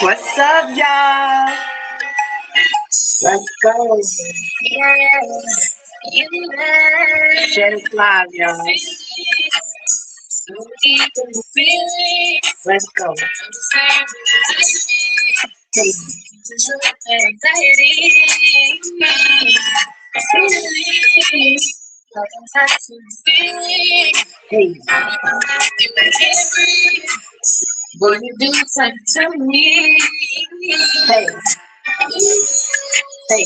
What's up, y'all? Let's go. Share this live, y'all. Let's go. Hey, hey, what you do something to me? Hey, hey. Hey.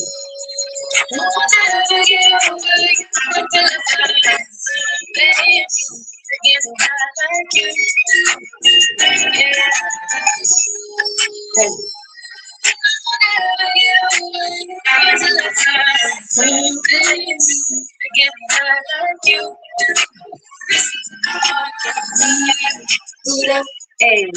Hey.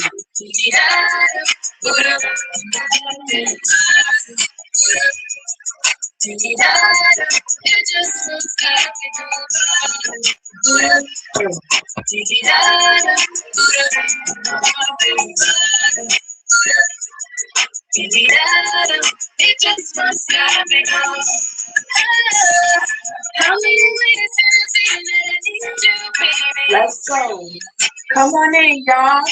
Let's go. Come on in, y'all.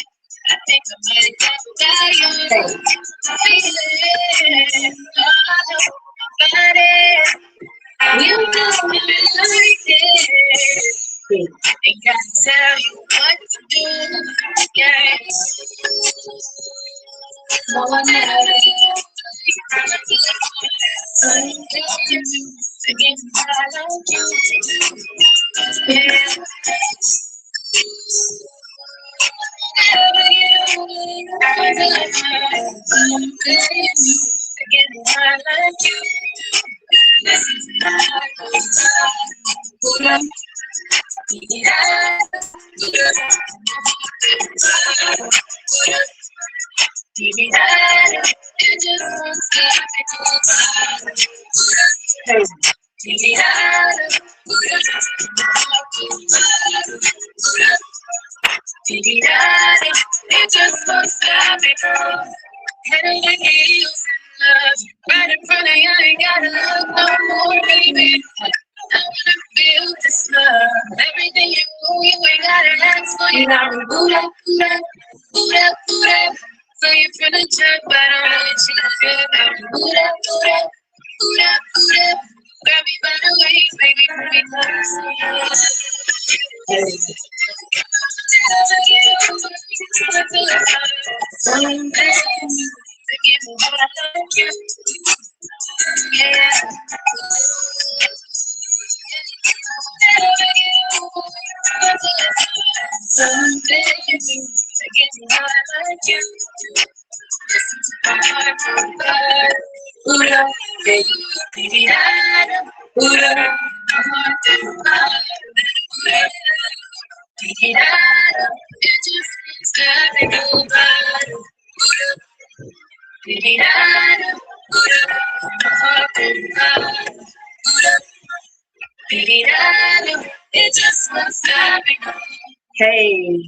Hey,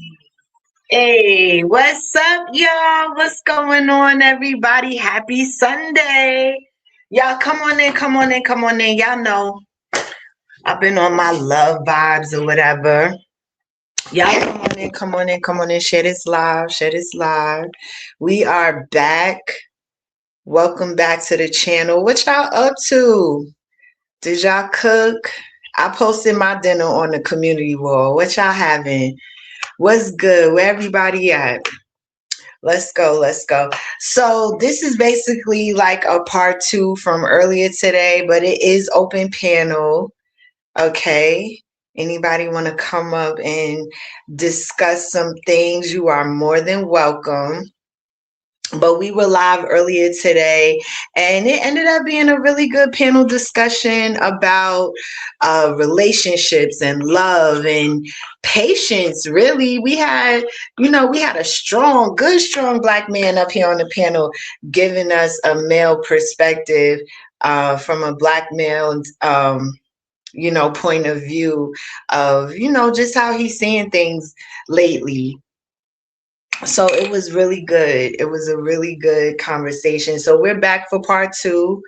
hey, what's up, y'all? What's going on, everybody? Happy Sunday. Y'all, come on in, come on in, come on in. Y'all know I've been on my love vibes or whatever. Y'all, come on in, come on in, come on in. Share this live, share this live. We are back. Welcome back to the channel. What y'all up to? Did y'all cook? I posted my dinner on the community wall. What y'all having? What's good? Where everybody at? Let's go. Let's go. So this is basically like a part 2 from earlier today, but it is open panel. Okay. Anybody want to come up and discuss some things? You are more than welcome. But we were live earlier today, and it ended up being a really good panel discussion about relationships and love and patience. Really, we had a strong Black man up here on the panel giving us a male perspective from a Black male point of view of just how he's seeing things lately. So it was really good. It was a really good conversation. So we're back for part two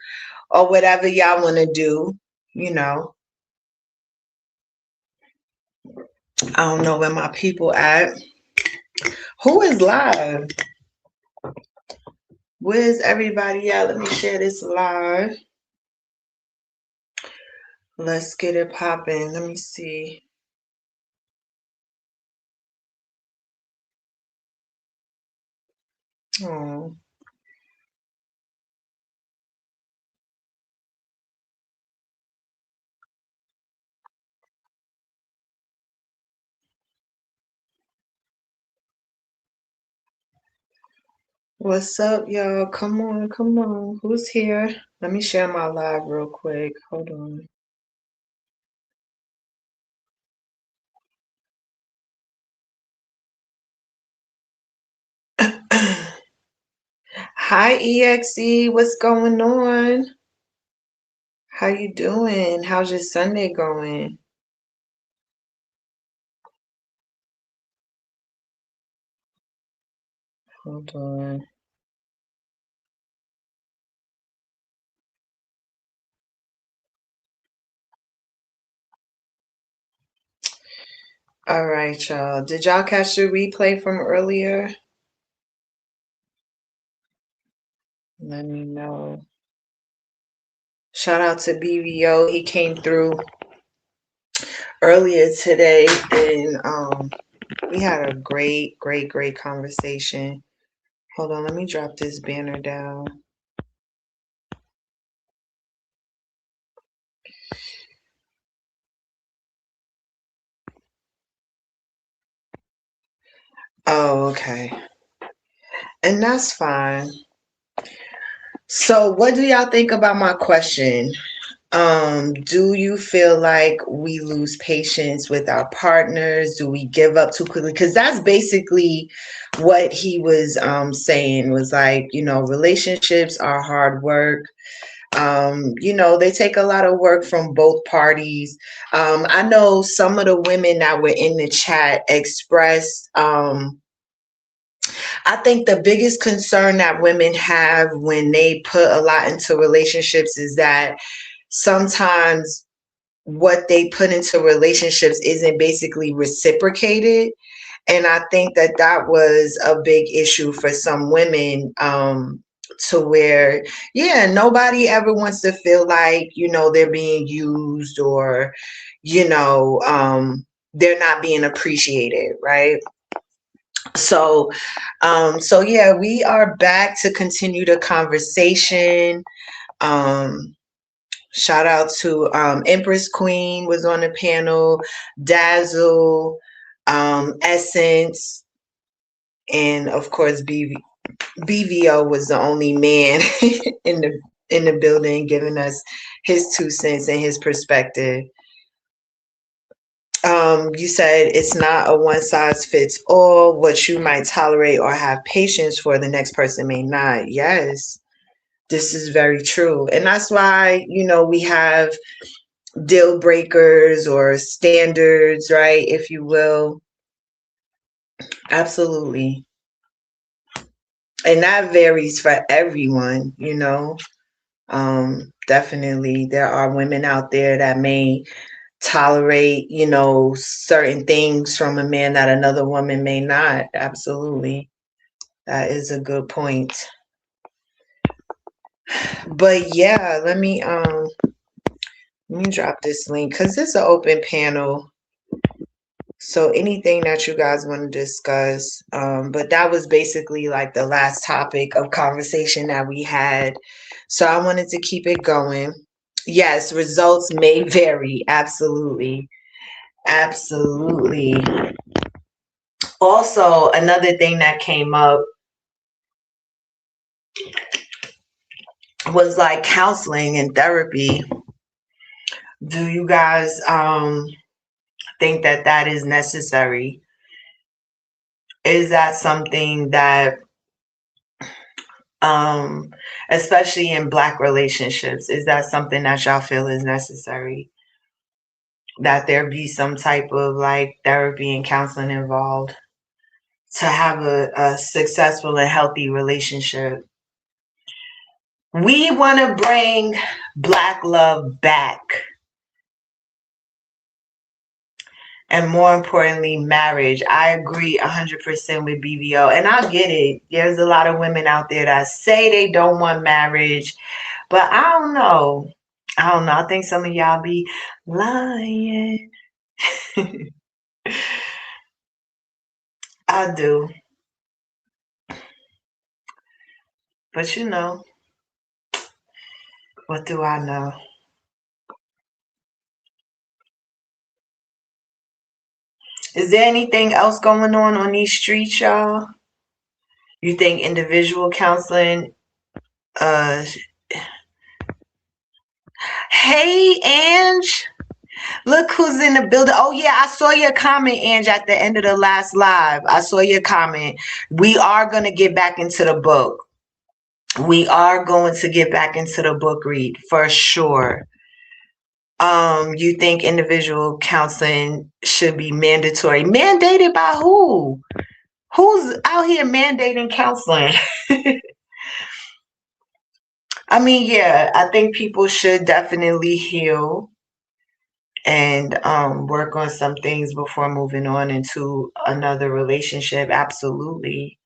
or whatever y'all want to do. You know, I don't know where my people at. Who is live? Where's everybody at? Let me share this live. Let's get it popping. Let me see. Oh. What's up, y'all? Come on, come on. Who's here? Let me share my live real quick. Hold on. Hi, EXE. What's going on? How you doing? How's your Sunday going? Hold on. All right, y'all. Did y'all catch the replay from earlier? Let me know. Shout out to BVO. He came through earlier today, and we had a great conversation. Hold on, let me drop this banner down. Oh, okay. And that's fine. So what do y'all think about my question? Do you feel like we lose patience with our partners? Do we give up too quickly? Because that's basically what he was saying, was like, relationships are hard work. They take a lot of work from both parties. I know some of the women that were in the chat expressed, I think the biggest concern that women have when they put a lot into relationships is that sometimes what they put into relationships isn't basically reciprocated. And I think that that was a big issue for some women, to where, yeah, nobody ever wants to feel like, they're being used, or, they're not being appreciated, right? So yeah, we are back to continue the conversation. Um, Shout out to Empress Queen was on the panel, Dazzle, Essence, and of course BVO was the only man in the building, giving us his 2 cents and his perspective. You said it's not a one size fits all. What you might tolerate or have patience for, the next person may not. Yes, this is very true. And that's why, we have deal breakers or standards, right? If you will. Absolutely. And that varies for everyone. Definitely there are women out there that may tolerate, certain things from a man that another woman may not. Absolutely. That is a good point. But yeah, let me drop this link because it's an open panel. So anything that you guys want to discuss, but that was basically like the last topic of conversation that we had. So I wanted to keep it going. Yes, results may vary. Absolutely. Absolutely. Also, another thing that came up was like counseling and therapy. Do you guys think that that is necessary? Is that something that, especially in Black relationships, is that something that y'all feel is necessary? That there be some type of like therapy and counseling involved? to have a successful and healthy relationship. We want to bring Black love back. And more importantly, marriage. I agree 100% with BBO. And I get it. There's a lot of women out there that say they don't want marriage. But I don't know. I don't know. I think some of y'all be lying. I do. But you know, what do I know? Is there anything else going on these streets, y'all? You think individual counseling? Uh, hey, Ange. Look who's in the building. Oh, yeah, I saw your comment, Ange, at the end of the last live. I saw your comment. We are going to get back into the book. We are going to get back into the book read for sure. You think individual counseling should be mandatory? Mandated by who? Who's out here mandating counseling? I mean, yeah, I think people should definitely heal and work on some things before moving on into another relationship. Absolutely.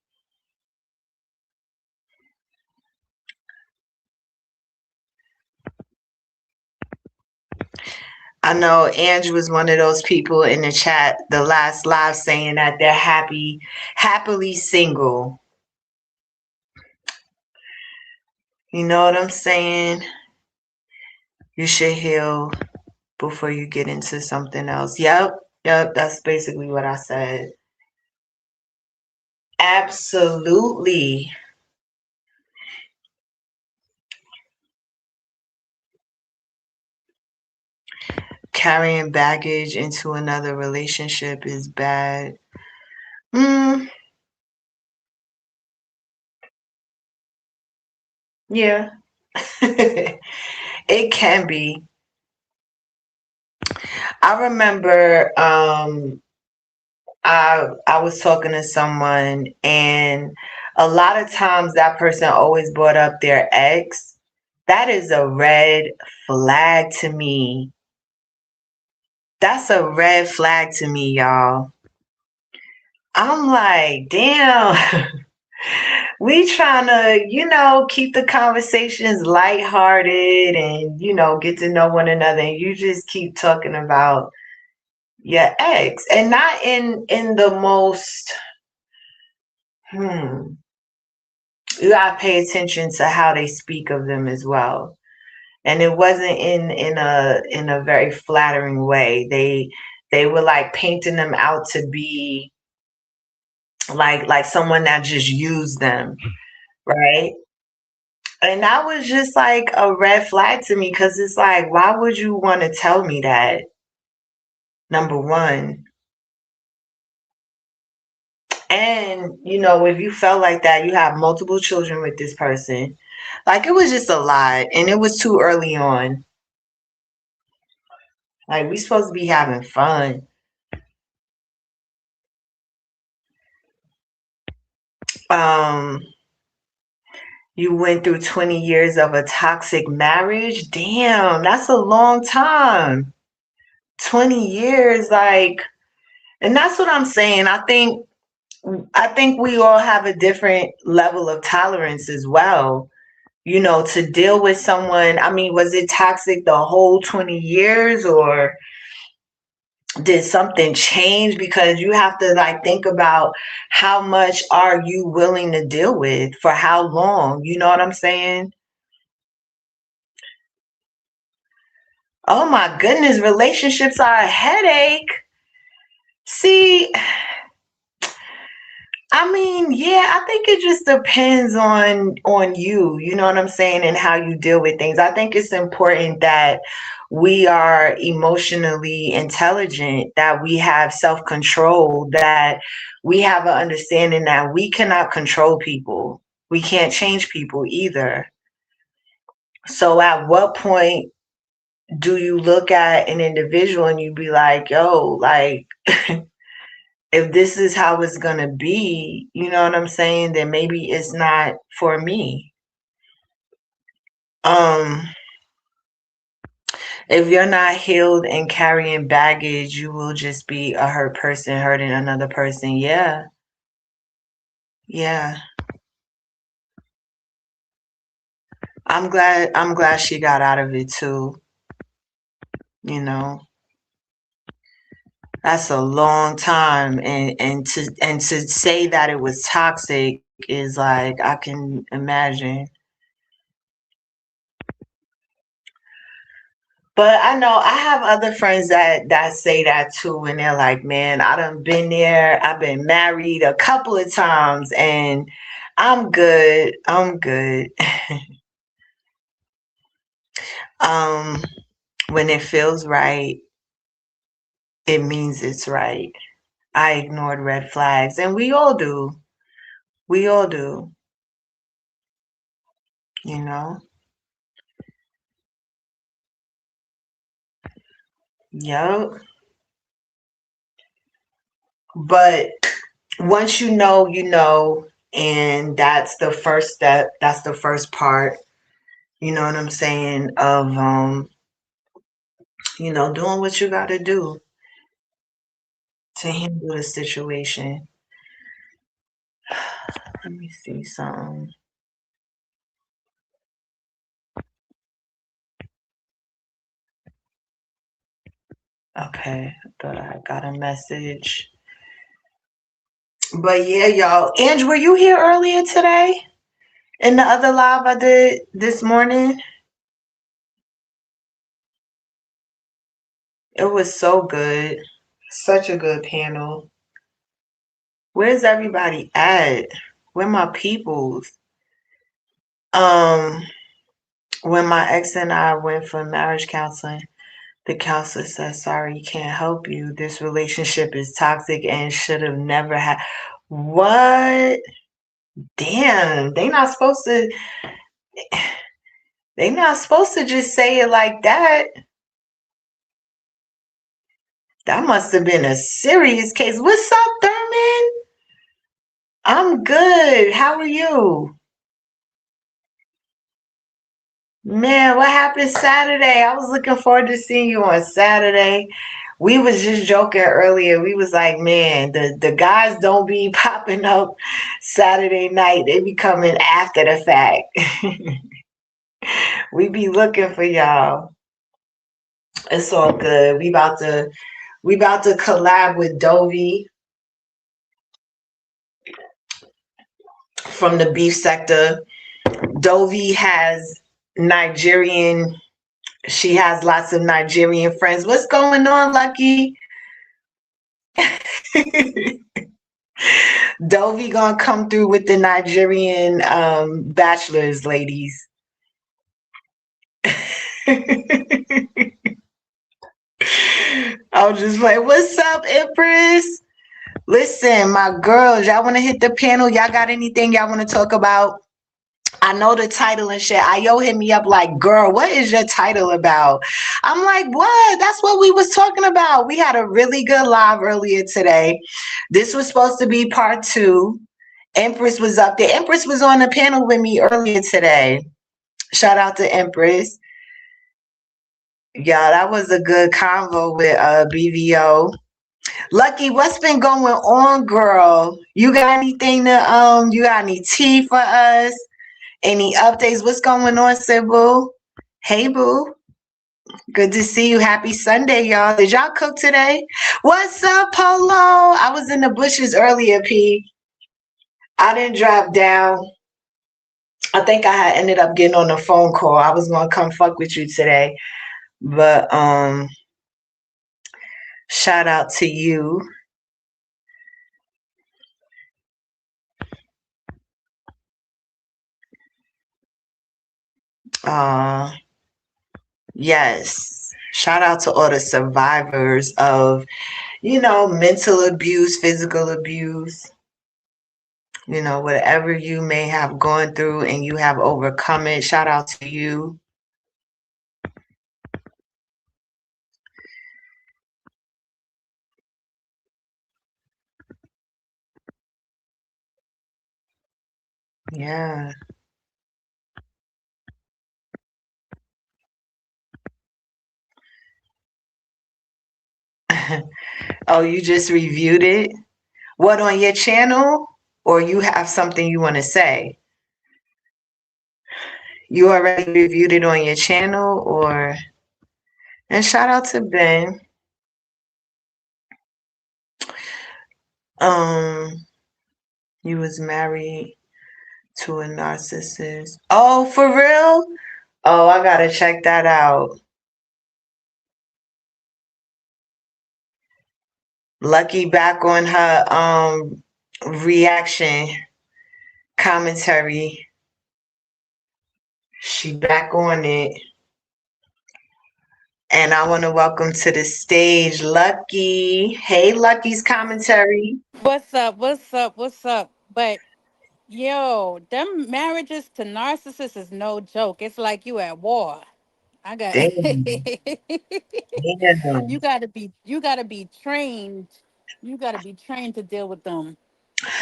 I know Andrew was one of those people in the chat, the last live, saying that they're happily single. You know what I'm saying? You should heal before you get into something else. Yep, that's basically what I said. Absolutely. Carrying baggage into another relationship is bad. Yeah. It can be. I remember I was talking to someone, and a lot of times that person always brought up their ex. That is a red flag to me. That's a red flag to me, y'all. I'm like, damn. We trying to, keep the conversations lighthearted and, get to know one another. And you just keep talking about your ex, and not in the most, you gotta pay attention to how they speak of them as well. And it wasn't in a very flattering way. They were like painting them out to be like someone that just used them, right? And that was just like a red flag to me, because it's like, why would you want to tell me that? Number one. And, if you felt like that, you have multiple children with this person. Like, it was just a lot, and it was too early on. Like, we supposed to be having fun. You went through 20 years of a toxic marriage. Damn, that's a long time. 20 years, like, and that's what I'm saying. I think we all have a different level of tolerance as well. To deal with someone. I mean, was it toxic the whole 20 years, or did something change? Because you have to like think about how much are you willing to deal with, for how long, you know what I'm saying? Oh my goodness, relationships are a headache. See, I mean, yeah, I think it just depends on you, you know what I'm saying, and how you deal with things. I think it's important that we are emotionally intelligent, that we have self-control, that we have an understanding that we cannot control people. We can't change people either. So at what point do you look at an individual and you be like, yo, like if this is how it's gonna be, you know what I'm saying, then maybe it's not for me. Um, if you're not healed and carrying baggage, you will just be a hurt person hurting another person. Yeah. Yeah. I'm glad she got out of it too. You know, that's a long time, and to say that it was toxic is like, I can imagine. But I know I have other friends that say that too, and they're like, man, I done been there. I've been married a couple of times, and I'm good. I'm good. um, when it feels right, it means it's right. I ignored red flags, and we all do. We all do, you know? Yep. But once you know, and that's the first step, that's the first part, you know what I'm saying, of doing what you gotta do to handle the situation. Let me see something. Okay, I thought I got a message. But yeah, y'all. Ange, were you here earlier today? In the other live I did this morning? It was so good. Such a good panel. Where's everybody at? Where my peoples? Um, when my ex and I went for marriage counseling, the counselor said, sorry, can't help you. This relationship is toxic and should have never had. What? Damn, they not supposed to just say it like that. That must have been a serious case. What's up, Thurman? I'm good. How are you? Man, what happened Saturday? I was looking forward to seeing you on Saturday. We was just joking earlier. We was like, man, the guys don't be popping up Saturday night. They be coming after the fact. We be looking for y'all. It's all good. We about to collab with Dovey from the beef sector. Dovey has Nigerian, she has lots of Nigerian friends. What's going on, Lucky? Dovey gonna come through with the Nigerian bachelors, ladies. I was just like, what's up, Empress? Listen, my girls, y'all want to hit the panel? Y'all got anything y'all want to talk about? I know the title and shit. Ayo hit me up like, girl, what is your title about? I'm like, what? That's what we was talking about. We had a really good live earlier today. This was supposed to be part 2. Empress was up there. Empress was on the panel with me earlier today. Shout out to Empress. Yeah, that was a good convo with BVO. Lucky, what's been going on, girl? You got anything to you got any tea for us? Any updates? What's going on, Sybil? Hey, boo. Good to see you. Happy Sunday, y'all. Did y'all cook today? What's up, Polo? I was in the bushes earlier, P. I didn't drive down. I think I had ended up getting on a phone call. I was gonna come fuck with you today. But shout out to you. Uh yes. Shout out to all the survivors of, mental abuse, physical abuse, whatever you may have gone through and you have overcome it. Shout out to you. Yeah. Oh, you just reviewed it? What, on your channel? Or you have something you want to say? You already reviewed it on your channel, or? And shout out to Ben. Um, you was married to a narcissist. Oh, for real? Oh, I gotta check that out. Lucky back on her reaction commentary. She back on it. And I want to welcome to the stage Lucky. Hey, Lucky's commentary. What's up? What's up? What's up? But yo, them marriages to narcissists is no joke. It's like you at war. I got Damn. Damn. you gotta be trained. You gotta be trained to deal with them.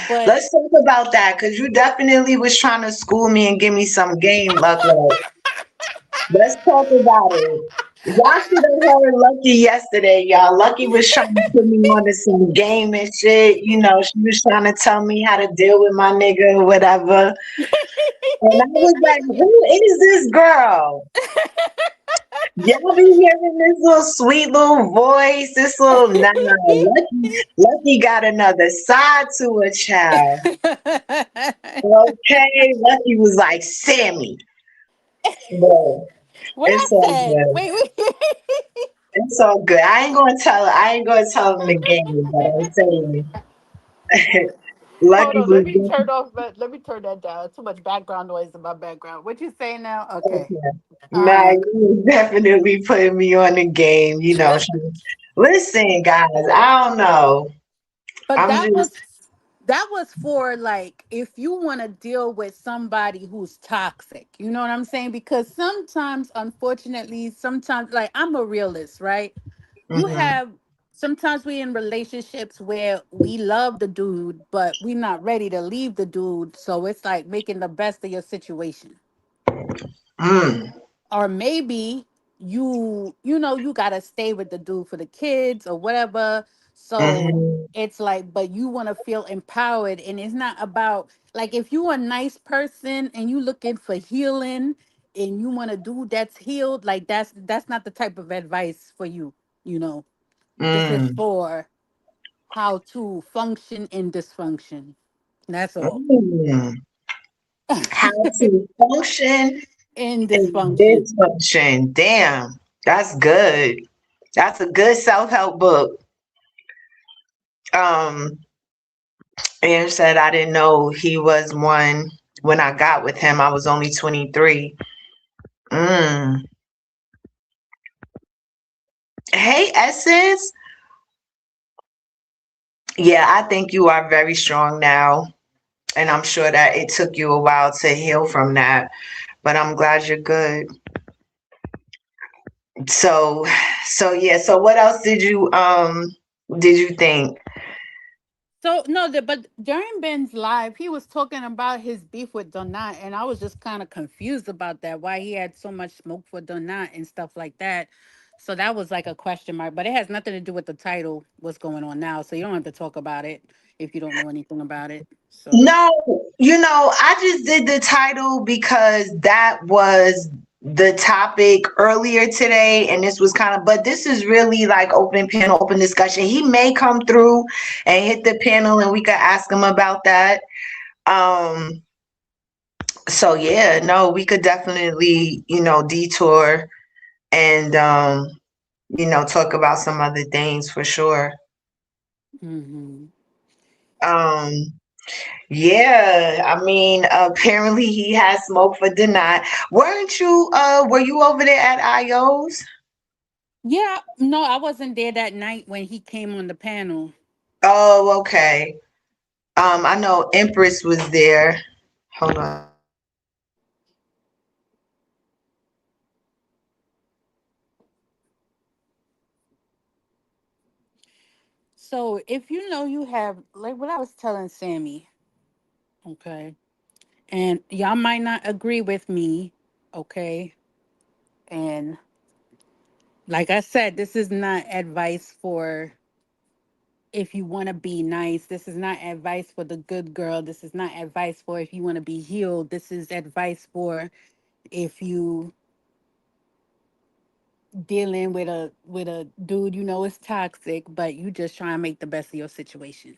But Let's talk about that, because you definitely was trying to school me and give me some game, Lucky. Let's talk about it. Y'all should have heard Lucky yesterday, y'all. Lucky was trying to put me on to some game and shit. You know, she was trying to tell me how to deal with my nigga or whatever. And I was like, who is this girl? Y'all be hearing this little sweet little voice, this little Lucky got another side to a child. Okay, Lucky was like Sammy. But what I it's all said? good. Wait. It's all good. I ain't gonna tell him the game, but I'm saying Hold Lucky on. was Let me turn that down. Too much background noise in my background. What you say now? Okay. okay. All Nah, right. you was definitely putting me on the game, you know. Listen, guys, I don't know. But I'm that just was for like if you want to deal with somebody who's toxic. You know what I'm saying? Because sometimes unfortunately, sometimes like I'm a realist, right? You mhm. have sometimes we in relationships where we love the dude, but we're not ready to leave the dude, so it's like making the best of your situation. Mm, Or maybe you got to stay with the dude for the kids or whatever, so mhm, it's like but you want to feel empowered, and it's not about like if you a nice person and you looking for healing and you want a dude that's healed, like that's not the type of advice for you, you know. This is mm, for how to function in dysfunction, that's all. mm. How to function In in dysfunction. dysfunction. Damn, that's good. That's a good self-help book. Um, and said I didn't know he was one. When I got with him, I was only 23. Mm. Hey, Essence. Yeah, I think you are very strong now. And I'm sure that it took you a while to heal from that. But I'm glad you're good. So so yeah, so what else did you think? So no, but during Ben's live, he was talking about his beef with Donat, and I was just kind of confused about that. Why he had so much smoke for Donat and stuff like that. So that was like a question mark, but it has nothing to do with the title. What's going on now? So you don't have to talk about it if you don't know anything about it. So No, you know, I just did the title because that was the topic earlier today, and this was kind of, but this is really like open panel, open discussion. He may come through and hit the panel, and we could ask him about that. Um, so yeah, no, we could definitely, detour and talk about some other things for sure. hmm Um, Yeah, I mean, apparently he has smoke for denied. Were you over there at IO's? yeah, no, I wasn't there that night when he came on the panel. Oh, okay. I know Empress was there. Hold on. So if you know you have like what I was telling Sammy, okay. And y'all might not agree with me, okay? And like I said, this is not advice for if you want to be nice. This is not advice for the good girl. This is not advice for if you want to be healed. This is advice for if you dealing with a dude you know is toxic, but you just try and make the best of your situation.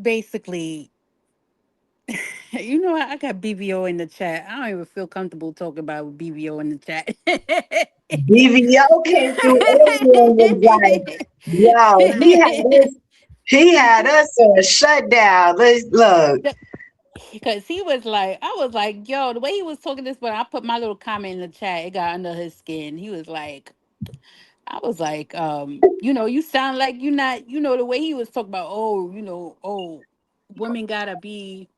Basically, you know what? I got BBO in the chat. I don't even feel comfortable talking about BBO in the chat. BVO came through earlier and was like, yo, he had us on shutdown. Let's look. Because he was like, I was like, yo, the way he was talking this, but I put my little comment in the chat. It got under his skin. He was like, I was like, you sound like you not, the way he was talking about, oh, women gotta be,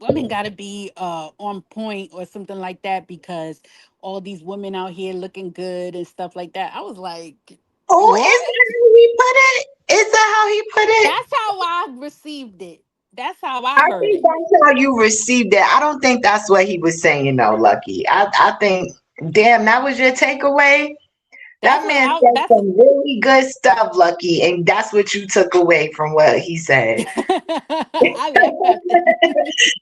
women gotta be on point or something like that because all these women out here looking good and stuff like that. I was like, Oh, is what? that how he put it? Is that how he put it? That's how I received it. That's how I I heard think it. that's how you received it. I don't think that's what he was saying, though, Lucky. I think, damn, that was your takeaway. That's That what man I. said That's. some really good stuff, Lucky, and that's what you took away from what he said. I laughed.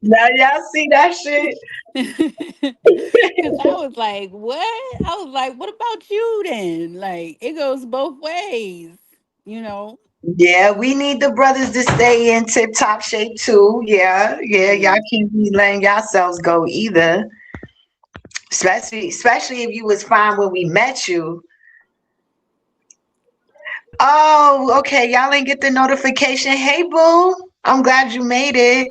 Now y'all see that shit? Because I was like, what? I was like, what about you then? Like, it goes both ways, you know? Yeah, we need the brothers to stay in tip top shape too. Yeah, yeah, y'all Yeah. can't be letting yourselves go either. Especially if you was fine when we met you. Oh, okay. Y'all ain't get the notification. Hey, boo. I'm glad you made it.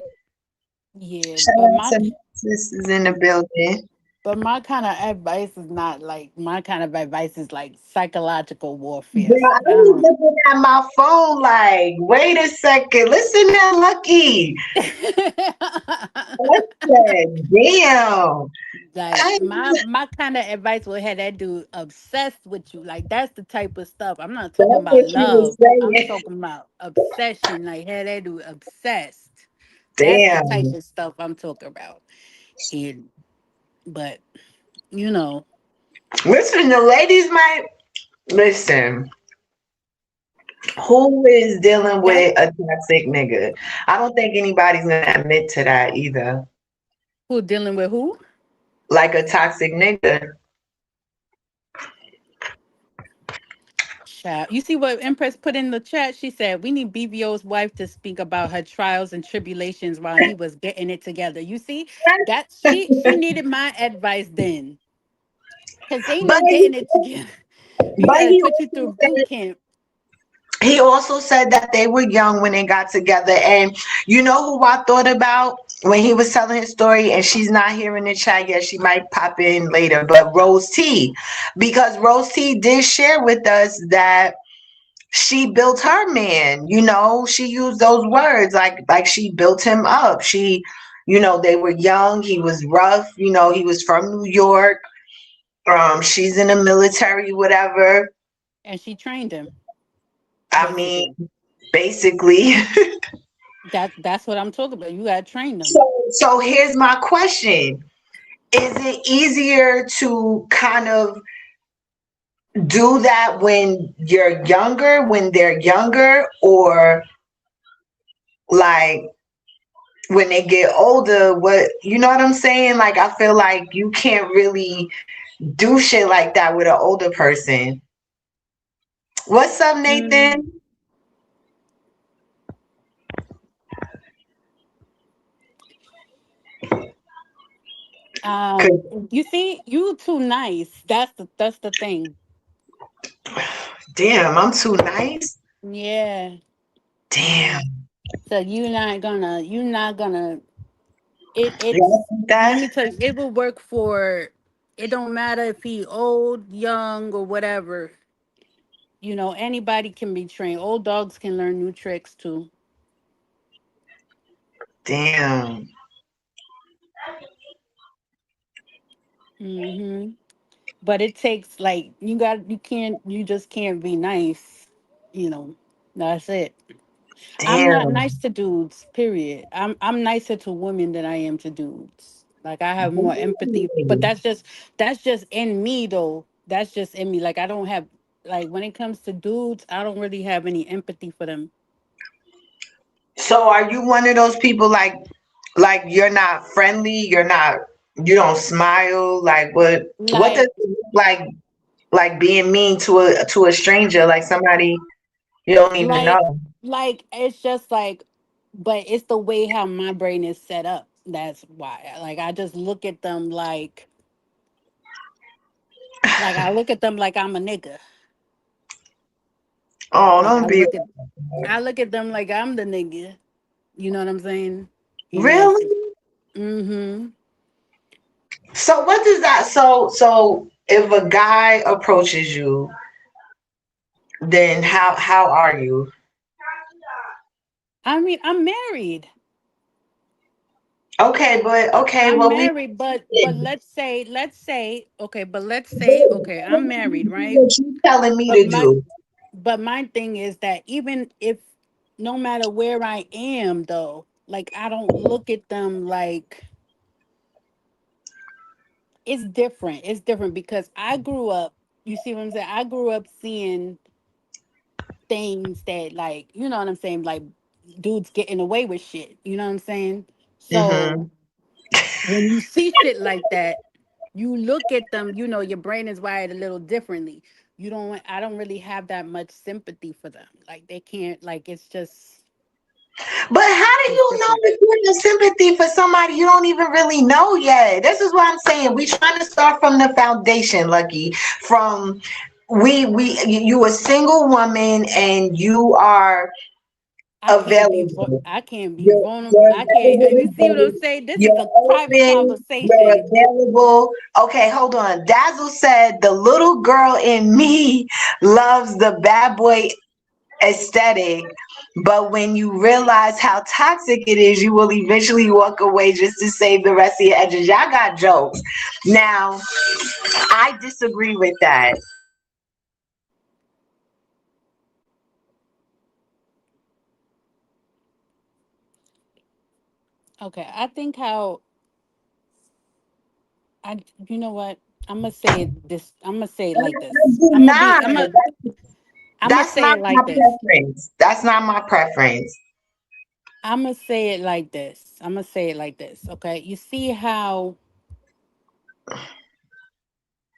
Yeah. Shout out to my sisters in the building. But my kind of advice is not like, my kind of advice is like psychological warfare. Girl, So I I was looking at my phone like, wait a second. Listen at Lucky. I said, damn. like I, my kind of advice will have that dude obsessed with you. Like that's the type of stuff. I'm not talking that's about what you was love. I'm saying. talking about obsession. Like have that dude obsessed. That's the type Damn. of stuff I'm talking about. And but you know, Listen, the ladies might listen. Who is dealing that's with a toxic nigga? I don't think anybody's gonna admit to that either. who dealing with who? Like a toxic nigga. Child. You see what Empress put in the chat? She said, we need BBO's wife to speak about her trials and tribulations while he was getting it together. You see, that she needed my advice then. Cause ain't But no getting it together. We but gotta put you through boot camp. he also said that they were young when they got together. And you know who I thought about when he was telling his story, and she's not here in the chat yet. She might pop in later, but Rose T. Because Rose T did share with us that she built her man. She used those words like she built him up. They were young. He was rough. He was from New York. She's in the military, whatever. And she trained him, I mean, basically. basically. That's what I'm talking about. You gotta train them. So here's my question. Is it easier to kind of do that when they're younger, or like when they get older? You know what I'm saying? Like, I feel like you can't really do shit like that with an older person. What's up, Mm, Nathan? um, 'Cause you see, you too nice. That's the thing. damn, I'm too nice. Yeah. Yeah. Damn. So you're not gonna Y'all it's think let that? me tell you, it will work for it don't matter if he old, young, or whatever. Anybody can be trained. Old dogs can learn new tricks too. Damn. Hmm. But it takes like you just can't be nice. You know, that's it. I'm not Damn. nice to dudes, period. I'm nicer to women than I am to dudes. Like I have more empathy, but Really? that's just in me though. That's just in me. Like I don't have, like when it comes to dudes, I don't really have any empathy for them. So are you one of those people like you're not friendly, you don't smile, like what does Like it look like being mean to a stranger, like somebody you don't even like know? like it's just like, but it's the way how my brain is set up. That's why. Like I just look at them like I look at them like I'm a nigga. Oh, Like don't be I look at them like I'm the nigga. You know what I'm saying? And that's really. it. Mm-hmm. So what does that so if a guy approaches you, then how are you? I mean, I'm married. Okay, I'm well we married, but let's say, okay, I'm married, right? what you telling me But to my do. but my thing is that even if no matter where I am though, like I don't look at them like it's different. It's different because I grew up, you see what I'm saying? I grew up seeing things that like, you know what I'm saying, like dudes getting away with shit. You know what I'm saying? So Hmm. when you see shit like that, you look at them, your brain is wired a little differently. I don't really have that much sympathy for them. Like they can't, like But how do it's you know different. if you're in sympathy for somebody you don't even really know yet? This is what I'm saying. We trying to start from the foundation, Lucky. From you a single woman and you are available. I can't be You're, vulnerable. you're I can't, you see what I'm available. saying? This is You're a private open. You're conversation. available. Okay, hold on. Dazzle said the little girl in me loves the bad boy aesthetic, but when you realize how toxic it is, you will eventually walk away just to save the rest of your edges. Y'all got jokes. Now, I disagree with that. Okay, I think how you know what? I'm gonna say this. I'm gonna say it like this. Do not. I'm gonna That's say not it my like this. preference. That's not my preference. I'm gonna say it like this. I'm gonna say it like this. Okay, you see how?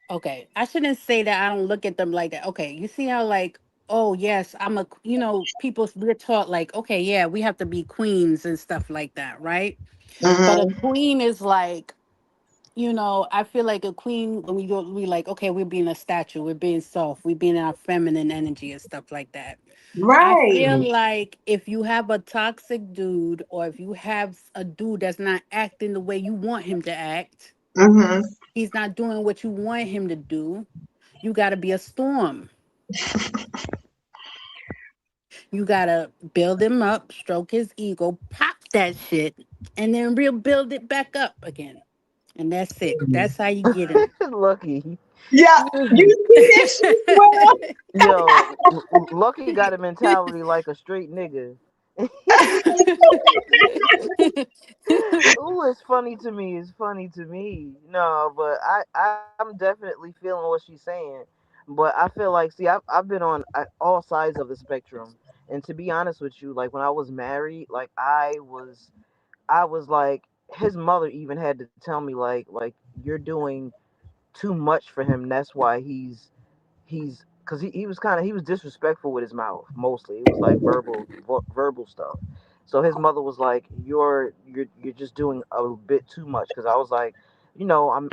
Okay, I shouldn't say that. I don't look at them like that. Okay, you see how like, oh yes, people we're taught like, okay, yeah, we have to be queens and stuff like that, right? But a Hmm. queen is like, I feel like a queen when we like, okay, we're being a statue, we're being soft, we're being our feminine energy and stuff like that. I feel Right. like if you have a toxic dude or if you have a dude that's not acting the way you want him to act, Hmm. he's not doing what you want him to do, you got to be a storm. You got to build him up, stroke his ego, pop that shit, and then rebuild it back up again. And that's it. That's how you get him. Lucky. Yeah, you see this shit, bro? Yo, Lucky got a mentality like a straight nigga. Ooh, it's funny to me. It's funny to me. No, but I'm definitely feeling what she's saying. But I feel like, see, I've been on all sides of the spectrum. And to be honest with you, like when I was married, like I was like, his mother even had to tell me like you're doing too much for him. That's why he's because he was disrespectful with his mouth mostly. It was like verbal stuff. So his mother was like, you're just doing a bit too much. Because I was like,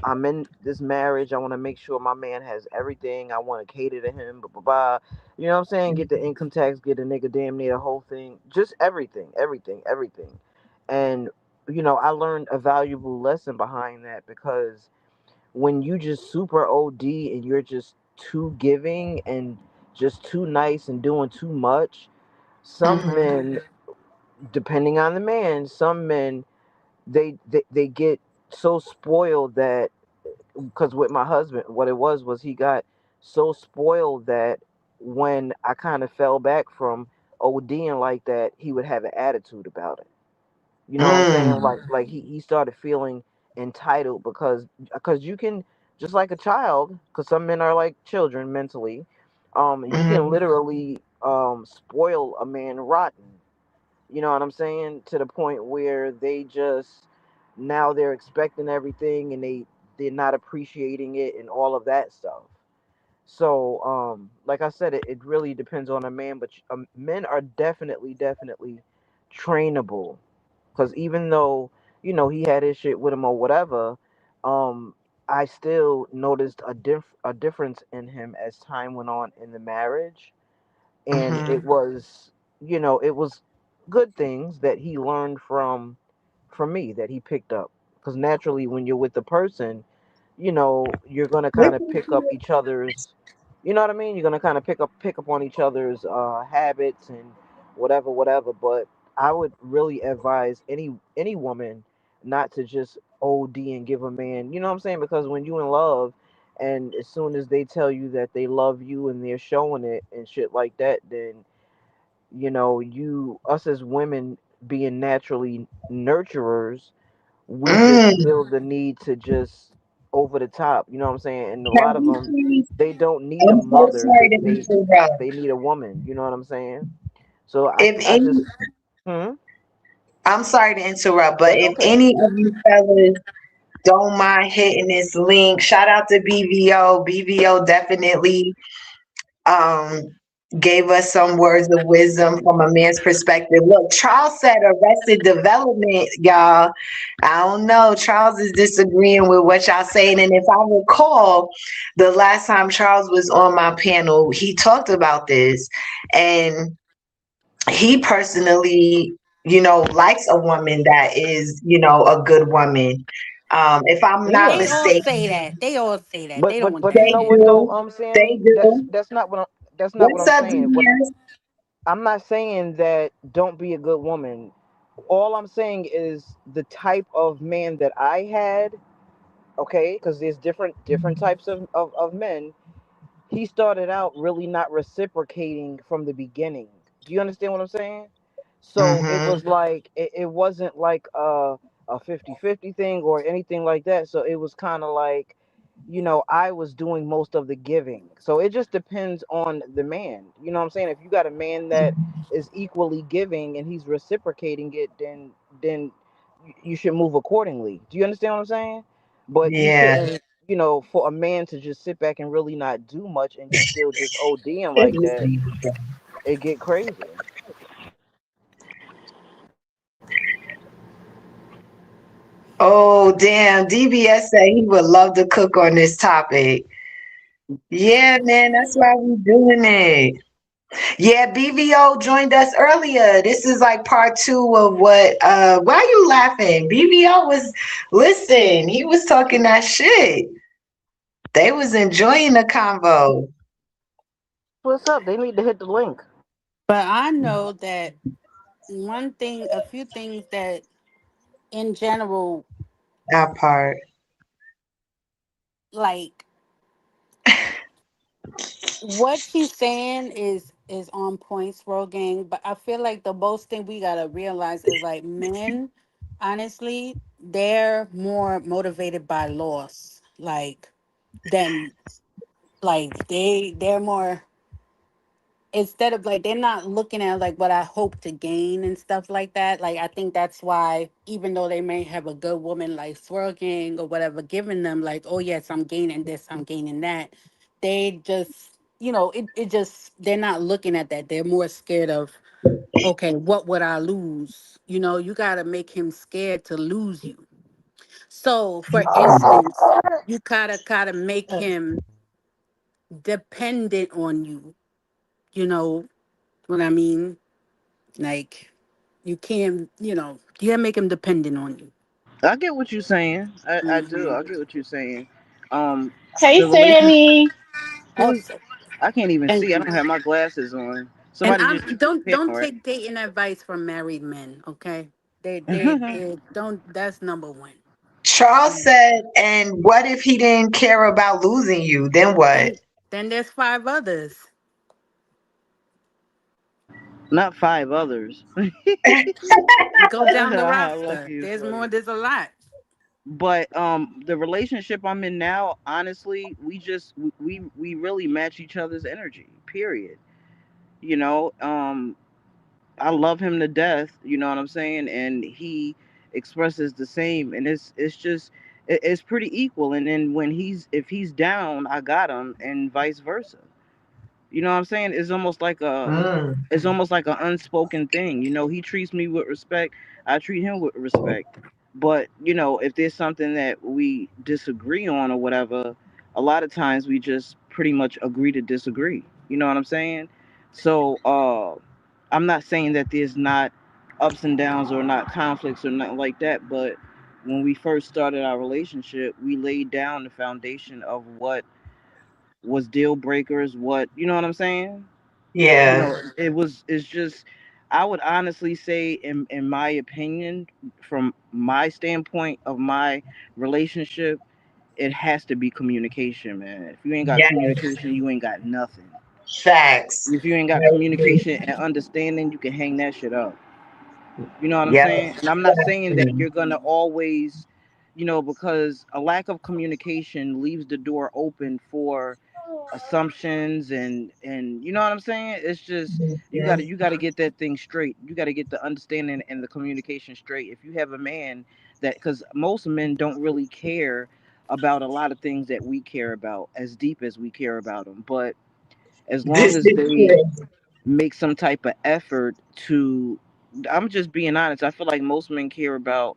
I'm in this marriage. I want to make sure my man has everything. I want to cater to him. Blah blah blah. You know what I'm saying? Get the income tax. Get a nigga damn near the whole thing. Just everything, everything, everything. And I learned a valuable lesson behind that because when you just super OD and you're just too giving and just too nice and doing too much, some Hmm. men, depending on the man, some men they get so spoiled that because with my husband, what it was he got so spoiled that when I kind of fell back from ODing like that, he would have an attitude about it. You know what I'm saying? Mm, Like he started feeling entitled because you can, just like a child, because some men are like children mentally. You can mm, literally spoil a man rotten. You know what I'm saying? To the point where they just, now they're expecting everything, and they're not appreciating it and all of that stuff. So, like I said, it really depends on a man, but men are definitely trainable. Because even though, he had his shit with him or whatever, um, I still noticed a difference in him as time went on in the marriage. And mm-hmm. it was good things that he learned from me, that he picked up. Because naturally, when you're with the person, you're gonna kind of pick up each other's, you know what I mean? You're gonna kind of pick up on each other's habits and whatever. But I would really advise any woman not to just OD and give a man, you know what I'm saying? Because when you in love, and as soon as they tell you that they love you and they're showing it and shit like that, then us as women, being naturally nurturers, we just Mm. feel the need to just over the top, you know what I'm saying? And a Can lot of we them, please? they don't need a I'm so mother, sorry to interrupt. they need a woman, you know what I'm saying? So If I any, just, hmm, I'm sorry to interrupt, but that's if okay. any of you fellas don't mind hitting this link, shout out to BVO. BVO definitely um gave us some words of wisdom from a man's perspective. Look, Charles said arrested development, y'all. I don't know. Charles is disagreeing with what y'all saying. And if I recall, the last time Charles was on my panel, he talked about this. And he personally, likes a woman that is, a good woman. If I'm not Yeah. They all say mistaken, that. They all say that. But They don't but want but you that they know shit. what though, do. They Sammy? That's do. that's not what What's I'm up, saying. What DBS? I'm not saying that don't be a good woman. All I'm saying is the type of man that I had, okay? Because there's different types of men. He started out really not reciprocating from the beginning. Do you understand what I'm saying? So it Mm-hmm. was like it wasn't like a 50-50 thing or anything like that. So it was kind of like, I was doing most of the giving. So it just depends on the man. You know what I'm saying? If you got a man that is equally giving and he's reciprocating it, then you should move accordingly. Do you understand what I'm saying? But you Yeah. shouldn't, for a man to just sit back and really not do much, and you still just ODing It like was that, it get crazy. Oh, damn. DBS said he would love to cook on this topic. Yeah, man, that's why we doing it. Yeah, BVO joined us earlier. This is like part two of what why are you laughing? BVO was listen, he was talking that shit. They was enjoying the convo. What's up? They need to hit the link. But I know that one thing, a few things that in general, That part. like what she's saying is on point, Swirl Gang. But I feel like the most thing we gotta realize is like men, honestly, they're more motivated by loss, like than like they're more, instead of like they're not looking at like what I hope to gain and stuff like that. Like I think that's why even though they may have a good woman like Swirl Gang or whatever giving them like, oh yes, I'm gaining this, I'm gaining that, they just, it just, they're not looking at that. They're more scared of, okay, what would I lose? You gotta make him scared to lose you. So for instance, you gotta make him dependent on you, you know what I mean? Like you can't, you gotta make him dependent on you. I get what you're saying. I do. Hmm. I get what you're saying. Um, Hey the relationship. Sammy. Who's? Also, I can't even thank see. I don't you. have my glasses on. And Somebody I'm just dropped don't a pin, don't right? take dating advice from married men, okay? They don't. That's number one. Charles Mm. said, and what if he didn't care about losing you? Then what? Then there's five others. Not five others. Go down the How roster. lucky is There's more. funny. There's a lot. But the relationship I'm in now, honestly, we really match each other's energy. Period. You know, I love him to death, you know what I'm saying? And he expresses the same, and it's just it's pretty equal. And then when he's if he's down, I got him, and vice versa. You know what I'm saying? Mm. It's almost like an unspoken thing. You know, he treats me with respect, I treat him with respect. But, you know, if there's something that we disagree on or whatever, a lot of times we just pretty much agree to disagree. You know what I'm saying? So, I'm not saying that there's not ups and downs or not conflicts or nothing like that, but when we first started our relationship, we laid down the foundation of what was deal breakers, what, you know what I'm saying? You Yeah. know, it's just, I would honestly say, in my opinion, from my standpoint of my relationship, it has to be communication, man. If you ain't got Yeah. communication, you ain't got nothing. Facts. If you ain't I got agree. communication and understanding, you can hang that shit up. You know what I'm Yeah. saying? And I'm not saying that you're gonna always, you know, because a lack of communication leaves the door open for assumptions and you know what I'm saying? It's just Mhm. you got to get that thing straight. You got to get the understanding and the communication straight. If you have a man that, cuz most men don't really care about a lot of things that we care about as deep as we care about them, but as long This as is they true. make some type of effort to, I'm just being honest, I feel like most men care about,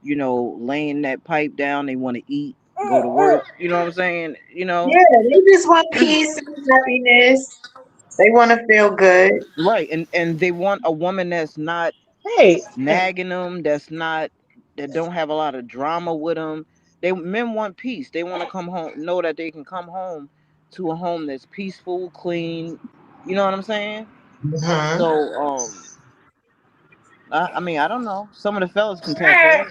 you know, laying that pipe down, they want to eat, go to work, you know what I'm saying, you know. Yeah, they just want peace and happiness. They want to feel good. Right, and they want a woman that's not Hey, nagging them, that's not, that don't have a lot of drama with them. They, men want peace. They want to come home, know that they can come home to a home that's peaceful, clean. You know what I'm saying? hmm So, I mean, I don't know. Some of the fellas can tap in.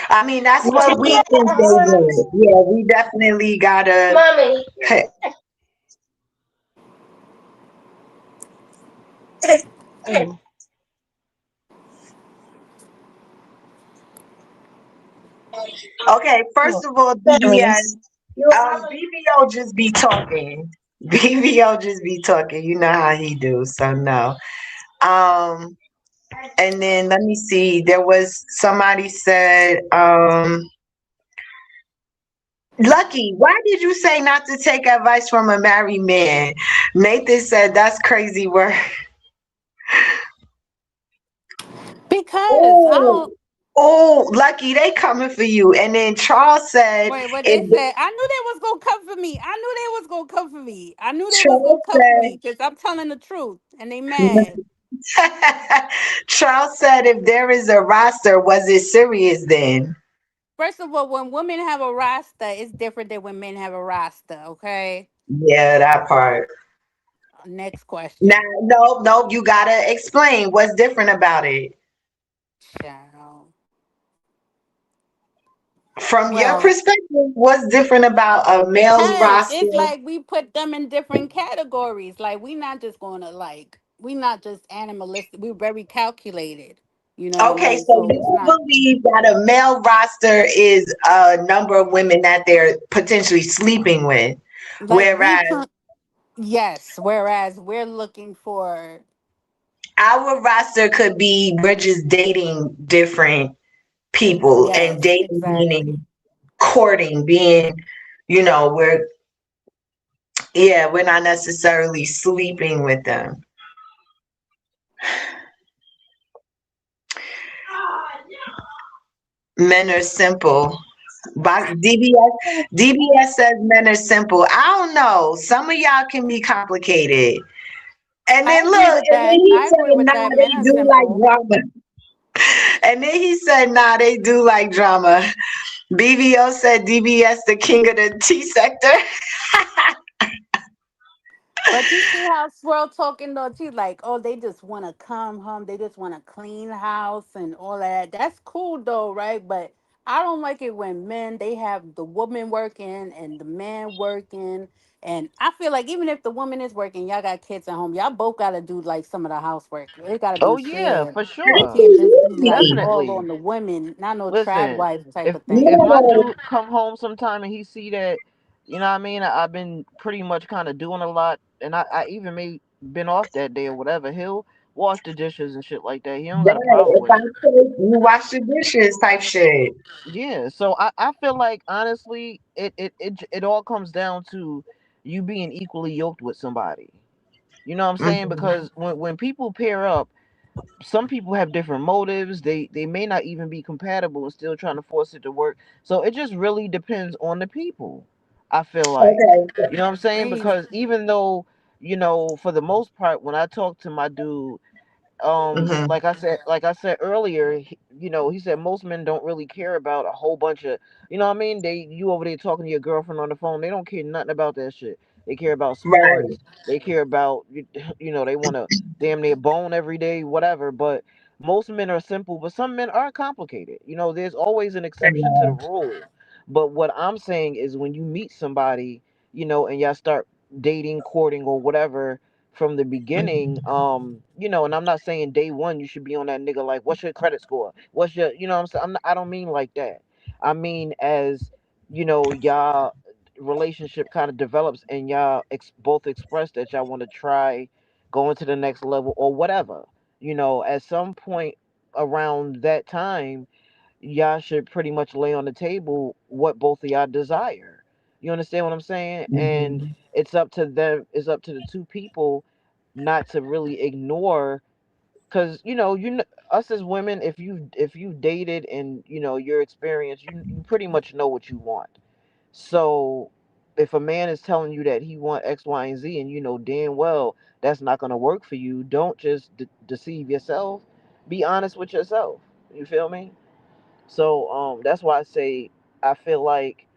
I mean, that's what we think they want. Yeah, we definitely gotta. Mommy. Okay, first of all, BBS, BBO just be talking. BBO just be talking. You know how he do. So no. Um, and then let me see. There was somebody said, Lucky, why did you say not to take advice from a married man? Nathan said that's crazy work. Because I Oh, don't. oh, Lucky, they coming for you. And then Charles said, Wait, what if they said? I knew they was gonna come for me. I knew they was gonna come for me. I knew they was Charles gonna come for said, me because I'm telling the truth, and they mad. Charles said, if there is a roster, was it serious then? First of all, when women have a roster, it's different than when men have a roster. Okay. Yeah, that part. Next Now, question. no, no, you gotta explain what's different about it. Child. From your Well, perspective, what's different about a male's cause roster? it's like we put them in different categories. Like we not just gonna like we not just animalistic. We're very calculated. You know what I Okay, mean? so So it's you not believe that a male roster is a number of women that they're potentially sleeping with, like we whereas can. Yes. Whereas we're looking for our roster could be we're just dating different people, and yes, dating exactly. meaning courting, being, we're, yeah, we're not necessarily sleeping with them. Men are simple. DBS says men are simple. I don't know. Some of y'all can be complicated. And I then agree look, with and then that. he I said, agree with nah, that. Men they are do like simple. drama. And then he said, nah, they do like drama. BBO said DBS the king of the T sector. But you see how Swirl talking though too, like, oh, they just want to come home, they just want to clean house and all that. That's cool though, right? But I don't like it when men they have the woman working and the man working, And I feel like even if the woman is working, y'all got kids at home, y'all both got to do like some of the housework. It got to Oh be yeah, shared. for It sure. can't just be like all Definitely. on the women, not no trad Listen, wife type if of thing. if my No. dude come home sometime and he see that, you know what I mean, I've been pretty much kind of doing a lot, and I even may been off that day or whatever, he'll wash the dishes and shit like that. He don't got a Right. problem If with I it. cook, you wash the dishes type shit. Yeah, so I feel like honestly, it all comes down to you being equally yoked with somebody. You know what I'm saying? Mhm. Because when people pair up, some people have different motives. They may not even be compatible and still trying to force it to work. So it just really depends on the people. I feel like, Okay. you know what I'm saying? Agreed. Because even though, for the most part, when I talk to my dude, Hmm. like I said earlier, he said most men don't really care about a whole bunch of, what I mean, you over there talking to your girlfriend on the phone, they don't care nothing about that shit. They care about Right. sports, they care about they want to damn near bone every day, whatever. But most men are simple, but some men are complicated. There's always an exception to the rule. But what I'm saying is when you meet somebody, and y'all start dating, courting, or whatever from the beginning, and I'm not saying day one you should be on that nigga like, what's your credit score? What's your, what I'm saying? I don't mean like that. I mean as, y'all relationship kind of develops and y'all both express that y'all want to try going to the next level or whatever. At some point around that time, y'all should pretty much lay on the table what both of y'all desire. You understand what I'm saying? And Mhm. it's up to the two people not to really ignore, because us as women, if you've dated and your experience, you pretty much know what you want. So if a man is telling you that he want X, Y, and Z, and you know damn well that's not going to work for you, don't just deceive yourself. Be honest with yourself. You feel me? So that's why I say I feel like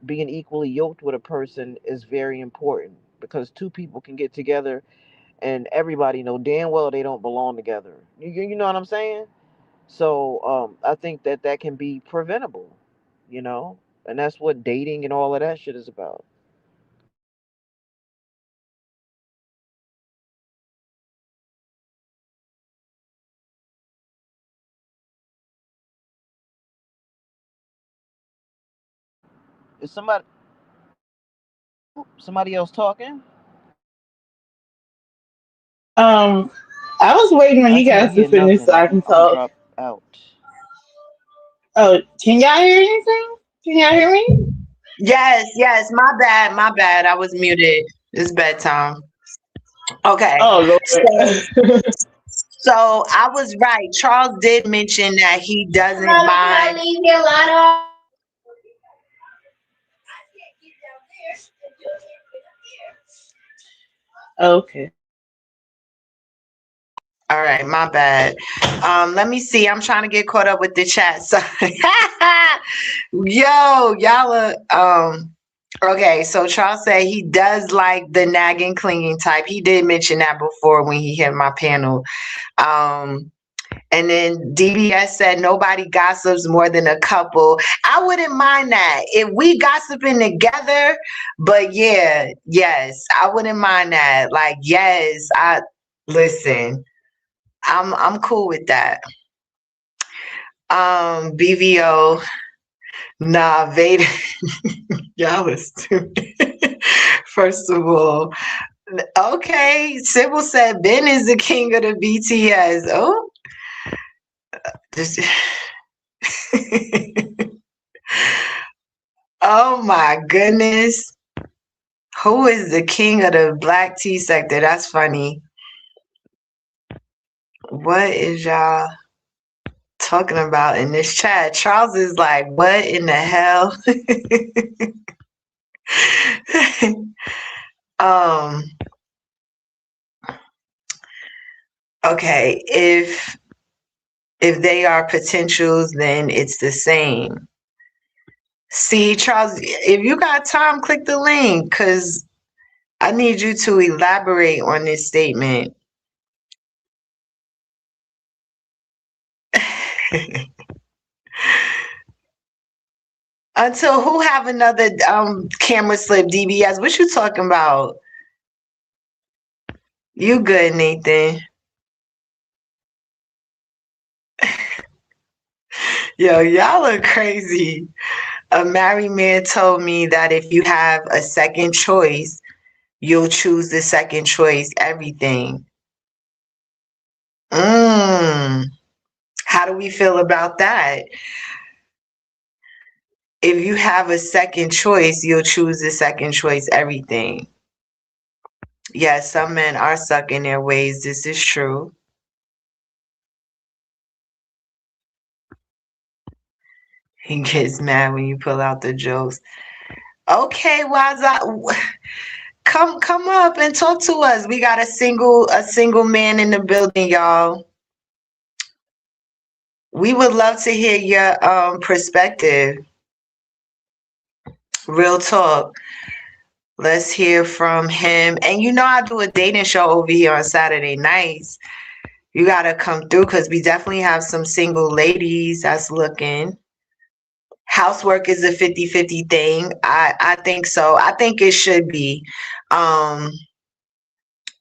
being equally yoked with a person is very important, because two people can get together and everybody know damn well they don't belong together. You know what I'm saying? So I think that can be preventable, and that's what dating and all of that shit is about. Is somebody else talking? Um, I was waiting on I you can't guys to hear finish so nothing. I can I'm gonna talk. drop out. Oh, can y'all hear anything? Can y'all hear me? Yes, yes. My bad. My bad. I was muted. It's bedtime. Okay. Oh So, Lord. so I was right. Charles did mention that he doesn't mind. Okay. All right, my bad. Let me see. I'm trying to get caught up with the chat. So, yo, y'all are, okay, so Charles said he does like the nagging, clinging type. He did mention that before when he hit my panel. Um, and then DBS said nobody gossips more than a couple. I wouldn't mind that if we gossiping together, but yeah, yes, I wouldn't mind that. Like, yes, I listen. I'm cool with that. BVO, nah, Vader. Y'all was stupid. First of all, okay. Sybil said Ben is the king of the BTS. Oh, this, oh my goodness. Who is the king of the black tea sector? That's funny. What is y'all talking about in this chat? Charles is like, what in the hell? um, okay, if they are potentials, then it's the same. See, Charles, if you got time, click the link because I need you to elaborate on this statement. Until who have another camera slip DBS? What you talking about? You good, Nathan? Yo, y'all are crazy. A married man told me that if you have a second choice, you'll choose the second choice. Everything. Mm. How do we feel about that? If you have a second choice, you'll choose the second choice. Everything. Yes, some men are stuck in their ways. This is true. He gets mad when you pull out the jokes. Okay, Waza, come up and talk to us. We got a single man in the building, y'all. We would love to hear your perspective. Real talk. Let's hear from him. And you know I do a dating show over here on Saturday nights. You gotta come through because we definitely have some single ladies that's looking. Housework is a 50-50 thing. I think so. I think it should be. Um,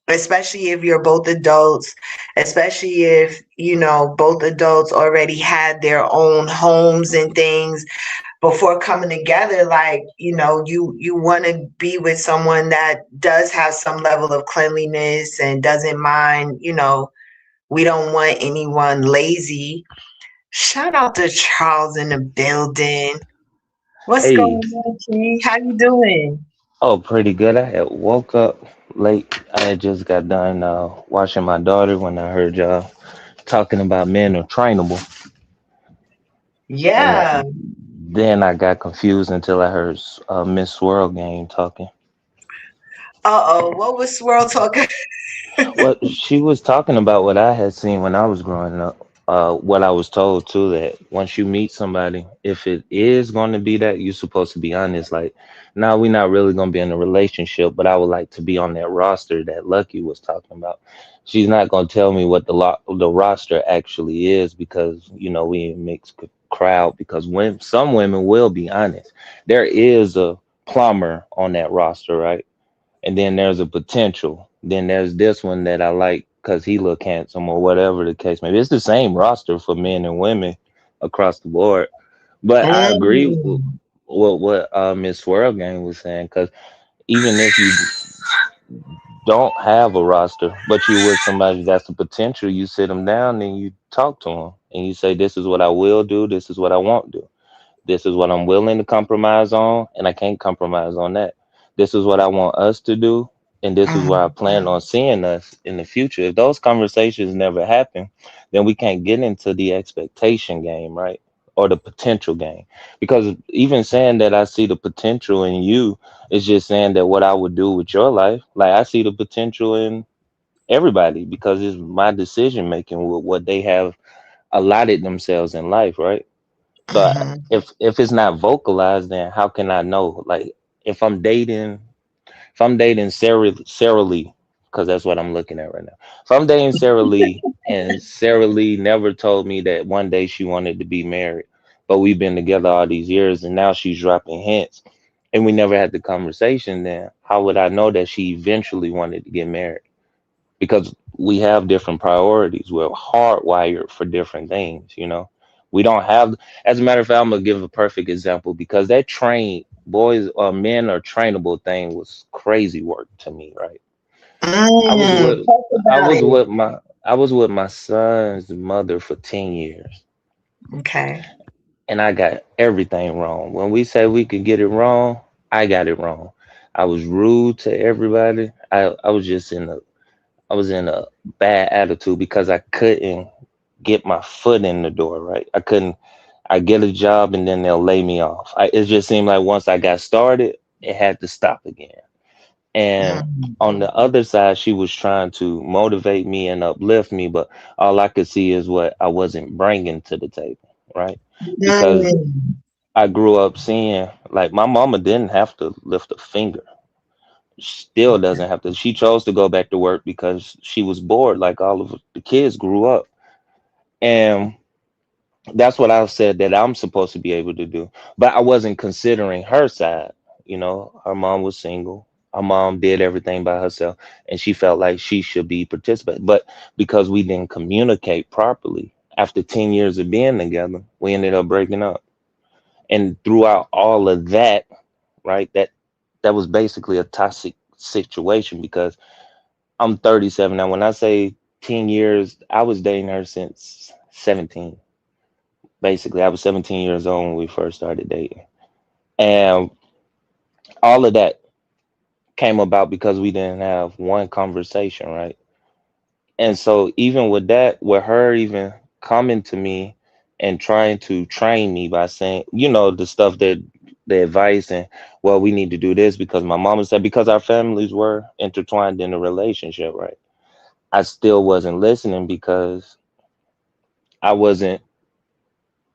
especially if you're both adults, especially if, both adults already had their own homes and things before coming together. Like, you want to be with someone that does have some level of cleanliness and doesn't mind, we don't want anyone lazy. Shout out to Charles in the building. What's Hey, going on, King? How you doing? oh, pretty good. I had woke up late. I had just got done watching my daughter when I heard y'all talking about men are trainable, and Yeah. then I got confused until I heard Miss Swirl Game talking. Uh-oh. What was Swirl talking? Well, she was talking about what I had seen when I was growing up. What I was told too, that once you meet somebody, if it is going to be that, you're supposed to be honest. Like, now we're not really going to be in a relationship, but I would like to be on that roster that Lucky was talking about. She's not going to tell me what the roster actually is because we a mixed crowd. Because when some women will be honest, there is a plumber on that roster, right? And then there's a potential. Then there's this one that I like because he look handsome or whatever the case may be. It's the same roster for men and women across the board. But I agree with Mm. what Miss Swirl Gang was saying because even if you don't have a roster, but you with somebody that's the potential, you sit them down and you talk to them and you say, "This is what I will do. This is what I won't do. This is what I'm willing to compromise on, and I can't compromise on that. This is what I want us to do, and this is where I Mm. plan on seeing us in the future." If those conversations never happen, then we can't get into the expectation game, right? Or the potential game. Because even saying that I see the potential in you is just saying that what I would do with your life, like I see the potential in everybody because it's my decision making with what they have allotted themselves in life, right? So Mhm. if it's not vocalized, then how can I know? Like if I'm dating Sarah Lee, because that's what I'm looking at right now. If I'm dating Sarah Lee and Sarah Lee never told me that one day she wanted to be married, but we've been together all these years and now she's dropping hints and we never had the conversation, then how would I know that she eventually wanted to get married? Because we have different priorities. We're hardwired for different things. We don't have, as a matter of fact, I'm gonna give a perfect example because that train boys or men are trainable thing was crazy work to me, right? I was Mm. with Talk I about was it. with my I was with my son's mother for 10 years Okay. and I got everything wrong. When we say we could get it wrong, I got it wrong. I was rude to everybody. I was in a bad attitude because I couldn't get my foot in the door, right? I get a job and then they'll lay me off. It just seemed like once I got started, it had to stop again. And Mm. on the other side, she was trying to motivate me and uplift me, but all I could see is what I wasn't bringing to the table, right? Because Mm. I grew up seeing like my mama didn't have to lift a finger, still doesn't have to. She chose to go back to work because she was bored, like all of the kids grew up. And That's what I said that I'm supposed to be able to do. But I wasn't considering her side. You know, her mom was single. Her mom did everything by herself, and she felt like she should be participating. But because we didn't communicate properly, after 10 years of being together, we ended up breaking up. And throughout all of that, right, that was basically a toxic situation because I'm 37 now. When I say 10 years, I was dating her since 17. Basically, I was 17 years old when we first started dating. And all of that came about because we didn't have one conversation, right? And so, even with that, with her even coming to me and trying to train me by saying, you know, the stuff that the advice and, well, we need to do this because my mama said, because our families were intertwined in a relationship, right? I still wasn't listening because I wasn't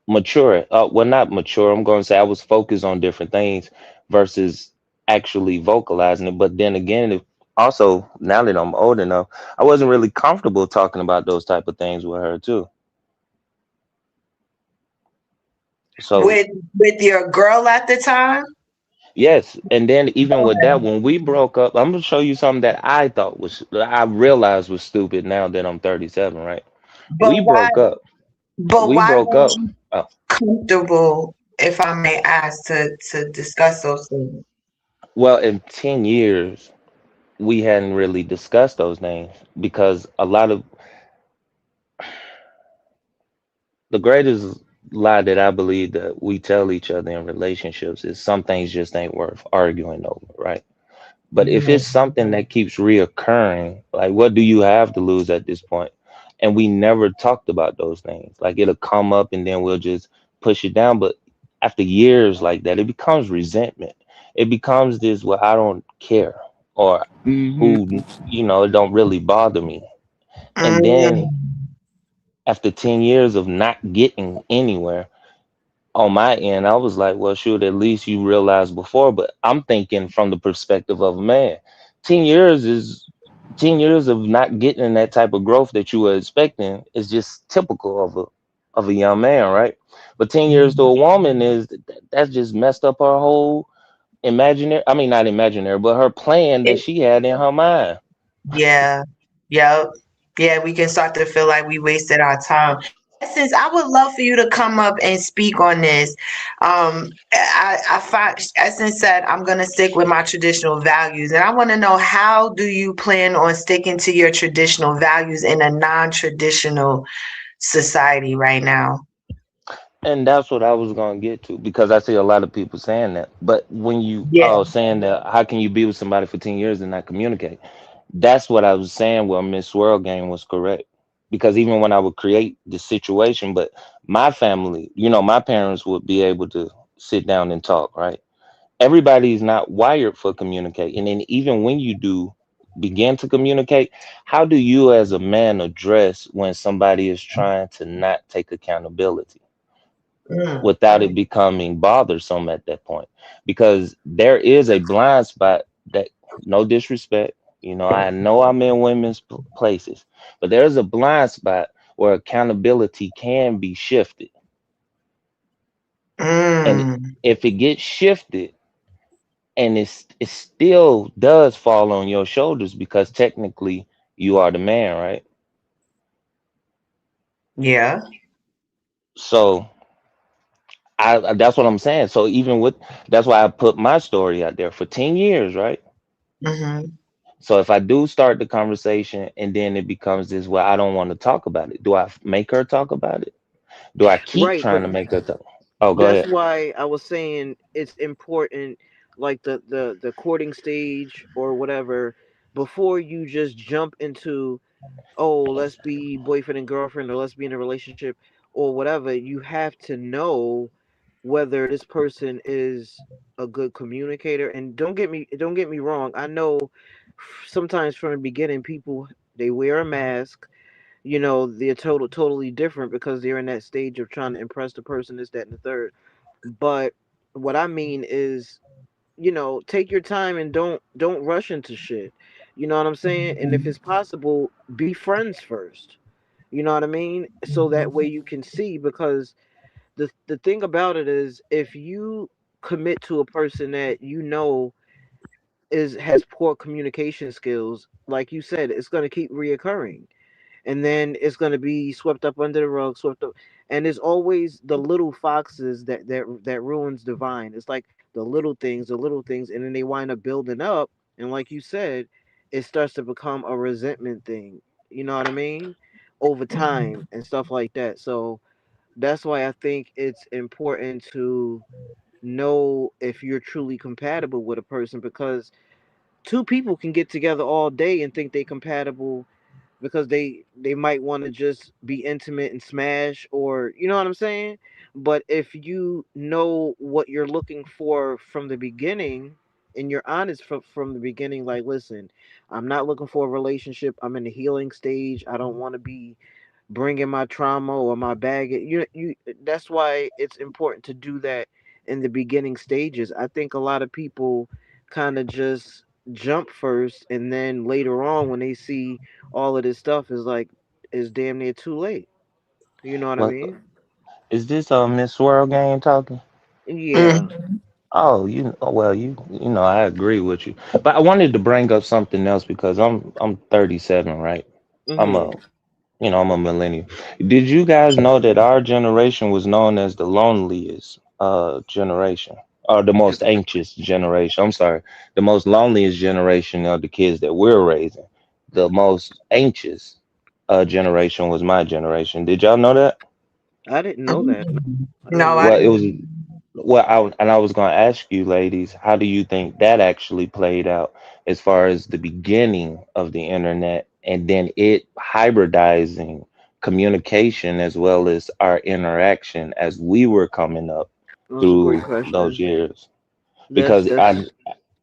mature. Well, not mature. I'm going to say I was focused on different things versus actually vocalizing it. But then again, if also now that I'm old enough, I wasn't really comfortable talking about those type of things with her too. So with your girl at the time. yes, and then even with that, when we broke up, I'm gonna show you something that I realized was stupid now that I'm 37, right? But We why? broke up. But We why broke weren't up. you uh, comfortable, if I may ask, to discuss those things? well, in 10 years, we hadn't really discussed those things because a lot of the greatest lie that I believe that we tell each other in relationships is some things just ain't worth arguing over, right? But if it's Mm, something that keeps reoccurring, like what do you have to lose at this point? And we never talked about those things. Like it'll come up and then we'll just push it down. But after years like that, it becomes resentment. It becomes this, well, I don't care, or who, you know, it don't really bother me. And then mm, after 10 years of not getting anywhere, on my end, I was like, well, shoot, at least you realized before. But I'm thinking from the perspective of a man. 10 years is 10 years of not getting that type of growth that you were expecting is just typical of a young man, right? But 10 years to mm. a woman that's just messed up her whole imaginary, I mean, not imaginary, but her plan that It, she had in her mind. yeah, yeah, yeah. We can start to feel like we wasted our time. Essence, I would love for you to come up and speak on this. I find Essence said I'm gonna stick with my traditional values, and I want to know, how do you plan on sticking to your traditional values in a non-traditional society right now? And that's what I was gonna get to because I see a lot of people saying that. But when you Yeah. saying that, how can you be with somebody for 10 years and not communicate? That's what I was saying. Well, Miss Swirl game was correct because even when I would create the situation, but my family, you know, my parents would be able to sit down and talk, right? Everybody's not wired for communicating, and even when you do begin to communicate, how do you as a man address when somebody is trying to not take accountability Mm, without it becoming bothersome at that point? Because there is a blind spot that, no disrespect, you know I'm in women's places, but there's a blind spot where accountability can be shifted. And mm. if it gets shifted and it still does fall on your shoulders because technically you are the man, right? Yeah. So that's what I'm saying. So even with, that's why I put my story out there for 10 years, right? Hmm. So if I do start the conversation and then it becomes this, well, I don't want to talk about it. Do I make her talk about it? Do I keep Right, trying but to make her talk? Oh, go that's ahead. why I was saying it's important, like the courting stage or whatever, before you just jump into, oh, let's be boyfriend and girlfriend or let's be in a relationship or whatever. You have to know whether this person is a good communicator. And don't get me wrong, I know sometimes from the beginning people, they wear a mask. They're totally different because they're in that stage of trying to impress the person, this, that, and the third. But what I mean is, take your time and don't rush into shit. You know what I'm saying? And if it's possible, be friends first. You know what I mean? So that way you can see, because the thing about it is, if you commit to a person that you know is has poor communication skills, like you said, it's going to keep reoccurring, and then it's going to be swept up under the rug, swept up. And there's always the little foxes that ruins the vine. It's like the little things, and then they wind up building up. And like you said, it starts to become a resentment thing. You know what I mean? Over time and stuff like that. So that's why I think it's important to know if you're truly compatible with a person, because two people can get together all day and think they compatible, because they might want to just be intimate and smash, or you know what I'm saying. But if you know what you're looking for from the beginning, and you're honest from the beginning, like, listen, I'm not looking for a relationship, I'm in the healing stage, I don't want to be bringing my trauma or my baggage. You That's why it's important to do that in the beginning stages. I think a lot of people kind of just jump first, and then later on when they see all of this stuff, is like, is damn near too late. You know what I What mean? is this Miss Swirl game talking? Yeah. Mm. Oh, well, you know, I agree with you. But I wanted to bring up something else because I'm 37, right? I'm a Mhm. I'm a millennial. Did you guys know that our generation was known as the loneliest generation, or the most anxious generation? I'm sorry, the most loneliest generation of the kids that we're raising. The most anxious generation was my generation. Did y'all know that? I didn't know that. No, Mm. I didn't No, know I Well, it that. was didn't. and I was going to ask you, ladies, how do you think that actually played out as far as the beginning of the internet and then it hybridizing communication as well as our interaction as we were coming up That's a great through those question. years? That's Because that's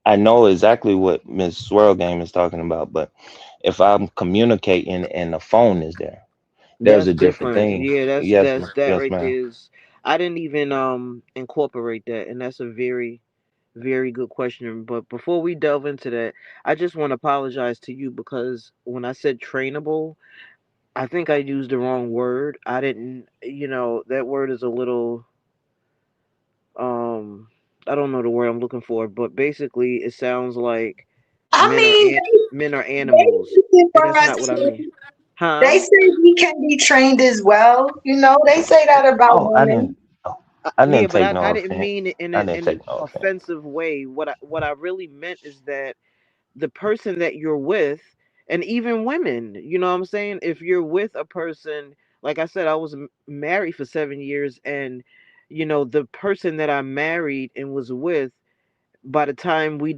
I know exactly what Miss Swirl Game is talking about, but if I'm communicating and the phone is there, there's That's a different different. thing. Yeah, Yes, that yes, right ma'am. there is. I didn't even incorporate that, and that's a very very good question. But before we delve into that, I just want to apologize to you, because when I said trainable, I think I used the wrong word. I didn't, that word is a little um I don't know the word I'm looking for, but basically it sounds like I men are mean, men are they animals, looking and for that's us not what I mean. too. They Huh? say we can be trained as well. You know, they say that about Oh, women. I Yeah, didn't but take I no didn't offense. mean it I didn't in an take no offense. offensive way. What I really meant is that the person that you're with, and even women, you know what I'm saying? If you're with a person, like I said, I was married for 7 years, and the person that I married and was with, by the time we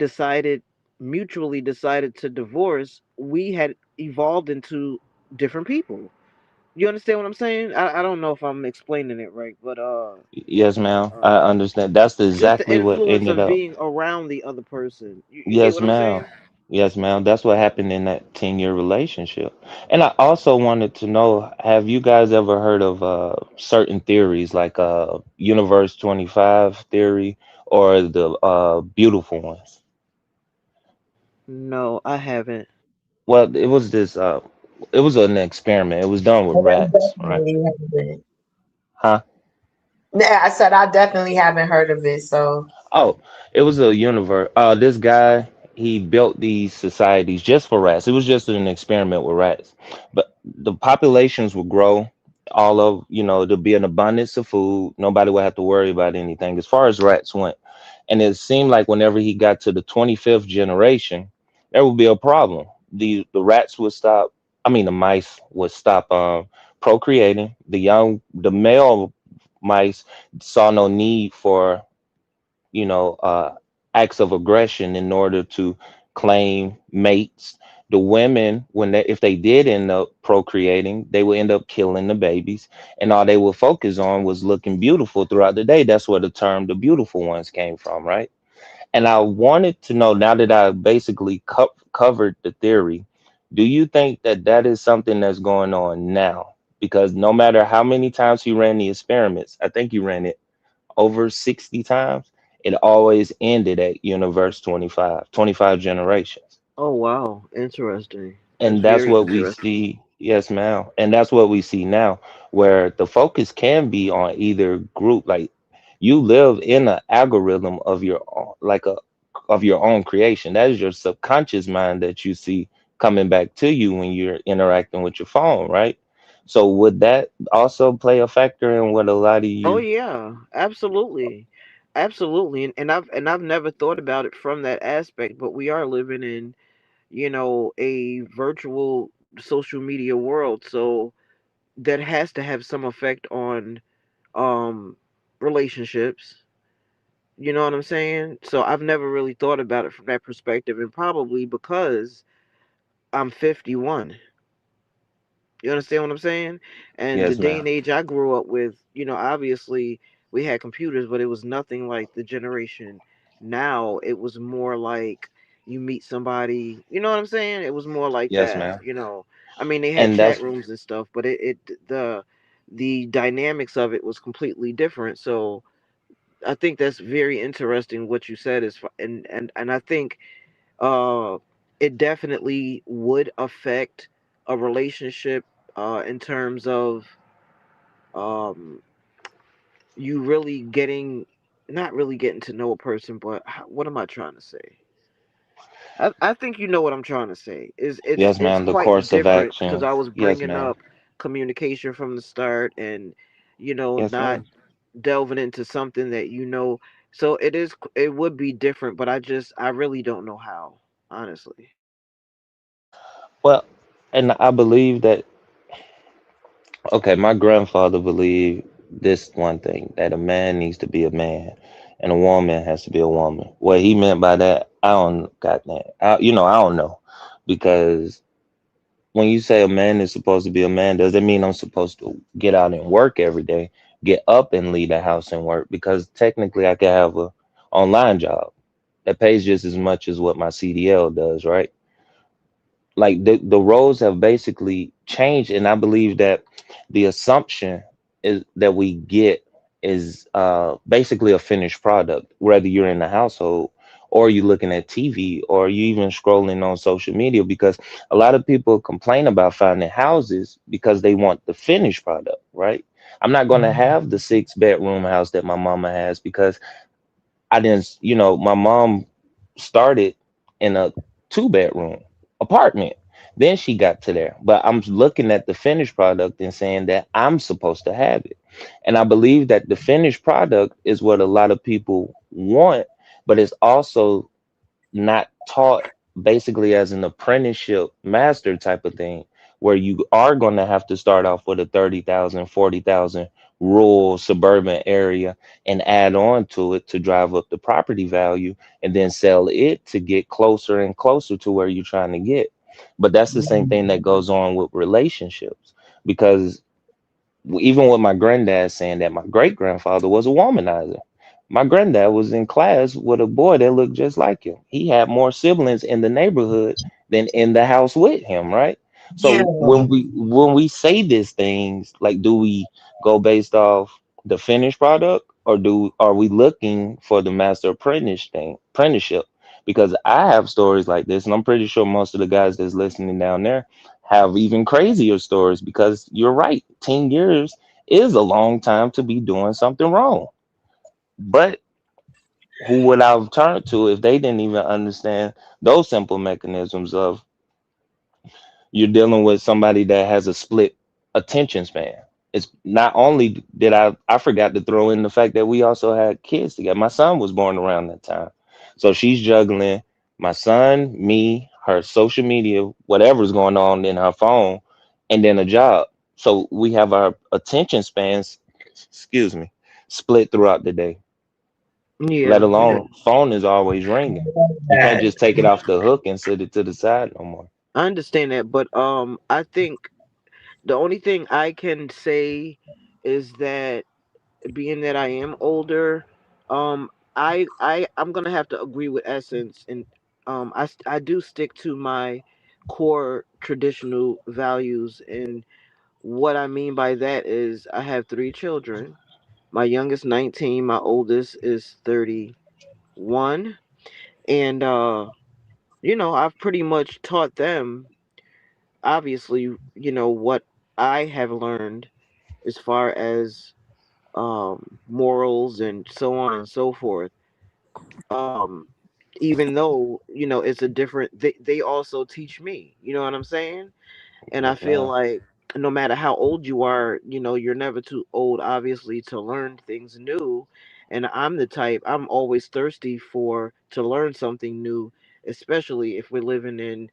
mutually decided to divorce, we had evolved into different people. You understand what I'm saying? I don't know if I'm explaining it right, but Yes, ma'am. I uh understand. That's just the exactly what influence ended of up. being around the other person. You get Yes, what I'm ma'am. saying? Yes, ma'am. That's what happened in that 10-year relationship. And I also wanted to know, have you guys ever heard of certain theories like Universe 25 theory or the beautiful ones? No, I haven't. Well, it was an experiment. It was done with But I rats, right? definitely haven't. Huh? Yeah, I said I definitely haven't heard of it. So, Oh, it was a universe. This guy, he built these societies just for rats. It was just an experiment with rats. But the populations would grow. All of, there'd be an abundance of food. Nobody would have to worry about anything as far as rats went. And it seemed like whenever he got to the 25th generation, there would be a problem. The rats would stop. I mean, the mice would stop procreating. The male mice saw no need for you know, uh, acts of aggression in order to claim mates. The women, if they did end up procreating, they would end up killing the babies, and all they would focus on was looking beautiful throughout the day. That's where the term "the beautiful ones" came from, right? And I wanted to know, now that I basically covered the theory, do you think that that is something that's going on now? Because no matter how many times he ran the experiments, I think he ran it over 60 times, it always ended at universe 25, 25 generations. Oh wow, interesting. That's And that's very what we interesting. see. Yes, ma'am. And that's what we see now, where the focus can be on either group. Like you live in an algorithm of your own, like a of your own creation. That is your subconscious mind that you see coming back to you when you're interacting with your phone, right? So would that also play a factor in what a lot of Oh you? yeah, absolutely, absolutely, and I've never thought about it from that aspect. But we are living in, a virtual social media world, so that has to have some effect on um relationships. You know what I'm saying? So I've never really thought about it from that perspective, and probably because I'm 51. You understand what I'm saying? And the Yes, day ma'am. and age I grew up with, obviously we had computers, but it was nothing like the generation now. It was more like you meet somebody, you know what I'm saying? It was more like Yes, that, ma'am. I mean, they had And chat that's rooms and stuff, but the dynamics of it was completely different. So I think that's very interesting what you said and I think uh, it definitely would affect a relationship in terms of um, you really getting, not really getting to know a person, but what am I trying to say? I think you know what I'm trying to say. Is yes, it's ma'am. The quite course of different because action. I was Yes, bringing ma'am. up communication from the start and Yes, not ma'am. delving into something that so it would be different, but I really don't know how, honestly. Well, and I believe that okay, my grandfather believed this one thing that a man needs to be a man and a woman has to be a woman. What he meant by that, I don't got that. I don't know. Because when you say a man is supposed to be a man, does it mean I'm supposed to get out and work every day, get up and leave the house and work? Because technically I could have a online job that pays just as much as what my CDL does, right? Like the roles have basically changed, and I believe that the assumption is that we get is basically a finished product, whether you're in the household or you're looking at TV or you even scrolling on social media, because a lot of people complain about finding houses because they want the finished product, right? I'm not going to have the 6 bedroom house that my mama has because I didn't, my mom started in a 2 bedroom apartment. Then she got to there. But I'm looking at the finished product and saying that I'm supposed to have it. And I believe that the finished product is what a lot of people want, but it's also not taught basically as an apprenticeship master type of thing, where you are going to have to start off with a 30,000, 40,000 rural suburban area and add on to it to drive up the property value and then sell it to get closer and closer to where you're trying to get. But that's the same thing that goes on with relationships, because even with my granddad saying that my great grandfather was a womanizer. My granddad was in class with a boy that looked just like him. He had more siblings in the neighborhood than in the house with him, right? Yeah. So when we say these things, like, do we go based off the finished product, or do are we looking for the master apprentice thing, apprenticeship? Because I have stories like this, and I'm pretty sure most of the guys that's listening down there have even crazier stories, because you're right, 10 years is a long time to be doing something wrong. But who would I have turned to if they didn't even understand those simple mechanisms of you're dealing with somebody that has a split attention span? It's not only did I forgot to throw in the fact that we also had kids together. My son was born around that time. So she's juggling my son, me, her social media, whatever's going on in her phone, and then a job. So we have our attention spans, excuse me, split throughout the day. Let Yeah, yeah, alone phone is always ringing. You can't That. just take it off the hook and sit it to the side no more. I understand that, but I think the only thing I can say is that being that I am older, I'm gonna have to agree with Essence, and I do stick to my core traditional values, and what I mean by that is I have 3 children. My youngest 19, my oldest is 31, and I've pretty much taught them. obviously, what I have learned as far as morals and so on and so forth. Um, Even though it's a different, they also teach me. You know what I'm saying? And I Yes, feel ma'am. like no matter how old you are, you're never too old, obviously, to learn things new. And I'm the type, I'm always thirsty for to learn something new, especially if we're living in,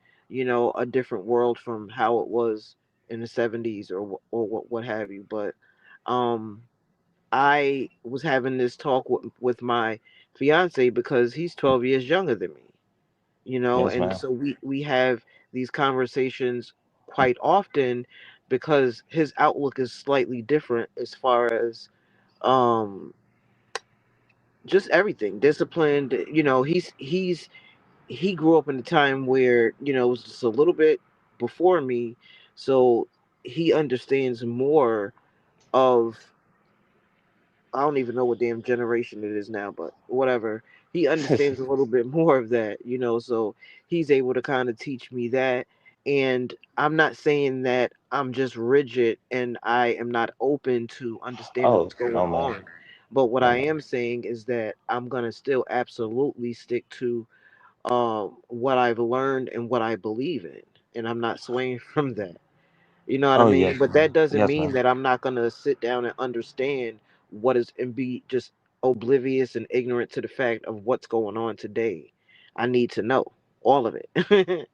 a different world from how it was in the 70s or what have you. But um, I was having this talk with my fiance because he's 12 years younger than me, Yes, and ma'am. so we have these conversations quite often because his outlook is slightly different as far as um just everything disciplined. He grew up in a time where it was just a little bit before me, so he understands more of, I don't even know what damn generation it is now, but whatever. He understands a little bit more of that, so he's able to kind of teach me that. And I'm not saying that I'm just rigid and I am not open to understanding Oh, what's going no, ma'am. on. But what No, I ma'am. am saying is that I'm going to still absolutely stick to what I've learned and what I believe in. And I'm not swaying from that. You know what I Oh, mean? yes, But ma'am. that doesn't Yes, mean ma'am. that I'm not gonna sit down and understand what is and be just oblivious and ignorant to the fact of what's going on today. I need to know all of it.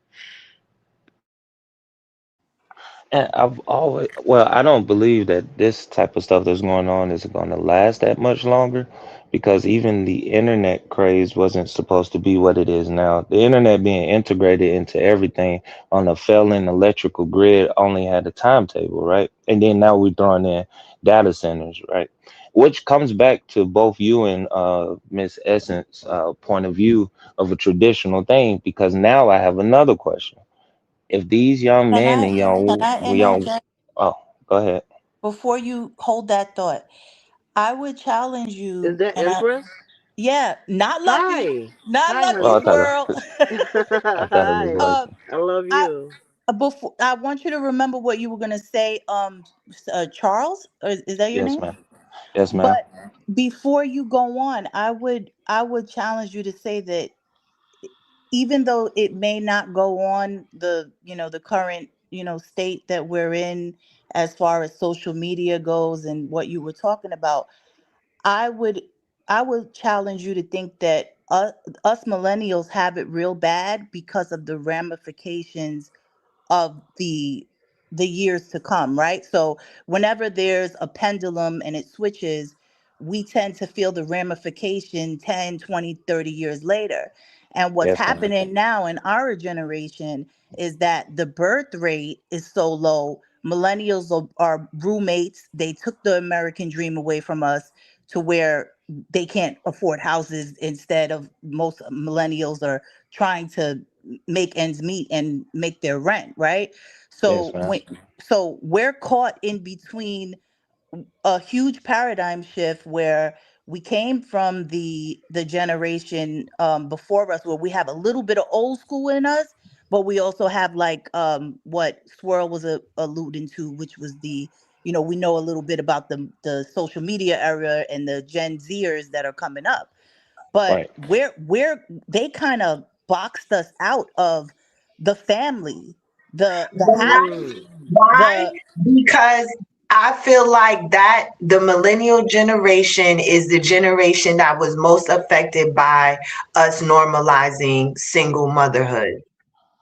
And I've always, well, I don't believe that this type of stuff that's going on is going to last that much longer because even the internet craze wasn't supposed to be what it is now. The internet being integrated into everything on a failing electrical grid only had a timetable, right? And then now we're throwing in data centers, right? Which comes back to both you and Miss Essence point of view of a traditional thing because now I have another question. If these young Can men I and can young I young interject oh, go ahead. before you hold that thought? I would challenge Is you, that and I Empress? yeah, not lucky, Hi. not Hi, Oh, lucky I honey. thought girl. I thought it was Hi. um, lucky. I love I you. before I want you to remember what you were gonna say. Charles, or is that your Yes, name? ma'am. Yes, ma'am. But before you go on, I would challenge you to say that even though it may not go on the current state that we're in as far as social media goes and what you were talking about, I would I would challenge you to think that us millennials have it real bad because of the ramifications of the years to come, right? So whenever there's a pendulum and it switches, we tend to feel the ramification 10, 20, 30 years later. And what's Yes, ma'am. happening now in our generation is that the birth rate is so low. Millennials are roommates. They took the American dream away from us to where they can't afford houses. Instead of most millennials are trying to make ends meet and make their rent, right? Yes, So ma'am. so we're caught in between a huge paradigm shift where we came from the generation before us, where we have a little bit of old school in us, but we also have like what Swirl was alluding to, which was we know a little bit about the social media era and the Gen Zers that are coming up. But Right. where they kind of boxed us out of the family, the Why? happy, Mm. Why? the Because I feel like that the millennial generation is the generation that was most affected by us normalizing single motherhood.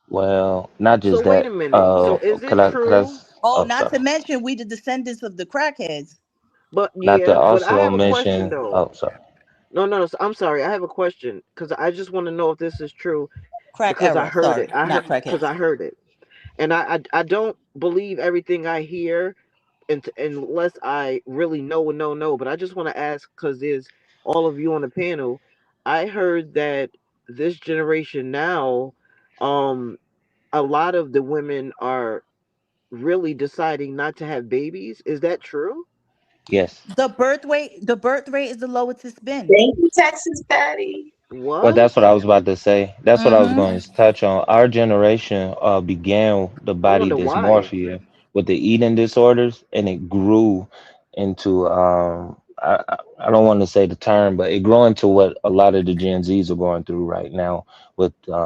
Well, not So just wait that. a minute. So is Could it true? oh, oh, not sorry. to mention we the descendants of the crackheads. But Not to yeah, but I also have a question mention. though. Oh, sorry. No, no, no. I'm sorry. I have a question because I just want to know if this is true Crack because I era, heard it. sorry, I heard not because crackheads. I heard it, and I don't believe everything I hear, unless I really know. But I just want to ask because there's all of you on the panel. I heard that this generation now, um, a lot of the women are really deciding not to have babies. Is that true? Yes. The birth rate is the lowest it's been. Thank you, Texas Patty. Well, What? that's what I was about to say. That's what I was Mm-hmm. going to touch on. Our generation began the I body wonder why. dysmorphia with the eating disorders, and it grew into I don't want to say the term, but it grew into what a lot of the Gen Zs are going through right now with a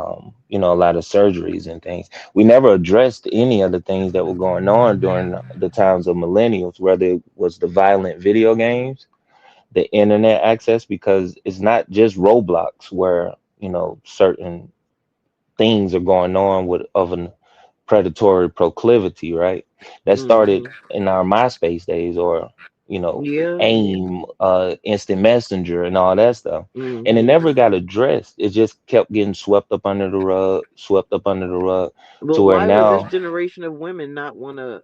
lot of surgeries and things. We never addressed any of the things that were going on during the times of millennials, whether it was the violent video games, the internet access, because it's not just Roblox where certain things are going on with of an predatory proclivity, right? That started Mhm. in our MySpace days, or Yeah. AIM, Instant Messenger, and all that stuff, and it Mhm. never got addressed. It just kept getting swept up under the rug, swept up under the rug, But to where why would this now, generation of women not want to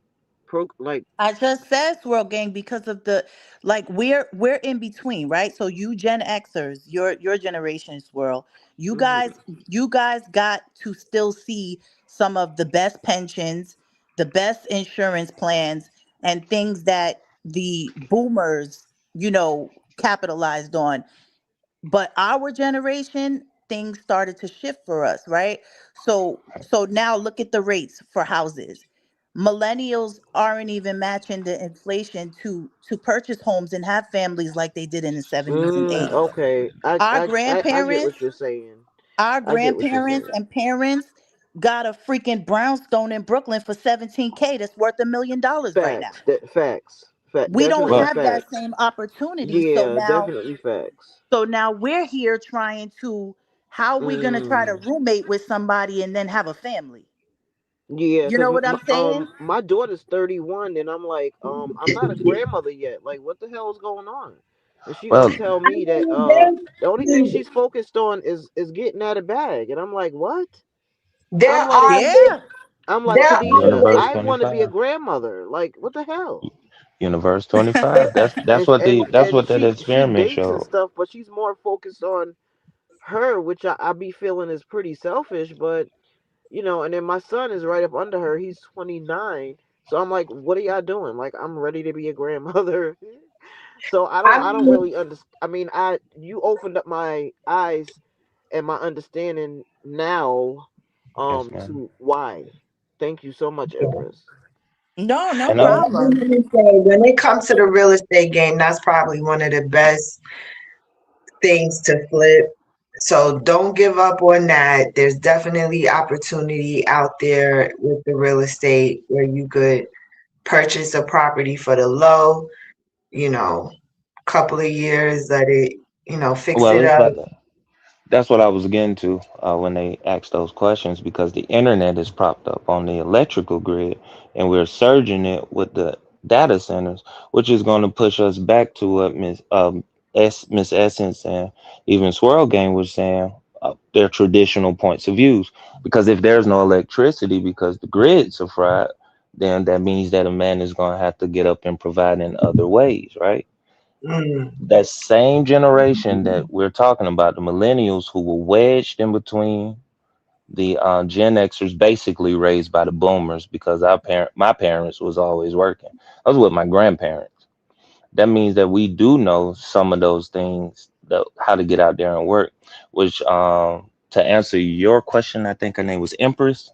like? I just said swirl gang because of the like we're in between, right? So you Gen Xers, your generation swirl, you guys Mhm. you guys got to still see some of the best pensions, the best insurance plans, and things that the boomers, capitalized on. But our generation, things started to shift for us, right? So now look at the rates for houses. Millennials aren't even matching the inflation to purchase homes and have families like they did in the 70s and 80s. Okay. I, Our I I I get grandparents, what you're saying. our I get what you're grandparents saying. and parents got a freaking brownstone in Brooklyn for 17K that's worth $1 million right now. Facts. That facts. We don't Definitely well, have that facts. same opportunity. So Yeah, now definitely facts. we're here trying to, how are we going to try to Mm. roommate with somebody and then have a family? Yeah, You cause know what I'm saying? my daughter's 31, and I'm like, I'm not a grandmother yet. Like, what the hell is going on? And she gonna well, tell I me that mean, the only thing she's focused on is getting out of bag, and I'm like, what? there I'm are like, Yeah. there are Khadijah, Universe I want to be a 25, grandmother. Like, what the hell? Universe 25. That's And what that she experiment dates and showed. stuff, but she's more focused on her, which I be feeling is pretty selfish, but and then my son is right up under her. He's 29. So I'm like, what are y'all doing? Like, I'm ready to be a grandmother. So I I don't mean, really understand. I mean, you opened up my eyes and my understanding now Yes, man. to why. Thank you so much, Empress. No, no And yeah, I was problem. gonna say, when it comes to the real estate game, that's probably one of the best things to flip. So don't give up on that. There's definitely opportunity out there with the real estate where you could purchase a property for the low, you know, couple of years, let it, fix well, it it's up. like that's what I was getting to when they asked those questions, because the internet is propped up on the electrical grid, and we're surging it with the data centers, which is going to push us back to what Miss Essence and even Swirl Gang was saying, their traditional points of views. Because if there's no electricity because the grids are fried, then that means that a man is going to have to get up and provide in other ways, right? Mm. That same generation that we're talking about, the millennials who were wedged in between the Gen Xers, basically raised by the boomers, because my parents was always working. I was with my grandparents. That means that we do know some of those things, how to get out there and work. Which, to answer your question, I think her name was Empress.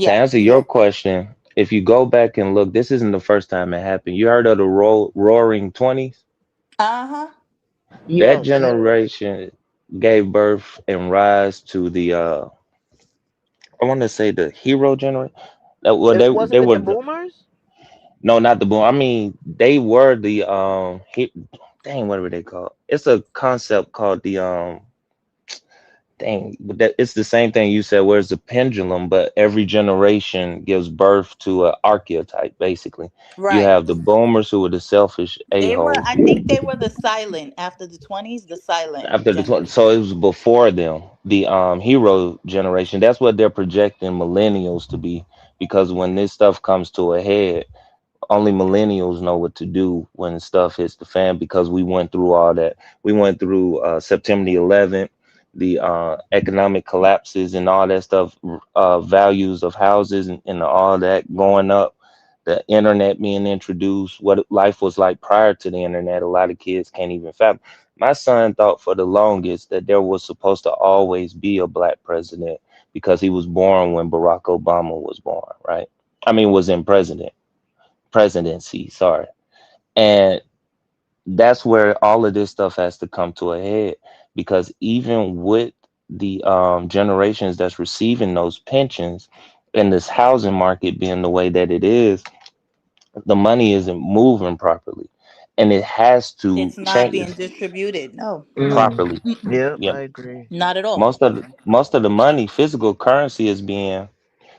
To Yes. answer your question, if you go back and look, this isn't the first time it happened. You heard of the Roaring 20s? Uh-huh. That Yes. generation gave birth and rise to the I want to say the hero generation. Well, It they wasn't it were the boomers? no, not the boom. I mean, they were the dang, what were they called? It's a concept called the dang, but that it's the same thing you said. Where's the pendulum? But every generation gives birth to an archetype. Basically, you Right. have the boomers, who were the selfish a They were, holes. I think they were the silent after the 20s, the silent After the 20, so generation. it was before them, the hero generation. That's what they're projecting millennials to be, because when this stuff comes to a head, only millennials know what to do when stuff hits the fan, because we went through all that. We went through September the 11th, the economic collapses and all that stuff, values of houses and all that going up, the internet being introduced, what life was like prior to the internet. A lot of kids can't even fathom. My son thought for the longest that there was supposed to always be a black president because he was born when Barack Obama was born, right? I mean, was in presidency, sorry. And that's where all of this stuff has to come to a head, because even with the generations that's receiving those pensions and this housing market being the way that it is, the money isn't moving properly, and it has to It's not being change distributed. No, no. Mm. properly. Mm-mm. Yep, Yeah, I agree. Not at all. most of the money, physical currency, is being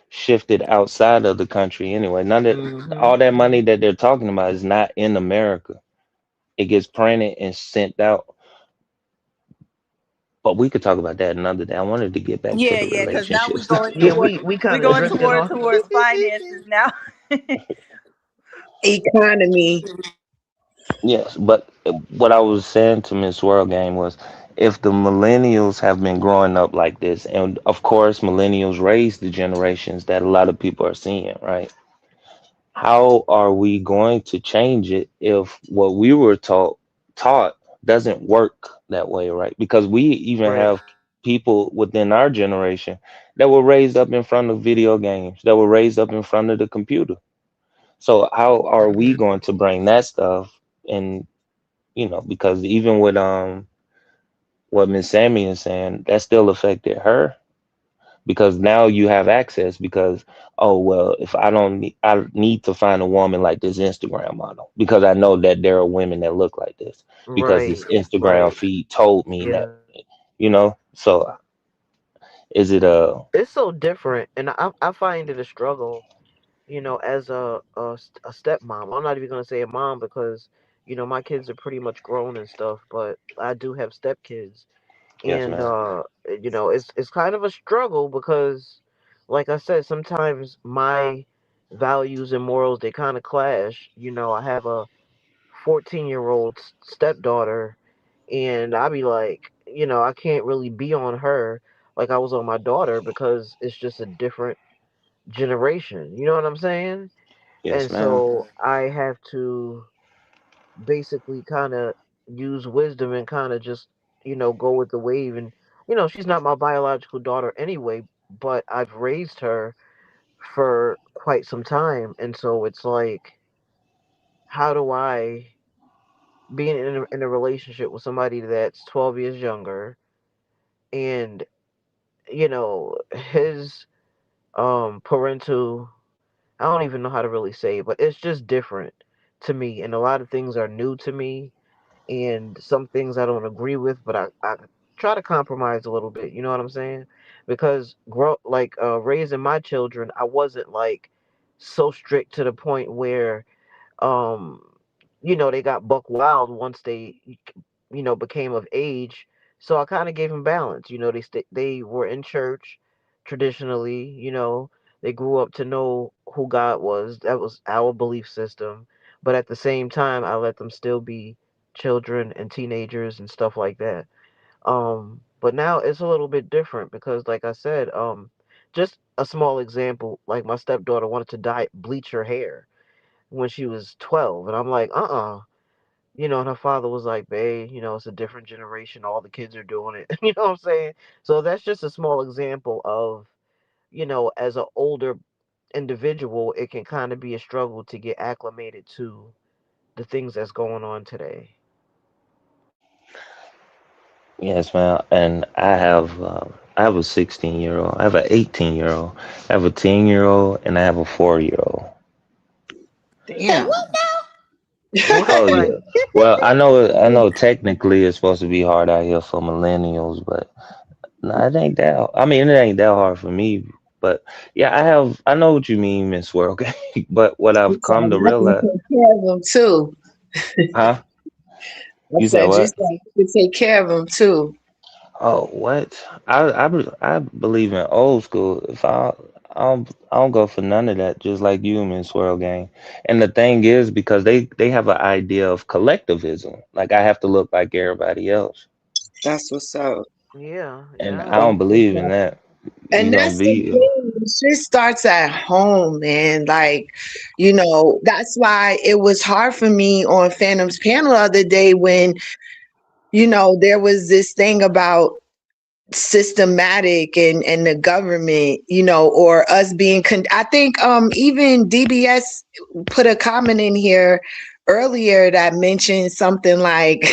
shifted outside of the country anyway. None of Hmm. all that money that they're talking about is not in America. It gets printed and sent out. But we could talk about that another day. I wanted to get back to Yeah, the yeah, because now relationship we stuff. going Yeah, toward we we kind of going drifted toward off. towards finances now. Economy. Yes, but what I was saying to Miss World Game was, if the millennials have been growing up like this, and of course millennials raise the generations that a lot of people are seeing, right? How are we going to change it if what we were taught doesn't work that way, right? Because we even Right. have people within our generation that were raised up in front of video games, that were raised up in front of the computer. So how are we Hmm. going to bring that stuff? And because even with what Miss Sammy is saying, that still affected her, because now you have access, because, oh well, if I don't need, I need to find a woman like this Instagram model, because I know that there are women that look like this, because this Right. Instagram Right. feed told me that, Yeah. so is it a It's so different, and I find it a struggle. As a stepmom. I'm not even gonna say a mom because my kids are pretty much grown and stuff, but I do have stepkids, yes and ma'am? it's kind of a struggle because, like I said, sometimes my values and morals they kind of clash. I have a 14-year-old stepdaughter, and I be like, I can't really be on her like I was on my daughter because it's just a different generation. You know what I'm saying? Yes And ma'am. so I have to basically kind of use wisdom and kind of just, go with the wave. And, she's not my biological daughter anyway, but I've raised her for quite some time. And so it's like, how do I be in a relationship with somebody that's 12 years younger and, his parental, I don't even know how to really say it, but it's just different to me. And a lot of things are new to me and some things I don't agree with, but I try to compromise a little bit. You know what I'm saying? Because raising my children, I wasn't like so strict to the point where um they got buck wild once they became of age. So I kind of gave them balance. They were in church traditionally. They grew up to know who God was. That was our belief system. But at the same time, I let them still be children and teenagers and stuff like that. But now it's a little bit different because, like I said, just a small example, like my stepdaughter wanted to bleach her hair when she was 12, and I'm like, and her father was like, babe, it's a different generation. All the kids are doing it. You know what I'm saying? So that's just a small example of, as an older individual, it can kind of be a struggle to get acclimated to the things that's going on today. Yes ma'am. And I have a 16-year-old, I have an 18-year-old, I have a 10-year-old, and I have a 4-year-old. Say Damn. what now? Oh Right. yeah. Well, I know technically it's supposed to be hard out here for millennials, but no, it ain't that. I mean, it ain't that hard for me. But yeah, I know what you mean, Miss World. But what You I've said come to you can realize, take care of them too. huh? I You said said you what? said you can take care of them too. Oh, what? I believe in old school. If I don't go for none of that. Just like you, Miss World Gang. And the thing is, because they have an idea of collectivism. Like I have to look like everybody else, That's what's up. Yeah, and yeah. I That's don't what's believe in up. that. And You're gonna that's the be. thing. Shit starts at home, man. Like, that's why it was hard for me on Phantom's panel the other day when there was this thing about systematic and the government, or us being I think even DBS put a comment in here earlier that mentioned something like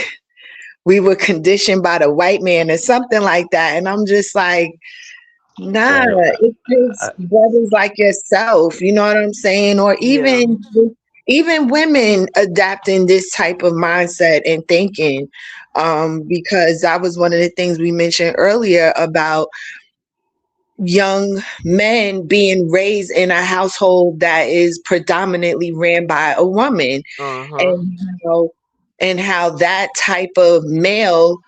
we were conditioned by the white man or something like that, and I'm just like, nah, Right. it's I, just brothers like yourself, you know what I'm saying? Or Yeah. even women adapting this type of mindset and thinking. Because that was one of the things we mentioned earlier about young men being raised in a household that is predominantly ran by a woman, Uh-huh. and and how that type of male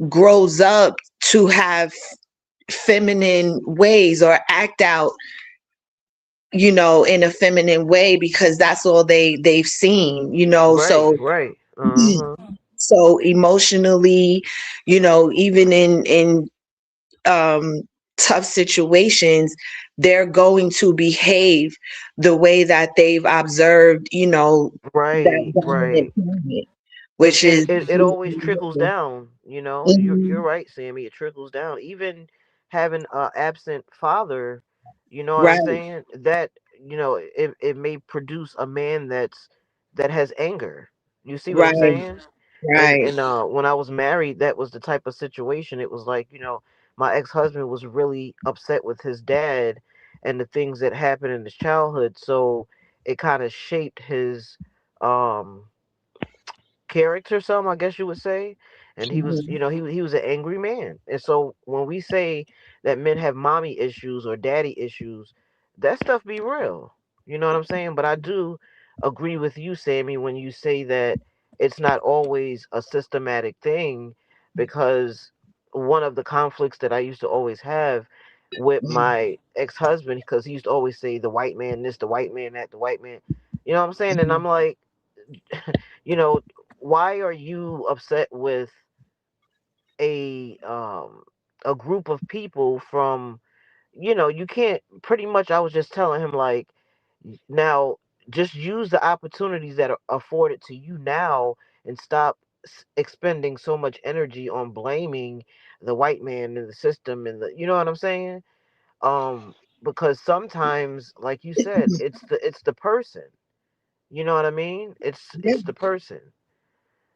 grows up to have feminine ways or act out, in a feminine way because that's all they've seen, Right, so right. Uh-huh. so emotionally, even in um tough situations, they're going to behave the way that they've observed, that Right, dominant right. parent, and which and is it always trickles down. You're Mhm. right, Sammy. It trickles down. Even having a absent father, you know what I'm Right, saying, that it may produce a man that has anger. You see what I'm right, saying? right. And when I was married, that was the type of situation. It was like, my ex-husband was really upset with his dad and the things that happened in his childhood, so it kind of shaped his um character some, I guess you would say. And he was, Mhm. he was an angry man. And so when we say that men have mommy issues or daddy issues, that stuff be real. You know what I'm saying? But I do agree with you, Sammy, when you say that it's not always a systematic thing, because one of the conflicts that I used to always have with my ex-husband, because he used to always say the white man this, the white man that, the white man, you know what I'm saying? And I'm like, you know, why are you upset with a um a group of people from, you can't, pretty much, I was just telling him, like, now just use the opportunities that are afforded to you now, and stop expending so much energy on blaming the white man and the system and the, you know what I'm saying? Because sometimes, like you said, it's the person. You know what I mean? It's Yeah. the person.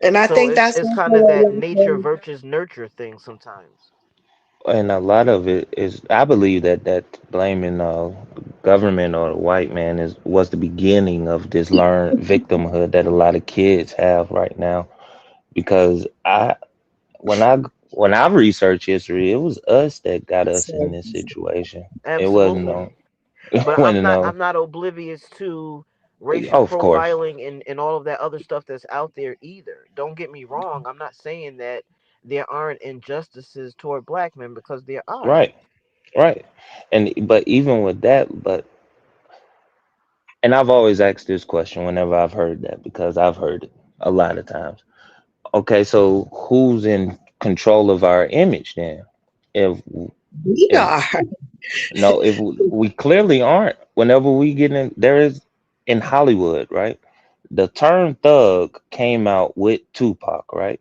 And I So think it's that's it's also kind of that what nature versus nurture thing sometimes. and a lot of it is, I believe that blaming government or the white man was the beginning of this learned victimhood that a lot of kids have right now. Because when I when I researched history, it was us that got us in this situation. It wasn't Absolutely. no, it But I'm wasn't not no. I'm not oblivious to racial Of course, profiling and all of that other stuff that's out there either. Don't get me wrong. I'm not saying that there aren't injustices toward black men, because there are. right, right. And but even with that, and I've always asked this question whenever I've heard that, because I've heard it a lot of times. Okay, so who's in control of our image then? If we if are. no, if we clearly aren't. Whenever we get in, there is in Hollywood, right? The term thug came out with Tupac, right?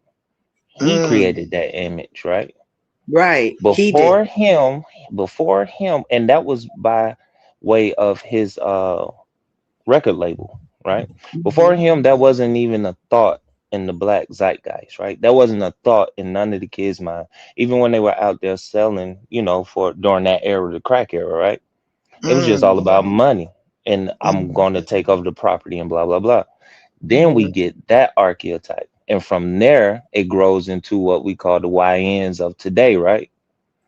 He Mm, created that image, right? right. He did. Before him, before him, and that was by way of his record label, right? Before Mhm. him, that wasn't even a thought in the black zeitgeist, right? That wasn't a thought in none of the kids' mind, even when they were out there selling, for during that era, the crack era, right? It was just Mm, all about money, and I'm mhm, going to take over the property and blah blah blah. Then we mhm, get that archetype, and from there it grows into what we call the YNs of today, right?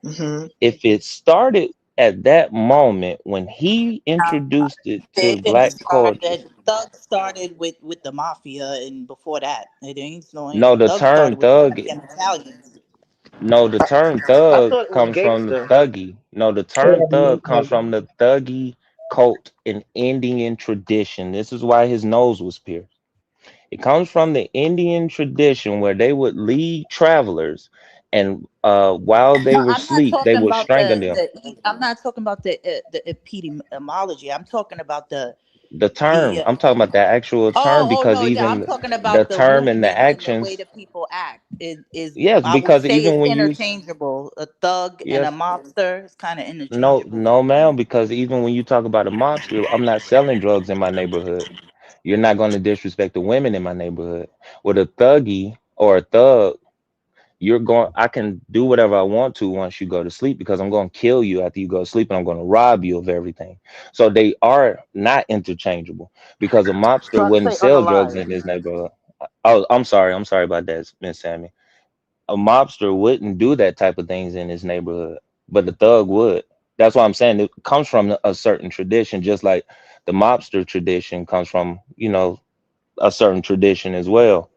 mhm. If it started at that moment when he introduced it They to didn't black start culture. that. Thug started with the mafia, and before that, it ain't no. No, the Thug term started with thug. African Italians. No, the term I thug thought it was comes from the gangster. thuggy. No, the term Yeah, thug comes from the thuggy cult and Indian tradition. This is why his nose was pierced. It comes from the Indian tradition where they would lead travelers, and while they No, were I'm not asleep, they talking would about strangle them. I'm not talking about the epidemiology. I'm talking about The the. term, I'm talking about the actual term, Oh, because no, I'm even talking the about the term and the movement and the way actions. that people act. is Yes, I would because say even it's when you interchangeable. A thug and a yes, mobster is kind of no, interchangeable. no, ma'am, because even when you talk about a mobster, I'm not selling drugs in my neighborhood. You're not going to disrespect the women in my neighborhood. With a thuggy or a thug, you're going. I can do whatever I want to once you go to sleep because I'm going to kill you after you go to sleep, and I'm going to rob you of everything. So they are not interchangeable because a mobster Try to wouldn't say sell drugs unalive. in his neighborhood. Oh, I'm sorry about that, Miss Sammy. A mobster wouldn't do that type of things in his neighborhood, but the thug would. That's why I'm saying it comes from a certain tradition, just like the mobster tradition comes from, a certain tradition as well.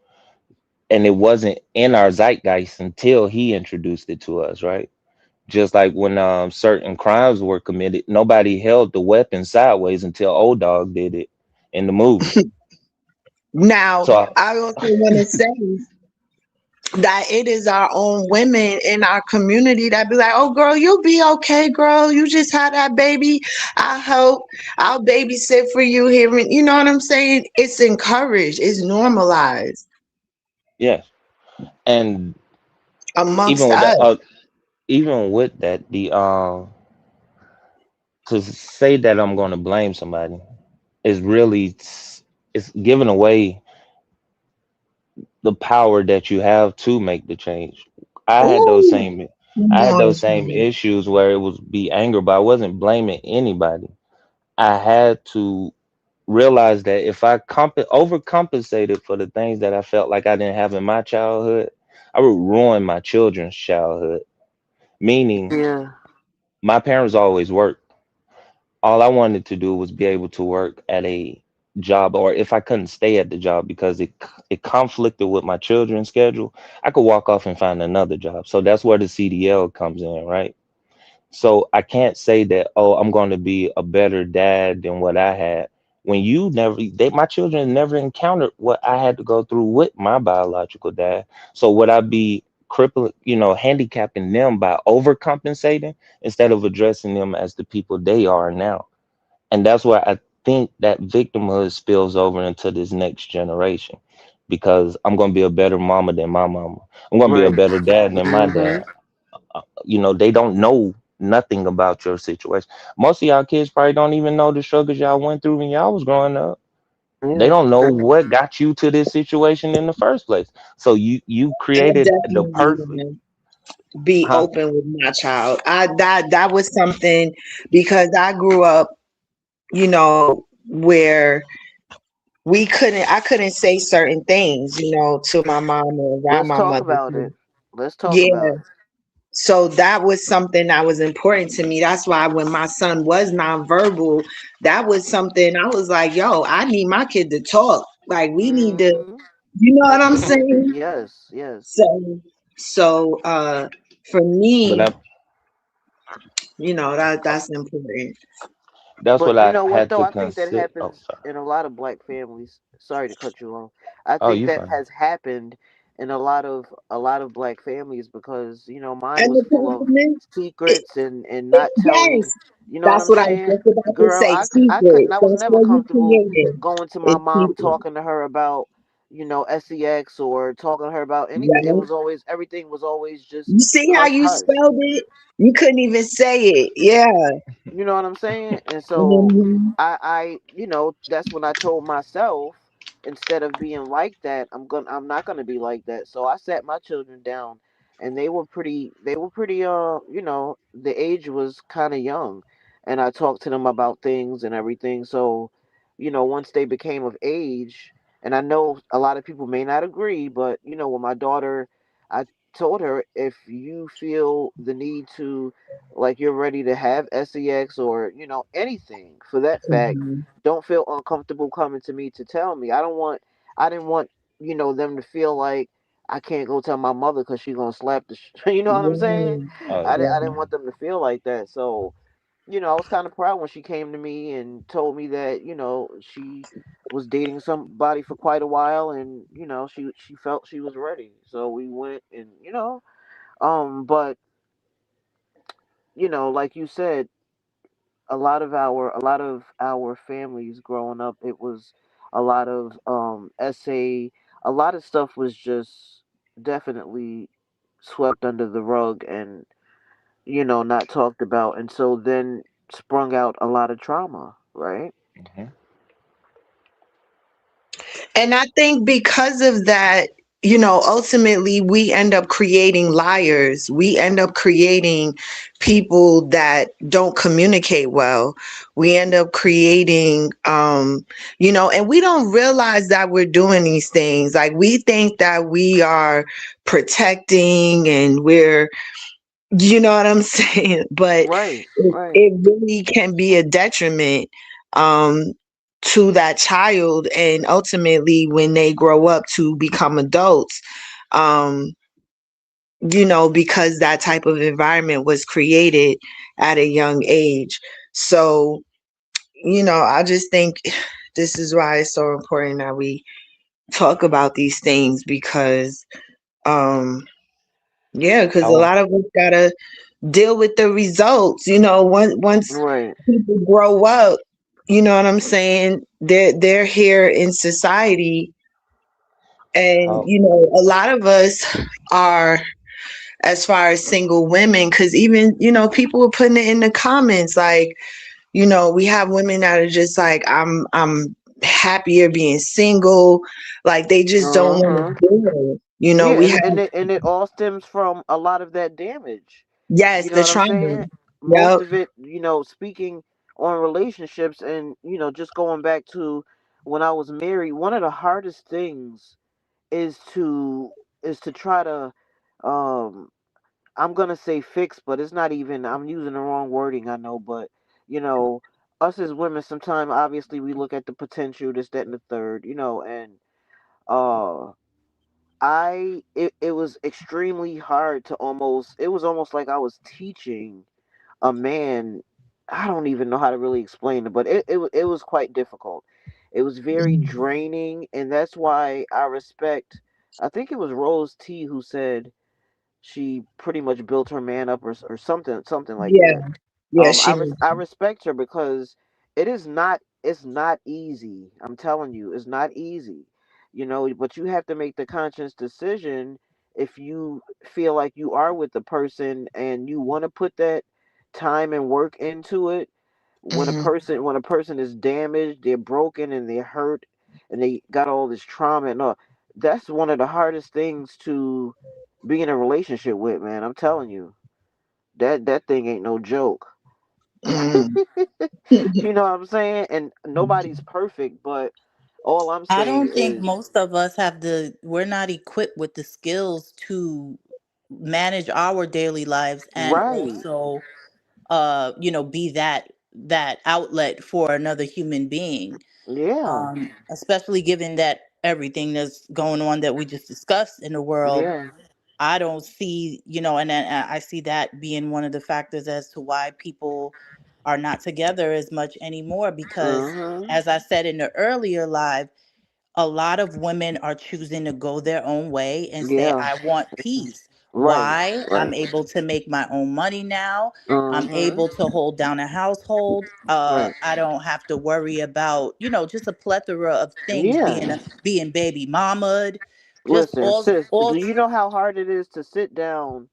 And it wasn't in our zeitgeist until he introduced it to us, right? Just like when certain crimes were committed, nobody held the weapon sideways until Old Dog did it in the movie. Now, So I also want to say that it is our own women in our community that be like, "Oh, girl, you'll be okay, girl. You just had that baby. I hope I'll babysit for you here." You know what I'm saying? It's encouraged. It's normalized yes, and even amongst with that, us. even with that, the to say that I'm going to blame somebody is really it's giving away the power that you have to make the change. I had those Ooh, same come I had on, those same Sammy. issues where it was be anger, but I wasn't blaming anybody. I had to realize that if I overcompensated for the things that I felt like I didn't have in my childhood, I would ruin my children's childhood. Meaning, Yeah. my parents always worked. All I wanted to do was be able to work at a job, or if I couldn't stay at the job because it conflicted with my children's schedule, I could walk off and find another job. So that's where the CDL comes in, right? So I can't say that, oh, I'm going to be a better dad than what I had. When my children never encountered what I had to go through with my biological dad. So would I be crippling, handicapping them by overcompensating instead of addressing them as the people they are now? And that's why I think that victimhood spills over into this next generation because I'm going to be a better mama than my mama. I'm going to be a Right. better dad than my Hmm. dad. They don't know nothing about your situation. Most of y'all kids probably don't even know the struggles y'all went through when y'all was growing up. They Yeah. don't know what got you to this situation in the first place. So you I created the definitely perfect, want to be huh? open with my child. That was something because I grew up, where I couldn't say certain things, to my mom or around Let's my talk mother. about it. Let's talk Yeah. about it. So that was something that was important to me. That's why when my son was nonverbal, that was something I was like, yo, I need my kid to talk. Like we need to, Hmm. you know what I'm Absolutely. saying? Yes. Yes. So for But me, that's important. that's But what you I know what had though? to I think that consider. Oh, happens sorry. in a lot of black families. Sorry to cut you off. I Oh, think you that fine. has happened in a lot of black families because mine And was the full of problem is, secrets and not telling. yes, You know what that's I'm what I was saying? just about to Girl, say. I couldn't. Secret. I was That's never what you comfortable created. going to my It's mom secret. talking to her about sex or talking to her about anything. It Right? was always everything was always just You see how hush you hush. spelled it? You couldn't even say it. Yeah. You know what I'm saying? And so Mhm. that's when I told myself instead of being like that, I'm not gonna be like that. So I sat my children down and they were pretty the age was kinda young and I talked to them about things and everything. So, once they became of age, and I know a lot of people may not agree, but with my daughter, I told her if you feel the need to like you're ready to have sex or anything for that fact, Mhm. don't feel uncomfortable coming to me to tell me. I didn't want them to feel like I can't go tell my mother because she's gonna slap the you know what I'm saying. Yeah. Oh I, di- yeah. I Yeah. didn't want them to feel like that. So I was kind of proud when she came to me and told me that she was dating somebody for quite a while, and she felt she was ready, so we went and but like you said, a lot of our families growing up, it was a lot of essay, a lot of stuff was just definitely swept under the rug and, not talked about. And so then sprung out a lot of trauma, right? Mhm. And I think because of that, you know, ultimately we end up creating liars. We end up creating people that don't communicate well. We end up creating, you know, and we don't realize that we're doing these things. Like we think that we are protecting and we're, you know what I'm saying? But Right, it, right. it really can be a detriment um, to that child. And ultimately, when they grow up to become adults, um, you know, because that type of environment was created at a young age. So, you know, I just think this is why it's so important that we talk about these things because, um, yeah, because a I lot of us gotta deal with the results. You know, once Right. people grow up, you know what I'm saying? They're here in society, and I, you know, a lot of us are as far as single women, because even you know, people were putting it in the comments like, you know, we have women that are just like, I'm happier being single, like they just don't want Uh-huh. to do it. You know, Yeah, we have and it all stems from a lot of that damage. yes, You know the what I'm trauma. saying? Most Yep. of it, speaking on relationships and, just going back to when I was married, one of the hardest things is to try to um I'm going to say fix, but it's not even, I'm using the wrong wording, I know, but you know, us as women sometimes obviously we look at the potential, this, that, and the third, and uh it was extremely hard to almost, it was almost like I was teaching a man. I don't even know how to really explain it, but it was quite difficult. It was very Mhm. draining, and that's why I respect, I think it was Rose T who said she pretty much built her man up, or something like Yeah, that. yeah, I respect her because it's not easy. I'm telling you, it's not easy. But you have to make the conscious decision if you feel like you are with the person and you want to put that time and work into it. hmm When a person is damaged, they're broken and they're hurt and they got all this trauma and all, that's one of the hardest things to be in a relationship with, man. I'm telling you. That thing ain't no joke. hmm You know what I'm saying? And nobody's perfect, but all I'm I saying don't think is most of us have we're not equipped with the skills to manage our daily lives and right. also be that outlet for another human being. Yeah. Especially given that everything that's going on that we just discussed in the world, Yeah. I don't see, and then I see that being one of the factors as to why people are not together as much anymore because, Uh-huh. as I said in the earlier live, a lot of women are choosing to go their own way and say, Yeah. I want peace. Right. Why? I'm Right. able to make my own money now. I'm Uh-huh. able to hold down a household. Right. I don't have to worry about, just a plethora of things Yeah. being baby mamaed. Just Listen, sis, do you know how hard it is to sit down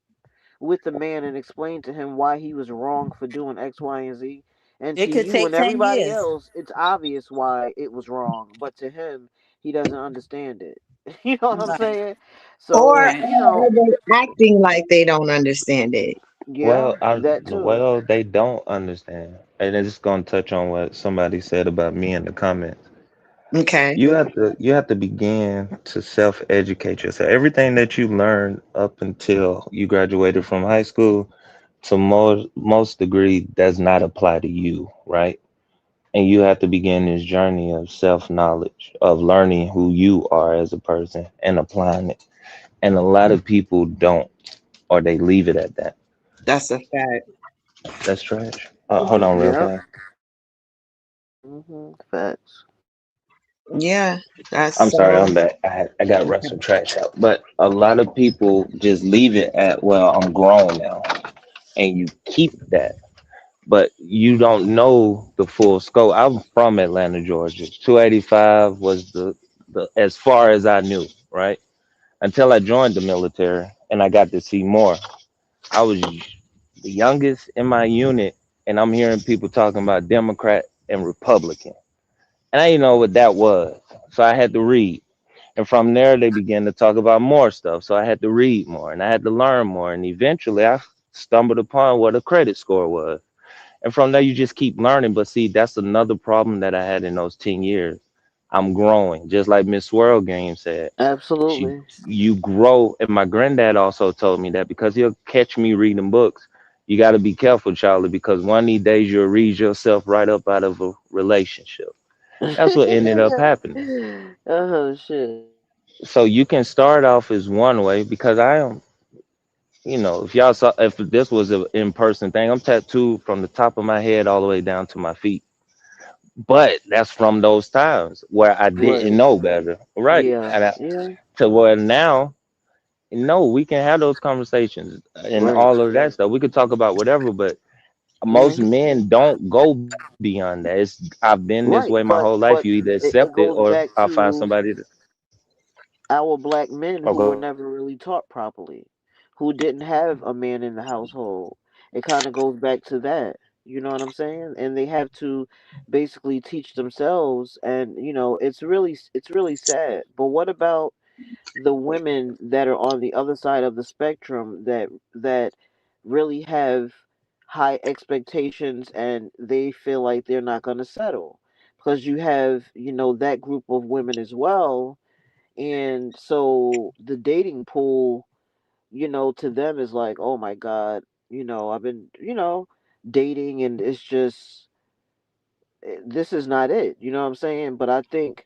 with the man and explain to him why he was wrong for doing X, Y, and Z? And it to could you take and 10 everybody years. else, it's obvious why it was wrong. But to him, he doesn't understand it. You know what I'm Right. saying? or So, Right. are they acting like they don't understand it? yeah, that too. they don't understand, and it's gonna touch on what somebody said about me in the comments. Okay. You have to begin to self-educate yourself. Everything that you learned up until you graduated from high school, to most degree, does not apply to you, right? And you have to begin this journey of self-knowledge, of learning who you are as a person and applying it. And a lot of people don't, or they leave it at that. That's a fact. That's trash. Hold on, real Yep. fast. Facts. Yeah, I'm that's sorry, I'm back. I got to run some trash out. But a lot of people just leave it at, well, I'm grown now, and you keep that, but you don't know the full scope. I'm from Atlanta, Georgia. 285 was the as far as I knew, right? until I joined the military and I got to see more. I was the youngest in my unit, and I'm hearing people talking about Democrat and Republican, and I didn't know what that was, so I had to read. And from there, they began to talk about more stuff, so I had to read more and I had to learn more, and eventually, I stumbled upon what a credit score was. And from there, you just keep learning. But see, that's another problem that I had in those 10 years. I'm growing, just like Miss Swirl Game said. She, Absolutely. you grow, and my granddad also told me that because he'll catch me reading books. You got to be careful, Charlie, because one of these days you'll read yourself right up out of a relationship. That's what ended up happening. Oh shit. So you can start off as one way because I am, if y'all saw, if this was an in-person thing, I'm tattooed from the top of my head all the way down to my feet. But that's from those times where I didn't Right. know better, right? Yeah. Yeah. To where now, no, we can have those conversations and Right. all of that stuff. We could talk about whatever, but most Hmm. men don't go beyond that. I've been this way my whole Right. life. You either But accept it it or goes I'll back find somebody to to. our black men Oh, who were go. never really taught properly, who didn't have a man in the household. It kind of goes back to that. You know what I'm saying? And they have to basically teach themselves, and it's really sad. But what about the women that are on the other side of the spectrum that really have high expectations and they feel like they're not going to settle? Because you have, that group of women as well, and so the dating pool, to them is like, oh my God, I've been, dating, and it's just, this is not it. You know what I'm saying? But I think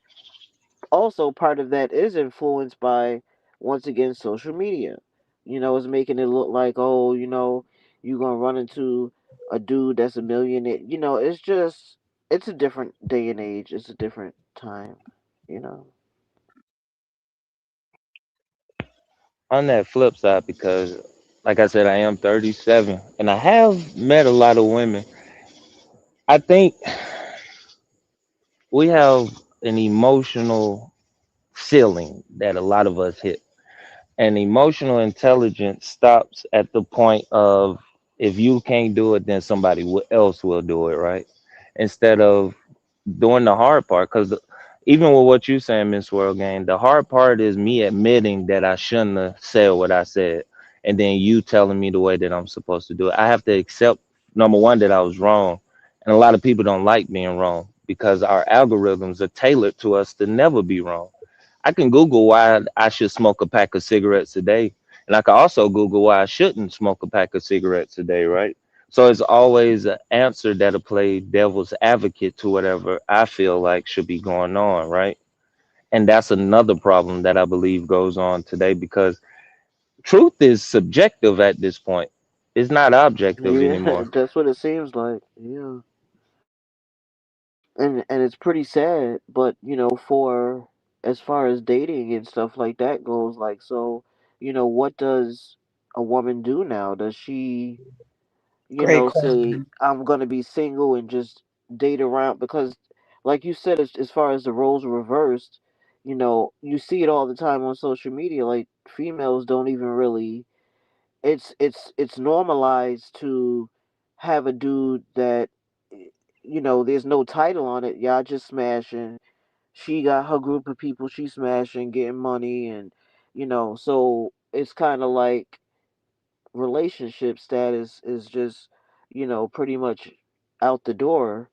also part of that is influenced by, once again, social media. It's making it look like, oh, you're going to run into a dude that's a millionaire. It's just, it's a different day and age. It's a different time, you know? On that flip side, because like I said, I am 37 and I have met a lot of women. I think we have an emotional ceiling that a lot of us hit. And emotional intelligence stops at the point of if you can't do it, then somebody else will do it, right? Instead of doing the hard part. Because even with what you saying, Miss World Game, the hard part is me admitting that I shouldn't have said what I said, and then you telling me the way that I'm supposed to do it. I have to accept number one that I was wrong, and a lot of people don't like being wrong because our algorithms are tailored to us to never be wrong. I can Google why I should smoke a pack of cigarettes a day, and I can also Google why I shouldn't smoke a pack of cigarettes a day, right? So it's always an answer that'll play devil's advocate to whatever I feel like should be going on, right? And that's another problem that I believe goes on today because truth is subjective at this point. It's not objective Yeah, anymore. that's what it seems like. Yeah. And it's pretty sad, but for as far as dating and stuff like that goes, like, so, what does a woman do now? Does she, Great say, question. I'm gonna be single and just date around? Because, like you said, as far as the roles are reversed, you see it all the time on social media. Like, females don't even really, it's normalized to have a dude that, there's no title on it. Y'all just smashing. She got her group of people she smashing, getting money, and so it's kind of like relationship status is just, pretty much out the door,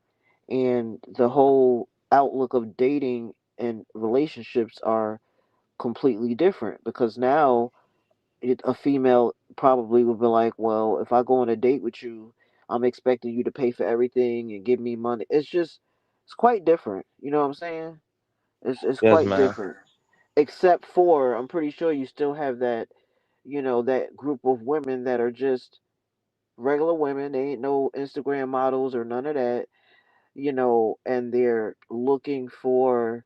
and the whole outlook of dating and relationships are completely different because now a female probably would be like, well, if I go on a date with you, I'm expecting you to pay for everything and give me money. It's quite different. You know what I'm saying? It's Yes, quite ma'am. different. Except for, I'm pretty sure you still have that, that group of women that are just regular women. They ain't no Instagram models or none of that, and they're looking for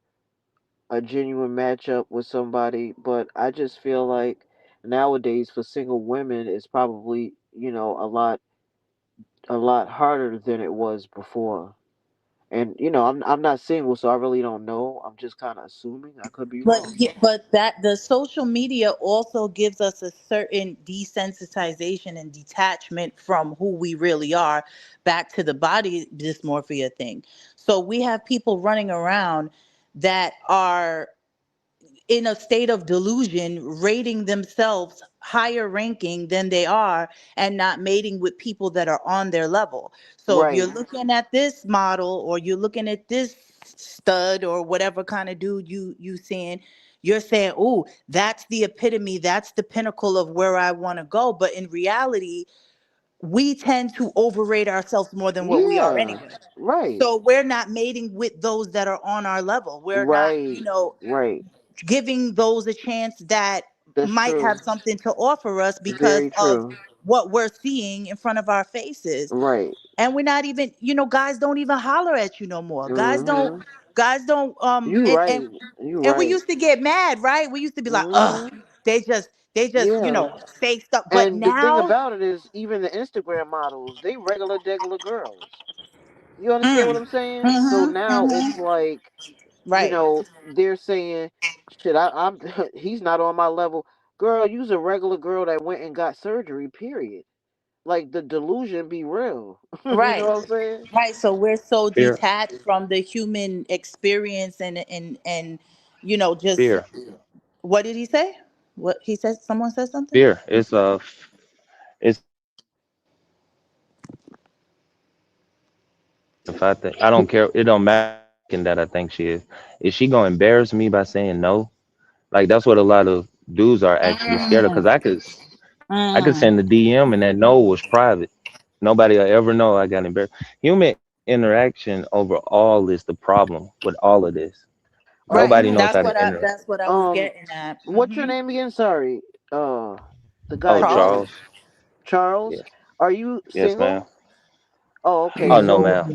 a genuine matchup with somebody. But I just feel like nowadays for single women it's probably, a lot harder than it was before. And you know, I'm not single, so I really don't know. I'm just kind of assuming. I could be But wrong. yeah, but that the social media also gives us a certain desensitization and detachment from who we really are, back to the body dysmorphia thing. So we have people running around that are in a state of delusion, rating themselves higher ranking than they are, and not mating with people that are on their level. So if you're Right. looking at this model, or you're looking at this stud, or whatever kind of dude you seeing, you're saying, "Oh, that's the epitome, that's the pinnacle of where I want to go." But in reality, we tend to overrate ourselves more than what we are Yeah. anyway. Right. So we're not mating with those that are on our level. We're not, Right. Right. giving those a chance that That's might have true. something to offer us because Very of true. what we're seeing in front of our faces. Right. And we're not even, guys don't even holler at you no more. Mhm. Guys don't You right. You and we right. used to get mad, right? We used to be like, ugh, Mhm. they just Yeah. say stuff. But And the thing now, about it is, even the Instagram models, they regular degular girls. You understand what mm, I'm saying? So mm-hmm, now it's mm-hmm, like, right. they're saying, shit, I'm he's not on my level. Girl, you's a regular girl that went and got surgery, period. Like the delusion be real. You know Right. what I'm saying? Right. So we're so Fear, detached from the human experience, and just, fear, what did he say? What he said? Someone said something. fear. It's a fear of if I think I don't care. It don't matter how looking that I think she is. Is she gonna embarrass me by saying no? Like that's what a lot of dudes are actually scared of. Cause Mm, I could mm. send the DM and that no was private. Nobody will ever know I got embarrassed. Human interaction overall is the problem with all of this. Right. Nobody You, knows how to interact. That's what I was um, getting at. what's your Hmm. name again? Sorry. Uh, the guy Oh, Charles. Charles. Charles. Charles. Yes. Are you Yes, ma'am. single? Oh, okay. Oh no, No, So ma'am.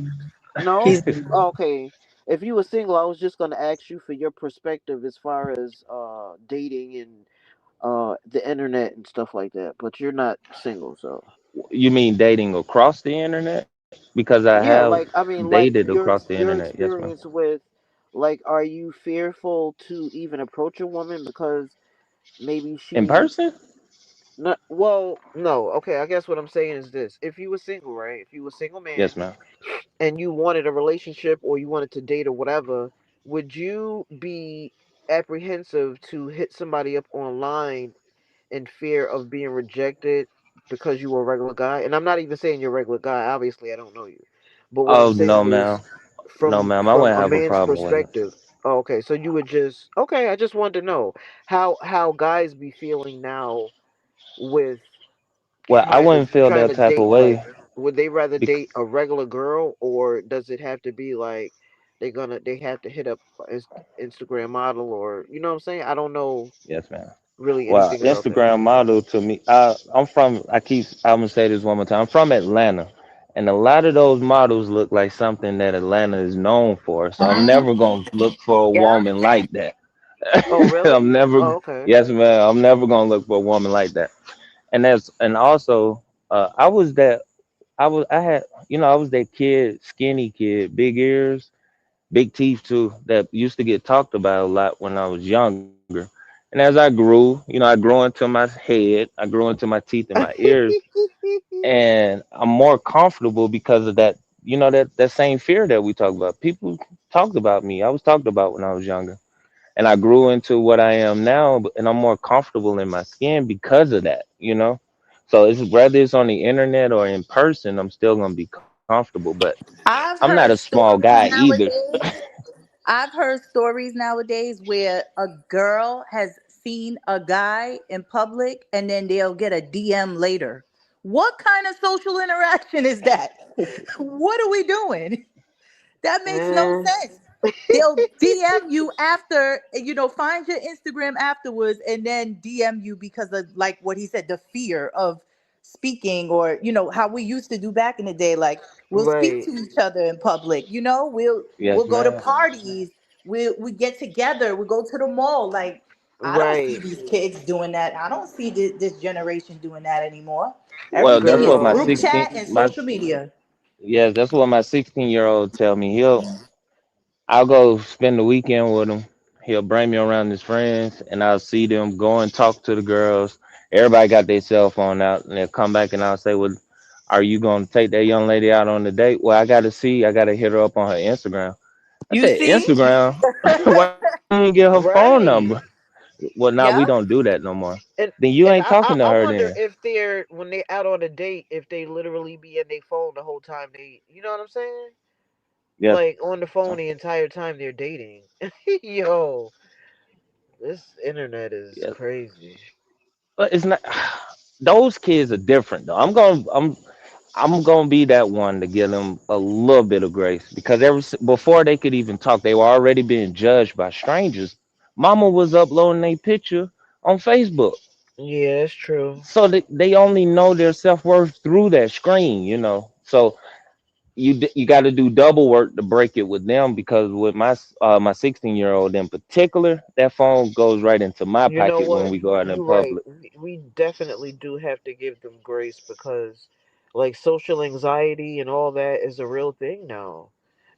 no. he's Oh, okay. If you were single, I was just gonna ask you for your perspective as far as dating and the internet and stuff like that. But you're not single, so You mean dating across the internet? Because I have yeah. Like I mean, dated like across the your internet. Yes, ma'am. experience with, like, are you fearful to even approach a woman because maybe In she person? not well? No. Okay. I guess what I'm saying is this: if you were single, right? If you were a single man Yes, ma'am. and you wanted a relationship or you wanted to date or whatever, would you be apprehensive to hit somebody up online in fear of being rejected because you were a regular guy? And I'm not even saying you're a regular guy. Obviously, I don't know you. But what I'm Oh no, saying ma'am. is, No, from ma'am. I from wouldn't a have a man's problem with it. perspective. Oh, okay, so you would just, okay. I just wanted to know how guys be feeling now with Well, I wouldn't feel trying that to type of date. Like, way. would they rather Bec- date a regular girl, or does it have to be like they have to hit up a Instagram model, or you know what I'm saying? I don't know yes, ma'am. really Well, anything about that. Instagram model to me, I'm from. I'm gonna say this one more time. I'm from Atlanta, and a lot of those models look like something that Atlanta is known for. So I'm Mhm. never gonna look for a Yeah. woman like that. Oh, I'm really? never. Oh, okay. Yes, man. I'm never gonna look for a woman like that. And also, I was that. I had. I was that kid, skinny kid, big ears, big teeth too, that used to get talked about a lot when I was younger. And as I grew, I grew into my head, I grew into my teeth and my ears, and I'm more comfortable because of that. That same fear that we talk about. People talked about me. I was talked about when I was younger, and I grew into what I am now, and I'm more comfortable in my skin because of that. So it's whether it's on the internet or in person, I'm still gonna be comfortable. But I'm I've not a heard small guy stories either. nowadays. I've heard stories nowadays where a girl has seen a guy in public, and then they'll get a DM later. What kind of social interaction is that? What are we doing? That makes no Eh, sense. They'll DM you after, find your Instagram afterwards, and then DM you because of, like what he said, the fear of speaking, or how we used to do back in the day. Like, we'll speak right, to each other in public. We'll Yes, go to ma'am. parties. We get together. We go to the mall. Like, I don't see right, these kids doing that. I don't see this generation doing that anymore. Well, Everything that's is what my girl. group 16 chat and my social media. Yes, that's what my 16-year-old tell me. I'll go spend the weekend with him. He'll bring me around his friends, and I'll see them go and talk to the girls. Everybody got their cell phone out, and they'll come back, and I'll say, "Well, are you going to take that young lady out on the date?" Well, I got to see. I got to hit her up on her Instagram. I You said, see? "Instagram? Why you didn't get her phone Right. number?" Well, now we Yep. don't do that no more. And Then you and ain't talking to I her wonder then. if they're when they out on a date, if they literally be in their phone the whole time they, you know what I'm saying? Yes. Like on the phone the entire time they're dating. Yo, this internet is Yes. crazy. But it's not. Those kids are different though. I'm gonna be that one to give them a little bit of grace because before they could even talk, they were already being judged by strangers. Mama was uploading a picture on Facebook, Yeah, it's true. so they only know their self worth through that screen, you know. So you got to do double work to break it with them because with my 16-year-old in particular, that phone goes right into my You know pocket when what? we go out in You're right. public. We definitely do have to give them grace because, like, social anxiety and all that is a real thing now.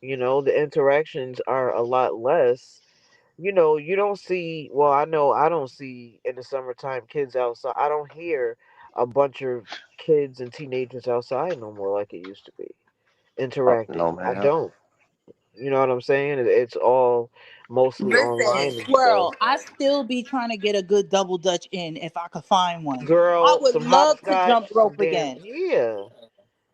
You know, the interactions are a lot less. You know, you don't see, well, I know I don't see in the summertime kids outside. I don't hear a bunch of kids and teenagers outside no more like it used to be interacting. No I man. don't. You know what I'm saying? It's all mostly Listen, online and stuff. squirrel, I still be trying to get a good double dutch in if I could find one. I Girl, would some love to hopscotch, jump some rope damn, again. yeah.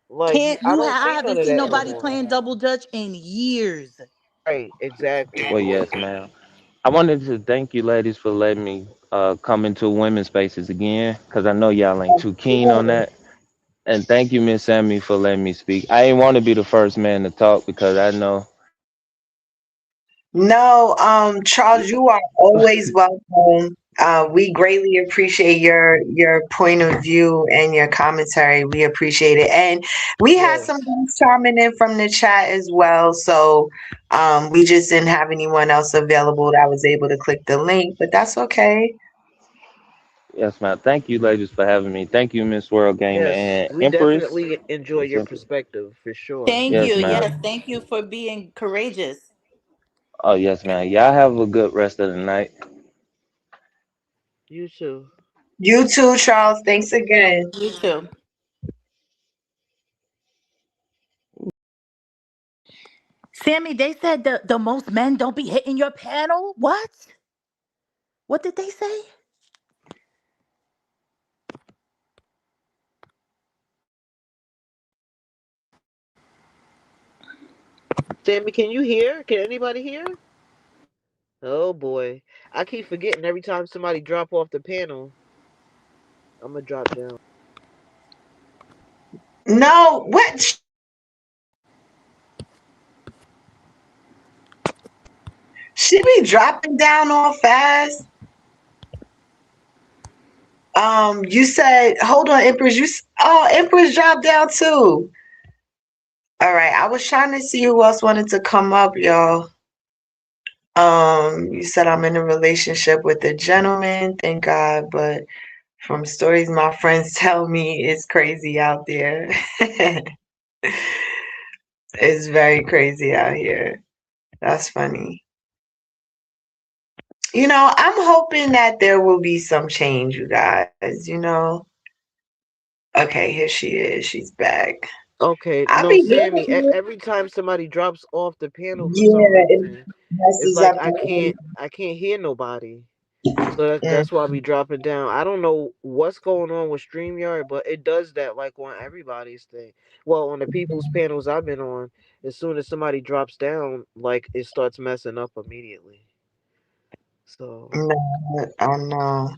Like Can't I you don't I see none haven't of seen that no nobody more. playing double dutch in years. Right, exactly. Well, yes, ma'am. I wanted to thank you, ladies, for letting me come into women's spaces again, because I know y'all ain't too keen on that. And thank you, Miss Sammy, for letting me speak. I ain't want to be the first man to talk because I know. No, Charles, you are always welcome. We greatly appreciate your point of view and your commentary. We appreciate it, and we had some Yes. guys chiming in from the chat as well. So, we just didn't have anyone else available that was able to click the link, but that's okay. Yes, ma'am. Thank you, ladies, for having me. Thank you, Miss World Gamer Yes. and We Empress. definitely enjoy Miss your Empress. perspective for sure. Thank Yes, you. ma'am. Yes, thank you for being courageous. Oh, yes, ma'am. Y'all have a good rest of the night. You too. You too, Charles. Thanks again. You too. Sammy, they said the most men don't be hitting your panel. What? What did they say? Sammy, can you hear? Can anybody hear? Oh boy. I keep forgetting every time somebody drop off the panel, I'm gonna drop down. No, what? She be dropping down all fast. You said, hold on, Empress. Oh, Empress dropped down too. All right, I was trying to see who else wanted to come up, y'all. You said I'm in a relationship with a gentleman, thank God, but from stories my friends tell me, it's crazy out there. It's very crazy out here. That's funny. I'm hoping that there will be some change, you guys. Okay, here she is. She's back. Okay, I'll no, be Sammy. good. Every time somebody drops off the panel for some Yeah, it reason, it's messes like up the. I can't hear nobody. So Mm, that's why we dropping down. I don't know what's going on with StreamYard, but it does that like on everybody's thing. Well, on the people's panels I've been on, as soon as somebody drops down, like it starts messing up immediately. So, no, oh no.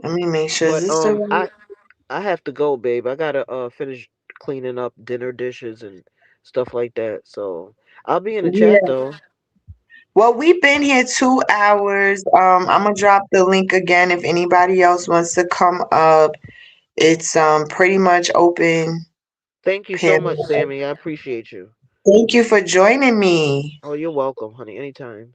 Let me make sure. Is but this the right? I have to go, babe. I gotta finish cleaning up dinner dishes and stuff like that. So I'll be in the chat Yeah. though. Well, we've been here 2 hours. I'm gonna drop the link again if anybody else wants to come up. It's pretty much open Thank you so much, panel. Sammy. I appreciate you. Thank you for joining me. Oh, you're welcome, honey. Anytime.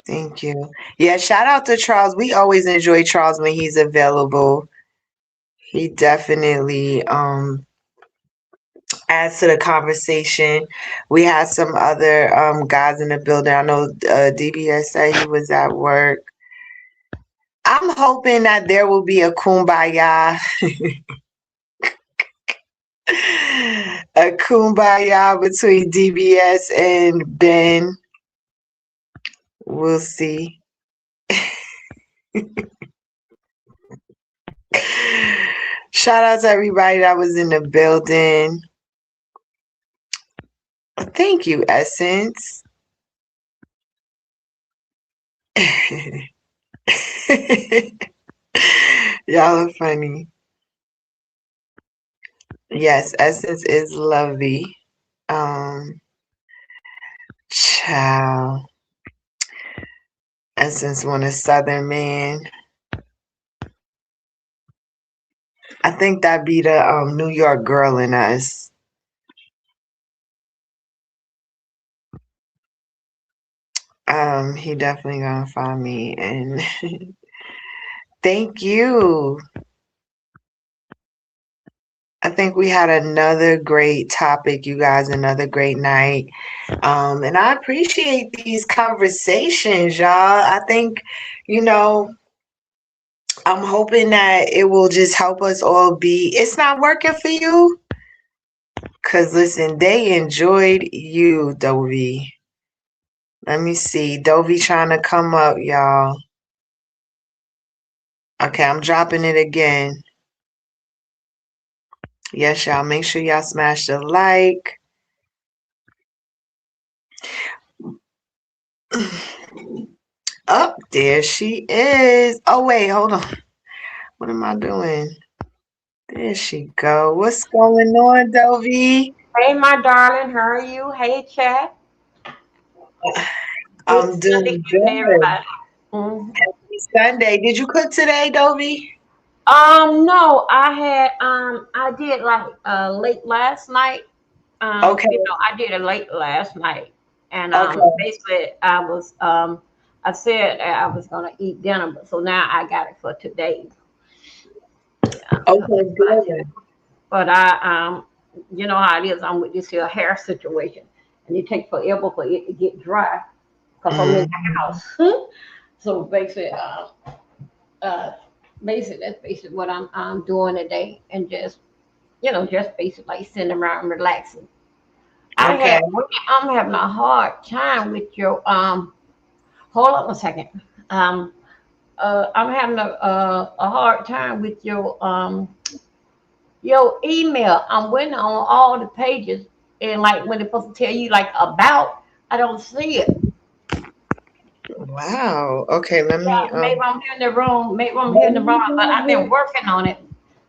Thank you. Yeah, shout out to Charles. We always enjoy Charles when he's available. He definitely adds to the conversation. We had some other guys in the building. I know DBS said he was at work. I'm hoping that there will be a kumbaya, a kumbaya between DBS and Ben. We'll see. Shout out to everybody that was in the building. Thank you, Essence. Y'all are funny. Yes, Essence is lovely. Child. Essence want a Southern man. I think that be the New York girl in us. He definitely gonna find me, and thank you. I think we had another great topic, you guys, another great night. And I appreciate these conversations, y'all. I think, you know, I'm hoping that it will just help us all be. It's not working for you? Because listen, they enjoyed you, Dovey. Let me see. Dovey trying to come up, y'all. Okay, I'm dropping it again. Yes, y'all. Make sure y'all smash the like. Up there she is. Oh, wait, hold on. What am I doing? There she go. What's going on, Dovey? Hey, my darling, how are you? Hey, chat. Good I'm Sunday doing evening, good. everybody. Mhm. Happy Sunday. Did you cook today, Dovey? No, I did like late last night. Okay, I did it late last night, and okay, basically I said that I was gonna eat dinner, but so now I got it for today. So okay, that's what I did. good. But you know how it is. I'm with this here hair situation, and it takes forever for it to get dry because I'm in the Mm, house. So uh, basically that's basically what I'm doing today, and just just basically like sitting around and relaxing. okay. I'm having a hard time with your Hold on a second. Um, I'm having a hard time with your email. I'm waiting on all the pages, and like when it's supposed to tell you like about, I don't see it. Wow. Okay, let me Yeah, maybe I'm hearing the wrong. Maybe I'm hearing the wrong, but I've been working on it.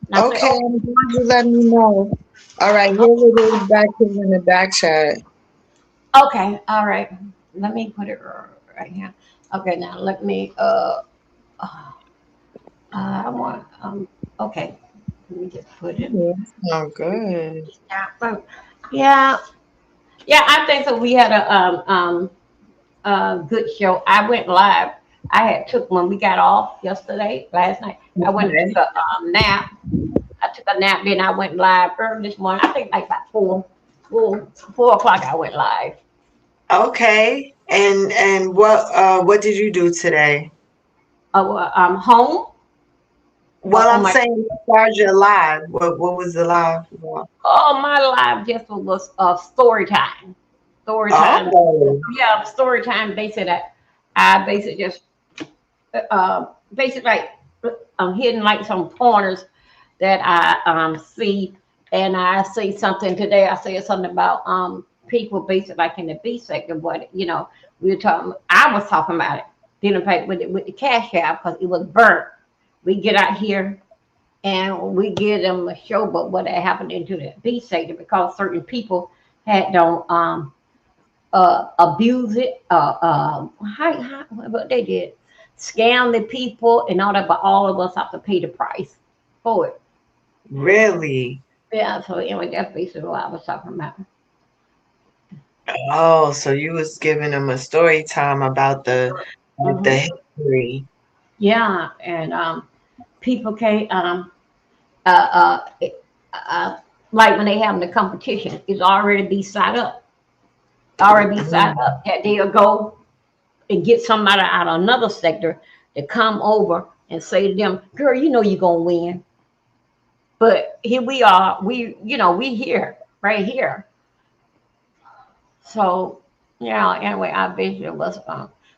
And I say, okay, I'm glad you let me know. All right, here it is back here in the back chat. okay, all right. Let me put it right here. Okay, now let me. I want. Okay, let me just put it. Yeah, sound good. Yeah, yeah. I think so. We had a good show. I went live. I had took when we got off yesterday, last night. I went and took Okay. a nap. I took a nap, then I went live early this morning. I think like about 4 o'clock. I went live. Okay. And what did you do today? I'm home Well, on I'm my. saying as far as your live. What was the live for? Oh, my live just was story time. Story time. Oh, Yeah, story time. They said that I basically just basically like I'm hitting like some pointers that I see, and I see something today. I said something about people basically like in the B sector, but we were talking. I was talking about it. Didn't pay with the cash out because it was burnt. We get out here and we give them a show, but what had happened into the B sector because certain people had don't abuse it. What they did, scam the people and all that, but all of us have to pay the price for it. really? Yeah, so anyway, that's basically what I was talking about. Oh, so you was giving them a story time about the like Hmm. the history. Yeah, and people can't uh, uh, uh, like when they having the competition, it's already be set up. Already be set up that they'll go and get somebody out of another sector to come over and say to them, girl, you know you're gonna win. But here we are, we here, right here. So yeah, anyway, I basically was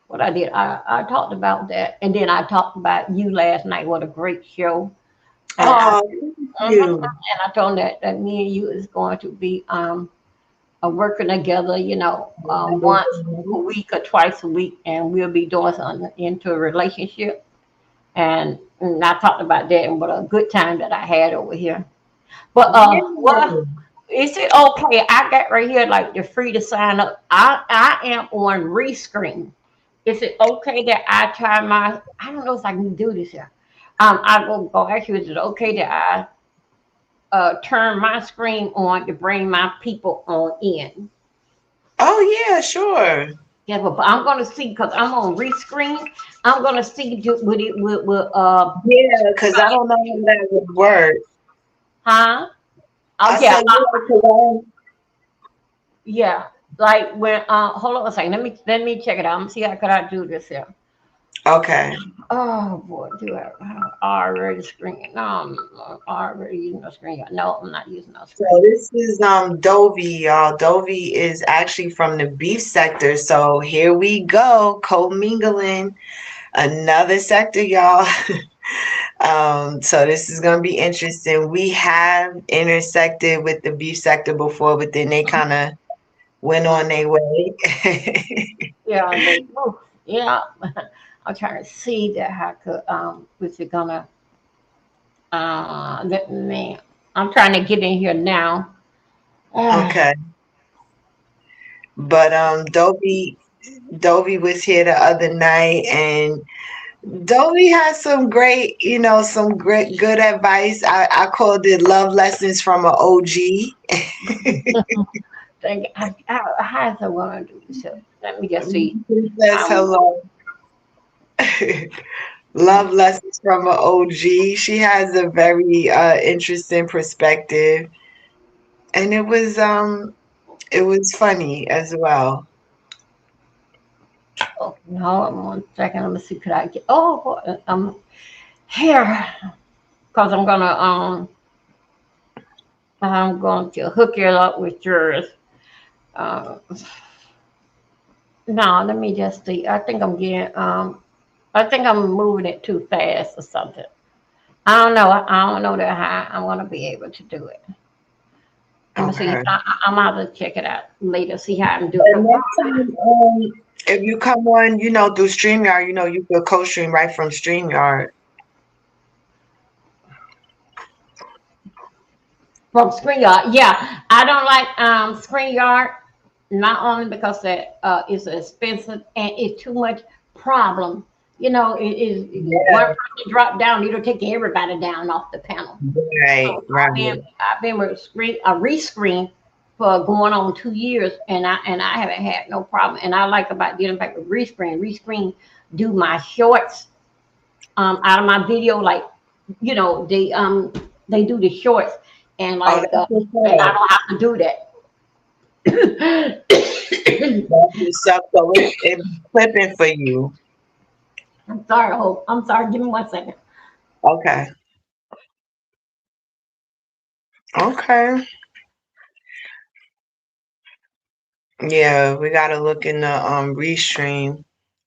what I did. I talked about that, and then I talked about you last night. What a great show. And I Oh, thank you. and I told him that me and you is going to be working together, once a week or twice a week, and we'll be doing something into a relationship. And I talked about that and what a good time that I had over here. But Yeah. well, is it okay? I got right here like the free to sign up. I am on rescreen. Is it okay that I try my? I don't know if I can do this here. I will go ask you. Is it okay that I turn my screen on to bring my people on in? Oh yeah, sure. Yeah, but I'm gonna see because I'm on rescreen. I'm gonna see with it with. Yeah, because I don't know how that would work. Huh? Oh I yeah, said yeah, 'cause yeah. Like when hold on a second. Let me check it out. Let me see how could I do this here. okay. Oh boy, do I already screen? No, I'm already using no screen. No, I'm not using no So screen. this is Dovey, y'all. Dovey is actually from the beef sector. So here we go, co-mingling another sector, y'all. So this is gonna be interesting. We have intersected with the beef sector before, but then they kind of went on their way. Yeah, yeah. I'm trying to see that how could if you're gonna let me. I'm trying to get in here now. Okay. But Dovey was here the other night, and Dovey has some great, some great good advice. I called it love lessons from an OG. Think how's I want to do this? Let me just see. He says Um, hello. Love lessons from an OG. She has a very interesting perspective, and it was funny as well. oh, no, 1 second. Let me see. Could I get? Oh, here because I'm going to hook it up with yours. Uh, no, let me just see. I think I'm moving it too fast or something. I don't know. I don't know that how I want to be able to do it. Let me see. Okay. I'm out to check it out later. See how I'm doing. And next time, if you come on, through StreamYard, you could co-stream right from StreamYard. From ScreenYard, yeah, I don't like ScreenYard. Not only because that it's expensive and it's too much problem. It is one Yeah. person drop down, it'll take everybody down off the panel. Right, So right. I've been with a rescreen for going on 2 years, and I haven't had no problem. And I like about dealing back with rescreen. Rescreen do my shorts out of my video, like they do the shorts, and Oh, like that's what's and I up. don't have to do that. That's what's up. So it's clipping for you. I'm sorry, Hope. I'm sorry. Give me 1 second. Okay. Okay. Yeah, we gotta look in the restream.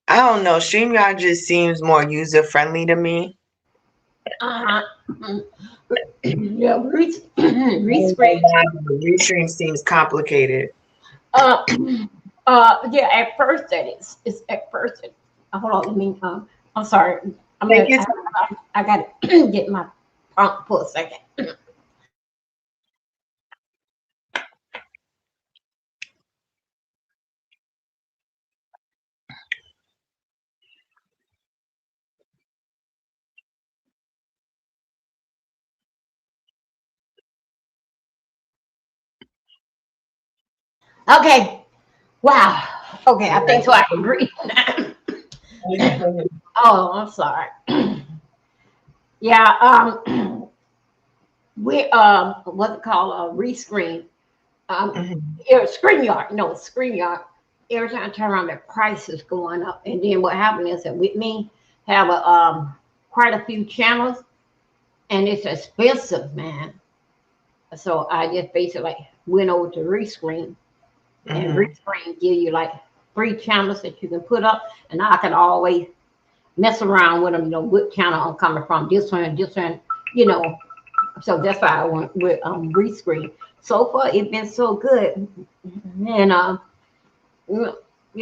I don't know. StreamYard just seems more user friendly to me. Uh-huh. Yeah, I don't know rescreen. why, but restream seems complicated. Uh, yeah. At first, that is. It's at first. Hold on. Let me. I'm sorry. I'm Take gonna. your time. I gotta get my prompt for a second. Okay. Wow. Okay. I think so. I can breathe now. Oh, I'm sorry. Yeah. we what's it called, rescreen. Um, Mhm. StreamYard, no, StreamYard. Every time I turn around, the price is going up. And then what happened is that with me have a quite a few channels, and it's expensive, man. So I just basically like went over to Rescreen, and Mhm. Rescreen give you like 3 channels that you can put up, and I can always mess around with them. You know what channel I'm coming from, this one, you know. So that's why I went with Rescreen. So far, it's been so good, and you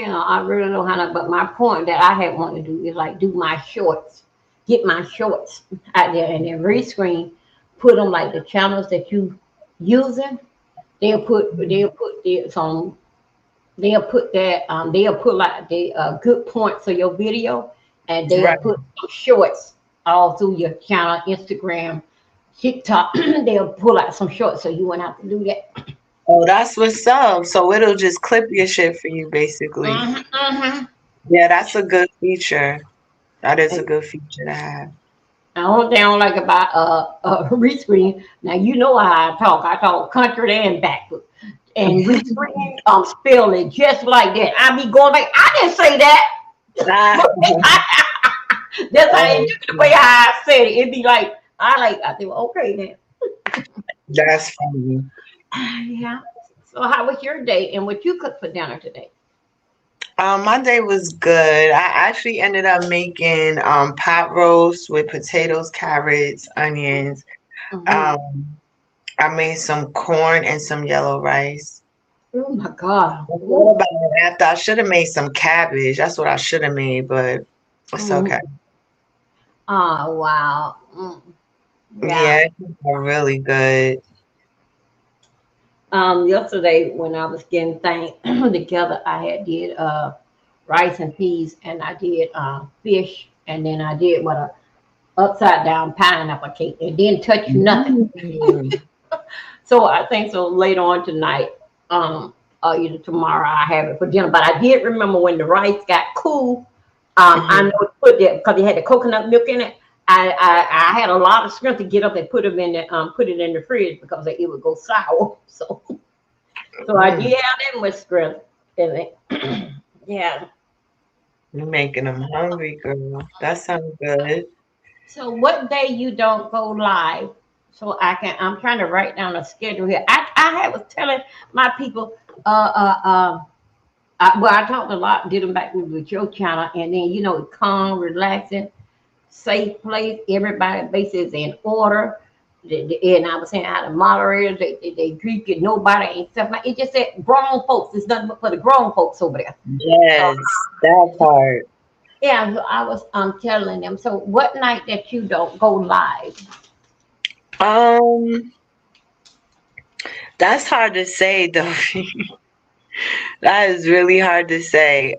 I really don't have. But my point that I had wanted to do is like do my shorts, get my shorts out there, and then Rescreen, put them like the channels that you using. They'll put some, they'll put that they'll put like the good points of your video, and they'll Right. put some shorts all through your channel, Instagram, TikTok. They'll pull out some shorts, so you won't have to do that. Oh, that's what's up. So it'll just clip your shit for you, basically. Hmm. Yeah, that's a good feature. That is a good feature to have. The only thing I don't like about Rescreen, now you know how I talk. I talk country and backward. And Rescreen spell it just like that. I be going like, I didn't say that. Ah, But that's how it oh, do the way how I said it. It be like, I think, well, okay then. that's funny. Yeah. So how was your day and what you cooked for dinner today? My day was good. I actually ended up making pot roast with potatoes, carrots, onions. Hmm. Um, I made some corn and some yellow rice. Oh my God. I thought Ooh. about it after. I should have made some cabbage. That's what I should have made, but it's okay. Mm. Oh wow. Mm. Yeah. Yeah, it's really good. Yesterday when I was getting things together, I had did rice and peas, and I did fish, and then I did what a upside down pineapple cake. It didn't touch nothing. Mm. So I think so later on tonight, or either tomorrow, I have it for dinner. But I did remember when the rice got cool. I know Mhm. to put that because it had the coconut milk in it. I had a lot of strength to get up and put them in the put it in the fridge because it would go sour. So I Mm. did have that much strength in it. Yeah. You're making them hungry, girl. That sounds good. So what day you don't go live? So I'm trying to write down a schedule here. I was telling my people, well, I talked a lot, did them back with your channel, and then calm, relaxing, safe place. Everybody bases in order. And I was saying how the moderators they greet you, nobody and stuff like it. Just said grown folks. It's nothing but for the grown folks over there. So Yes, that part. yeah, so I was telling them. So what night that you don't go live? Um, that's hard to say though. That is really hard to say.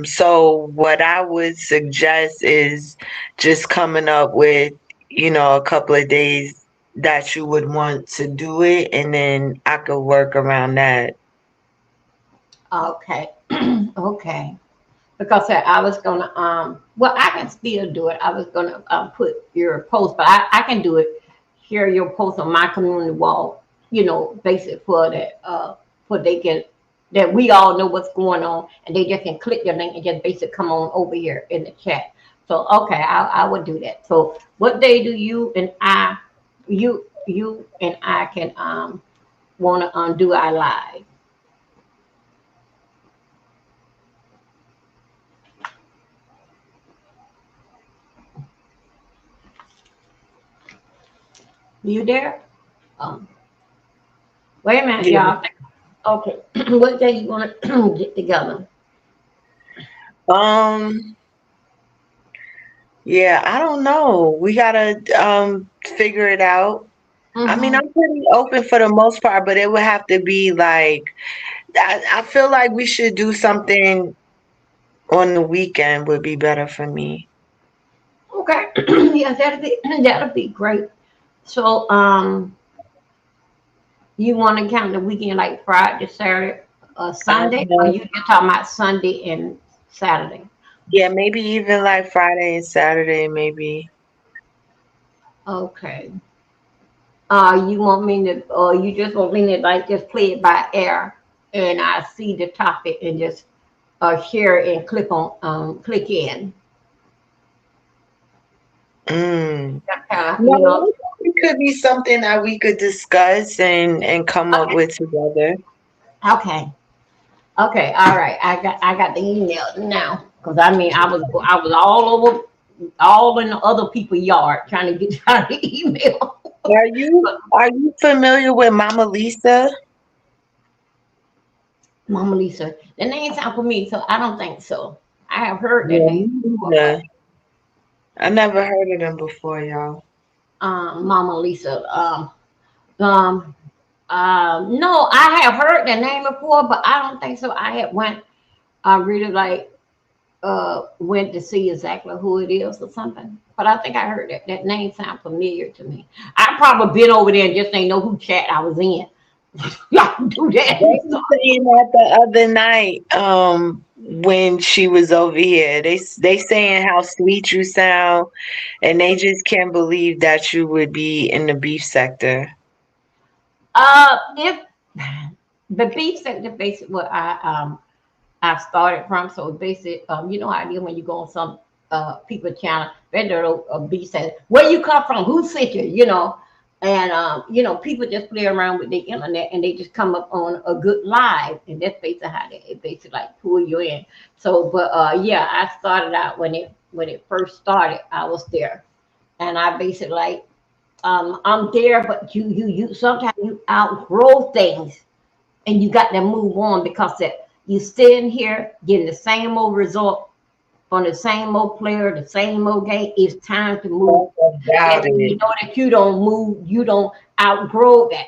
So what I would suggest is just coming up with, a couple of days that you would want to do it, and then I could work around that. Okay, okay. Because I was gonna well I can still do it. I was gonna put your post, but I can do it. Share your post on my community wall. Basic for that for they can that we all know what's going on, and they just can click your link and just basically come on over here in the chat. So okay, I would do that. So what day do you and I can want to do our live? You there? Um, Wait a minute, Yeah. y'all. Okay, what day you want to get together? Um, yeah, I don't know. We gotta figure it out. I mean, Mm-hmm. I'm pretty open for the most part, but it would have to be like I feel like we should do something on the weekend would be better for me. Okay, yeah, that'll be great. So, you want to count the weekend like Friday, Saturday, Sunday, or Um, you just talking about Sunday and Saturday? yeah, maybe even like Friday and Saturday, maybe. Okay, You want me to, or you just want me to like just play it by air, and I see the topic and just share it and click in. Mm. That kind of, No, it could be something that we could discuss and come up Okay, with together. okay, okay. All right. I got the email now because I mean I was all over, all in the other people's yard trying to get out the email. Are you familiar with Mama Lisa? Mama Lisa, the name sound for me, so I don't think so. I have heard that Yeah, name me before, neither. but I never heard of them before, y'all. Mama Lisa, um, no, I have heard the name before, but I don't think so. I had went, I really like went to see exactly who it is or something. But I think I heard that name sound familiar to me. I probably been over there and just ain't know who chat I was in. Y'all do that. They were saying that the other night, when she was over here. They saying how sweet you sound, and they just can't believe that you would be in the beef sector. If the beef sector basically what I started from. So basic, you know how it is when you go on some people channel, vendor be saying, where you come from, who sent you, and people just play around with the internet and they just come up on a good live, and that's basically how they it basically like pull you in. So, but yeah, I started out when it first started, I was there, and I basically like I'm there, but you sometimes you outgrow things and you got to move on because that you sitting here getting the same old result from the same old player, the same old game. It's time to move. That's And about when you it. know that you don't move, you don't outgrow that.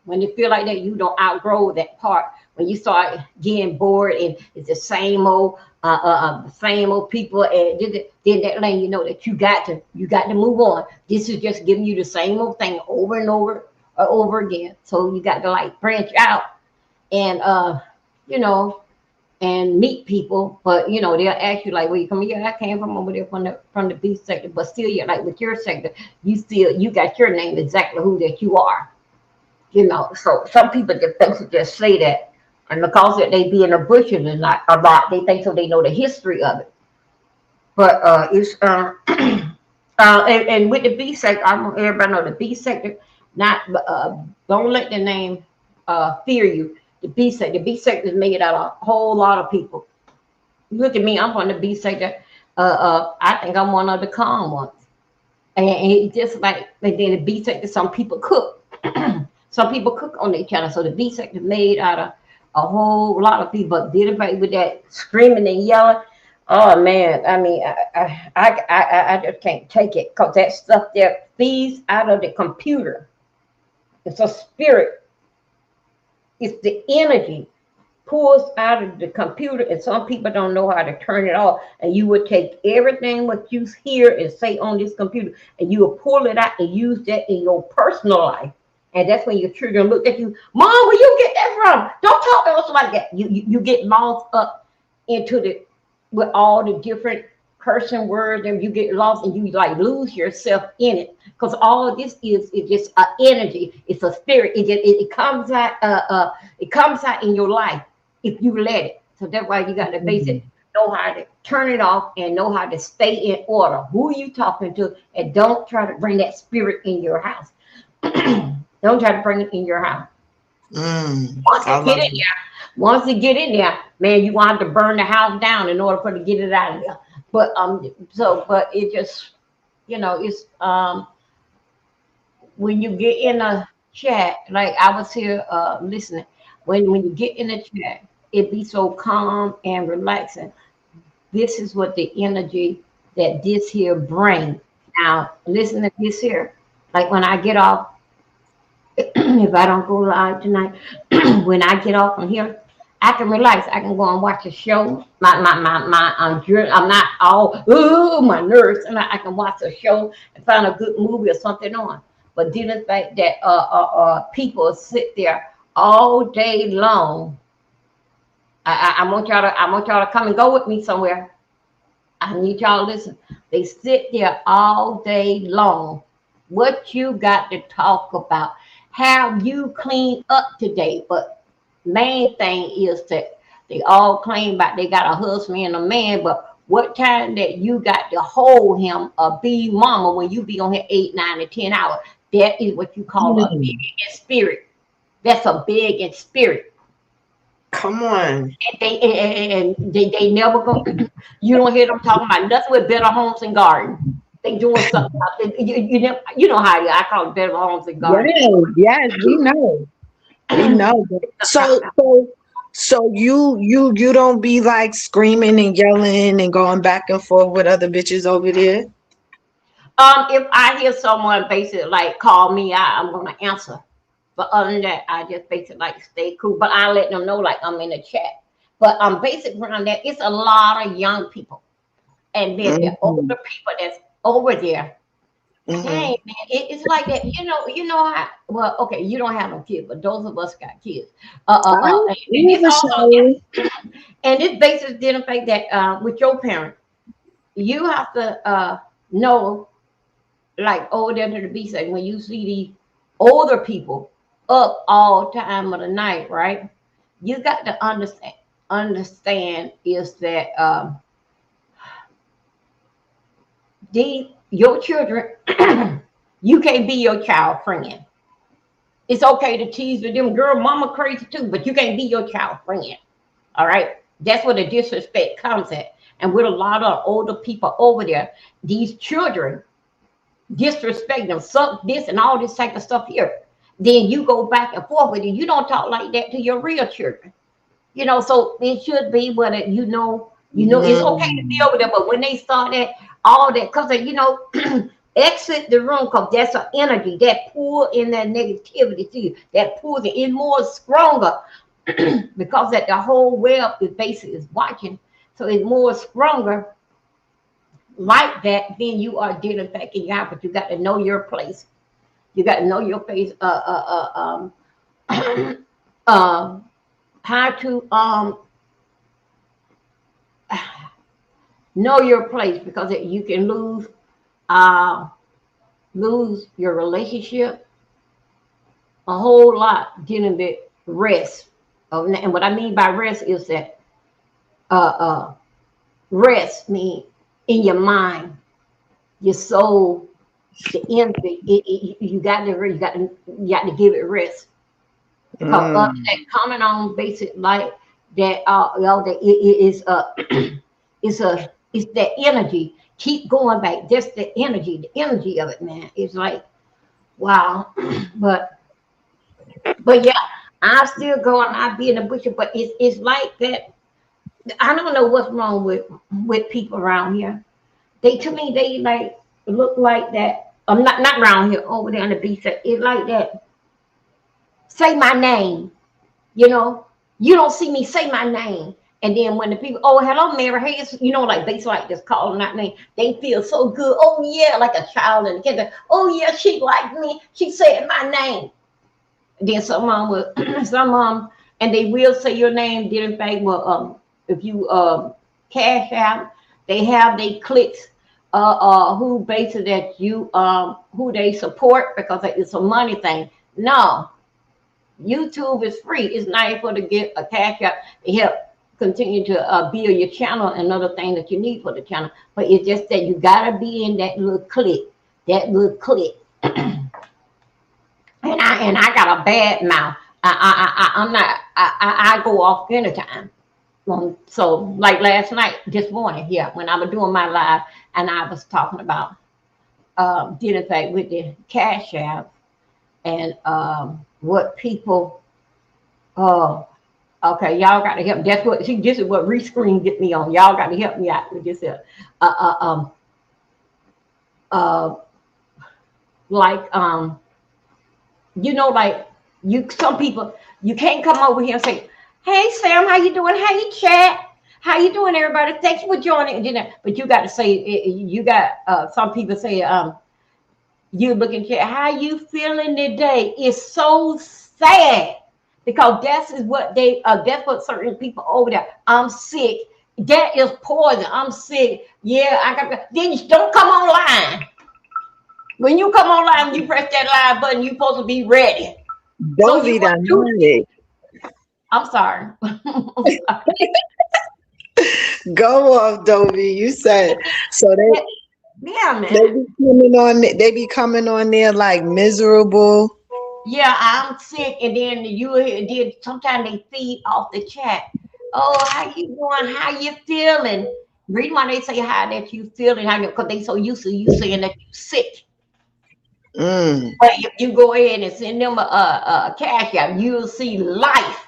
When you feel like that, you don't outgrow that part. When you start getting bored and it's the same old people, and then that lane, you know that you got to move on. This is just giving you the same old thing over and over again. So you got to like branch out and you know, and meet people, but they'll ask you like, where you come? Yeah, I came from over there from the B sector, but still, you're like with your sector, you got your name exactly who that you are. So some people just say that, and because that they be in the bushes and not a lot, they think so they know the history of it. But it's and with the B sector, I want everybody to know the B sector. Not don't let the name fear you. The B sector is made out of a whole lot of people. Look at me, I'm on the B sector. I think I'm one of the calm ones. And it just like then the B sector, some people cook. Some people cook on their channel. So the B sector made out of a whole lot of people. But did anybody with that screaming and yelling? Oh man, I mean, I just can't take it because that stuff there feeds out of the computer. It's a spirit. It's the energy pulls out of the computer, and some people don't know how to turn it off. And you would take everything what you hear and say on this computer, and you will pull it out and use that in your personal life. And that's when your children look at you, Mom, where you get that from? Don't talk to us like that. You get lost up into the with all the different cursing words, and you get lost and you like lose yourself in it. Because all of this is just an energy. It's a spirit. It comes out. It comes out in your life if you let it. So that's why you got to Mhm. basically know how to turn it off and know how to stay in order. Who are you talking to? And don't try to bring that spirit in your house. Don't try to bring it in your house. Once I it get love in it. there, once it get in there, man, you want to have to burn the house down in order for it to get it out of there. But but it just it's when you get in a chat, like I was here listening, when you get in a chat, it be so calm and relaxing. This is what the energy that this here bring. Now, listen to this here. Like when I get off, if I don't go live tonight, when I get off from here, I can relax. I can go and watch a show. I'm not all my nerves, and I can watch a show and find a good movie or something on. But then the fact that people sit there all day long, I want y'all to come and go with me somewhere. I need y'all to listen. They sit there all day long what you got to talk about. Have you cleaned up today? But main thing is that they all claim about they got a husband and a man, but what time that you got to hold him or be mama when you be on here 8, 9, and 10 hours? That is what you call a big Mm. in spirit. That's a big in spirit. Come on. And they never go. You don't hear them talking about nothing with Better Homes and Garden. They doing something. You know how I call it Better Homes and Garden. Yes, yes, we know. We know. So you don't be like screaming and yelling and going back and forth with other bitches over there? If I hear someone basically like call me out, I'm gonna answer. But other than that, I just basically like stay cool. But I let them know like I'm in the chat. But basically around that, it's a lot of young people, and then the Mm-hmm. older people that's over there. Mm-hmm. Dang man, it's like that. You know how. Well, okay, you don't have no kids, but those of us got kids. And We it's have a also shower. and it's basically didn't think that with your parent, you have to know like over there to the beach, like when you see these older people up all time of the night, right? You got to understand is that your children, you can't be your child friend. It's okay to tease with them, girl, mama crazy too, but you can't be your child friend. All right. That's where the disrespect comes at. And with a lot of older people over there, these children disrespect them, suck this and all this type of stuff here. Then you go back and forth with it. You don't talk like that to your real children. So it should be whether it's okay to be Mm. over there, but when they start that all that, because exit the room, because that's an energy that pull in that negativity to you, that pulls it in more stronger because that the whole web is basically is watching, so it's more stronger like that. Then you are dealing back in your house, but you got to know your place. You got to know your place. Um, how to know your place because you can uh lose your relationship a whole lot dealing with rest. And what I mean by rest is that uh uh rest mean in your mind, your soul, the energy. You got to you got to give it rest because of Mm. that coming on basic like that. That it is it's that energy. Keep going back. Just the energy of it, man. It's like wow. but but yeah, I still go and I be in the bush, but it's like that. I don't know what's wrong with people around here. They to me they like look like that. I'm not around here over there on the beach. It's like that. Say my name. You know, you don't see me say my name. And then when the people, oh, hello, Mary Hayes, like they like just calling that name, they feel so good. Oh, yeah, like a child in the kitchen. Oh, yeah, she liked me. She said my name. And then someone will, and they will say your name. Then in fact, well, if you cash out, they have they clicks, who basically that you, who they support because it's a money thing. No, YouTube is free. It's not for to get a cash out to help continue to build your channel and other thing that you need for the channel. But it's just that you gotta be in that little click, that little click. And I got a bad mouth. I'm not. I go off anytime. So like last night, this morning, yeah, when I was doing my live, and I was talking about dealing back with the cash app and what people. Oh, okay, y'all got to help. That's what. See, this is what rescreen get me on. Y'all got to help me out with this. Uh, uh, um, uh, like like some people you can't come over here and say, hey Sam, how you doing? Hey chat, how you doing everybody? Thank you for joining. But you got to say you got some people say you looking chat, how you feeling today? It's so sad because that's what certain people over there. I'm sick. That is poison. I'm sick. Yeah, I got then you don't come online. When you come online, you press that live button, you're supposed to be ready. So you Dovey want done to do had this? it. I'm sorry. I'm sorry. Go off, Dovey. You said so Yeah, they man. be coming on. They be coming on there like miserable. Yeah, I'm sick, and then you did. Sometimes they feed off the chat. Oh, how you doing? How you feeling? Reason why they say how that you feeling, how because they so used to you saying that you sick. Mm. But if you go ahead and send them a cash out, you'll see life.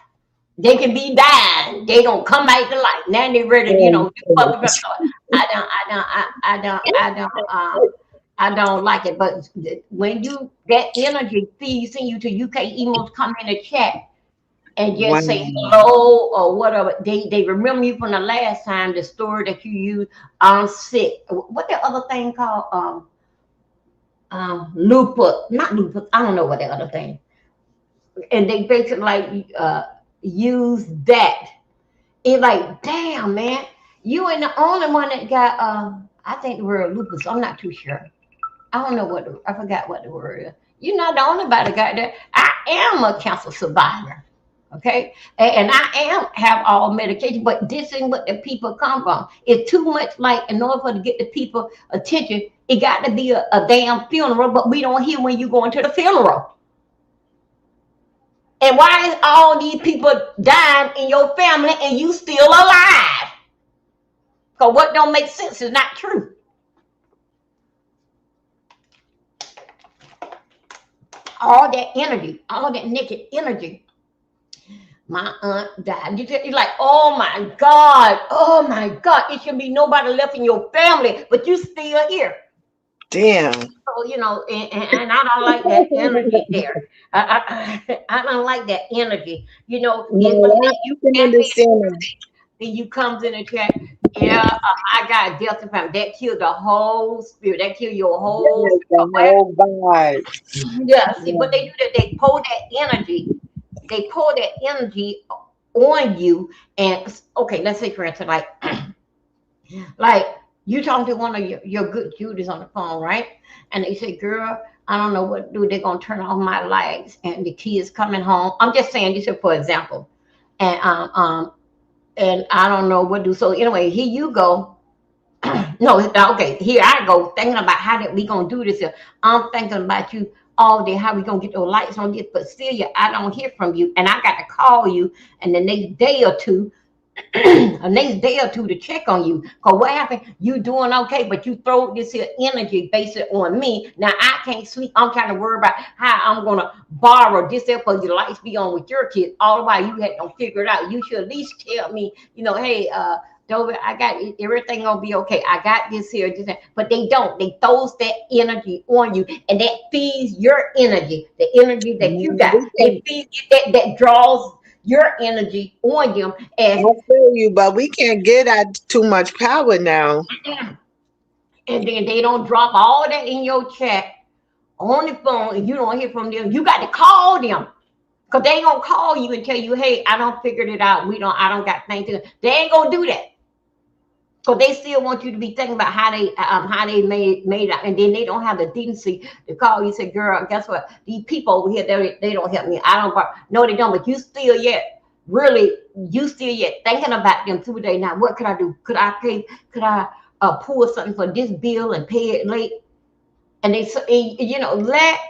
They can be dying. They don't come back to life. Now they ready, do public. So I don't like it. But when you that energy feeds in you till you can't even come in the chat and Wow. just say hello or whatever. They remember you from the last time, the story that you used. I'm sick. What the other thing called? Lupus, not lupus. I don't know what the other thing. And they basically like use that. It's like, damn, man, you ain't the only one that got. I think the word lupus. I'm not too sure. I don't know I forgot what the word is. You're not the only body got that. I am a cancer survivor. Okay. And I am have all medication, but this ain't what the people come from. It's too much like in order for to get the people attention, it got to be a damn funeral, but we don't hear when you going to the funeral. And why is all these people dying in your family and you still alive? Because what don't make sense is not true. All that energy, all that naked energy. My aunt died. You're like, oh my God, it should be nobody left in your family, but you still here. Damn. So, and I don't like that energy there. I don't like that energy. It's like No, you I can get me, understand. then you comes in the chat. Yeah, I got death and family. That killed the whole spirit. That killed your whole Yes, spirit. the whole vibe. Yeah, see, Yeah. what they do that they pull that energy. They pull that energy on you. And okay, let's say for instance, like you talking to one of your good Judas on the phone, right? And they say, girl, I don't know what to do. They're gonna turn off my lights and the kids coming home. I'm just saying this is for example. And and I don't know what to do. So anyway, here you go. No, okay, here I go thinking about how that we gonna do this here. I'm thinking about you all day, how we gonna get those lights on this, but still I don't hear from you. And I got to call you and the next day or two a next day or two to check on you. Because what happened? You doing okay, but you throw this here energy based it on me. Now I can't sleep. I'm trying to worry about how I'm gonna borrow this here for your lights be on with your kids. All the while you had to figure it out. You should at least tell me, hey, Dover, I got everything gonna be okay. I got this here, this here. But they don't. They throws that energy on you, and that feeds your energy, the energy that you got. They feed that draws your energy on them I as feel you, but we can't get at too much power now. and then they don't drop all that in your chat on the phone and you don't hear from them. You got to call them. Because they ain't gonna call you and tell you, hey, I don't figured it out. I don't got things to do. They ain't gonna do that. Because they still want you to be thinking about how they made it, and then they don't have the decency to call you and say, girl, guess what? These people over here, they don't help me. I don't no, they don't, but you still yet thinking about them today. Now, what could I do? Could I pull something for this bill and pay it late? And they let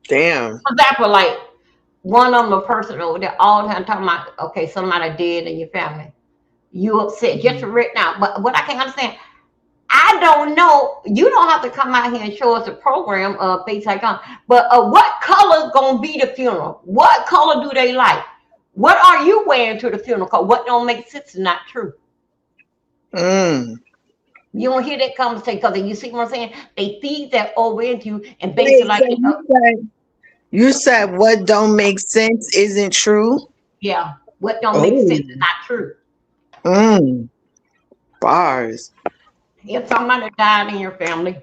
Damn. for example, like one of them a person over there all the time talking about okay, somebody dead in your family. You upset just right now. But what I can't understand, I don't know. You don't have to come out here and show us a program of face like on. But what color's gonna be the funeral? What color do they like? What are you wearing to the funeral? Cause what don't make sense is not true. Mm. You don't hear that conversation because you see what I'm saying? They feed that over into you and basically Wait, like, so you said what don't make sense isn't true? yeah, what don't make Oh. sense is not true. Mm. Bars. If somebody died in your family,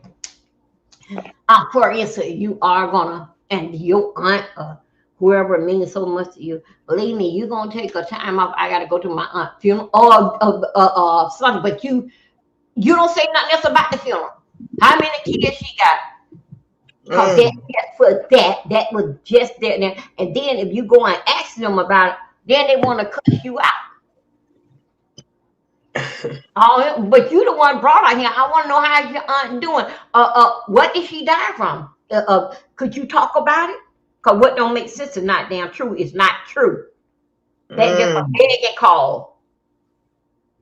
for instance, you are gonna, and your aunt or whoever means so much to you, believe me, you're gonna take a time off. I gotta go to my aunt funeral or something, but you don't say nothing else about the funeral. How many kids she got? Cause Mm. that was just there. And then if you go and ask them about it, then they want to cuss you out. Oh, but you the one brought her here. I want to know how your aunt doing. What did she die from? Could you talk about it? Cause what don't make sense is not damn true. It's not true. That just a Mm. begging call.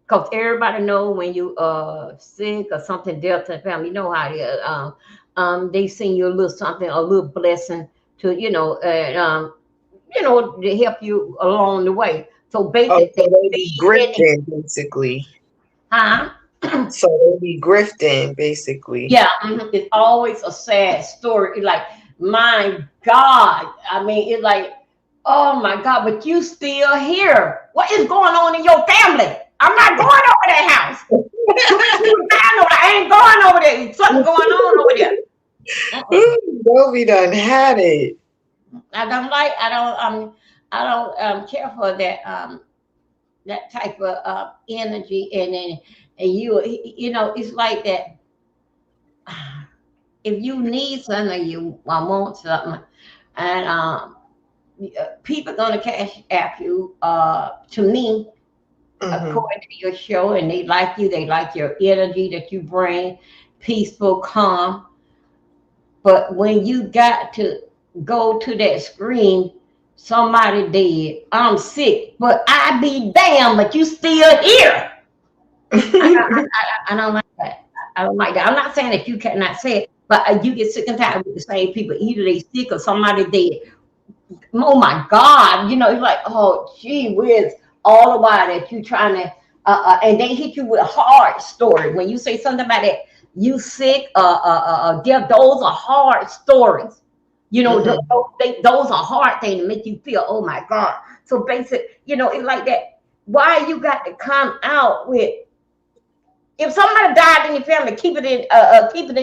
Cause everybody know when you sick or something death in the family, you know how it is. They send you a little something, a little blessing to to help you along the way. So Oh, basically, so they they be feed in, grifting basically. huh? So they be grifting basically. Yeah, it's always a sad story. It's like, my God. I mean, it's like, oh my God, but you still here. What is going on in your family? I'm not going over that house. Too many people dying over there. I ain't going over there. Something going on over there. Uh-uh. Dovey done had it. I don't care for that type of energy, and it's like that. If you need something or you want something, and people gonna cash after you. To me, Mm-hmm. according to your show, and they like you. They like your energy that you bring, peaceful, calm. But when you got to go to that screen, somebody dead. I'm sick, but I be damn, but you still here. I don't like that. I don't like that. I'm not saying that you cannot say it, but you get sick and tired with the same people. Either they sick or somebody dead. Oh my God, it's like, oh gee whiz, all the while that you trying to, and they hit you with a hard story. When you say something about that, you sick, those are hard stories. Mm-hmm. Those are hard things to make you feel, oh my God. So basic, it's like that. Why you got to come out with, if somebody died in your family, keep it in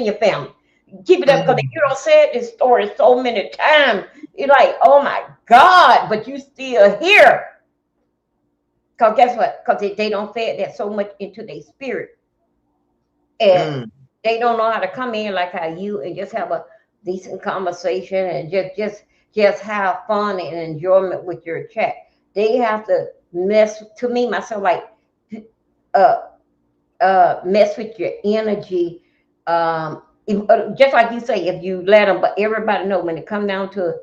your family. Keep it up because Mm-hmm. you don't say this story so many times. You're like, oh my God, but you still here. Because guess what? Because they don't fed that so much into their spirit. And Mm. they don't know how to come in like how you and just have a decent conversation and just have fun and enjoyment with your chat. They have to mess to me myself like uh mess with your energy. Just like you say, if you let them, but everybody know when it come down to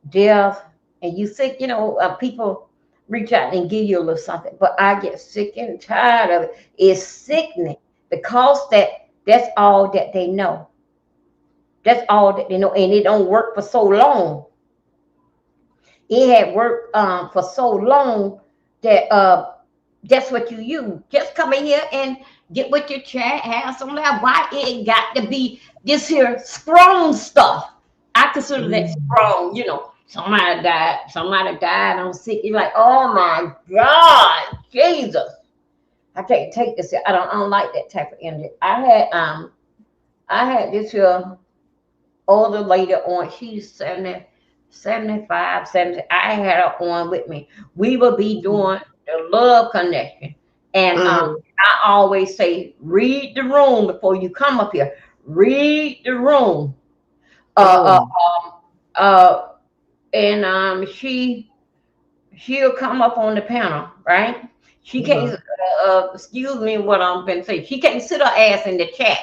death and you sick, people reach out and give you a little something. But I get sick and tired of it. It's sickening because that's all that they know. That's all that they know, and it don't work for so long. It had worked for so long that that's what you use. Just come in here and get with your chat, have some laugh. Why it got to be this here strong stuff? I consider that Mm. strong. Somebody died on sick. You're like, oh my God, Jesus. I can't take this. I don't like that type of energy. I had this older lady on. She's 70, 75, 70. I had her on with me. We would be doing the love connection. And Mm-hmm. I always say, read the room before you come up here. Read the room. Uh, Mm. uh, and she'll come up on the panel, right? She Mm-hmm. can't, excuse me what I'm going to say. She can't sit her ass in the chat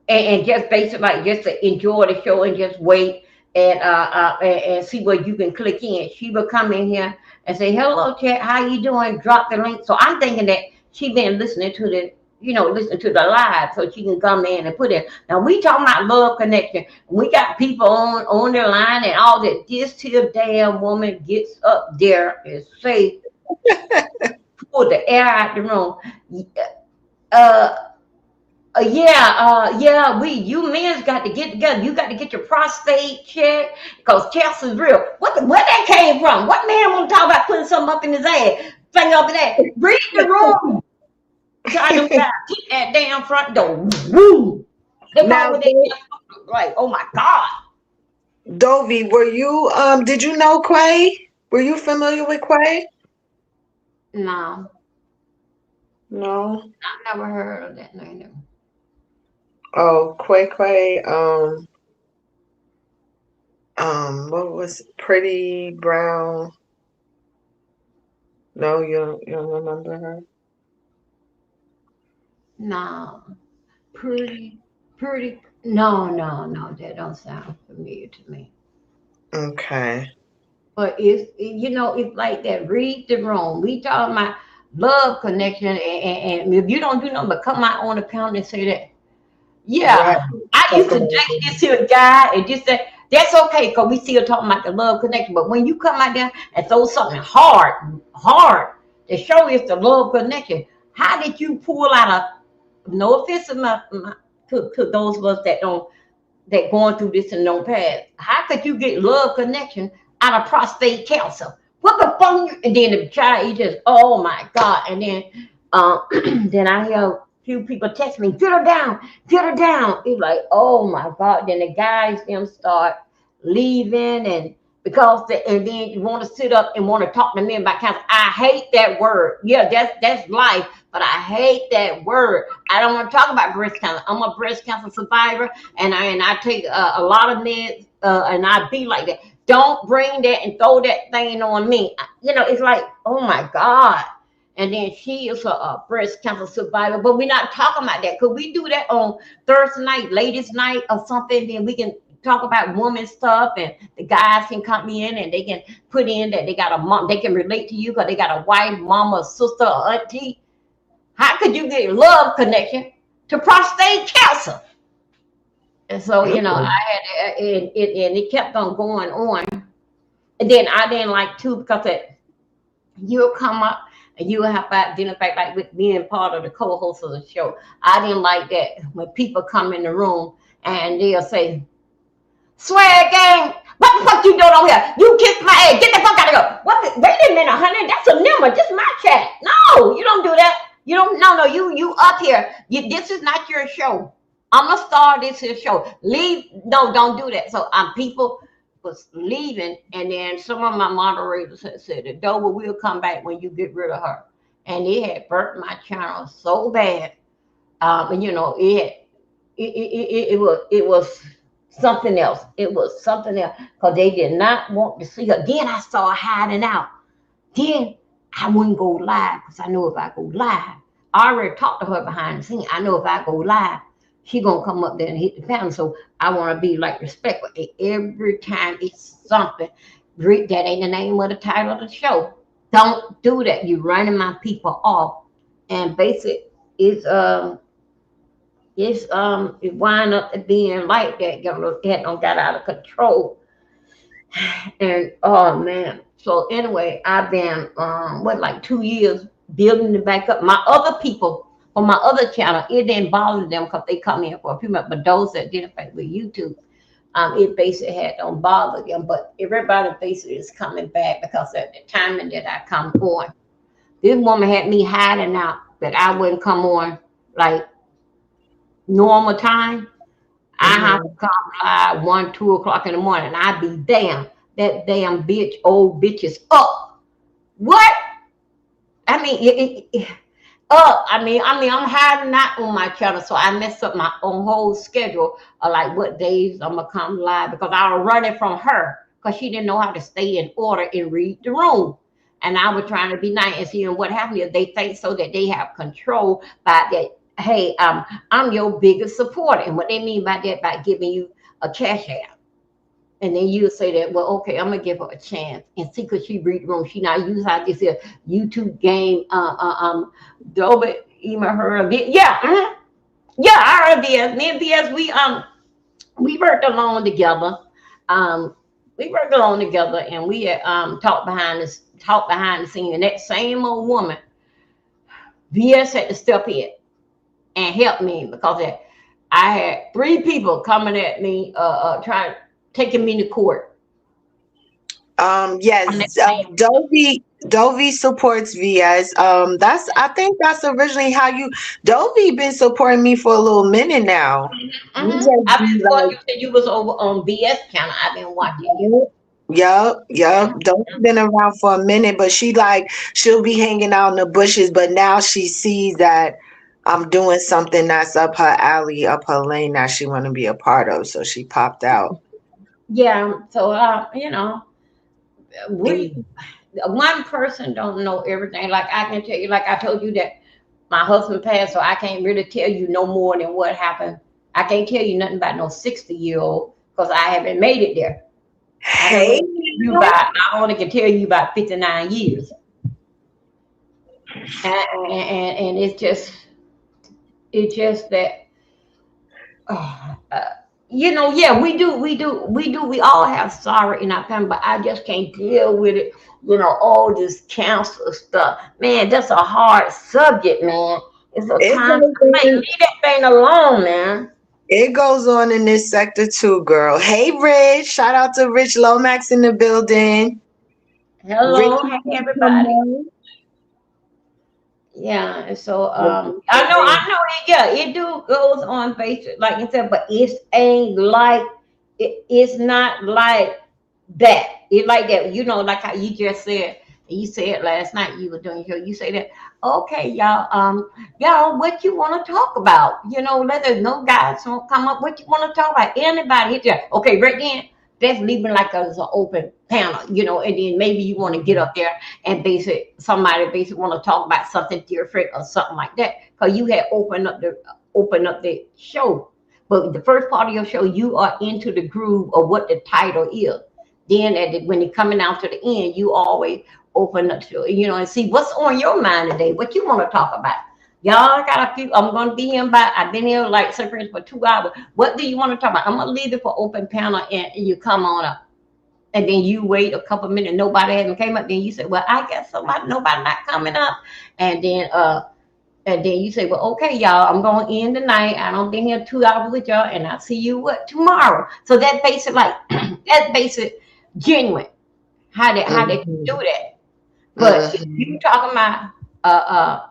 and just basically like just to enjoy the show and just wait and see where you can click in. She will come in here and say, "Hello, chat. How you doing?" Drop the link. So I'm thinking that she been listening to listen to the live, so she can come in and put it. Now we talking about love connection. We got people on the line and all that. This here damn woman gets up there and say, pull the air out the room. Uh, yeah, you men's got to get together. You got to get your prostate checked because cancer's real. Where that came from? What man want to talk about putting something up in his ass? Thing up in that. Read the room. Tell them guys, keep that damn front door. Woo! They Now, probably they just like, oh my God. Dovey, were you did you know Quay? Were you familiar with Quay? No, No. I never heard of that name. Oh, Quay Quay. What was Pretty Brown? No, you don't remember her. No, pretty, pretty. No, no, no. That don't sound familiar to me. Okay. But it's like that. Read the room. We talking about love connection, and if you don't do nothing but come out on the pound and say that, Right. yeah, I used Talk to about date it. this here guy and just say that's okay because we still talking about the love connection. But when you come out there and throw something hard, hard to show it's the love connection, how did you pull out a no offense to to those of us that going through this and don't pass. How could you get love connection out of prostate cancer? What the fuck? And then the child, he just, oh my God. And then, then I hear a few people text me, get her down, get her down. It's like, oh my God. Then the guys them start leaving and then you want to sit up and want to talk to me about cancer. I hate that word. Yeah, that's life, but I hate that word. I don't want to talk about breast cancer. I'm a breast cancer survivor, and I take a lot of meds, and I be like that. Don't bring that and throw that thing on me. It's like, oh my God. And then she is a breast cancer survivor, but we're not talking about that. Could we do that on Thursday night, ladies' night, or something? Then we can talk about woman stuff, and the guys can come in and they can put in that they got a mom, they can relate to you because they got a wife, mama, sister, or auntie. How could you get love connection to prostate cancer? And so, I Mm. had and it kept on going on. And then I didn't like too because you'll come up and you'll have to identify like with being part of the co-host of the show. I didn't like that when people come in the room and they'll say, "Swear gang, what the fuck you doing over here? You kissed my ass. Get the fuck out of here." Wait a minute, honey. That's a number. Just my chat. No, you don't do that. You don't. No, no. You up here. This is not your show. I'm a star. This is show. Leave. No, don't do that. So people was leaving, and then some of my moderators had said that Dover will come back when you get rid of her, and it had burnt my channel so bad. And it was something else. It was something else because they did not want to see her. Then I saw her hiding out. Then I wouldn't go live because I know if I go live, I already talked to her behind the scene. I know if I go live, she gonna come up there and hit the fan. So I want to be like respectful. And every time it's something, that ain't the name of the title of the show. Don't do that. You running my people off. And basic is it wind up being like that. It don't got out of control. And oh man. So anyway, I've been like 2 years building it back up. My other people on my other channel, it didn't bother them because they come in for a few minutes. But those that did it with YouTube, it basically had don't bother them. But everybody basically is coming back because at the timing that I come on. This woman had me hiding out that I wouldn't come on like normal time. I have to Mhm. come live 1, 2 o'clock in the morning. I be damn that damn bitch, old bitch is up. What? I mean, up. I'm hiding out on my channel, so I messed up my own whole schedule of like what days I'm gonna come live because I was running from her because she didn't know how to stay in order and read the room. And I was trying to be nice and see what happened is they think so that they have control by that. Hey, I'm your biggest supporter. And what they mean by that, by giving you a cash app. And then you say that, well, okay, I'm gonna give her a chance and see could she read the room. She not use how this here YouTube game, Dover, even her a bit. Yeah, yeah, I heard BS. Me and BS, we worked along together. Um, we worked along together, and we had talked behind the scene. And that same old woman, BS had to step in and help me because I had three people coming at me, trying taking me to court on that Yes, same. Dovey supports VS. That's I think that's originally how you Dovey been supporting me for a little minute now. You just I've be been watching. like, You said you was over on BS channel. I've been watching you. yup, yup. Dovey been around for a minute, but she'll be hanging out in the bushes. But now she sees that. I'm doing something that's up her alley, up her lane that she want to be a part of. So she popped out. Yeah. So we one person don't know everything. Like I can tell you, like I told you that my husband passed, so I can't really tell you no more than what happened. I can't tell you nothing about no 60-year-old because I haven't made it there. I can Hey, only tell you about I only can tell you about 59 years. And it's just that uh, uh, yeah, we all have sorrow in our family, but I just can't deal with it. All this cancer stuff, man. That's a hard subject, man. It's a it time, goes man. on. Leave that thing alone, man. It goes on in this sector too, girl. Hey, Rich. Shout out to Rich Lomax in the building. Rich, Hello, hey come everybody. on. Yeah, and so Hey. I know it, yeah, it do goes on basic, like you said, but it ain't like it's not like that. It like that, like how you just said, you said last night you were doing your show, you say that, okay, y'all, what you want to talk about? Let us know, guys, don't come up, what you want to talk about? Anybody hit there. Okay, right then, that's leaving like as an open panel, and then maybe you want to get up there and somebody basically want to talk about something different or something like that, because you had opened up the show. But the first part of your show, you are into the groove of what the title is. Then when you're coming out to the end, you always open up to and see what's on your mind today, what you want to talk about. Y'all, I got a few. I'm gonna be here I've been here like separated for 2 hours. What do you want to talk about? I'm gonna leave it for open panel, and you come on up. And then you wait a couple minutes, nobody hasn't came up. Then you say, well, I guess nobody not coming up. And then you say, well, okay, y'all, I'm going to end the night. I don't been here 2 hours with y'all, and I'll see you tomorrow. So that basic, like that's basic, genuine. How they can do Mhm. that. But if you Mhm. talking about uh uh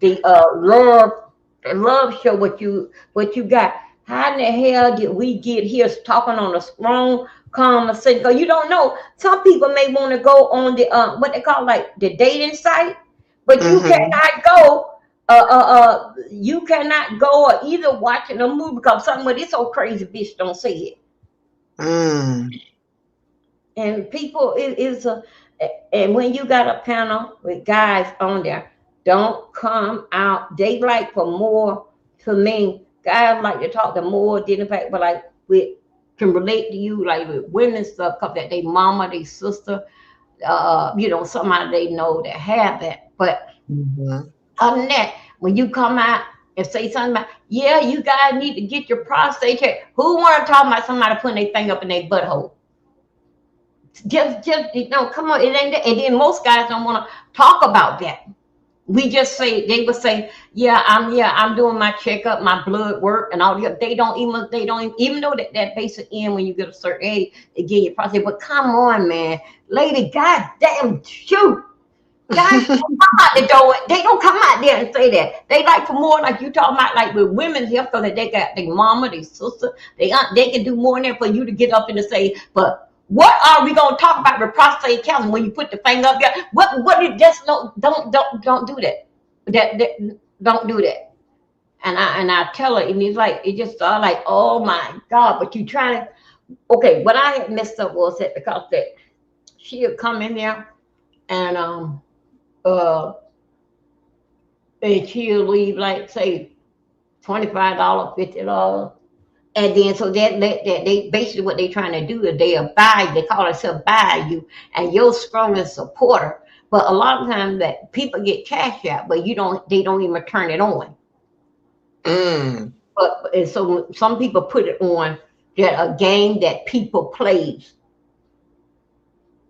the love show, what you got, how in the hell did we get here talking on a strong conversation? Because you don't know, some people may want to go on the what they call like the dating site, but Mhm. you cannot go or either watching a movie because something with this old crazy bitch don't say it. Mm. And people, it is and when you got a panel with guys on there, don't come out. They like for more. For me, guys like to talk to more than the fact, but like we can relate to you, like with women stuff, cause that they mama, they sister, somebody they know that have that. But Mhm. other than that, when you come out and say something about, yeah, you guys need to get your prostate checked. Who want to talk about somebody putting their thing up in their butthole? Just come on, it ain't that. And then most guys don't want to talk about that. We just say they would say, I'm doing my checkup, my blood work, and all the. They don't even know that basic end when you get a certain age, they get your prostate. But come on, man, lady, goddamn, shoot, guys don't come out the door. They don't come out there and say that. They like for more, like you talking about, like with women's health, because they got their mama, their sister, they aunt, they can do more than that for you to get up and to say, but what are we gonna talk about with prostate cancer when you put the finger up there? What did just no don't do that. That don't do that. And I tell her, and it's like it just started like, oh my God, but you trying to okay, what I had messed up was that because that she had come in there and uh and she'll leave like say $25, $50. And then so that they basically what they trying to do is they call themselves buy you and your strongest supporter. But a lot of times that people get cash out, but they don't even turn it on. Mm. But and so some people put it on that a game that people plays.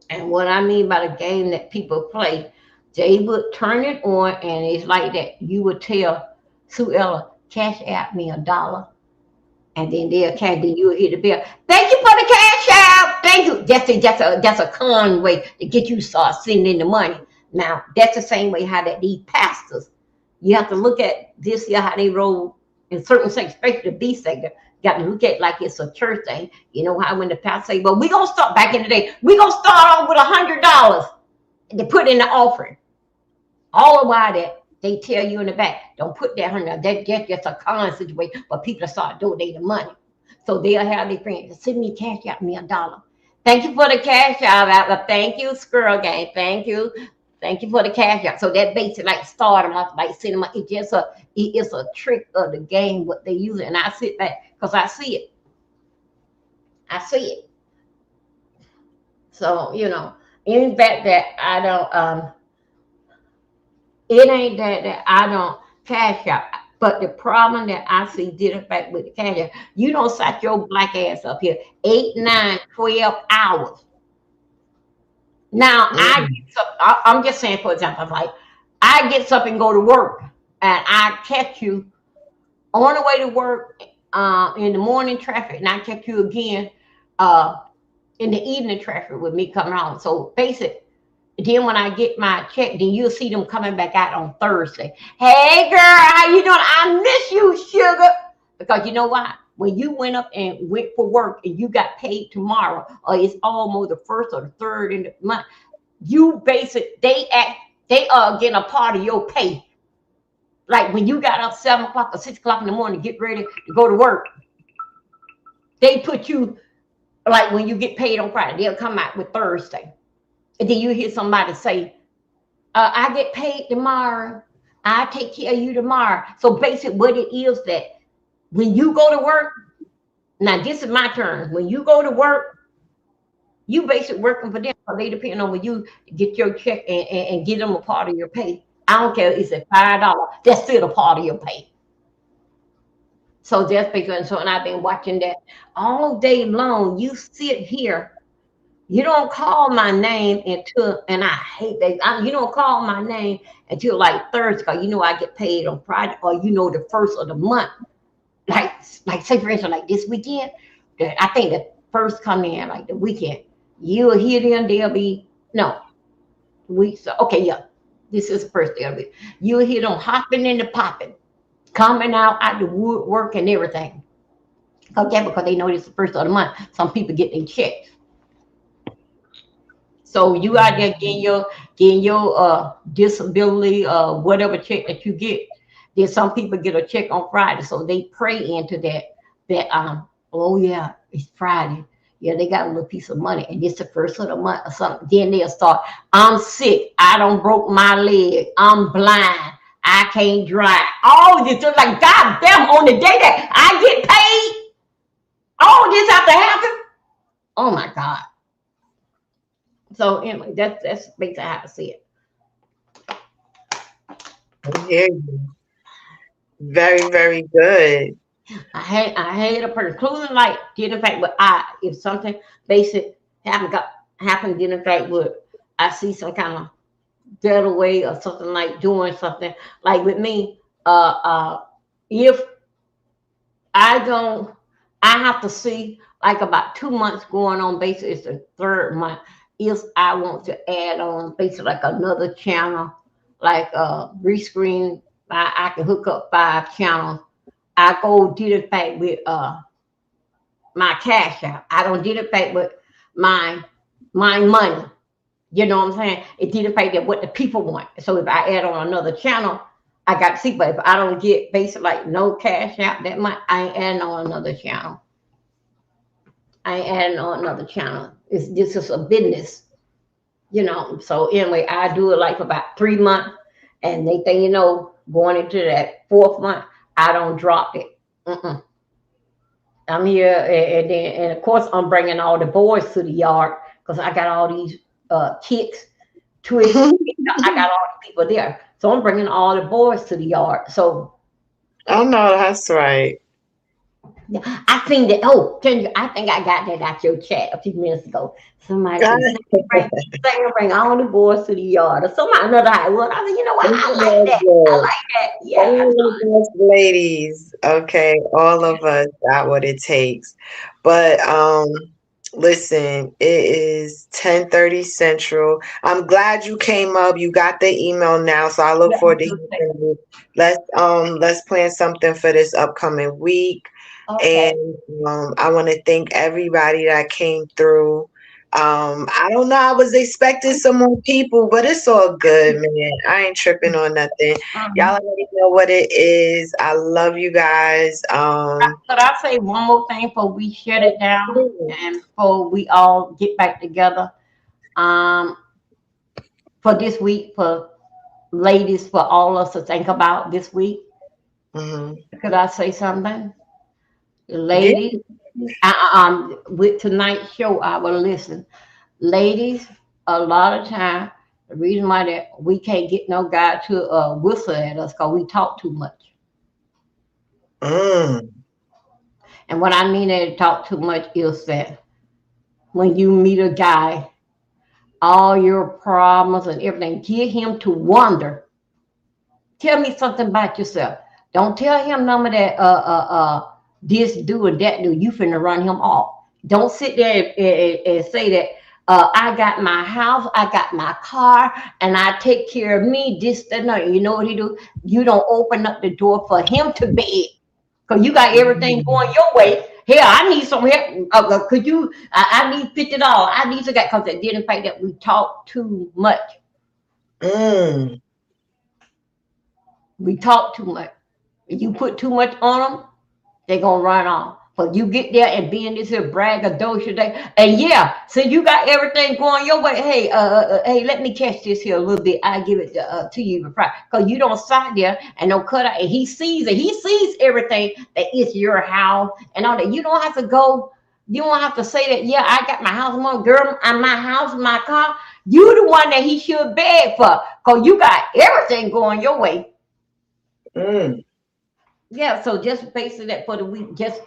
And what I mean by the game that people play, they would turn it on and it's like that. You would tell Sue Ella, cash out me $1. And then they'll cash, then you'll hit the bill. Thank you for the cash out. Thank you. That's a con way to get you to start sending in the money. Now, that's the same way how that these pastors, you have to look at this here, how they roll in certain sectors, especially the B sector. You got to look at it like it's a church thing. You know how when the pastor say, well, we're going to start back in the day, we're going to start off with $100 to put in the offering. All of why that They tell you in the back, don't put that $100. That's just a con situation, but people start donating money. So they'll have their friends send me cash out me $1. Thank you for the cash out. Thank you, Squirrel Gang. Thank you. Thank you for the cash out. So that basically like start them off, like send them. It's a trick of the game what they use, and I sit back because I see it. I see it. So in fact that I don't it ain't that I don't cash out. But the problem that I see did in fact with the cash out, you don't set your black ass up here 8, 9, 12 hours. Now Mm. I'm just saying, for example, like I get up and go to work, and I catch you on the way to work in the morning traffic, and I catch you again uh, in the evening traffic with me coming home. So basic. Then when I get my check, then you'll see them coming back out on Thursday. Hey girl, how you doing? I miss you, sugar. Because you know why? When you went up and went for work and you got paid tomorrow, or it's almost the first or the third in the month, you they are getting a part of your pay. Like when you got up 7 o'clock or 6 o'clock in the morning to get ready to go to work, they put you like when you get paid on Friday, they'll come out with Thursday. And then you hear somebody say, I get paid tomorrow. I take care of you tomorrow. So basically what it is that when you go to work, now this is my turn. When you go to work, you basically working for them. They depend on when you get your check and get them a part of your pay. I don't care. It's at $5. That's still a part of your pay. So that's because, so and I've been watching that all day long. You sit here. You don't call my name until, and I hate that. You don't call my name until like Thursday, because I get paid on Friday, or the first of the month. Like say for instance, like this weekend, I think the first come in like the weekend. You'll hear them. They'll be no weeks. Okay, yeah, this is the first day of it. You'll hear them hopping and popping, coming out the woodwork and everything. Okay, because they know it's the first of the month. Some people get their checks. So you out there getting your disability whatever check that you get. Then some people get a check on Friday, so they pray into that oh yeah, it's Friday. Yeah, they got a little piece of money, and it's the first of the month or something. Then they'll start. I'm sick. I don't broke my leg. I'm blind. I can't drive. All this just like God damn on the day that I get paid. All this have to happen. Oh my God. So anyway, that's basically how I see it. I hear you. Very, very good. I hate a person, including like did in fact, but if something basic happened, did in fact, would I see some kind of better way or something like doing something like with me, if I don't, I have to see like about 2 months going on. Basically, it's the third month. If I want to add on basically like another channel, like rescreen, I can hook up 5 channels. I go did it back with my cash out. I don't did it back with my money. You know what I'm saying? It did it back that what the people want. So if I add on another channel, I got to see. But if I don't get basically like no cash out that much, I ain't adding on another channel. I ain't adding on another channel. This is a business, So anyway, I do it like for about 3 months, and they think going into that 4th month, I don't drop it. I'm here, and of course I'm bringing all the boys to the yard because I got all these kicks, twists. I got all the people there, so I'm bringing all the boys to the yard. So, oh no, that's right. Yeah, I think that. Oh, I think I got that out your chat a few minutes ago. Somebody said, bring all the boys to the yard, or somebody another high. Well, I said, you know what? I like that. I like that. Yeah, all of us ladies. Okay, all of us got what it takes. But listen, it is 10:30 Central. I'm glad you came up. You got the email now, so I look forward to hearing you. Let's plan something for this upcoming week. Okay. And I want to thank everybody that came through. I don't know. I was expecting some more people, but it's all good, man. I ain't tripping on nothing. Y'all Mhm. already know what it is. I love you guys. Could I say one more thing before we shut it down and before we all get back together? Um, for this week, for ladies, for all of us to think about this week. Mhm. Could I say something? Yeah. Ladies, with tonight's show, I will listen. Ladies, a lot of time, the reason why that we can't get no guy to whistle at us because we talk too much. Mm. And what I mean that talk too much is that when you meet a guy, all your problems and everything, get him to wonder. Tell me something about yourself. Don't tell him none of that this do and that do. You finna run him off. Don't sit there and say that I got my house, I got my car, and I take care of me, this, that, no. You know what he do? You don't open up the door for him to beg. Cause you got everything going your way. Here, I need some help. Could you? I need $50. I need to get because they didn't think that we talk too much. Mm. We talk too much. If you put too much on them, they're gonna run off. But you get there and be in this here braggadocio day, and yeah, so you got everything going your way. Hey, hey, let me catch this here a little bit. I give it to you before, cause you don't sit there and don't cut out. And he sees it. He sees everything that it's your house and all that. You don't have to go. You don't have to say that. Yeah, I got my house, my girl, and my house, my car. You the one that he should beg for, cause you got everything going your way. Mm. Yeah, so just basically that for the week, just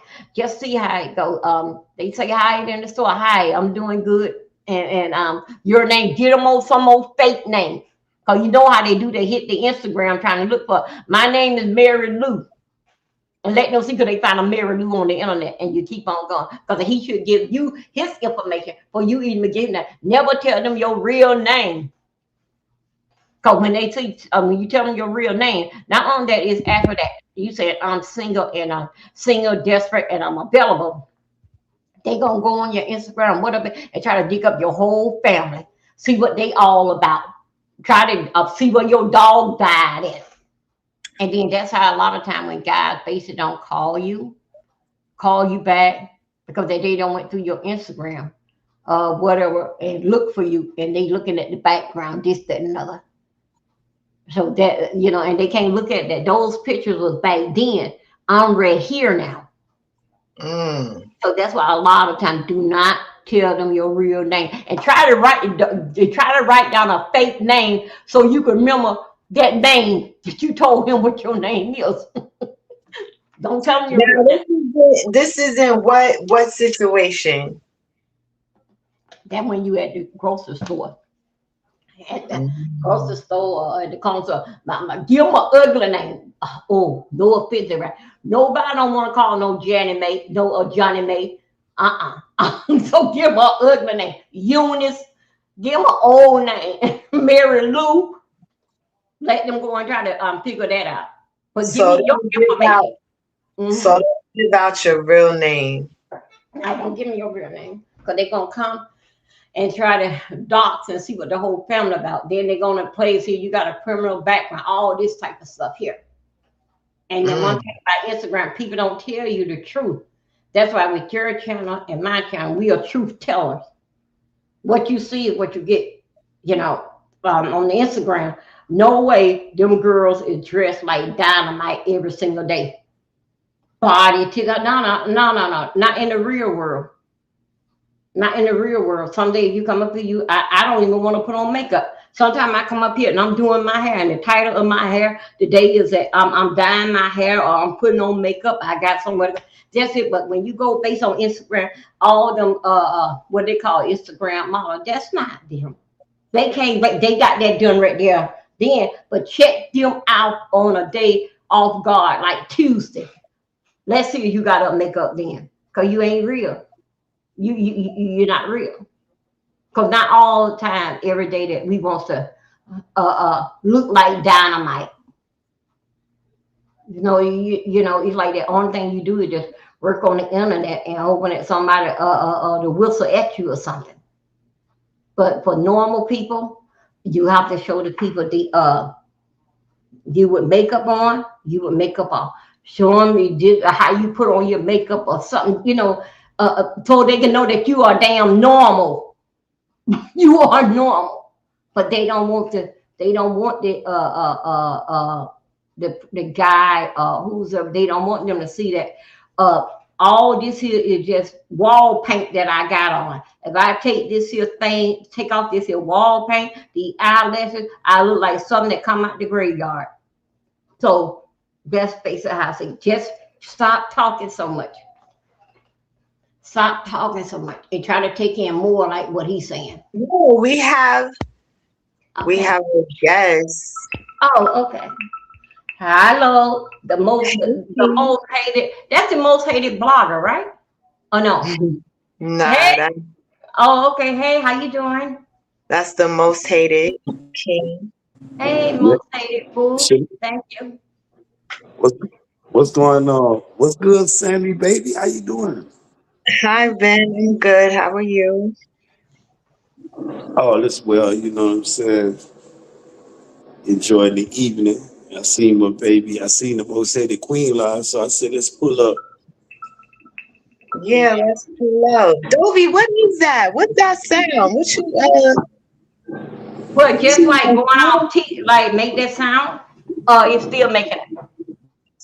see how it go. They say hi in the store. Hi, I'm doing good, and your name. Get them on some old fake name, cause you know how they do. They hit the Instagram trying to look for. My name is Mary Lou, and let them see because they find a Mary Lou on the internet, and you keep on going. Cause he should give you his information for you even begin that. Never tell them your real name. Because when they see, when you tell them your real name, not only that is after that, you said I'm single and I'm single, desperate, and I'm available. They gonna go on your Instagram, whatever, and try to dig up your whole family, see what they all about. Try to see where your dog died at, and then that's how a lot of time when guys basically don't call you back because they don't went through your Instagram, whatever, and look for you, and they looking at the background, this, that, and another. So that and they can't look at that. Those pictures was back then. I'm right here now. Mm. So that's why a lot of times do not tell them your real name and try to write down a fake name so you can remember that name that you told him what your name is. Don't tell them your Now real name. this isn't what situation? That when you at the grocery store. At the grocery Mm. store or at the counter, give them an ugly name. Oh, no offense, right? Nobody don't want to call no Johnny May, no Johnny May. So give them an ugly name. Eunice, give them an old name. Mary Lou. Let them go and try to figure that out. But give So me your don't give out. information. So don't give out your real name. I don't give me your real name because they're gonna come and try to dox and see what the whole family about. Then they're gonna play see you got a criminal background, all this type of stuff here. And then one Mm. thing about Instagram, people don't tell you the truth. That's why with your channel and my channel, we are truth tellers. What you see is what you get. You know, on the Instagram, no way them girls is dressed like dynamite every single day. Body to no, no, no, no, no, not in the real world. Not in the real world. Some days you come up to you, I don't even want to put on makeup. Sometimes I come up here and I'm doing my hair, and the title of my hair today is that I'm dyeing my hair or I'm putting on makeup. I got somewhere. That's it. But when you go based on Instagram, all them what they call Instagram model, that's not them. They can't. They got that done right there. Then, but check them out on a day off guard, like Tuesday. Let's see if you got up makeup then, cause you ain't real. You're not real. Because not all the time, every day that we wants to look like dynamite. It's like the only thing you do is just work on the internet and hoping that somebody to whistle at you or something. But for normal people, you have to show the people the you with makeup on, you with makeup off. Show them you did how you put on your makeup or something, so they can know that you are damn normal. You are normal, but they don't want to. They don't want the guy they don't want them to see that. Uh, all this here is just wall paint that I got on. If I take this here thing, take off this here wall paint, the eyelashes, I look like something that come out the graveyard. So best face of housing. Just stop talking so much. Stop talking so much and try to take in more like what he's saying. No, we have Okay. a guest. Oh, okay. Hello, the most hated. That's the most hated blogger, right? Oh no. Nah, Hey. Oh, okay. Hey, how you doing? that's the most hated king. Hey, Yeah. most hated fool. Shit. Thank you. What's what's going on? What's good, Sammy baby? How you doing? Hi, Ben. I'm good. How are you? Oh, this well, you know what I'm saying. Enjoying the evening. I seen my baby. I seen the most hated queen live, so I said let's pull up. Yeah, let's pull up. Dovey, what is that? What's that sound? What you But just like going off, like make that sound, it's still making it.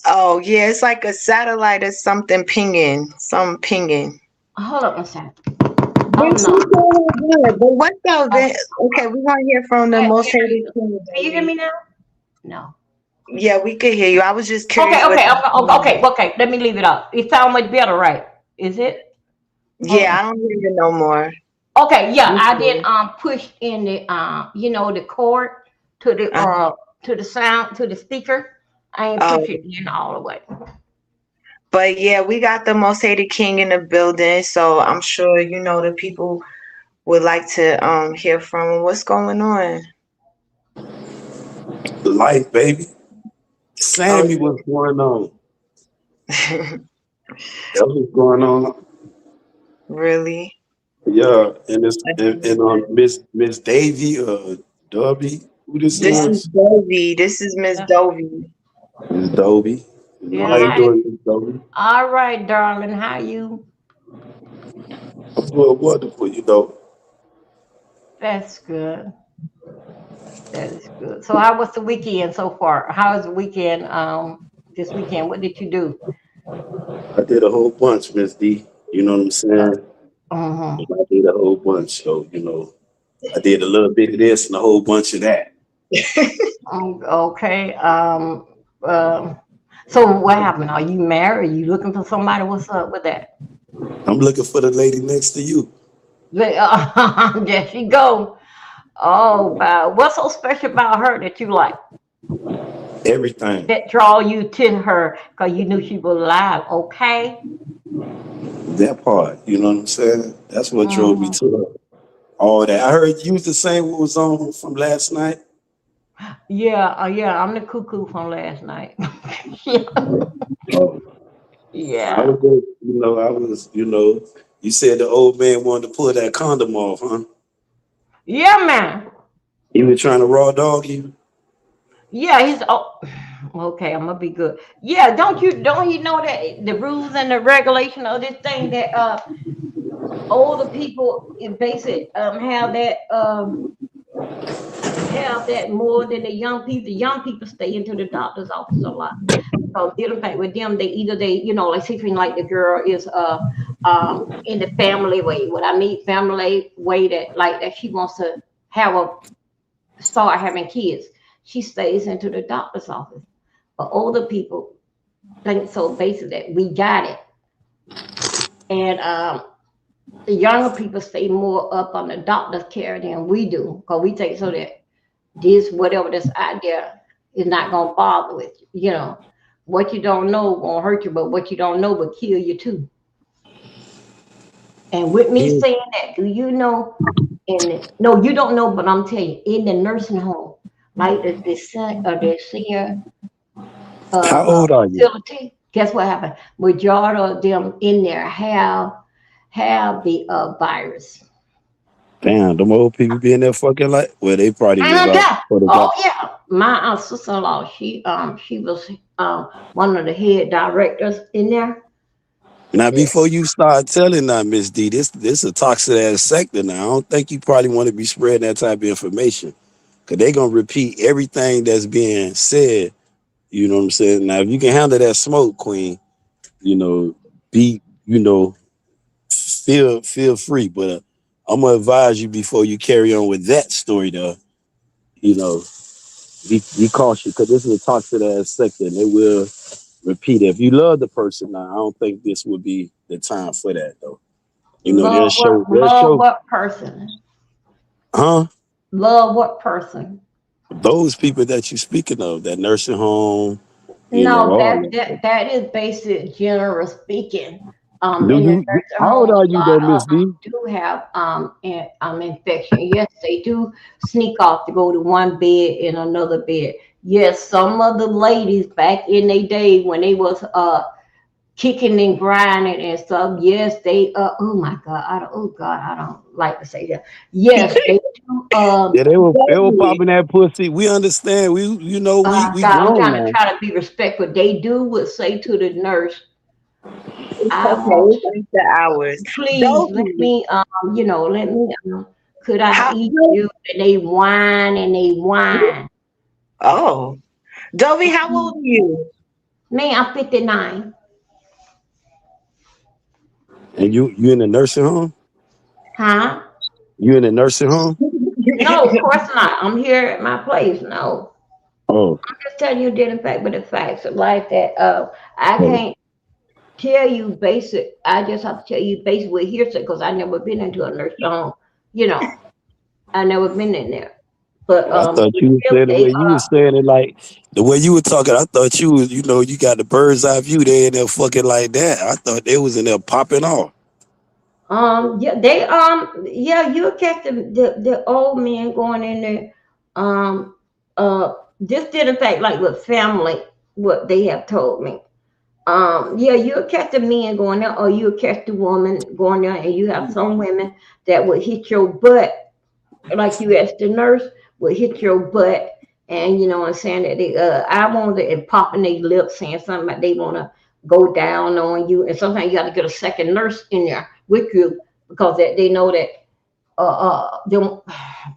Oh, yeah, it's like a satellite or something pinging. Some pinging. Hold up a second. Then Oh she's no. so good. But what's up, Oh, Ben? Okay, we're gonna hear from the most hated king, can you hear me Dovey. now? No. Yeah, we could hear you. I was just Okay, curious what okay, that okay, sound. okay. Let me leave it up. It sounds much better, right? Is it? Hold Yeah, on. I don't hear you no more. Okay, yeah, I did Okay. push in the the cord to the sound to the speaker. I ain't Oh, push it in all the way. but yeah, we got the most hated king in the building, so I'm sure the people would like to hear from him. What's going on? Life, baby. Oh, Sammy, what's going on? That's what's going on. really? Yeah, and it's and Miss Davy, Dubby, who this This Yeah, is is? Dovey. This is Miss yeah, Dovey. Miss Dovey. You know yeah. how you Hi. doing, Miss Dovey? All right, darling. How you? I'm doing wonderful, you know. That's good. That is good. So, how was the weekend so far? How is the weekend? This weekend, what did you do? I did a whole bunch, Miss D. You know what I'm Uh, saying? uh I did a whole bunch. So, I did a little bit of this and a whole bunch of that. Okay. Um. So, what happened? Are you married? Are you looking for somebody? What's up with that? I'm looking for the lady next to you. There she go. Oh, wow. What's so special about her that you like? Everything. That draw you to her because you knew she was alive. Okay. That part. You know what I'm saying? That's what drove me Hmm. to her. All that. I heard you was the same what was on from last night. Yeah. Yeah. I'm the cuckoo from last night. Yeah. Oh, I Yeah. was good. You said the old man wanted to pull that condom off, huh? Yeah, man. He was trying to raw dog you. Yeah. He's. Oh. Okay. I'm gonna be good. Yeah. Don't you know that the rules and the regulation of this thing that older people basically have that more than the young people. The young people stay into the doctor's office a lot. So dealing back with them, like say like the girl is in the family way. What I mean family way that she wants to have a start having kids. She stays into the doctor's office. But older people think so basically that we got it. And the younger people stay more up on the doctor's care than we do. Because we think so that this whatever that's out there is not gonna bother with you. What you don't know won't hurt you, but what you don't know will kill you too. And with me Yeah. saying that, do you know? No, you don't know, but I'm telling you, in the nursing home, like the senior How old are you? facility, guess what happened? Majority of them in there have the virus. Damn, them old people being there fucking like, well, they probably was out Yeah. for the Oh got. yeah. My sister-in-law, she was one of the head directors in there. Now, Yeah. before you start telling that, Miss D, this a toxic ass sector. Now, I don't think you probably want to be spreading that type of information because they gonna repeat everything that's being said. You know what I'm saying? Now, if you can handle that smoke, Queen, you know, be feel free. But I'm gonna advise you before you carry on with that story, though. You know, be cautious because this is a toxic ass sector, and they will repeat it. If you love the person, now I don't think this would be the time for that, though. You know, they'll Love show, what person? huh? Love what person? Those people that you speaking of, that nursing home, No, all that that. that that is basic general speaking. Do In the you? nursing How old home, are a you, though, lot of Miss D? them do have infection. Yes, they do sneak off to go to one bed in another bed. Yes, some of the ladies back in their day when they was kicking and grinding and stuff. Yes, they oh my God, I don't like to say that. Yes, they do Yeah, they were Definitely. popping that pussy. We understand. We God, I'm grown trying to now. try to be respectful. They do would say to the nurse, It's I okay. want It's after hours. please let Dovey, me let me could I how eat old? you? And they whine and they whine. Oh, Dovey, how old are you? Man, I'm 59. And you in the nursing home? Huh? You in the nursing home? No, of course not. I'm here at my place. No. Oh, Just telling you did in fact with the facts of life that I oh. can't tell you basic. I just have to tell you basic with hearsay because I never been into a nursing home. You know, I never been in there. But I thought you were if saying the they way you were saying it, like the way you were talking. I thought you was, you got the bird's eye view. They in there fucking like that. I thought they was in there popping off. yeah they yeah you catch the old men going in there this did affect like with family what they have told me. Yeah, you'll catch the men going there, or you'll catch the woman going there, and you have some women that would hit your butt, like you asked the nurse, would hit your butt, and you know what I'm saying that they I want to and popping their lips saying something like they want to go down on you, and sometimes you got to get a second nurse in there with you because they know that them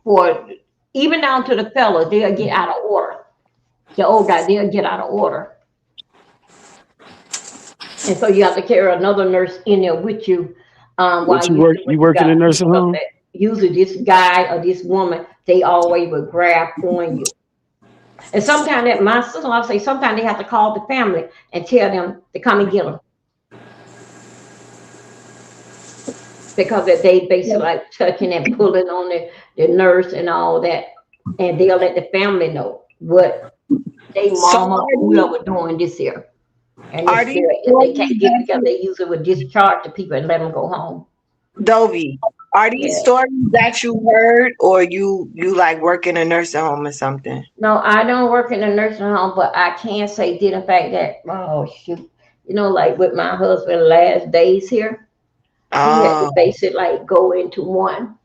for even down to the fellas they'll get out of order. The old guy they'll get out of order. And so you have to carry another nurse in there with you What while you you work? do You what you work in got a to do. nursing Because home? that, usually this guy or this woman, they always will grab on you. And sometimes that my sister-in-law say sometimes they have to call the family and tell them to come and get them because that they basically like touching and pulling on the nurse and all that, and they'll let the family know what they So mama whoever doing this here. And are it's these if they stories can't get that together, they usually would discharge the people and let them go home. Dovey, are these Yeah. stories that you heard or you like work in a nursing home or something? No, I don't work in a nursing home, but I can say did in fact that oh shoot, like with my husband last days here, he had to Oh, basically like go into one.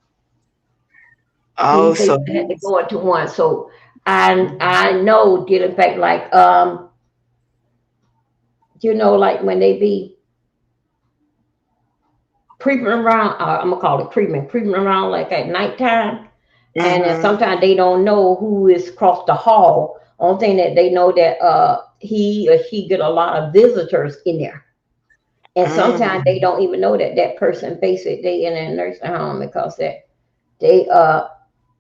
He oh, so basically had to go into one. So I know did in fact like like when they be creeping around, I'm gonna call it creeping around like at nighttime. And then mm-hmm, sometimes they don't know who is across the hall. Only thing that they know that he or she get a lot of visitors in there, and sometimes they mm, don't even know that that person basically they in a nursing home because that they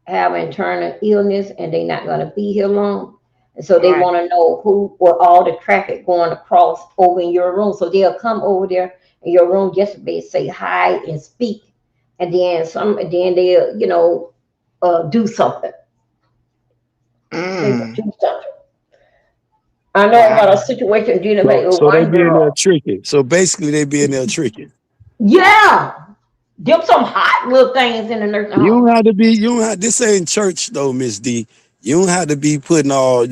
have internal illness and they not gonna be here long, and so they right. want to know who or all the traffic going across over in your room, so they'll come over there in your room just to be say hi and speak, and then they'll do something. They will Mm, do something. I know wow. about a situation dealing So with so they one be in there girl. tricking. So basically, they be in there tricking. Yeah, them some hot little things in the nursing You home. don't have to be. You don't have. This ain't church though, Miss D. You don't have to be putting all.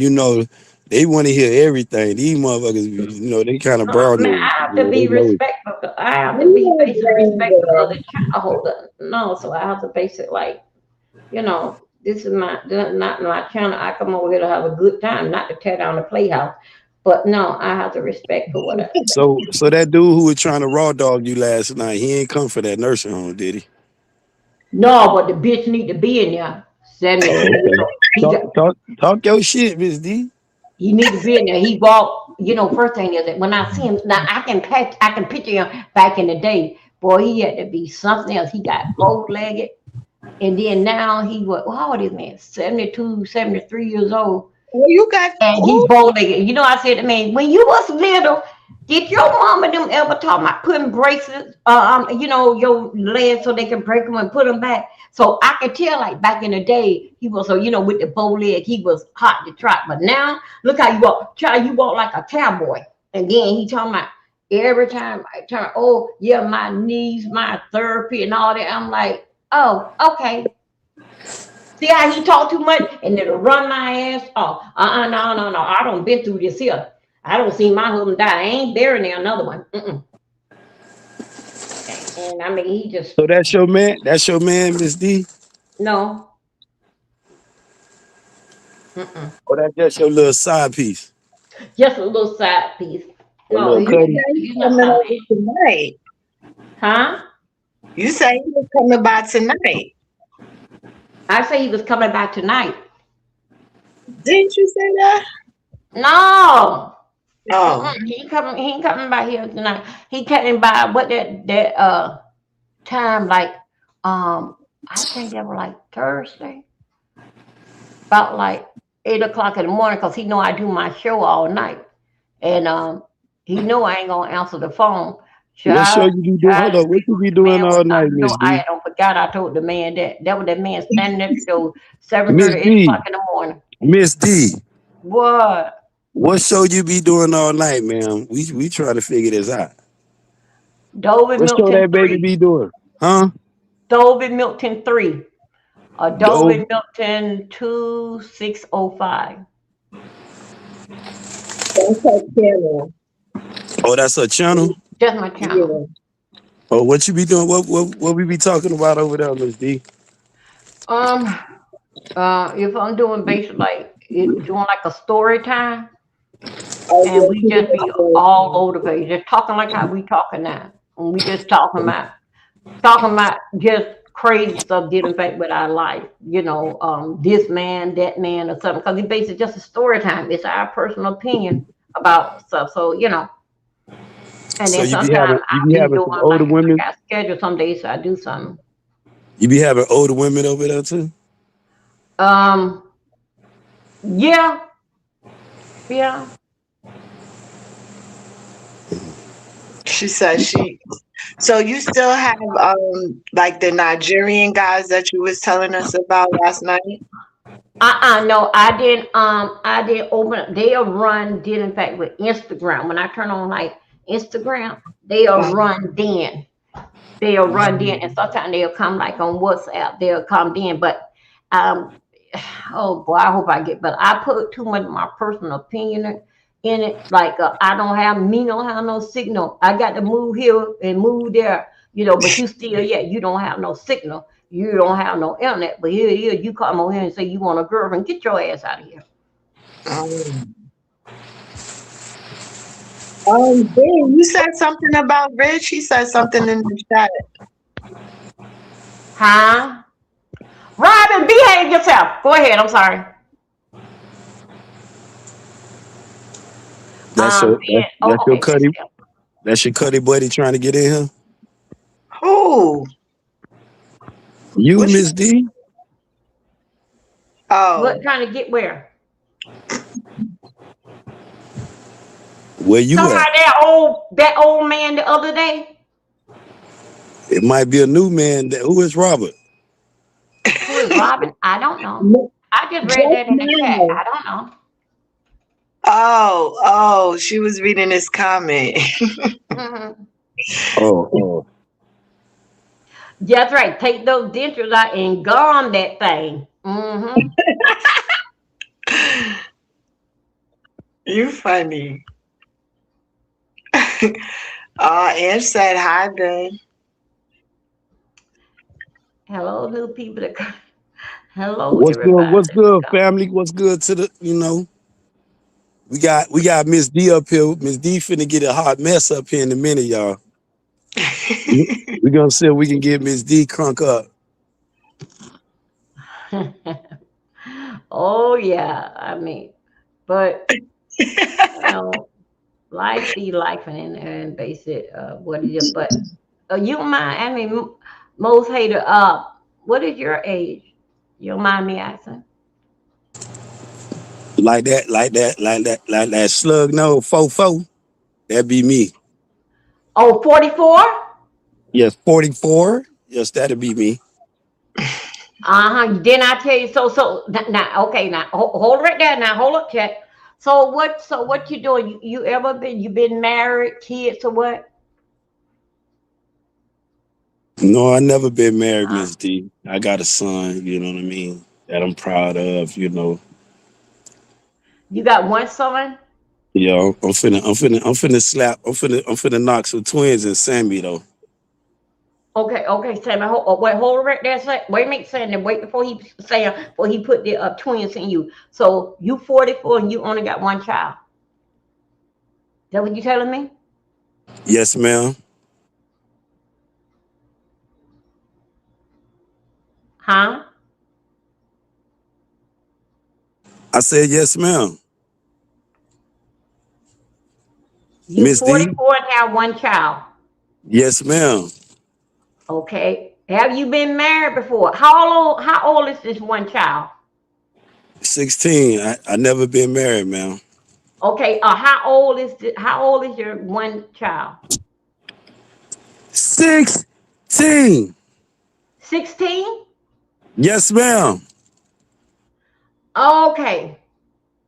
They want to hear everything. These motherfuckers, you know, they kind of broad Man, nosed. I have to You know, be they know. respectful. I have to be basically respectful of the child holder. No, so I have to basically like, this is not my channel. I come over here to have a good time, not to tear down the playhouse. But no, I have to respect for what I. So that dude who was trying to raw dog you last night, he ain't come for that nursing home, did he? No, but the bitch need to be in there. 72 Oh, years okay. old. Talk your shit, Miss D. He need to be in there. He walked. First thing is that when I see him now, I can picture him back in the day. Boy, he had to be something else. He got bow-legged, and then now he was. How old is man? 72, 73 years old. Well, you got And he oh, bow-legged. I said to man, when you was little, did your mom and them ever talk about putting braces, your legs so they can break them and put them back? So I could tell, like back in the day, he was with the bow leg, he was hot to trot. But now, look how you walk, child. You walk like a cowboy. And then he talking about every time I turn, oh yeah, my knees, my therapy, and all that. I'm like, oh, okay. See how he talk too much and it'll run my ass off. No. I don't been through this here. I don't see my husband die. I ain't burying another one. And I mean, he just So that's your man. That's your man, Miss D. no. Mm-mm. Or that's just your little side piece, Just a little side piece. a No, little you cutty. say he's he's not coming my over man. tonight. Huh? You say he was coming by tonight. I say he was coming back tonight. Didn't you say that? No. Oh, He ain't coming by here tonight. He came by what that time like I think that was like Thursday. About like 8 o'clock in the morning because he know I do my show all night. And he know I ain't gonna answer the phone. What show Child, you be doing? child, Hold up, what you be the doing man was all night, Miss I D? don't forgot I told the man that was that man standing at the door Miss 7:30, 8 D, o'clock in the morning. Miss D. What? What show you be doing all night, man? We trying to figure this out. Dovey What show Milton that baby 3. be doing? Huh? Dovey Milton 3. Dove. Dovey Milton 2605. that's her channel. Oh, that's her channel. That's my channel. Yeah. Oh, what you be doing? What we be talking about over there, Miss D? Um if I'm doing basically like doing like a story time. Oh, And yeah, we she just was be good. all over the place, just talking like how we talking now. And we just talking about just crazy stuff dealing back with our life, this man, that man, or something. Because it's basically just a story time. It's our personal opinion about stuff. So, and So then you be sometimes having I be doing some like older if I women. got scheduled some days, so I do something. You be having older women over there too. Um, yeah, yeah. She said she. So you still have like the Nigerian guys that you was telling us about last night? No, I didn't. I didn't open up. They'll run. Did in fact with Instagram. When I turn on like Instagram, they'll run then. They'll run then, and sometimes they'll come like on WhatsApp. They'll come then, but um, oh boy, I hope I get. But I put too much of my personal opinion in it. Like I don't have no signal. I got to move here and move there. But you still, you don't have no signal. You don't have no internet, but here, you come over here and say you want a girlfriend. Get your ass out of here. Um, Ben, you said something about Rich. He said something in the chat. Huh? Robin, behave yourself. Go ahead. I'm sorry. That's your Ben. Oh, that's your okay. cutty. That's your cutty buddy trying to get in here. Who? You, What you? Miss D. Oh, What trying to get where? Where you Talking at? about that old man the other day. It might be a new man. Who is Robert? Who is Robin? I don't know. I just read just that in the chat. now. I don't know. Oh, she was reading this comment. Mhm. Oh. That's right. Take those dentures out and gum that thing. You funny. Ange said hi, Ben. Hello, new people that come. Hello, What's good? everybody What's that's good, coming. family? What's good to the we got Miss D up here. Miss D finna get a hot mess up here in a minute, y'all. We gonna see if we can get Miss D crunk up. Oh yeah, I mean, but you know, life be life and base it what it is. But you don't mind? I mean, most hater. What is your age? You don't mind me asking? Like that slug no fofo. That be me. Oh, 44? Yes, 44. Yes, that'd be me. Uh-huh. Didn't I tell you so? So now, okay, now hold right there. Now hold up, check. So what you doing? You ever been? You been married, kids, or what? No, I never been married, Huh? Miss D. I got a son, you know what I mean, that I'm proud of. You got one son? Yo, I'm finna slap, I'm finna knock some twins and Sammy though. Okay, okay, Sammy. Wait, hold right there. Wait a minute, Sammy. Wait before he put the twins in you. So you 44 and you only got one child. That what you telling me? Yes, ma'am. Huh? I said yes, ma'am. You Miss D. 44 and have one child. Yes, ma'am. Okay. Have you been married before? How old is this one child? 16. I never been married, ma'am. Okay. How old is your one child? 16. 16? Yes, ma'am. Okay.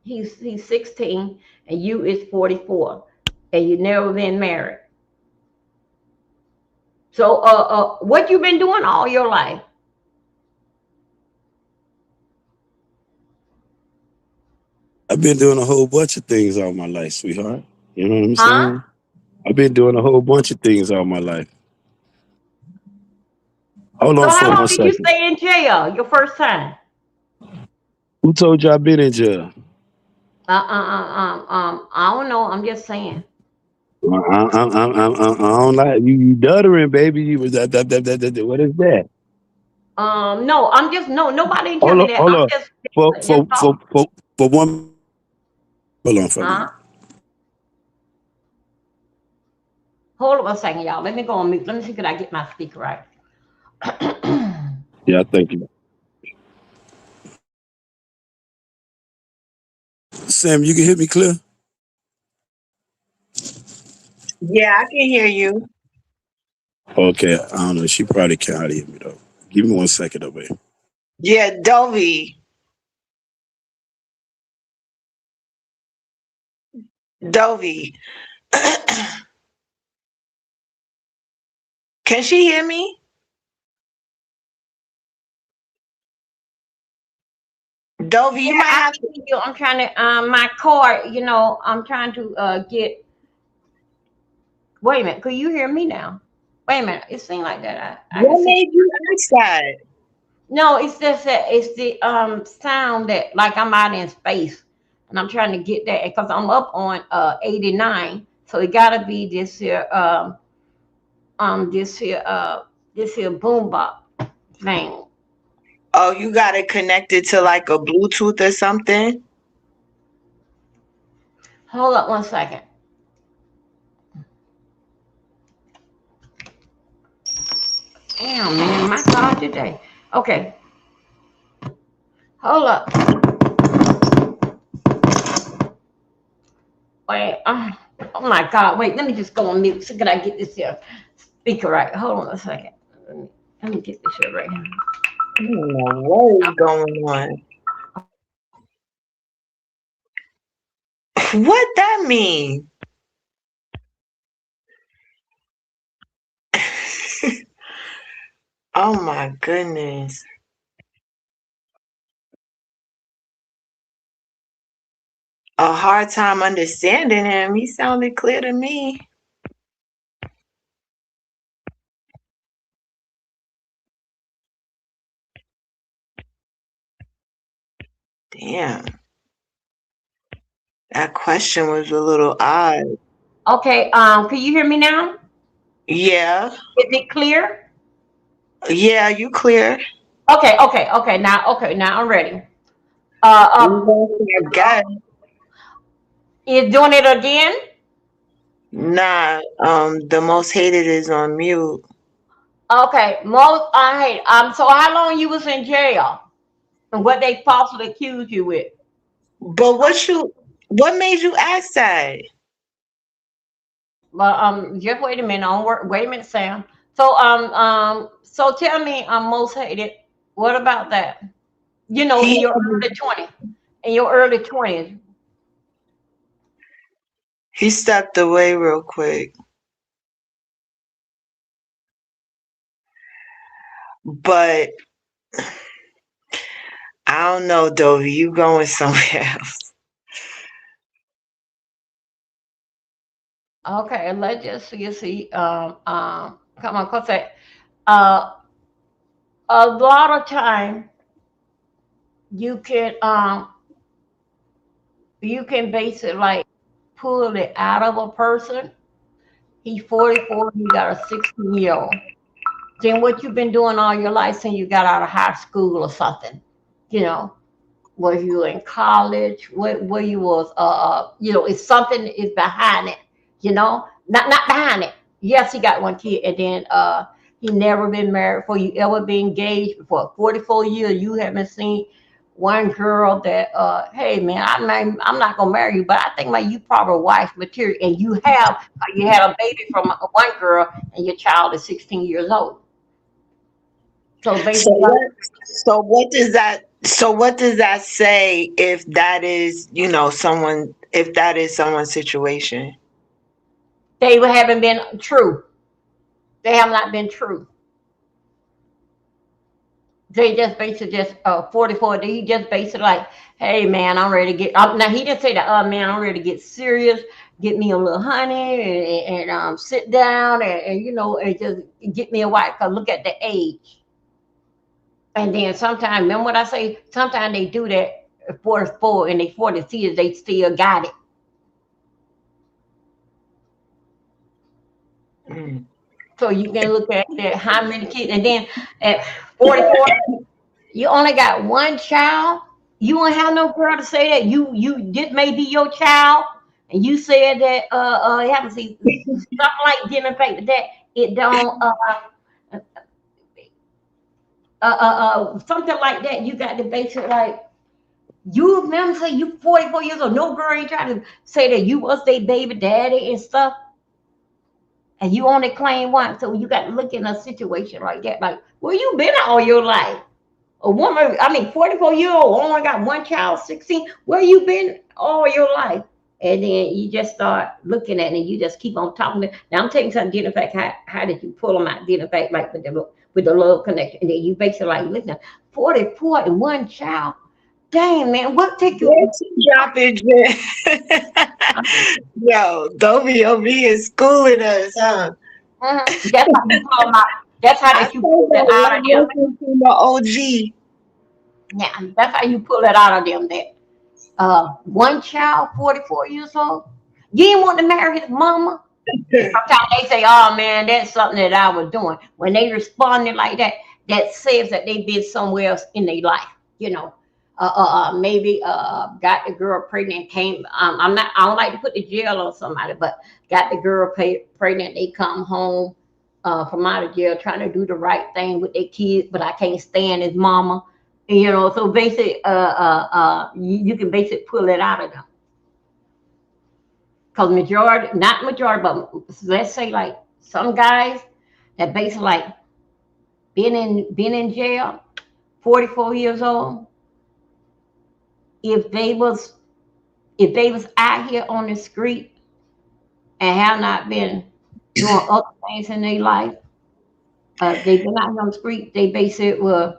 He's 16 and you is 44 and you never been married. So what you been doing all your life? I've been doing a whole bunch of things all my life, sweetheart. You know what I'm Huh? saying? I've been doing a whole bunch of things all my life. Hold So on how for long one did you second. stay in jail your first time? Who told you I've been in jail? I don't know. I'm just saying. I don't like you duttering, baby. You was what is that? No, I'm just no. Nobody didn't tell Hold me on, that. hold I'm on. For just for for talking. for for one. Hold on for me. Huh? Hold on a second, y'all. Let me go on mute. Let me see could I get my speaker right. Yeah, thank you. Sam, you can hear me clear? Yeah, I can hear you. Okay, I don't know. She probably can't hear me though. Give me 1 second, though, babe. Yeah, Dovey. Dovey. Can she hear me? Dovey, Yeah, you might I have can to. hear you. I'm trying to my car. I'm trying to get. Wait a minute. Could you hear me now? Wait a minute. It seemed like that. I can What see. made you ask that? No, it's just that it's the sound that like I'm out in space, and I'm trying to get that because I'm up on 89. So it gotta be this here this here boom bop thing. Oh, you got it connected to like a Bluetooth or something? Hold up 1 second. Damn man, my God today. Okay, hold up. Wait, oh my God, wait, let me just go on mute. So can I get this here speaker right? Hold on a second. Let me get this here right here. I don't know what is going on. What that mean? Oh my goodness. a hard time understanding him. He sounded clear to me. Damn, that question was a little odd. Okay, can you hear me now? Yeah, Is it clear? yeah, you clear. Okay, now I'm ready. You Uh, gonna say again? is doing it again? Nah, the most hated is on mute. Okay, most I hate. So how long you was in jail and what they falsely accused you with? But what made you ask that? Well, just wait a minute. Wait a minute, Sam. So tell me, most hated. What about that? You know, in He your early 20s, in your early 20s. he stepped away real quick. But I don't know, Dovey. You going somewhere else? Okay, let's just see. Come on, cause uh, a lot of time you can basically like pull it out of a person. He's 44. You got a 16-year-old. Then what you've been doing all your life since you got out of high school or something, you know, was you in college, where you was, if something is behind it, not behind it. Yes, he got one kid, and then he never been married before. You ever been engaged before? 44 years, you haven't seen one girl that, hey man, I'm not gonna marry you, but I think like you probably wife material, and you had a baby from one girl, and your child is 16 years old. So So basically, what? So what does that say if that is someone if that is someone's situation? they haven't been true. They have not been true. They just basically just 44. He just basically like, hey man, I'm ready to get. Now he didn't say that. Oh man, I'm ready to get serious. Get me a little honey and sit down and just get me a wife. Cause look at the age. And then sometimes, remember what I say? Sometimes they do that at 44 and they 40 years, they still got it. Mm. So you can look at that, how many kids, and then at 44, you only got one child. You don't have no girl to say that this may be your child, and you said that you haven't seen something like getting paid with that. It don't something like that. You got to base it like you remember say you 44 years old. No girl ain't trying to say that you was their baby daddy and stuff, and you only claim one. So you got to look in a situation like that. Like, where you been all your life? A woman, I mean, 44-year old, only got one child, 16. Where you been all your life? And then you just start looking at it and you just keep on talking. Now I'm taking something, getting fact, how did you pull them out, getting fact, like with the love connection. And then you basically like, listen, 44 and one child. Dang, man, what take you? Where's he dropping? Yo, WOB is schooling us, huh? That's how you pull them out. That's how I that you pull told it that out one of them. listen to the OG. Yeah, that's how you pull it out of them. That one child, 44 years old. You didn't want to marry his mama. Sometimes they say, "Oh man, that's something that I was doing." When they responded like that, that says that they've been somewhere else in their life. You know, maybe got the girl pregnant. Came. I'm not. I don't like to put the jail on somebody, but got the girl pregnant. They come home from out of jail, trying to do the right thing with their kids, but I can't stand his mama. So basically, you can basically pull it out of them. Because majority, not majority, but let's say like some guys that basically like been in jail, 44 years old. If they was out here on the street and have not been doing other things in their life, they've been out here on the street. They basically were.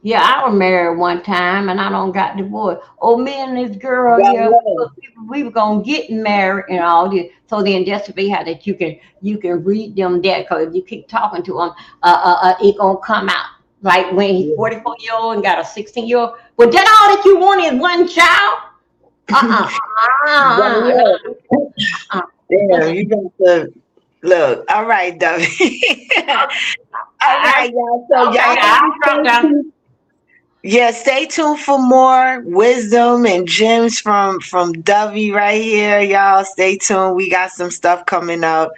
Yeah, I was married one time and I don't got divorced. Oh, me and this girl, Well, yeah, look, we were gonna get married and all this. So then, just to be how that you can read them that because if you keep talking to them, it gonna come out. Like when he's yeah. 44 year old and got a 16-year old. But then all that you want is one child. Uh Well, uh look. uh. Damn, you got to look. All right, Dovey. All I, right, y'all. So okay, y'all I'll gotta drop stay down. tuned. Yeah, stay tuned for more wisdom and gems from Dovey right here, y'all. Stay tuned. We got some stuff coming up.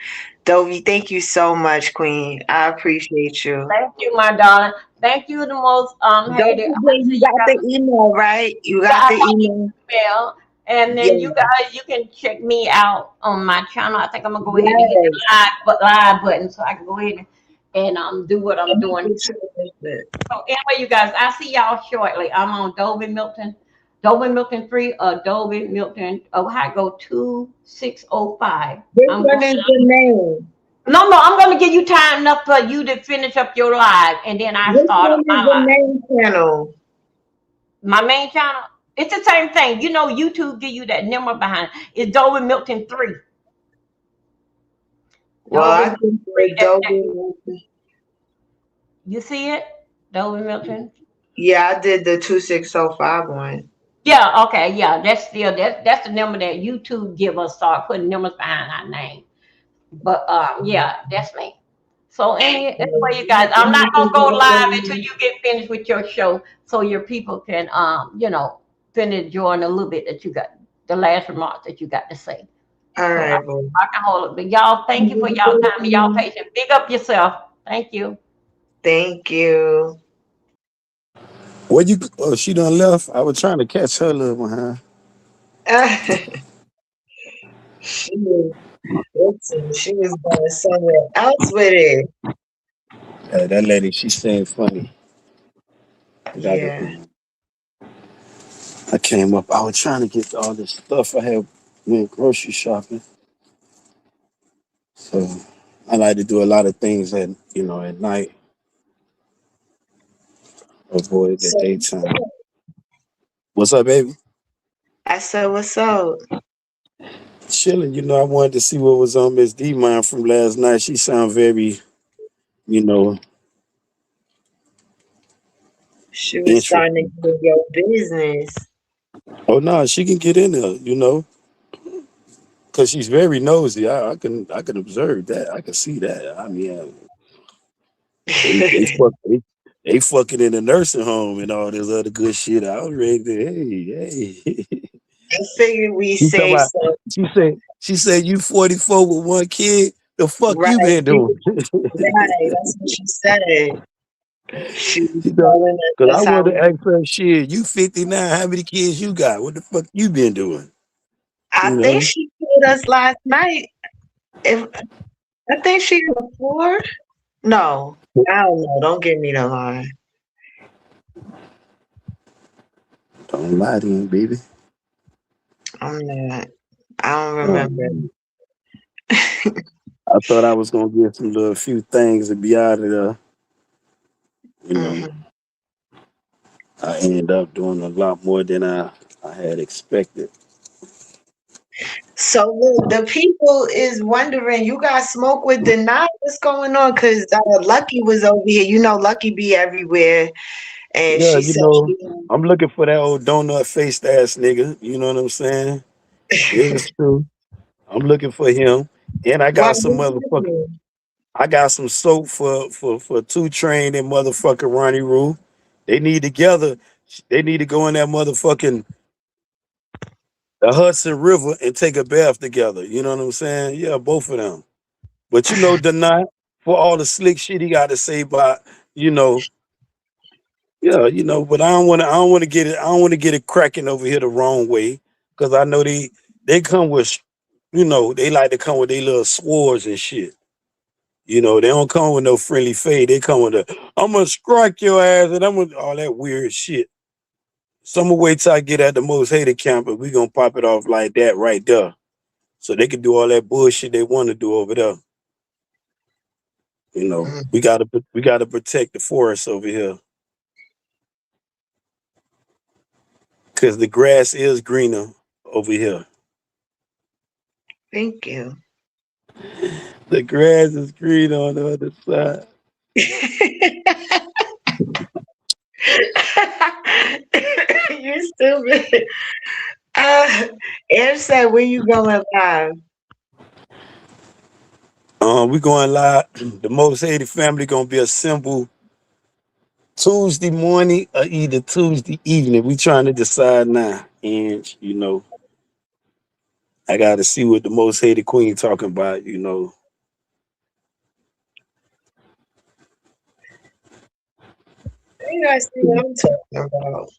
Dovey, thank you so much, Queen. I appreciate you. Thank you, my darling. Thank you the most. Hey, Don't there. forget I see you you got got. the email, right? You Yeah, got I the got email. email. And then Yeah. you guys, you can check me out on my channel. I think I'm gonna go ahead and hit the Yes. live button so I can go ahead and do what Let I'm me doing. put you in this. So anyway, you guys, I'll see y'all shortly. I'm on Dolby Milton 3 or Dolby Milton Ohio go 2605. Which I'm one going. is the name? No, I'm gonna give you time enough for you to finish up your live, and then I Which start up one is my the live. main channel? My main channel, it's the same thing. You know, YouTube give you that number behind it. It's Dolby Milton 3. Well, Dolby I Milton think 3. the Adobe. You see it? Dolby Milton. Yeah, I did the 2605 one. Yeah, okay, yeah. That's the number that YouTube give us, start putting numbers behind our name. But yeah, that's me. So anyway, you guys, I'm not gonna go live until you get finished with your show, so your people can finish enjoying a little bit that you got, the last remarks that you got to say. All So right, boy. I can hold it. But y'all, thank you for y'all time and y'all patience. Big up yourself. Thank you. Thank you. Where you? Oh, she done left. I was trying to catch her little behind. she was, listen, she was going somewhere else with it. That lady, she saying funny. I got to. Yeah. I came up. I was trying to get all this stuff. I had went grocery shopping, so I like to do a lot of things at at night, avoid the So daytime. What's up, baby? I said, what's up? Chilling. I wanted to see what was on Miss D mind from last night. She sound very, you know, She was starting to interesting. get your business. Oh no, she can get in there, because she's very nosy. I can observe that. I can see that. I mean, they fucking in a nursing home and all this other good shit. I was ready to hey. I figured we She talking say about, so. she said you 44 with one kid. The fuck Right. you been doing? Right. That's what she said. She was She know, telling us cause I that's how wanted to ask her shit. You 59? How many kids you got? What the fuck you been doing? I You think know? she told us last night. If I think she was 4. No, I don't know. Don't give me the line. Don't lie to him, baby. I'm not. I don't remember. Um, I thought I was gonna get some little few things to be out of there. You know, Hmm. I ended up doing a lot more than I had expected. So look, the people is wondering. You got smoke with Denial? What's going on? Cause Lucky was over here. Lucky be everywhere, and Yeah, she said she. I'm looking for that old donut faced ass nigga. You know what I'm saying? It's true. I'm looking for him. And I Why? got some What's motherfucker. happening? I got some soap for 2 Train and motherfucking Ronnie Roo. They need together. They need to go in that motherfucking the Hudson River and take a bath together. You know what I'm saying? Yeah, both of them. But Deny for all the slick shit he got to say about, you know, yeah, but I don't want to get it. I don't want to get it cracking over here the wrong way because I know they come with, they like to come with their little swords and shit. They don't come with no friendly fade. They come with I'm gonna strike your ass and I'm gonna all that weird shit. So I'm gonna wait till I get at the most hated camp, and we gonna pop it off like that right there, so they can do all that bullshit they want to do over there. Mm. We gotta protect the forest over here. because the grass is greener over here. Thank you. The grass is green on the other side. You stupid. Uh, Air said, "Where you going live?" We going live. The most hated family gonna be assembled Tuesday morning or either Tuesday evening. We trying to decide now. And I gotta see what the most hated queen talking about. You guys see what I'm talking about?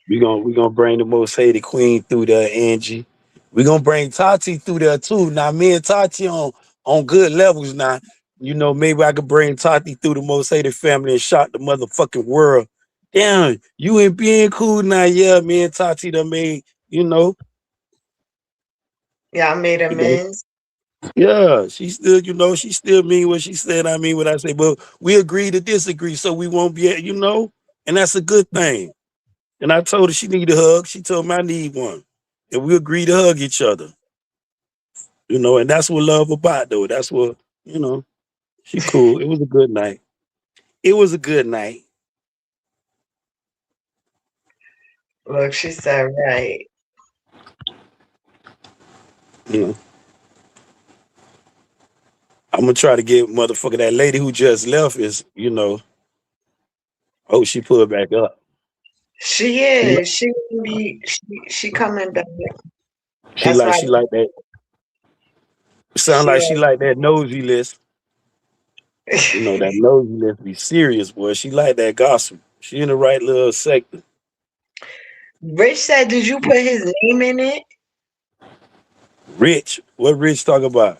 We gonna bring the most hated queen through there, Angie. We gonna bring Tati through there too. Now me and Tati on good levels now. Maybe I could bring Tati through the most hated family and shock the motherfucking world. Damn, you ain't being cool now. Yeah, me and Tati done made, you know, Yeah, I made you know. amends. Yeah, she still mean what she said. I mean what I say, but we agree to disagree, so we won't be, and that's a good thing. And I told her she need a hug. She told me I need one. And we agreed to hug each other. And that's what love about though. That's what, she cool. It was a good night. It was a good night. Look, she said, right. You know. I'm gonna try to get motherfucker that lady who just left oh, she pulled back up. She She is. She coming back. she That's like why she like that. Sound she like she like that nosy list. That nosy list be serious, boy. She like that gossip. She in the right little sector. Rich said, did you put his name in it? Rich, what Rich talk about?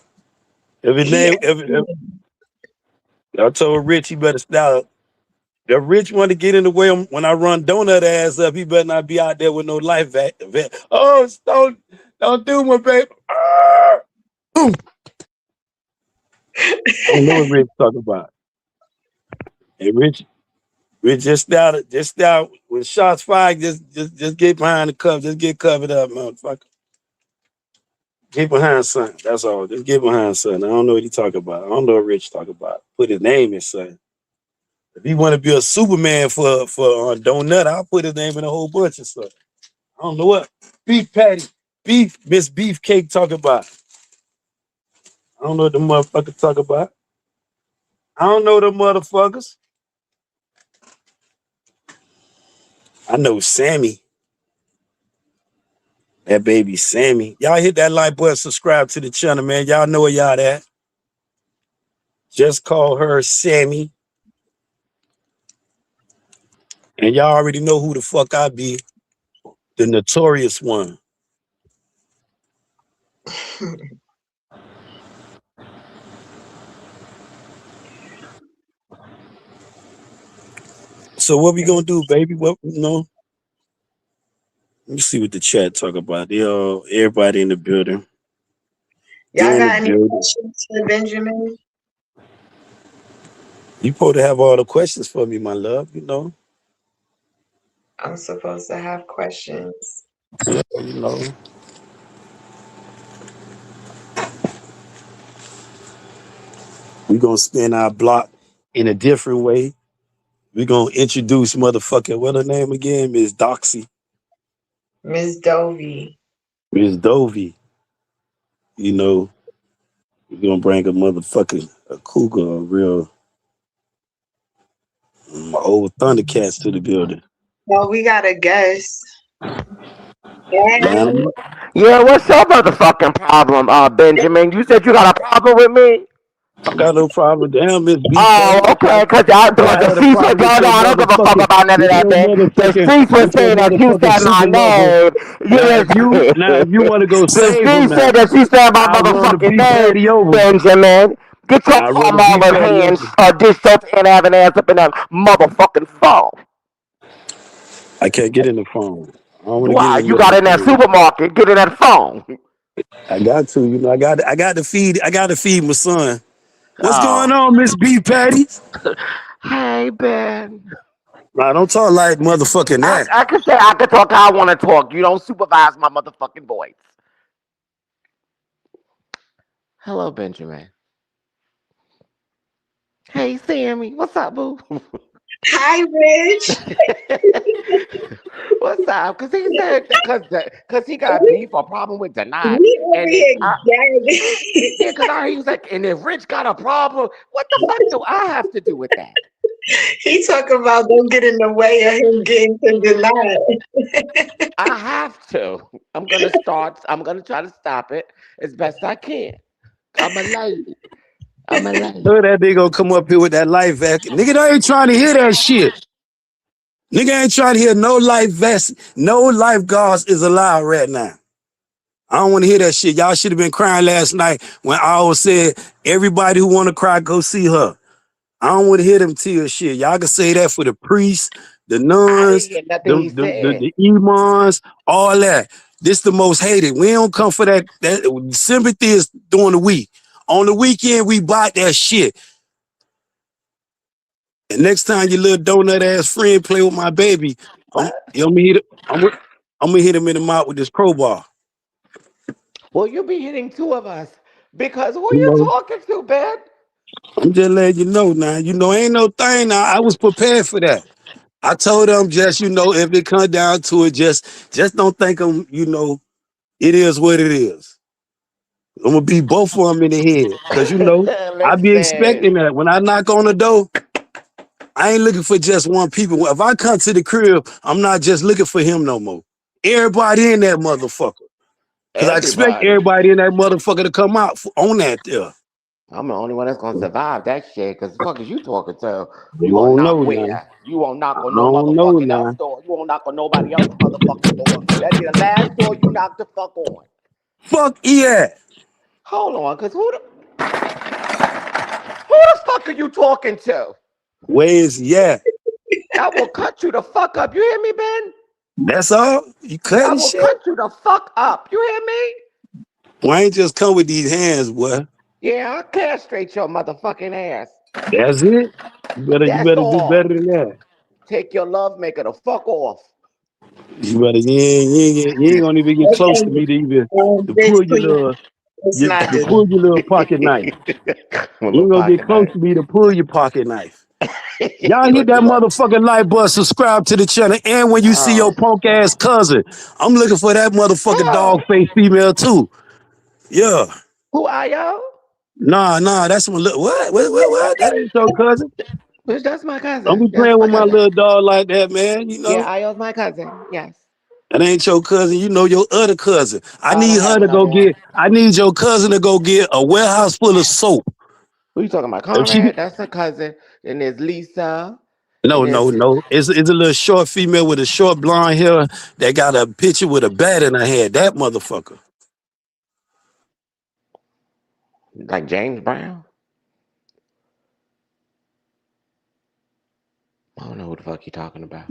If his He name, if I told Rich he better stop. If Rich want to get in the way when I run donut ass up, he better not be out there with no life vest. Oh, don't do my baby. Boom. I don't know what Rich talking about. Hey, Rich just out when shots fired, just get behind the cover, just get covered up, motherfucker. Get behind something. That's all. Just get behind something. I don't know what he talking about. I don't know what Rich talking about. Put his name in something. If he want to be a Superman for donut, I'll put his name in a whole bunch of stuff. I don't know what beef patty, Miss Beefcake talking about. I don't know what the motherfucker talk about. I don't know the motherfuckers. I know Sammy, that baby Sammy. Y'all hit that like button, subscribe to the channel, man. Y'all know where y'all at. Just call her Sammy. And y'all already know who the fuck I be. The notorious one. So what we gonna do, baby? Let me see what the chat talk about. Everybody in the building. Y'all In the got any building. questions for Benjamin? You supposed to have all the questions for me, my love. I'm supposed to have questions. Yeah. We gonna spin our block in a different way. We gonna introduce motherfucking what her name again? Miss Doxy. Miss Dovey. Miss Dovey. You know, we gonna bring a cougar, a real old Thundercats to the building. Well, we got a guest. Daddy. Line 'em up. Yeah, what's your motherfucking problem, Benjamin? You said you got a problem with me? I got no problem. Damn, Miss Beef Oh, Patty. okay, If I the had a streets was problem with going on. your I don't give a fuck motherfucking about none of that, man. The streets was with your saying that you motherfucking said my super lover. name. Now Yes. if you want to go The save him streets said now, that she said my I'll run the motherfucking beef name, patty over. Benjamin. Get your I'll run the beef palm patty hands over. dish your ten having ass up in that motherfucking phone. I can't get in the phone. I don't want to get in Why? the You middle got of in that things. supermarket, get in that phone. I got to, I got to feed my son. What's going Oh. on, Miss Beef Patty? Hey, Ben. Nah, don't talk like motherfucking that. I can say I can talk how I want to talk. You don't supervise my motherfucking voice. Hello, Benjamin. Hey, Sammy. What's up, boo? Hi, Rich. What's up? Because he said because he got beef or problem with Denai, We over and if here I yeah, gagging. because I he was like, and if Rich got a problem, what the fuck do I have to do with that? He talking about don't get in the way of him getting to deny. I have to. I'm gonna start. I'm gonna try to stop it as best I can. I'm a lady. I'm a lady. Look at that nigga gonna come up here with that life vest. Nigga, I ain't trying to hear that shit. Nigga ain't trying to hear no life vest, no lifeguards is allowed right now. I don't want to hear that shit. Y'all should have been crying last night when I always said everybody who want to cry, go see her. I don't want to hear them tears shit. Y'all can say that for the priests, the I nuns, didn't hear nothing he said. the imams, all that. This the most hated. We don't come for that. That sympathy is during the week. On the weekend, we bought that shit. And next time your little donut ass friend play with my baby, I'm, What? you know, I'm gonna hit him in the mouth with this crowbar. Well, you be hitting two of us because who You you know, talking to, Ben? I'm just letting you know now. You know, ain't no thing now. I was prepared for that. I told them just, you know, if it comes down to it, just don't think I'm, you know, it is what it is. I'm gonna be both of them in the head. Cause you know, I be Listen, expecting that. When I knock on the door, I ain't looking for just one people. If I come to the crib, I'm not just looking for him no more. Everybody in that motherfucker. Cause I expect everybody. everybody in that motherfucker to come out on that there. I'm the only one that's gonna survive that shit. Cause the fuck is you talking to? You You gonna don't knock know now. where? You won't knock I on no don't know motherfucking else now. door. You won't knock on nobody else's motherfucking door. That'd be the last door you knock the fuck on. Fuck yeah. Hold on, cause who the fuck are you talking to? Where's yeah? I will cut you the fuck up. You hear me, Ben? That's all? You I cutting will shit? cut you the fuck up. You hear me? Why ain't just come with these hands, boy? Yeah, I'll castrate your motherfucking ass. That's it. You That's better do better all. than that. Take your love maker the fuck off. You ain't gonna even get close to Okay, me to even to Rich, pull please, let's not to do pull that. your little pocket knife. My You little ain't gonna get pocket close knife. to me to pull your pocket knife. Y'all hit What that you want? motherfucking like button, subscribe to the channel, and when you see your Oh, punk ass cousin, I'm looking for that motherfucking dog oh, face female too. Yeah. who are y'all? Nah, that's my little what? That ain't your cousin. Bitch, that's my Don't cousin. be That's playing my with my cousin. little dog like that, man. You Yeah, know, Io's my cousin. Yes. that ain't your cousin. You know your other cousin. I don't have another one. I need your cousin to go get a warehouse full of soap. Who you talking about? If she Conrad? That's a cousin. Then there's Lisa. no, And no, there's no. It's a little short female with a short blonde hair that got a picture with a bat in her head. That motherfucker. like James Brown. I don't know who the fuck you talking about.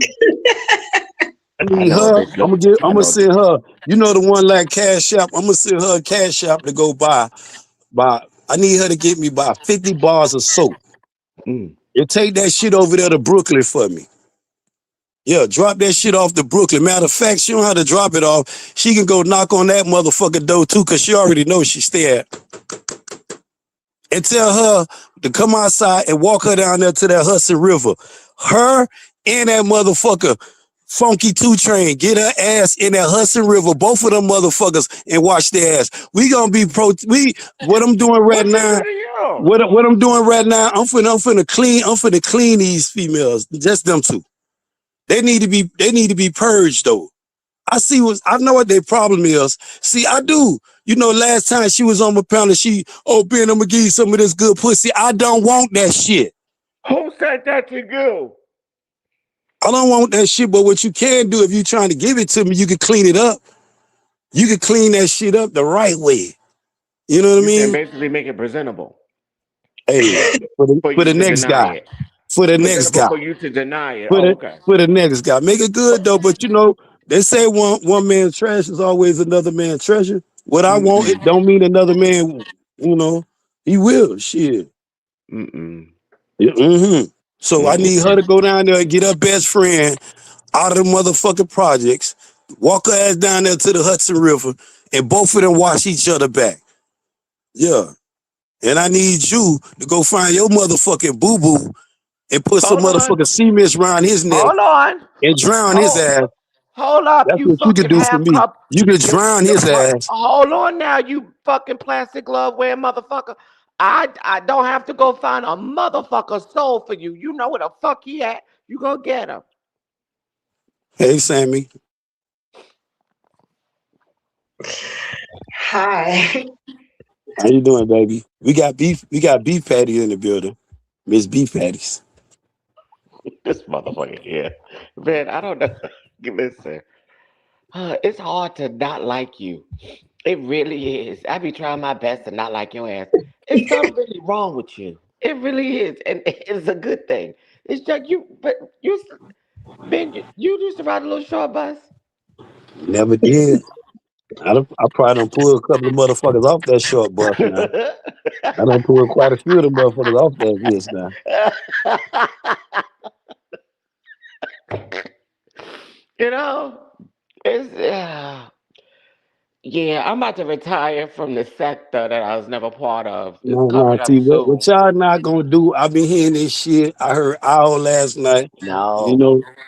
I I need know a her. bitch look. I'm I gonna know. send her. You know the one like Cash App. I'm gonna send her a Cash App to go buy. I need her to get me by 50 bars of soap. Mm. You take that shit over there to Brooklyn for me. Yeah, drop that shit off to Brooklyn. Matter of fact, she don't have to drop it off. She can go knock on that motherfucker door too, cause she already knows she stay at. And tell her to come outside and walk her down there to that Hudson River. Her and that motherfucker Funky 2 Train, get her ass in that Hudson River, both of them motherfuckers, and wash their ass. We gonna be what I'm doing right What she do now. to you? What I'm doing right now, I'm finna clean these females. Just them two. They need to be purged though. I know what their problem is. See, I do. You know, last time she was on my panel, Ben, I'm gonna give you some of this good pussy. I don't want that shit. Who said that to you? I don't want that shit, but what you can do if you trying to give it to me, you can clean it up. You can clean that shit up the right way. You know what I You can mean? basically make it presentable Hey, for for you the to next deny guy. it. For the next Presentable guy. for you to deny it. For Oh, the okay. for the next guy. Make it good though, but you know, they say one man's trash is always another man's treasure. What I want, it Mm-mm. don't mean another man, you know, he will. Shit. Mm-mm. Yeah, mm-hmm. So I need her to go down there and get her best friend out of the motherfucking projects, walk her ass down there to the Hudson River, and both of them wash each other back. Yeah. And I need you to go find your motherfucking boo-boo and put some Hold on. motherfucking cement around his neck Hold on. and drown his Hold, ass. hold up, That's you what you could fucking do for half me. cup. You could drown his ass. Hold on now, you fucking plastic glove wearing motherfucker. I don't have to go find a motherfucker soul for you. You know where the fuck he at. You go get him. Hey, Sammy. Hi. How you doing, baby? We got beef. We got beef patties in the building. Miss Beef Patties. This motherfucker here. Man, I don't know. Listen. It's hard to not like you. It really is. I be trying my best to not like your ass. It's something really wrong with you. It really is, and it's a good thing. It's like you, but you, Ben, you used to ride a little short bus. Never did. I probably done pulled a couple of motherfuckers off that short bus now. I done pulled quite a few of them motherfuckers off that bitch now. You know, it's yeah. I'm about to retire from the sector that I was never part of. It's No, no. coming up See what soon. y'all not gonna do. I been hearing this shit. I heard Owl last night, No,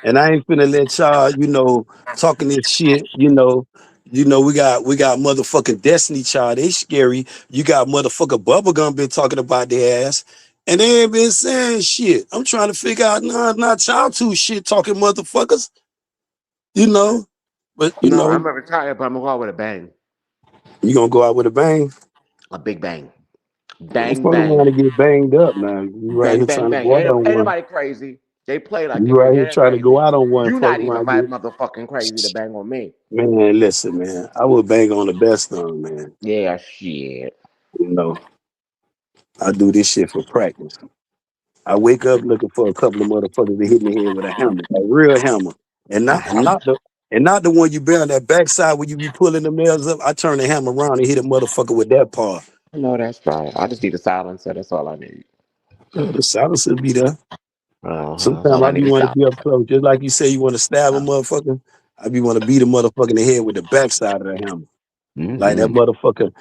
and I ain't finna let y'all, talking this shit, we got motherfucking Destiny Child, they scary. You got motherfucker Bubblegum been talking about their ass, and they ain't been saying shit. I'm trying to figure out, nah, not y'all two shit talking motherfuckers, you know. But no. I'm gonna retire, but I'm gonna go out with a bang, you gonna go out with a bang. a big bang, Don't bang fuck around bang. and get banged up now. You right Bang, here bang, trying to bang. go out on Ain't one. nobody crazy. They play like they You crazy. right They here ain't trying to crazy. go out on one, You fuck not even around right get. motherfucking crazy to bang on me. Man, listen, man. I would bang on the best of them, man. Yeah, shit. You know, I do this shit for practice. I wake up looking for a couple of motherfuckers to hit me head with a hammer, a real hammer, and I not and have. not the and not the one you bear on that backside when you be pulling the nails up. I turn the hammer around and hit a motherfucker with that paw. I know that's right. I just need a silencer. That's all I need. The silencer be there. That's Sometimes all I I be need is want to be silence. up close, just like you say you want to stab a motherfucker. I be want to beat a motherfucker in the head with the backside of the hammer, like that Mm-hmm. motherfucker.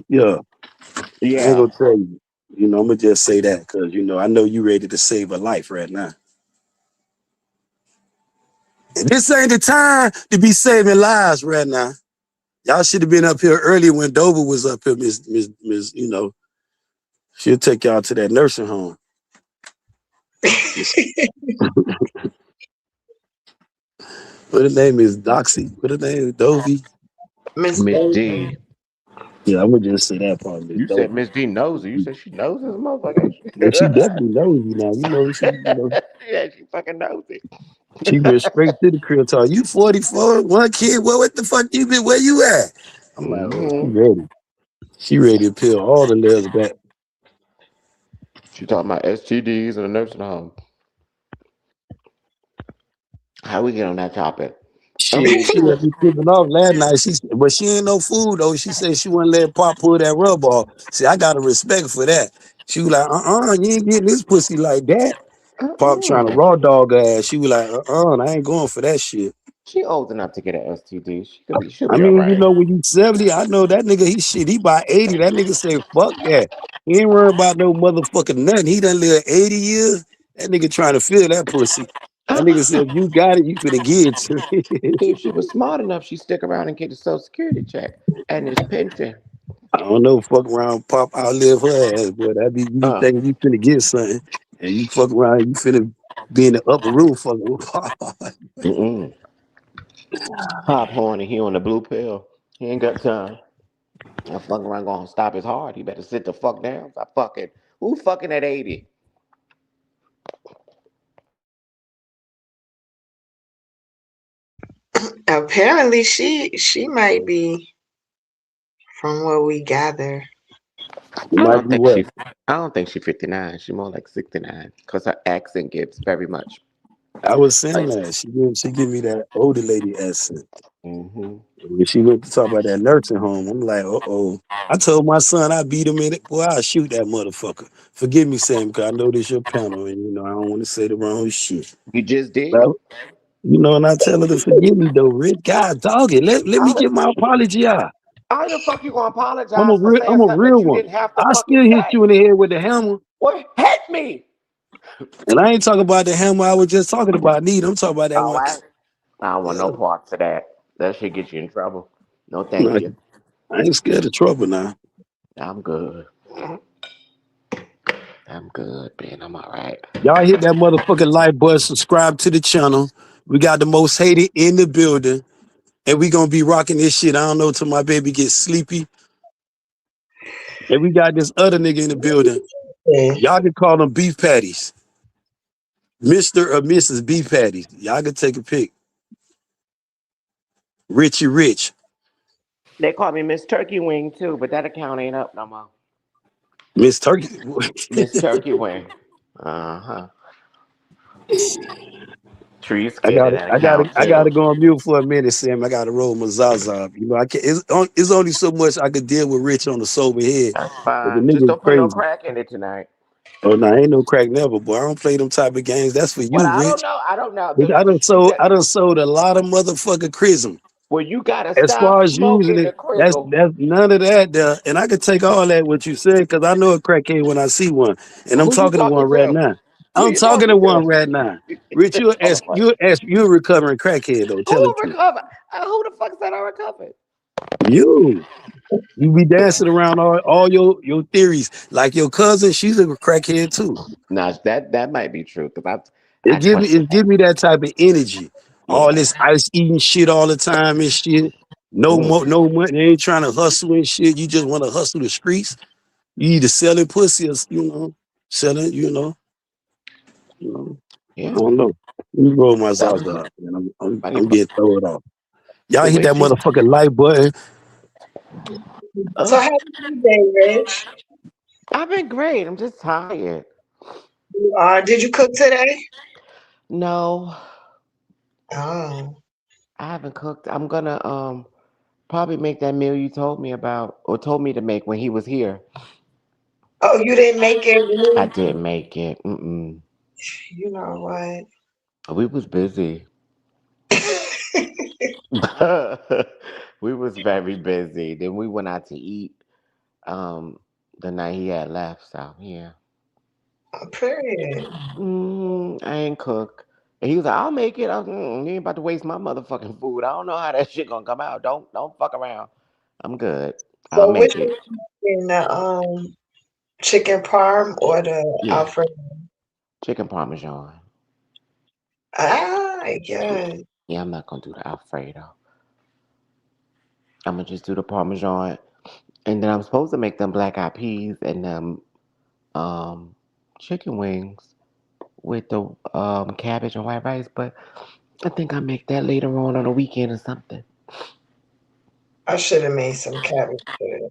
Yeah, I ain't Yeah. gonna tell you. I'm gonna just say that because I know you ready to save a life right now. And this ain't the time to be saving lives right now. Y'all should have been up here earlier when Dover was up here, Miss. She'll take y'all to that nursing home. What her name is Doxy. What her name is Dovey. Miss Miss Daisy. D. Yeah, I'm gonna just say that part, Miss You said Dovey. Miss D knows her. You said she knows this motherfucker. Ain't Well, she she? definitely knows you now. Yeah, she fucking knows it. She went straight to the crib. Talk, you 44, one kid. Well, what the fuck you been? Where you at? I'm like, oh, she Mm-hmm. ready. She ready to peel all the layers back. She talking about STDs in a nursing home. How we get on that topic? Shit, she let me tripping off last night. But she ain't no fool though. She said she wouldn't let Pop pull that rub off. See, I got a respect for that. She was like, you ain't getting this pussy like that. Pop trying to Uh-uh. raw dog her ass. She was like, I ain't going for that shit. She old enough to get an STD. She could be. She'll I be all mean, right. when you 70, I know that nigga, he by 80. That nigga say, fuck that. He ain't worried about no motherfucking nothing. He done lived 80 years. That nigga trying to feel that pussy. That nigga said, Uh-uh. if you got it, you finna get it to me. If she was smart enough, she'd stick around and get a social security check and his pension. I don't know, fuck around, Pop outlive her ass, boy. That be you be Uh, thinking you finna get something, and you fuck around, you finna be in the upper room fucking with Pop. mm-mm. Pop horny. He on the blue pill. He ain't got time. That fucking around gonna stop his heart. He better sit the fuck down. Stop fucking. Who fucking at 80? Apparently, she might be from what we gather. You I might don't be think what? she. I don't think she 59. She more like 69 because her accent gives very much. I was saying Like, that she give me that older lady accent. mm-hmm. When she went to talk about that nursing home, I'm like, uh-oh. I told my son I beat him in it. Boy, I'll shoot that motherfucker. Forgive me, Sam, because I know this your panel, and I don't want to say the wrong shit. You just did. But, and I tell her to forgive me though, Rick. God dog it. Let me How the, get my apology out. how the fuck you gonna I'm apologize a for real saying I'm a something real that you one. didn't have to I fucking still hit say? you in the head with the hammer. What hit me? And I ain't talking about the hammer I was just talking about, neither. I'm talking about that Oh, one. I don't want no Yeah. parts of that. That shit get you in trouble. No, No, thank you. I ain't scared of trouble now. I'm good. I'm good, man. I'm all right. Y'all hit that motherfucking like button, subscribe to the channel. We got the most hated in the building. And we gonna be rocking this shit. I don't know till my baby gets sleepy. And we got this other nigga in the building. Y'all can call them beef patties. Mr. or Mrs. Beef Patties. Y'all can take a pic. Richie Rich. They call me Miss Turkey Wing too, but that account ain't up no more. Miss Turkey. Miss Turkey Wing. Uh huh. Tree's I scared got of it. that account I got too. to go on mute for a minute, Sam. I got to roll my Zaza. I can't. It's only so much I could deal with Rich on the sober head, That's but the fine. Just nigga's don't put no crazy. crack in it tonight. Oh no, ain't no crack never, boy. I don't play them type of games. That's for Well, you, I don't Rich. know. I don't know. I done sold a lot of motherfucking chrism. Well, you gotta As stop far as using smoking the it, that's crizzle. none of that there. And I could take all that what you said because I know a crackhead when I see one, and I'm Who you talking to one talking right to? now. Who I'm you talking to talking to? one right now. Rich, This motherfucker. you a recovering crackhead though. Tell the Who truth. recover? Who the fuck said I recovered? You be dancing around all your theories like your cousin. She's a crackhead too. Nah, that might be true because I question It that. give me that type of energy. All Yeah. this ice eating shit all the time and shit. No Mm, more, no money. They ain't trying to hustle and shit. You just want to hustle the streets. You either selling pussy or selling. You know. I yeah. don't know. Let me roll my Selling salsa pussy. out, man. I'm Funny getting thrown off. Y'all hit that Richie. motherfucking like button. So Oh, how was your day, Rich? I've been great. I'm just tired. Did you cook today? No, Oh. I haven't cooked. I'm gonna probably make that meal you told me about or told me to make when he was here. Oh, you didn't make it? I Really? didn't make it. Mm-mm. You know what? We was busy. We was very busy. Then we went out to eat um the night he had left. So yeah. Period. I ain't cook. And he was like, I'll make it. I was, you ain't about to waste my motherfucking food. I don't know how that shit gonna come out. Don't fuck around. I'm good. I'll So which make it. one in the chicken parm or the Yeah. Alfredo? Chicken parmesan. Yeah. Yeah. Yeah, I'm not gonna do the Alfredo. I'm gonna just do the parmesan. And then I'm supposed to make them black eyed peas and them um chicken wings with the cabbage and white rice, but I think I make that later on a weekend or something. I should have made some cabbage too.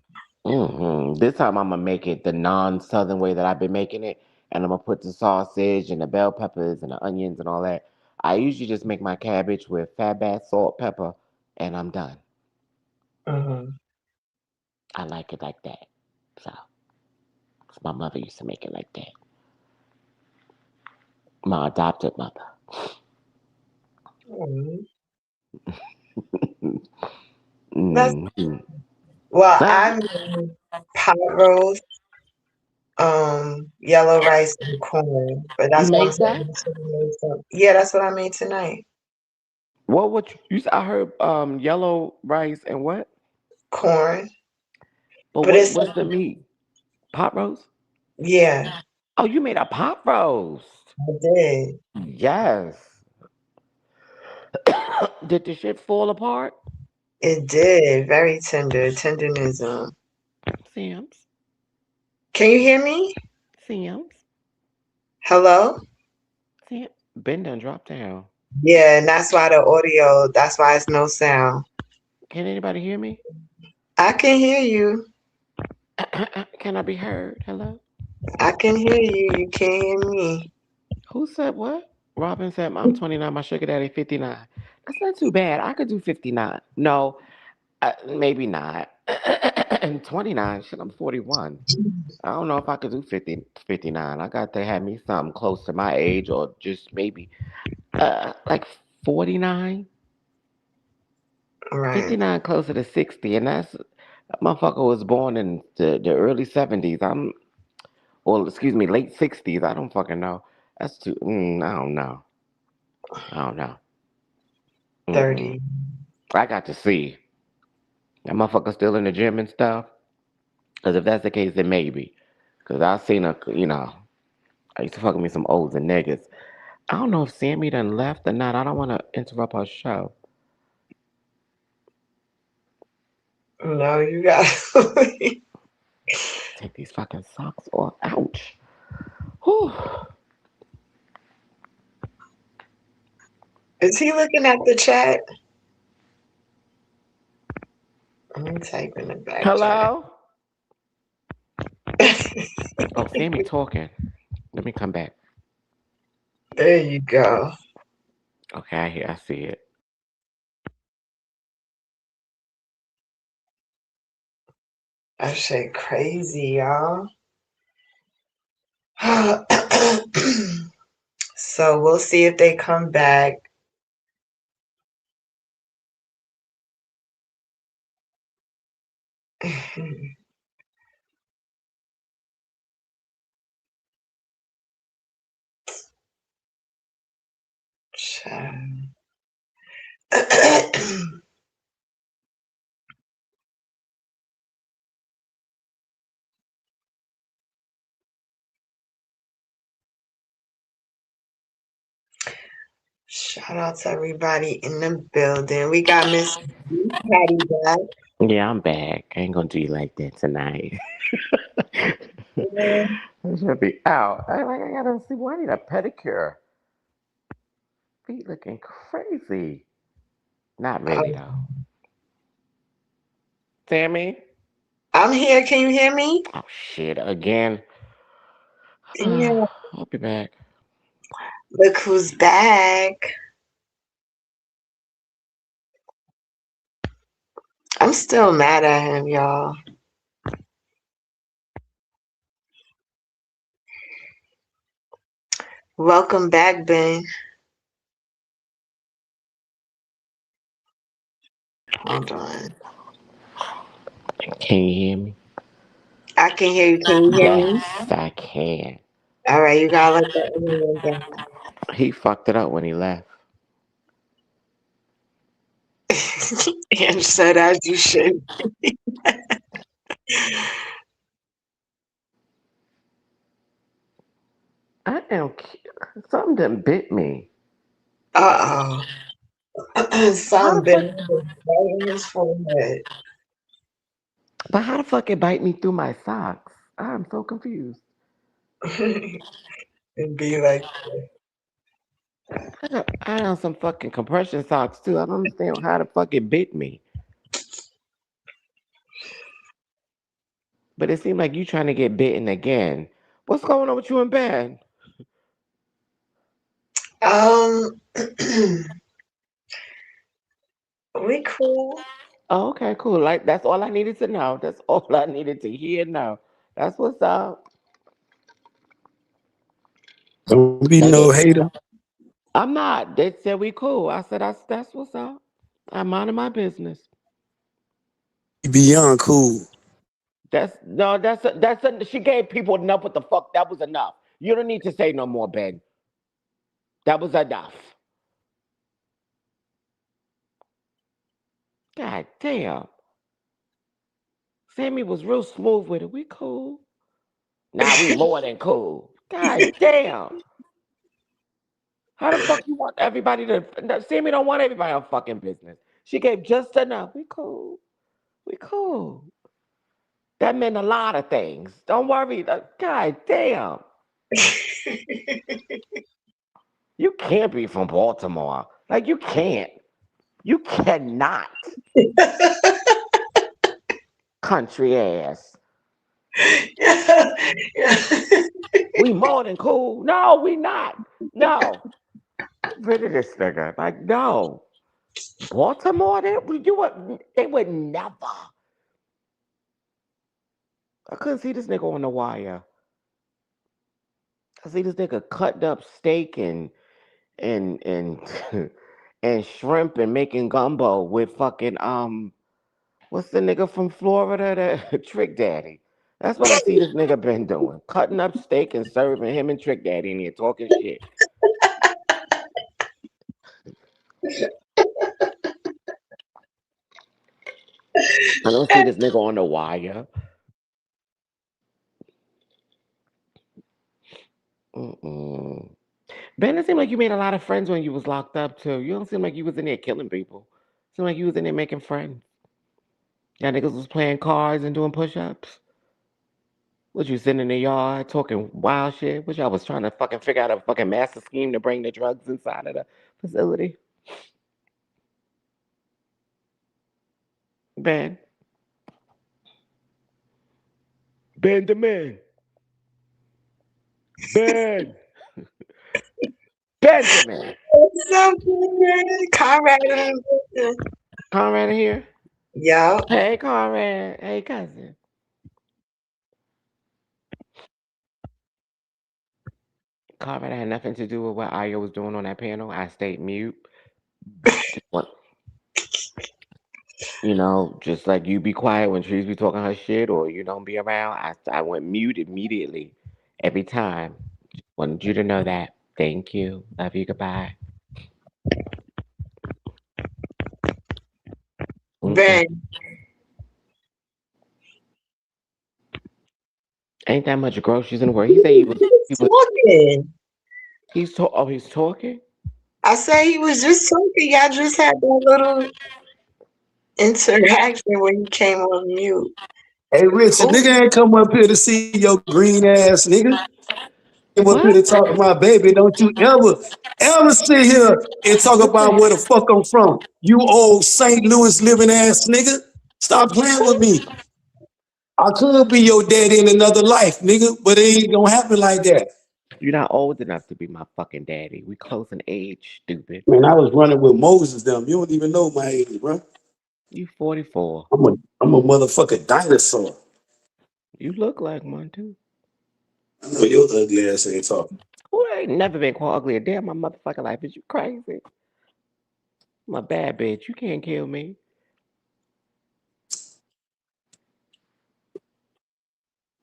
This time I'm gonna make it the non-southern way that I've been making it, and I'm gonna put the sausage and the bell peppers and the onions and all that. I usually just make my cabbage with fat bath, salt, pepper, and I'm done. Mm-hmm. I like it like that. So, 'cause my mother used to make it like that. My adopted mother. Mm-hmm. That's Mm-hmm. well, Ah, I made pot roast, yellow rice and corn. But you that's what I'm make saying. that? I should have made some. Yeah, that's what I made tonight. What I heard yellow rice and what? Corn. But But it's what's the meat? Pot roast? yeah, Oh, you made a pot roast. I did. Yes. Did the shit fall apart? It did. Very tender. Tenderism. Sam's. Can you hear me? Sam's. Hello? Sam. Ben done dropped down. Yeah, and that's why the audio, that's why it's no sound. Can anybody hear me? I can hear you. Can I be heard? Hello? I can hear you. You can't hear me. Who said what? Robin said, I'm 29, my sugar daddy 59. That's not too bad. I could do 59. No, maybe not. And 29, shit, I'm 41. I don't know if I could do 50, 59. I got to have me something close to my age or just maybe like 49, Right. 59 closer to 60. And that motherfucker was born in the early 70s. Or excuse me, late 60s. I don't fucking know. That's too, I don't know. I don't know. Mm-mm. 30. I got to see. That motherfucker still in the gym and stuff? Because if that's the case, then maybe. Because I seen I used to fuck with me some older niggas. I don't know if Sammy done left or not. I don't want to interrupt her show. No, you got. Take these fucking socks off. Ouch. Whew. Is he looking at the chat? I'm typing the back chat. Hello? Oh, Sammy talking. Let me come back. There you go. Okay, I see it. That shit crazy, y'all. So we'll see if they come back. Shout out to everybody in the building. We got Miss Patty back. Yeah, I'm back. I ain't gonna do you like that tonight. I should be out. I gotta see. Why I need a pedicure? Feet looking crazy. Not really though. Sammy? I'm here. Can you hear me? Oh shit, again. Yeah. I'll be back. Look who's back. I'm still mad at him, y'all. Welcome back, Ben. Hold on. Can you hear me? I can hear you. Can you hear me? Yes, I can. All right, you gotta let the other one down. He fucked it up when he left. And said as you should. I am. Something done bit me. Uh-oh. How the Some fuck? been right in his forehead. But how the fuck it bite me through my socks? I'm so confused. It'd be like, I have some fucking compression socks too. I don't understand how the fuck it bit me. But it seemed like you trying to get bitten again. What's going on with you in bed? um, we cool. Oh, okay, cool. Like that's all I needed to know. That's all I needed to hear now. That's what's up. Don't be That no is, hater. I'm not. They said we cool. I said that's what's up. I'm minding my business. Beyond cool. That's no. She gave people enough. What the fuck? That was enough. You don't need to say no more, Ben. That was enough. God damn. Sammy was real smooth with it. We cool. Nah, we more than cool. God damn. How the fuck you want everybody to? No, Sammy don't want everybody on fucking business. She gave just enough. We cool. We cool. That meant a lot of things. Don't worry. God damn. You can't be from Baltimore. Like you can't. You cannot. Country ass. Yeah, yeah. We more than cool. No, we not. No. rid of this nigga. Like, no. Baltimore, they would never. I couldn't see this nigga on the wire. I see this nigga cutting up steak and and shrimp and making gumbo with fucking what's the nigga from Florida that Trick Daddy? That's what I see this nigga been doing. Cutting up steak and serving him and Trick Daddy in here talking shit. I don't see this nigga on the wire. Mm-mm. Ben, it seemed like you made a lot of friends when you was locked up too. You don't seem like you was in there killing people. Seemed like you was in there making friends. Y'all niggas was playing cards and doing push-ups. Was you sitting in the yard talking wild shit? Was y'all was trying to fucking figure out a fucking master scheme to bring the drugs inside of the facility? Ben. Benjamin. Ben. Benjamin. Conrad. Conrad in here? Yeah. Hey, Conrad. Hey, cousin. Conrad had nothing to do with what Aya was doing on that panel. I stayed mute. Just want, just like you be quiet when Trees be talking her shit or you don't be around. I went mute immediately every time. Just wanted you to know that. Thank you. Love you. Goodbye. Ben. Ain't that much groceries in the world. He said he was talking. He's talking? I said he was just talking. Y'all just had that little interaction when you came on mute. Hey, Richard, nigga ain't come up here to see your green ass, nigga. Came up here to talk to my baby. Don't you ever sit here and talk about where the fuck I'm from. You old St. Louis living ass nigga. Stop playing with me. I could be your daddy in another life, nigga, but it ain't gonna happen like that. You're not old enough to be my fucking daddy. We close in age, stupid. Man, I was running with Moses them. You don't even know my age, bro. You 44. I'm a motherfucking dinosaur. You look like one too. I know your ugly ass ain't talking. Who ain't never been called ugly a day in my motherfucking life? Is you crazy? I'm a bad bitch. You can't kill me.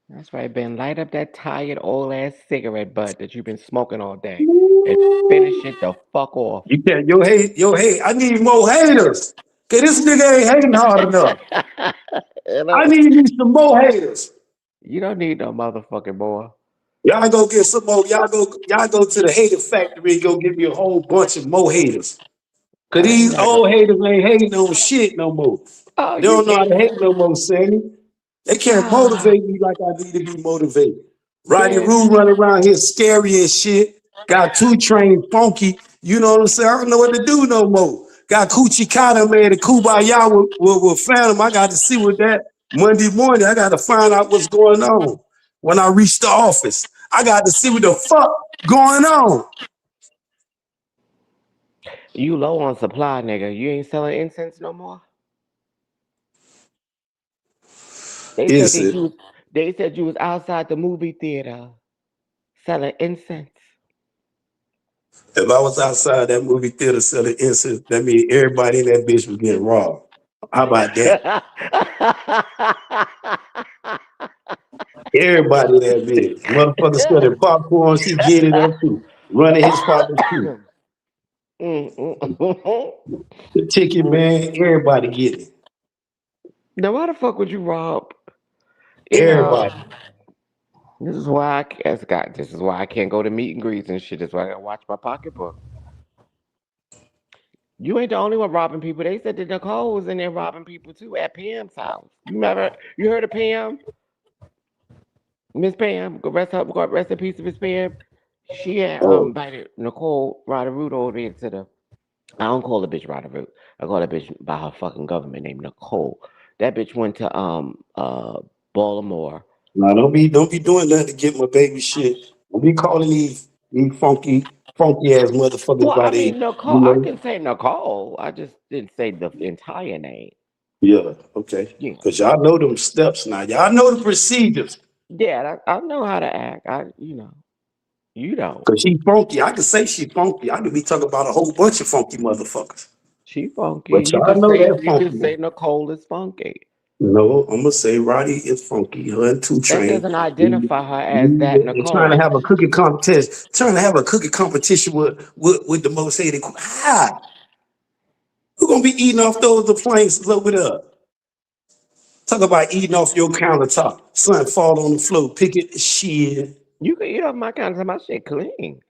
That's right, Ben. Light up that tired old ass cigarette butt that you've been smoking all day. And finish it the fuck off. You can't yo hate. I need more haters. Cause this nigga ain't hating hard enough. I need me some more haters. You don't need no motherfucking boy. Y'all go get some more. Y'all go to the hater factory and go get me a whole bunch of more haters. Cause these old haters ain't hating on shit no more. They don't know how to hate no more, Sammy. They can't motivate me like I need to be motivated. Roddy Roo running around here scary as shit. Got 2 Train funky. You know what I'm saying? I don't know what to do no more. Got Coochie Kata, man, the Kumbaya with Phantom. I got to see what that Monday morning. I got to find out what's going on. When I reach the office, I got to see what the fuck going on. You low on supply, nigga. You ain't selling incense no more? They said you was outside the movie theater selling incense. If I was outside that movie theater selling incense, that means everybody in that bitch was getting robbed. How about that? Everybody in that bitch. Motherfucker selling popcorn, she get it up too. Running his pockets too. The ticket, man, everybody get it. Now why the fuck would you rob? Everybody. This is why I can't go to meet and greets and shit. That's why I gotta watch my pocketbook. You ain't the only one robbing people. They said that Nicole was in there robbing people too at Pam's house. You heard of Pam? Miss Pam, go rest in peace, Miss Pam. She had invited Nicole Root over here to the. I don't call the bitch Root. I call that bitch by her fucking government name, Nicole. That bitch went to Baltimore. Nah, don't be doing that to get my baby shit. Don't be calling these funky funky ass motherfuckers Well, by I they, mean, Nicole. you I know. can say Nicole. I just didn't say the entire name. Yeah, okay. Yeah, Cause y'all know them steps now. Y'all know the procedures. yeah. I know how to act. You don't. Cause she funky. I can say she funky. I could be talking about a whole bunch of funky motherfuckers. She funky. But y'all know that You can funky. say Nicole is funky. No, I'm gonna say Roddy is funky. Her and Two That Train. doesn't identify her as that They're trying to Nicole. have a cooking contest. Trying to have a cooking competition with the most hated. Ah, who gonna be eating off those appliances over there? Talk about eating off your countertop. Something fall on the floor. Pick it. Shit. You can eat off my counter. My shit clean.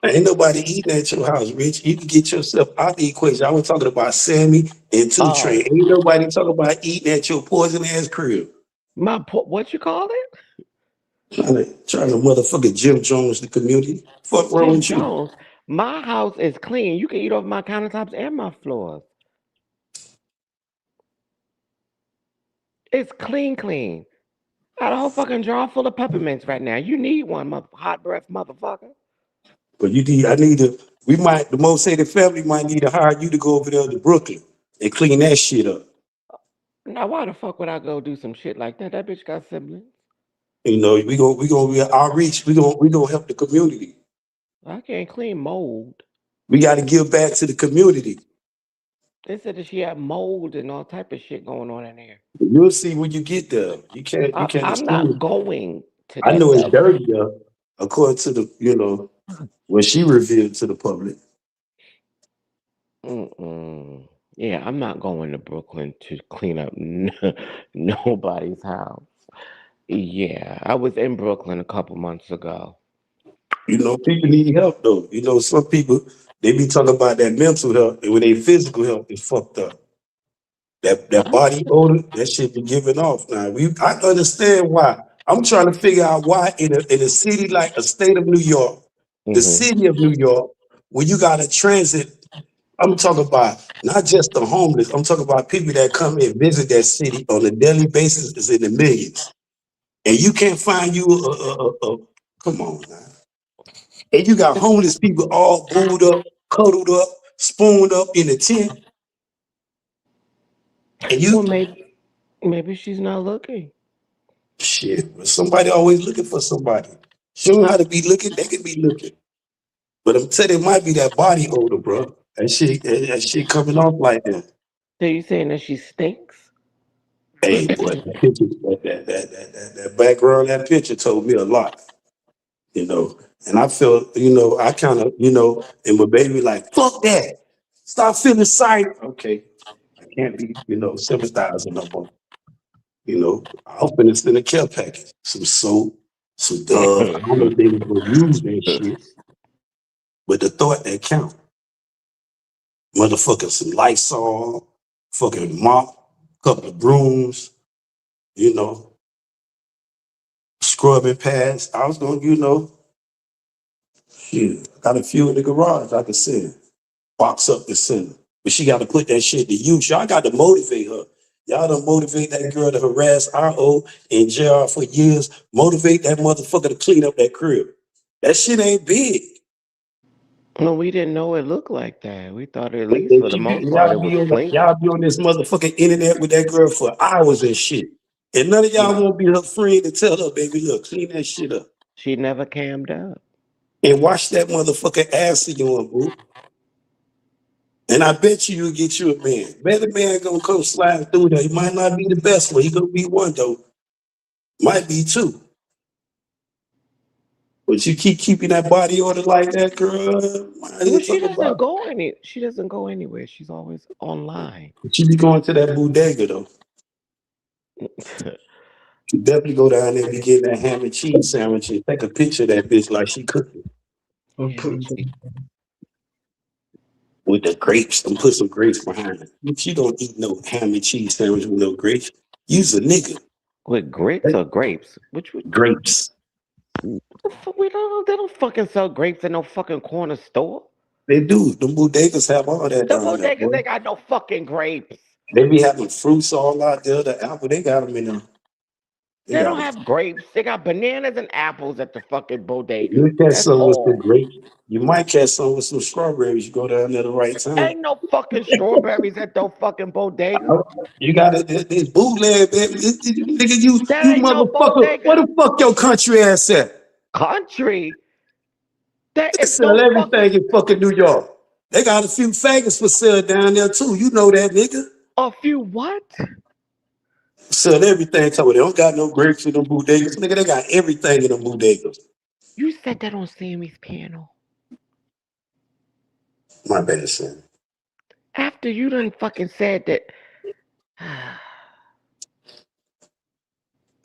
Ain't nobody eating at your house, Rich. You can get yourself out the equation. I was talking about Sammy and Two Train. Oh, Ain't nobody talking about eating at your poison ass crib. what you call it? Trying to motherfucking Jim Jones the community. Fuck wrong Jim with you? Jones. My house is clean. You can eat off my countertops and my floors. It's clean, clean. Got a whole fucking jar full of peppermints right now. You need one, hot breath motherfucker. But I need to, the most hated family might need to hire you to go over there to Brooklyn and clean that shit up. Now, why the fuck would I go do some shit like that? That bitch got siblings. You know, we gonna be outreach. We gonna help the community. I can't clean mold. We got to give back to the community. They said that she had mold and all type of shit going on in there. You'll see when you get there. You can't I'm not assume. going to I that know it's level. dirty there, according to what she revealed to the public. Mm-mm. Yeah, I'm not going to Brooklyn to clean up nobody's house. Yeah, I was in Brooklyn a couple months ago. People need help though. Some people they be talking about that mental health and when their physical health is fucked up. That I, body odor, that shit be giving off. Now I understand why. I'm trying to figure out why in a city like a state of New York, the hmm city of New York, where you got a transit. I'm talking about not just the homeless. I'm talking about people that come and visit that city on a daily basis is in the millions, and you can't find you come on now. And you got homeless people all booed up, cuddled up, spooned up in the tent, and Well, you maybe she's not looking. shit. But somebody always looking for somebody. Show them how to be looking, they can be looking. But I'm telling you, it might be that body odor, bro. That shit coming off like that. So you saying that she stinks? Hey, boy, that picture, that background, that picture told me a lot, you know. And I felt, I kind of, and my baby like, fuck that. Stop feeling sorry. Okay, I can't be, sympathizing no more. I'm finna send a care package, some soap, some Dove. I don't know if they was gonna use that shit, but the thought that count. Motherfucking some Lysol, fucking mop, couple of brooms, you know, scrubbing pads. I was gonna, shit, got a few in the garage I could send. Box up the send. But she got to put that shit to use. Y'all got to motivate her. Y'all don't motivate that girl to harass RO and JR for years. Motivate that motherfucker to clean up that crib. That shit ain't big. No, we didn't know it looked like that. We thought at least And for the most part y'all it was be clean. y'all be on this motherfucking internet with that girl for hours and shit. And none of y'all won't be her friend to tell her, baby, look, clean that shit up. She never cammed up. And wash that motherfucking ass of yours, boo. And I bet you'll get you a man. Better man gonna come slide through there. He might not be the best one. He gonna be one though. Might be two. But you keep keeping that body order like that, girl. Might as Well, well talk about it. she doesn't go anywhere. She's always online. But you be going to that bodega though. You definitely go down there and be getting that ham and cheese sandwich and take a picture of that bitch like she cooking. Ham and cheese. With the grapes, and put some grapes behind it. If you don't eat no ham and cheese sandwich with no grapes, use a nigga. With grits or grapes? Which Grapes. they don't fucking sell grapes in no fucking corner store. They do. The bodegas have all that The down there, bodegas boy. they got no fucking grapes. They be having fruits all out there. The apple, they got them in there. They They got don't have grapes. They got bananas and apples at the fucking bodega. you catch That's some with the all. grape. You might catch some with some strawberries. You go down there the right time. Ain't no fucking strawberries at the fucking bodega. You got it. This bootleg, baby. Nigga, That you ain't no motherfucker. Where bodega. the fuck your country ass at? Country. There They is sell no fucking everything in fucking New York. They got a few faggots for sale down there too. You know that, nigga. a few what? Sell everything. Tell me they don't got no grapes in them bodegas. Nigga, they got everything in them bodegas. You said that on Sammy's panel. My bad, son. After you done fucking said that.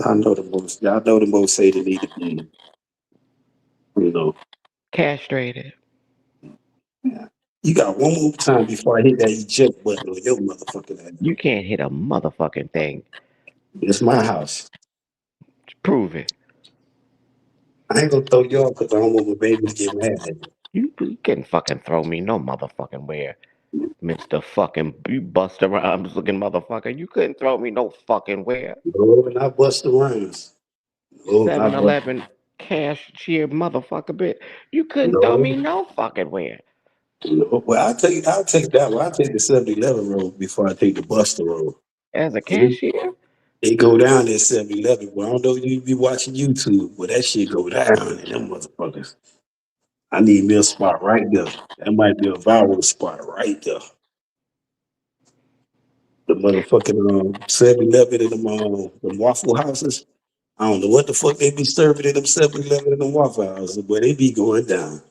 I know the most. Y'all know the most say they need to be, you know. Castrated. You got one more time before I hit that eject button on your motherfucking ass. You can't hit a motherfucking thing. It's my house. Prove it. I ain't gonna throw y'all because I don't want my baby to get mad at me. You can fucking throw me no motherfucking where. Mr. fucking you Buster Rhymes looking motherfucker. You couldn't throw me no fucking where. No, not Busta Rhymes. No, not 7-Eleven cashier motherfucker bit. You couldn't throw me no. no fucking where. No. Well, I'll take that one. I'll take the 7-Eleven road before I take the Buster road. As a It, cashier? it go down at 7-Eleven. Well, I don't know if you be watching YouTube, but that shit go down in them motherfuckers. I need me a spot right there. That might be a viral spot right there. The motherfucking 7-Eleven and them Waffle Houses. I don't know what the fuck they be serving in them 7-Eleven and them Waffle Houses, but they be going down.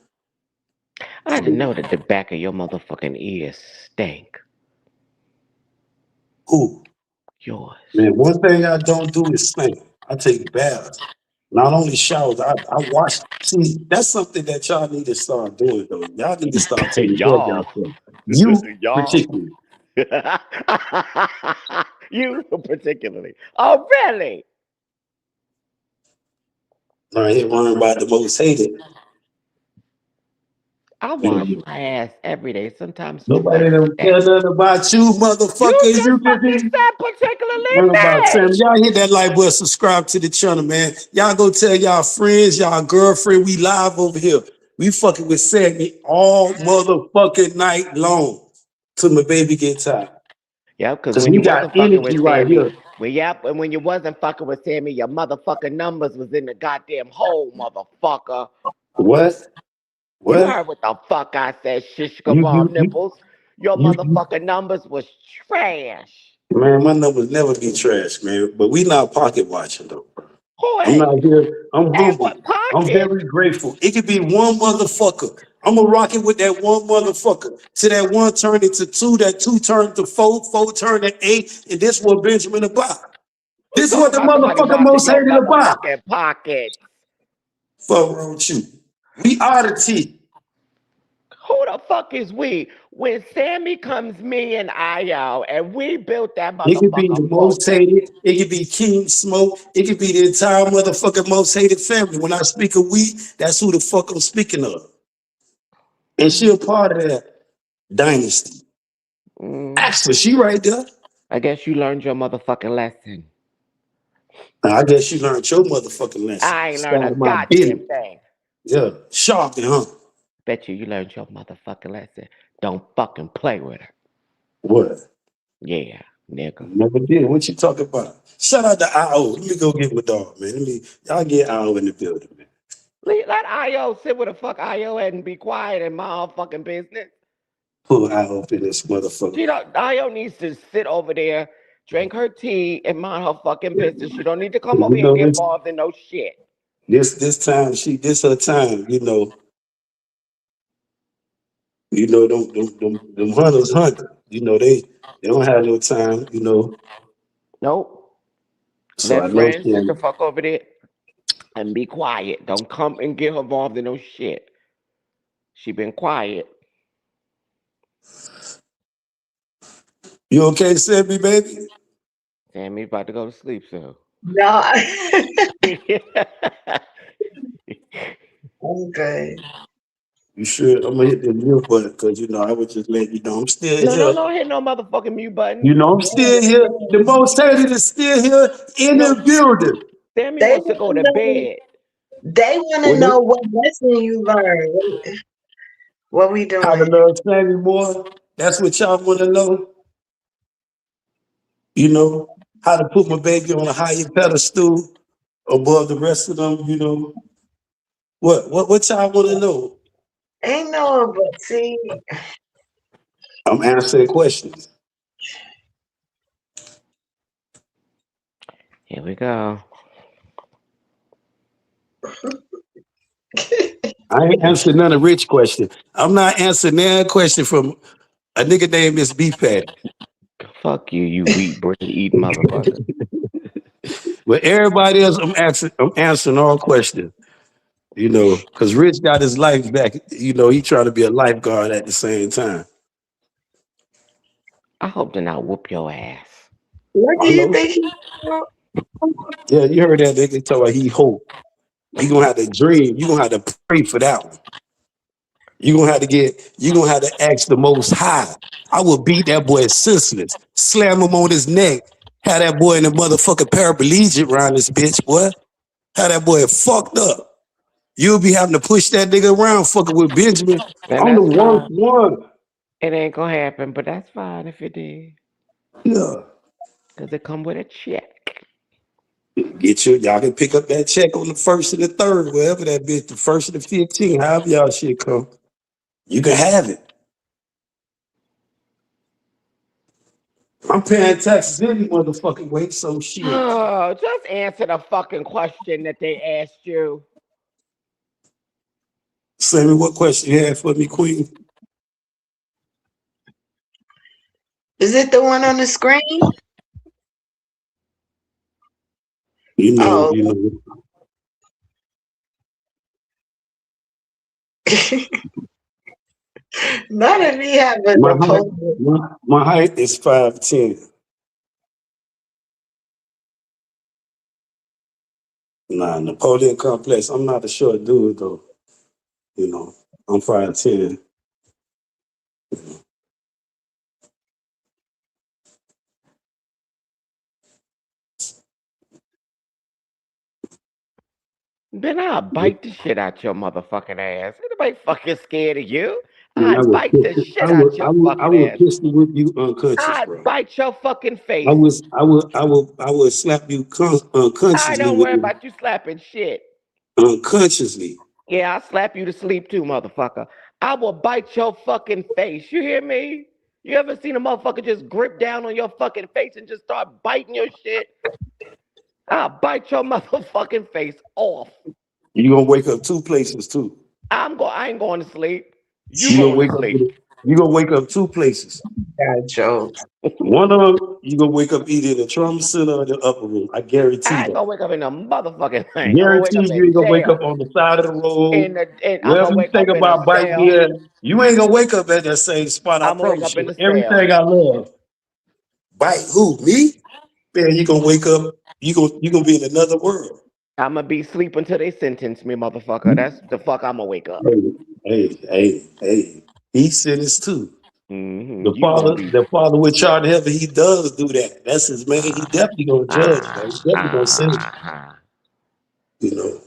I didn't know that the back of your motherfucking ears stank. Who? Yours. Man, one thing I don't do is stink. I take baths. Not only showers, I wash. See, that's something that y'all need to start doing, though. Y'all need to start taking care of Y'all. yourself. You, Y'all. particularly. You particularly. Oh, really? Right here, learn about the most hated. I You wash know, my ass every day, sometimes nobody twice a don't care day. nothing about you, You motherfucker. just You can fucking be. said particularly Learn about Sammy. me. Y'all hit that like button, subscribe to the channel, man. Y'all go tell y'all friends, y'all girlfriend, we live over here. We fucking with Sammy all motherfucking night long till my baby get tired. Yeah, because Cause when we you got wasn't fucking energy with right Sammy, here. and when you wasn't fucking with Sammy, your motherfucking numbers was in the goddamn hole, motherfucker. What? You What? heard what the fuck I said, shish You kebab you you nipples. Your you motherfucking numbers was trash. man, my numbers never be trash, man. But we not pocket watching though, bro. Who I'm not ain't? here. I'm Ain't humble. what I'm pocket? very grateful. It could be one motherfucker. I'm gonna rock it with that one motherfucker. To that one turned into two, that two turned to four, four turned to eight, and this what Benjamin about. Who This is talking what the about somebody motherfucker watching most your hated about. motherfucking pockets? Fuck wrong with you. We oddity. Who the fuck is we? When Sammy comes me and Io, and we built that It could be motherfucker the most fortress. hated. It could be King Smoke. It could be the entire motherfucking most hated family. When I speak of we, that's who the fuck I'm speaking of. And she a part of that dynasty. Mm, Actually, she right there. I guess you learned your motherfucking lesson. I guess you learned your motherfucking lesson. I ain't learned a Start my goddamn business. thing. Yeah. Sharply, huh? Bet you learned your motherfucking lesson. Don't fucking play with her. What? Yeah, nigga. Never did. What you talking about? Shout out to IO. Let me go get my dog, man. Y'all get IO in the building, man. Let Io sit where the fuck Io at and be quiet and mind her fucking business. Pull IO up in this motherfucker. She don't. Io needs to sit over there, drink her tea, and mind her fucking business. She don't need to come over You here and know get this involved in no shit. this time this her time, them hunters hunt. They don't have no time. Nope. So I Let know friends sit the she fuck over there and be quiet. Don't come and get her involved in no shit. She been quiet. You okay, Sammy, baby? Sammy's about to go to sleep soon. No, I'm good. You sure? I'm gonna hit the mute button because I was just letting you know I'm still No, here. don't hit no motherfucking mute button. I'm still here. The most hated is still here in No, the building. Sammy They wants to go want to to know. bed. They want to What know what lesson you learned. What we how to doing? love Sammy more? That's what y'all want to know. You know how to put my baby on a higher pedestal above the rest of them. You know what y'all want to know? Ain't no, but see, I'm answering questions. Here we go. I ain't answering none of Rich question. I'm not answering that question from a nigga named Miss B Patty. Fuck you, you wheat bread eating motherfucker. But everybody else, I'm answering all questions. You know, because Rich got his life back. You know, he trying to be a lifeguard at the same time. I hope to not whoop your ass. what do I you know. think he Yeah, you heard that nigga talk about he hope. You gonna have to dream. You gonna have to pray for that one. You gonna have to ask the most high. I will beat that boy senseless, slam him on his neck, have that boy in the motherfucking paraplegic around this bitch, boy. Have that boy fucked up. You'll be having to push that nigga around fucking with Benjamin. And I'm the that's worst fine. one. It ain't gonna happen, but that's fine if it did. Yeah. Cause it come with a check. Y'all can pick up that check on the first and the third, wherever that bitch, the first and the 15th, however y'all shit come. You can have it. I'm paying taxes any motherfucking way, so shit. Oh, just answer the fucking question that they asked you. Sammy, what question you had for me, Queen? is it the one on the screen? You Oh, know, none of me have a my height, Napoleon. my height is 5'10". Nah, Napoleon complex. I'm not a short dude though. You know, I'm 5'10". Then I'll bite the shit out your motherfucking ass. Ain't nobody fucking scared of you. Man, I'd bite the shit out your I fucking would ass. pistol whip you unconscious, I'd bro. bite your fucking face. I would slap you I unconsciously don't with worry it, about you slapping shit. unconsciously. Yeah, I'll slap you to sleep too, motherfucker. I will bite your fucking face. You hear me? You ever seen a motherfucker just grip down on your fucking face and just start biting your shit? I'll bite your motherfucking face off. You gonna wake up two places too. I ain't going to sleep. You You gonna going to wake up sleep. you gonna wake up two places. Bad jokes. One of them, you gonna wake up either in the trauma center or the upper room. I guarantee I ain't that. gonna wake up in a motherfucking thing. I'm gonna wake Guarantee up you in ain't gonna wake up jail. on the side of the road. And I'm Wherever gonna you wake think up in a about biting cell. here, you ain't gonna wake up at that same spot. I I'm gonna wake promise up in you. the cell. Everything I love. Bite who? Me? Man, you gonna wake up. You gonna be in another world. I'm gonna be sleep until they sentence me, motherfucker. That's the fuck I'm gonna wake up. Hey. He sentenced too. You gonna be. The father with Charlie Heaven, he does do that. That's his man. He definitely gonna judge, man. He definitely gonna sentence. You know,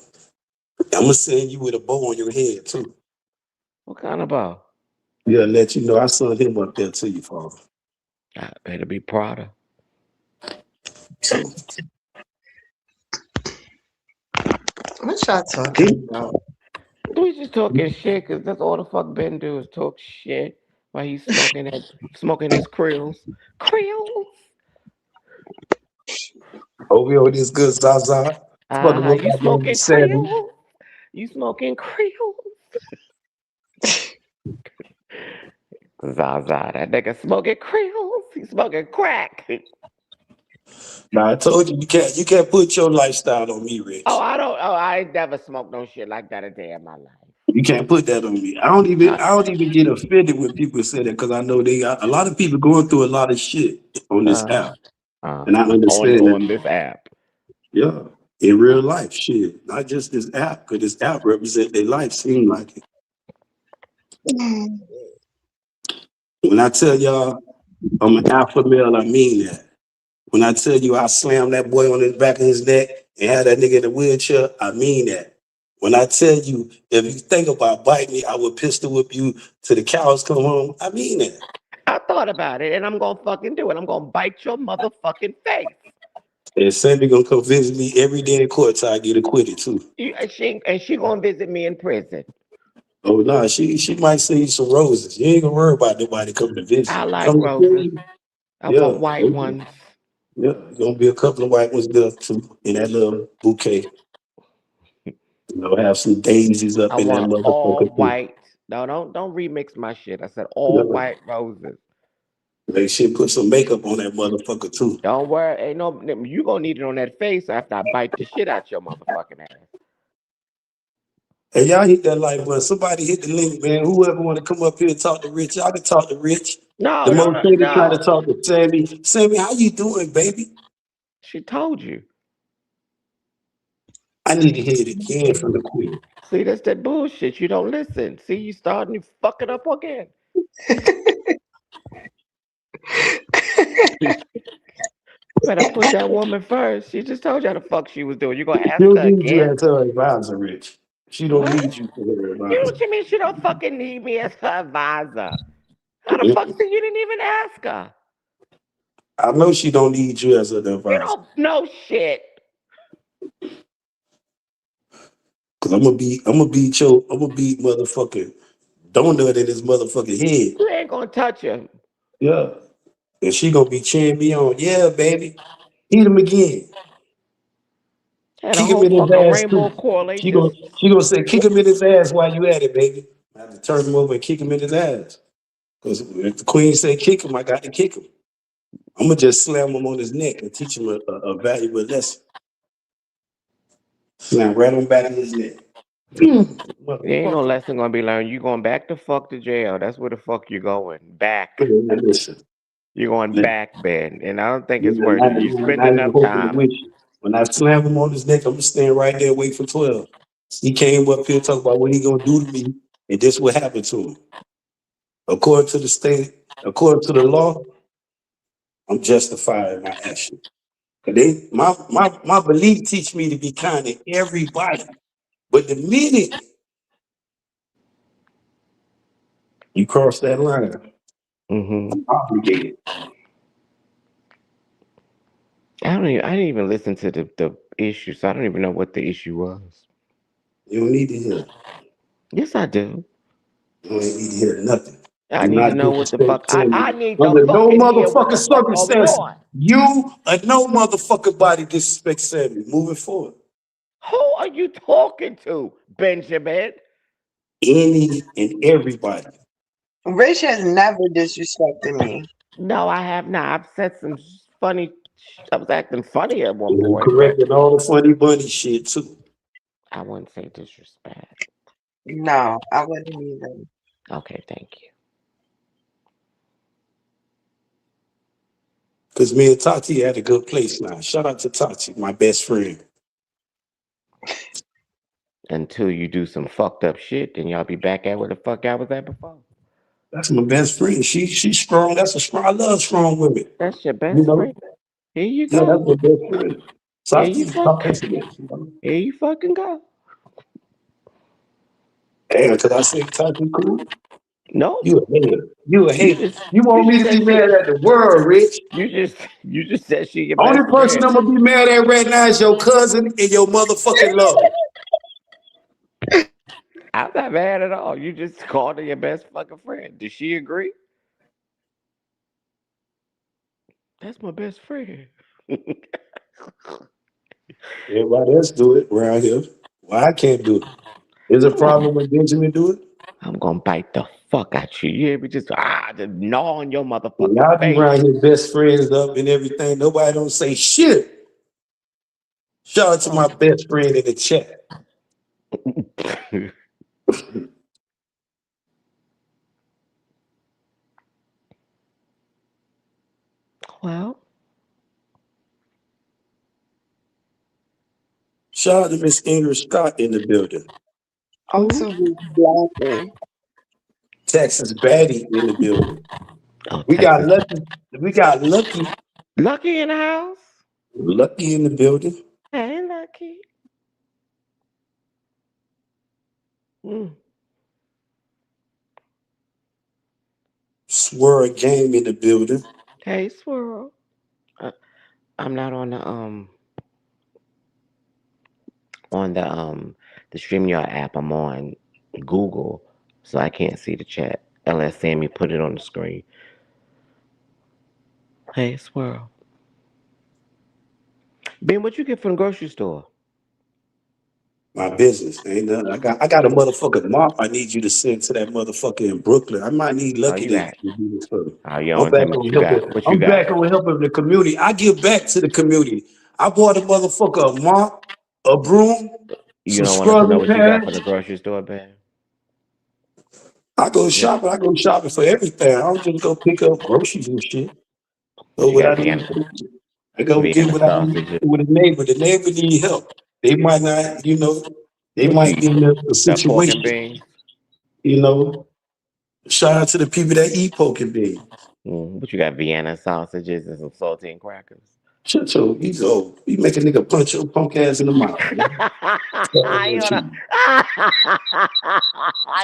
I'm gonna send you with a bow on your head too. What kind of bow? Yeah, let you know I sent him up there to you, father. I better be prouder. So What y'all talking about? We just talking shit because that's all the fuck Ben do is talk shit while he's smoking his krills. Krills. over here with this good Zaza. Fucking with You my man smoking Sammy. krills. You smoking krills. Zaza, that nigga smoking krills. He smoking crack. Now I told you you can't put your lifestyle on me, Oh, Rich. I don't. Oh, I ain't never smoked no shit like that a day in my life. You can't put that on me. Uh, I don't even get offended when people say that because I know they got a lot of people going through a lot of shit on this uh, app. And I understand that. on this app. Yeah. In real life, shit. Not just this app, because this app represent their life, seem like it. When I tell y'all I'm an alpha male, I mean that. When I tell you I slammed that boy on the back of his neck and have that nigga in a wheelchair, I mean that. When I tell you, if you think about biting me, I would pistol whip you till the cows come home. I mean that. I thought about it, and I'm gonna fucking do it. I'm gonna bite your motherfucking face. And Sammy gonna come visit me every day in court till I get acquitted too. And she gonna visit me in prison. Oh no, she might send you some roses. You ain't gonna worry about nobody coming to I visit. like Come to see roses. you. I Yeah, want white ones. yeah. Gonna be a couple of white ones there too in that little bouquet. Have some daisies I up in that want all motherfucker too. white. No, don't remix my shit. I said all Yeah. white roses. They should put some makeup on that motherfucker too. Don't worry, ain't no you gonna need it on that face after I bite the shit out your motherfucking ass. Hey, y'all hit that like button. Somebody hit the link, man. Whoever want to come up here and talk to Rich, y'all can talk to Rich. No, The no, most no, lady trying to no. talk to Sammy. Sammy, how you doing, baby? She told you. I need to hear it again from the queen. See, that's that bullshit. You don't listen. See, you starting to fuck it up again. Better put that woman first. She just told you how the fuck she was doing. You gonna She ask don't her need you again? as her advisor, Rich. She don't What? need you for her You advisor. what you mean she don't fucking need me as her advisor? How the fuck Mm-mm. see you didn't even ask her? I know she don't need you as her You advisor. don't know shit. Cause I'm gonna beat motherfucking donut in his motherfucking head. You ain't gonna touch him. Yeah. And she gonna be cheering me on. Yeah, baby. Hit him again. Had a Kick him whole in his fucking ass rainbow too. correlate She just gonna she gonna say, kick him in his ass while you at it, baby. I have to turn him over and kick him in his ass. Because if the queen say kick him, I got to kick him. I'm gonna just slam him on his neck and teach him a valuable lesson. Slam right on back of his neck. there ain't no Motherfucker. lesson gonna be learned. You going back to fuck to jail. That's where the fuck you going. Back. Man, listen. You're going Listen. back, Ben. And I don't think it's worth it. You spend Not even enough hoping to time. wish you. When I slam him on his neck, I'm gonna stand right there wait for 12. He came up here talking about what he gonna do to me, and this what happened to him. According to the state, according to the law, I'm justifying my action. 'Cause my belief teach me to be kind to everybody. But the minute you cross that line, Hmm. I'm obligated. I didn't even listen to the issue, so I don't even know what the issue was. You don't need to hear. Yes, I do. You don't need to hear nothing. I Do need to not know what the disrespect fuck. I Sammy need to under no fucking hear what motherfucking the fuck goes circumstance. on. You or no motherfucking body disrespect Sammy. Moving forward. Who are you talking to, Benjamin? Any and everybody. Rich has never disrespected me. No, I have not. I've said some funny. I was acting funny at one And you point, but corrected all the funny bunny shit too. I wouldn't say disrespect. No, I wouldn't either. Okay, thank you. Because me and Tati had a good place now. Shout out to Tati, my best friend. Until you do some fucked up shit, then y'all be back at where the fuck I was at before. That's my best friend. She's strong. That's a strong. I love strong women. That's your You best know. friend. Here you Yeah, that's go. my best friend. Here Tati, you talk fuck. excellence. You know? Here you fucking go. Damn, could I say Tati cool? Nope. You a hater. You a You hater. just You you want me just to be said mad she at the world, Rich? you just said she your Only best person friend. I'm gonna be mad at right now is your cousin and your motherfucking lover. I'm not mad at all. You just called her your best fucking friend. Did she agree? That's my best friend. Everybody else do it around here. Why I can't do it? Is a I'm gonna problem when Benjamin do it? I'm gonna bite the fuck out you. You hear me? Just gnaw on your When motherfucking y'all be face. around here best friends up and everything, nobody don't say shit. Shout out to my Oh. best friend in the chat. Well, Shout out to Miss Ingrid Scott in the building. I'm who? too busy laughing. Texas Baddie in the building. Oh, We got Texas. Lucky. We got Lucky. Lucky in the house. Lucky in the building. Hey, Lucky. Mm. Swear game in the building. Hey, Swirl. Uh, I'm not on the StreamYard app. I'm on Google, so I can't see the chat unless Sammy put it on the screen. Hey, Swirl. Ben, what you get from the grocery store? My business. Ain't nothing. I got a motherfucking mop I need you to send to that motherfucker in Brooklyn. I might need Oh, Lucky you to got. do this for me. Oh, you I'm don't tell back me what on you got. helping. What you I'm got? back on helping the community. I give back to the community. I bought a motherfucker a mop, a broom, You some don't want us to know scrubbing what you got from pads. the grocery store, Ben? I go Yeah. shopping. I go shopping for everything. I don't just go pick up groceries and shit. So What you what I got, need, Vienna? I go get Vienna what I need sausages. with a neighbor. The neighbor need help. They might not, they What you might be in a got? Pork and situation, beans. you know. Shout out to the people that eat poke and bean. What you got? Vienna sausages and some saltine crackers. Shut your, he's old. You make a nigga punch your punk ass in the mouth, man. Tell you that wanna, shit.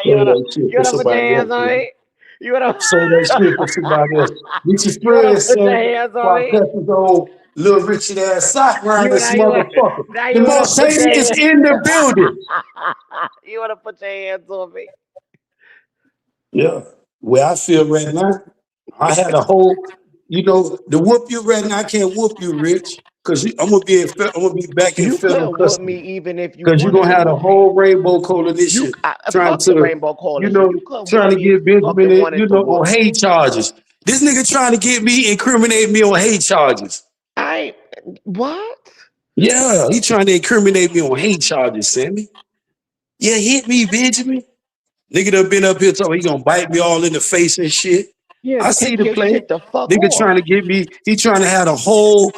you Say wanna, that shit you for wanna put your somebody hands else, on man. me? You wanna, Say that shit for somebody else. Get your you wanna friends, put your son. hands on While me? Pepper's old little Richard ass sock wearing You this now you want, motherfucker. now The you wanna most put your hated is hands. in the building. you wanna put your hands on me? Yeah. Where I feel right now, I had a whole, to whoop you right now, I can't whoop you, Rich. Cause I'm gonna be back in You federal couldn't whoop me custody. even if you Because you're wanted gonna to have the whoop me. whole Rainbow Coalition trying Fuck the to, Rainbow you Coalition. know, You couldn't trying whoop to me if get you Benjamin, fucking wanted to on whoop me. hate charges. This nigga trying to get me, incriminate me on hate charges. I what? Yeah, he trying to incriminate me on hate charges, Sammy. Yeah, hit me, Benjamin. Nigga done been up here talking he gonna bite me all in the face and shit. Yeah, I see take the your play. shit the fuck Nigga off. trying to get me, he trying to have the whole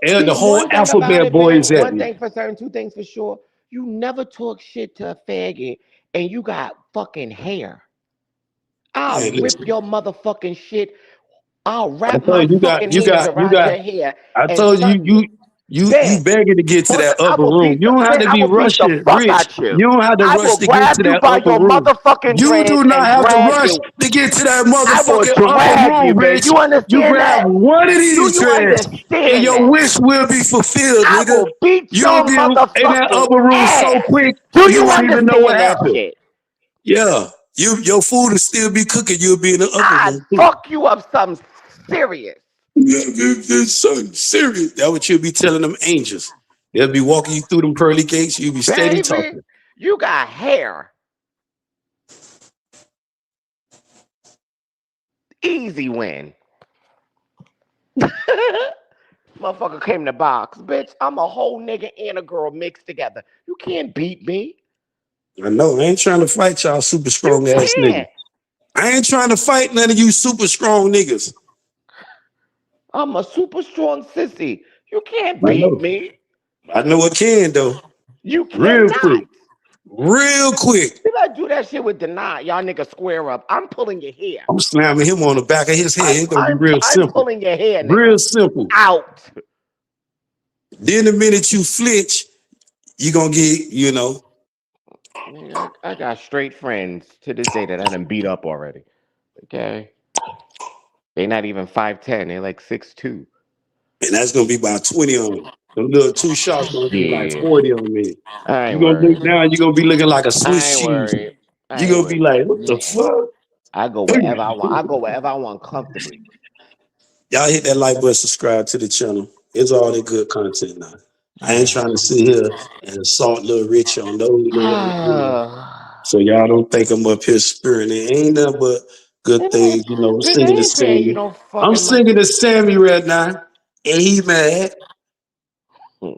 the See, whole one thing about alphabet it, Ben, boys at one me. thing for certain, two things for sure. You never talk shit to a faggot and you got fucking hair. I'll Man, rip listen. your motherfucking shit. I'll I wrap told my you, fucking hands you around got your hair I and told you, son you. you Ben, begging to get to hold on, that upper room. You don't have Ben, to I be will beat the rushing, fuck Rich. out you. You don't have to I rush will to get grab to you that by upper your room. motherfucking You dreads do not and have to drag rush you. to get to that I will motherfucking upper drag you, room, Ben. Rich. You You understand grab that? one of Do these you dreads, and understand your that? wish will be fulfilled, I nigga. will beat You'll your be in that motherfucking upper room so ass. quick Do you you won't even know what understand that happened. shit? Yeah, your food will still be cooking. You'll be in the upper I'd room too. fuck you up something serious. This something serious. That what you'll be telling them angels. They'll be walking you through them pearly gates. You'll be steady Baby, talking. you got hair. Easy win. Motherfucker came in the box. Bitch, I'm a whole nigga and a girl mixed together. You can't beat me. I know. I ain't trying to fight y'all super You strong ass niggas. can't. I ain't trying to fight none of you super strong niggas. I'm a super strong sissy. You can't I beat know. me. I know it can though. You Real cannot. quick. Real quick. You gotta do that shit with deny. Y'all niggas square up. I'm pulling your hair. I'm slamming him on the back of his head. I'm It's gonna be I'm real I'm simple. pulling your hair, nigga. Real simple. Out. Then the minute you flinch, you gonna get. Nigga, I got straight friends to this day that I done beat up already. Okay. They not even 5'10", they're like 6'2". And that's gonna be about 20 on me. Them little two shots gonna be like Shit. 40 on me. I You ain't gonna look worried. down, you're gonna be looking like a Swiss I ain't cheese. worried. I You ain't gonna be worried. like, what the Yeah. fuck? I go wherever I want. I go wherever I want comfortably. Y'all hit that like button, subscribe to the channel. It's all the good content now. I ain't trying to sit here and assault little Rich on no little. So y'all don't think I'm up here spurring it. Ain't nothing but good things, I'm Bitch, I singing to ain't paying you Sammy. no I'm fucking money. singing to Sammy right now. And he mad. Hmm.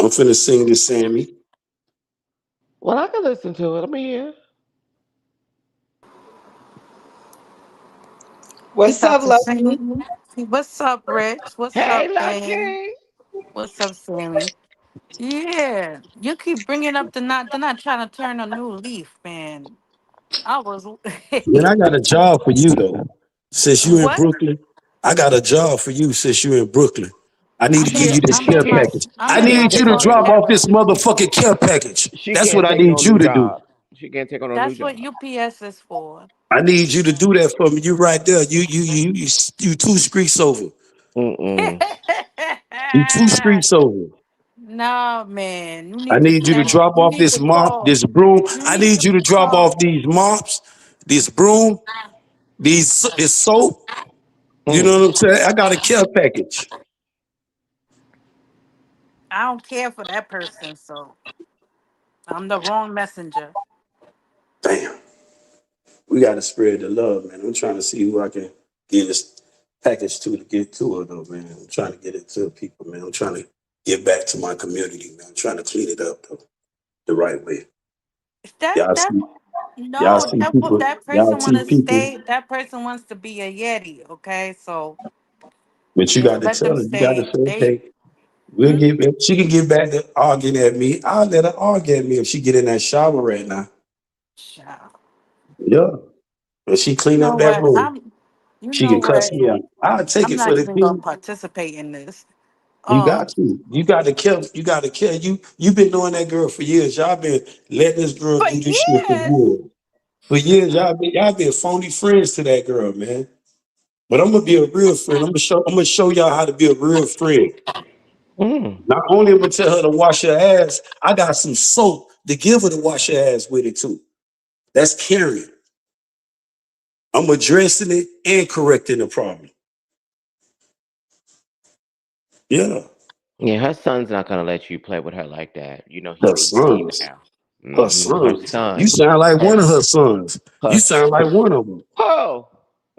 I'm finna sing to Sammy. Well, I can listen to it. I'm here. He What's about up, to lovely? sing. What's up, Rich? What's Hey, up, Ben? Lucky. What's up, Sammy? Yeah, you keep bringing up the not. They're not trying to turn a new leaf, man. I was. Man, I got a job for you though. Since you in What? Brooklyn, I got a job for you since you in Brooklyn. I need to I'm give in you this I'm She care in my can't. package. I'm I She in my can't need you take to on a sorry drop new. off this era. motherfucking care package. She That's can't what I take no need you new to do. job. She can't take on no new That's job. what UPS is for. I need you to do that for me. You right there. You two streets over. Mm-mm. You two streets over. No, man. You I need to need you to send drop you off need this to mop, call. this broom. You I need need to you to drop off call. these mops, this broom, this soap. You know Mm. what I'm saying? I got a care package. I don't care for that person, so I'm the wrong messenger. Damn. We got to spread the love, man. I'm trying to see who I can give this package to get to her, though, man. I'm trying to get it to people, man. I'm trying to give back to my community, man. I'm trying to clean it up, though, the right way. Y'all That see, y'all no, see people, that y'all person want see to people, stay. That person wants to be a yeti. Okay, so but you yeah, got to let tell them her, you got to stay. say, They okay, we'll hmm? get back. She can get back to arguing at me. I'll let her argue at me if she get in that shower right now. Child. Yeah. If she You clean know up that what? room, You she know can cuss what? me out. I'll take I'm it for not the even gonna team. participate in this. You got Um, to. You got to kill. You got to kill. You've been knowing that girl for years. Y'all been letting this girl for do this shit for years. years. For years, y'all been phony friends to that girl, man. But I'm gonna be a real friend. I'm gonna show y'all how to be a real friend. Mm. Not only am I gonna tell her to wash her ass, I got some soap to give her to wash her ass with it too. That's caring. I'm addressing it and correcting the problem. Yeah. Yeah, her son's not gonna let you play with her like that. You know Her he's 18 sons. now. Her Her sons. You son. sound like Her one of her sons. You her. sound like one of them. Oh,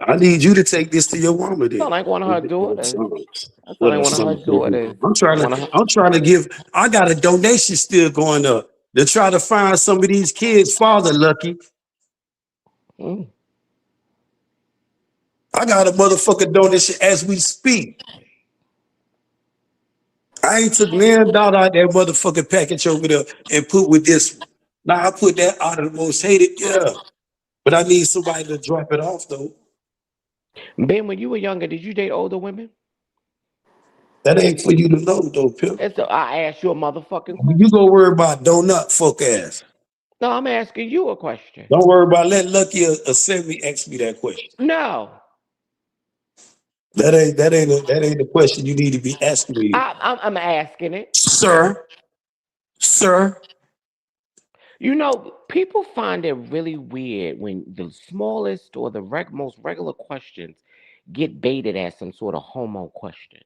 I need you to take this to your mama sound then. like one of her Her daughters. sons. That sound What like her one of her sons, baby. daughters. I'm trying One to of her. I'm trying to give I got a donation still going up to try to find some of these kids' father lucky. Mm. I got a motherfucking donation as we speak. I ain't took man dollar out that motherfucking package over there and put with this one. Now I put that out of the most hated, yeah. But I need somebody to drop it off though. Ben, when you were younger, did you date older women? That ain't for you to know though, Pimp. I asked you a motherfucking You question. go worry about donut fuck ass. No, I'm asking you a question. Don't worry about let Lucky or Sammy ask me that question. No, That ain't the question you need to be asking me, I'm asking it. sir, sir. You know, people find it really weird when the smallest or the most regular questions get baited as some sort of homo question.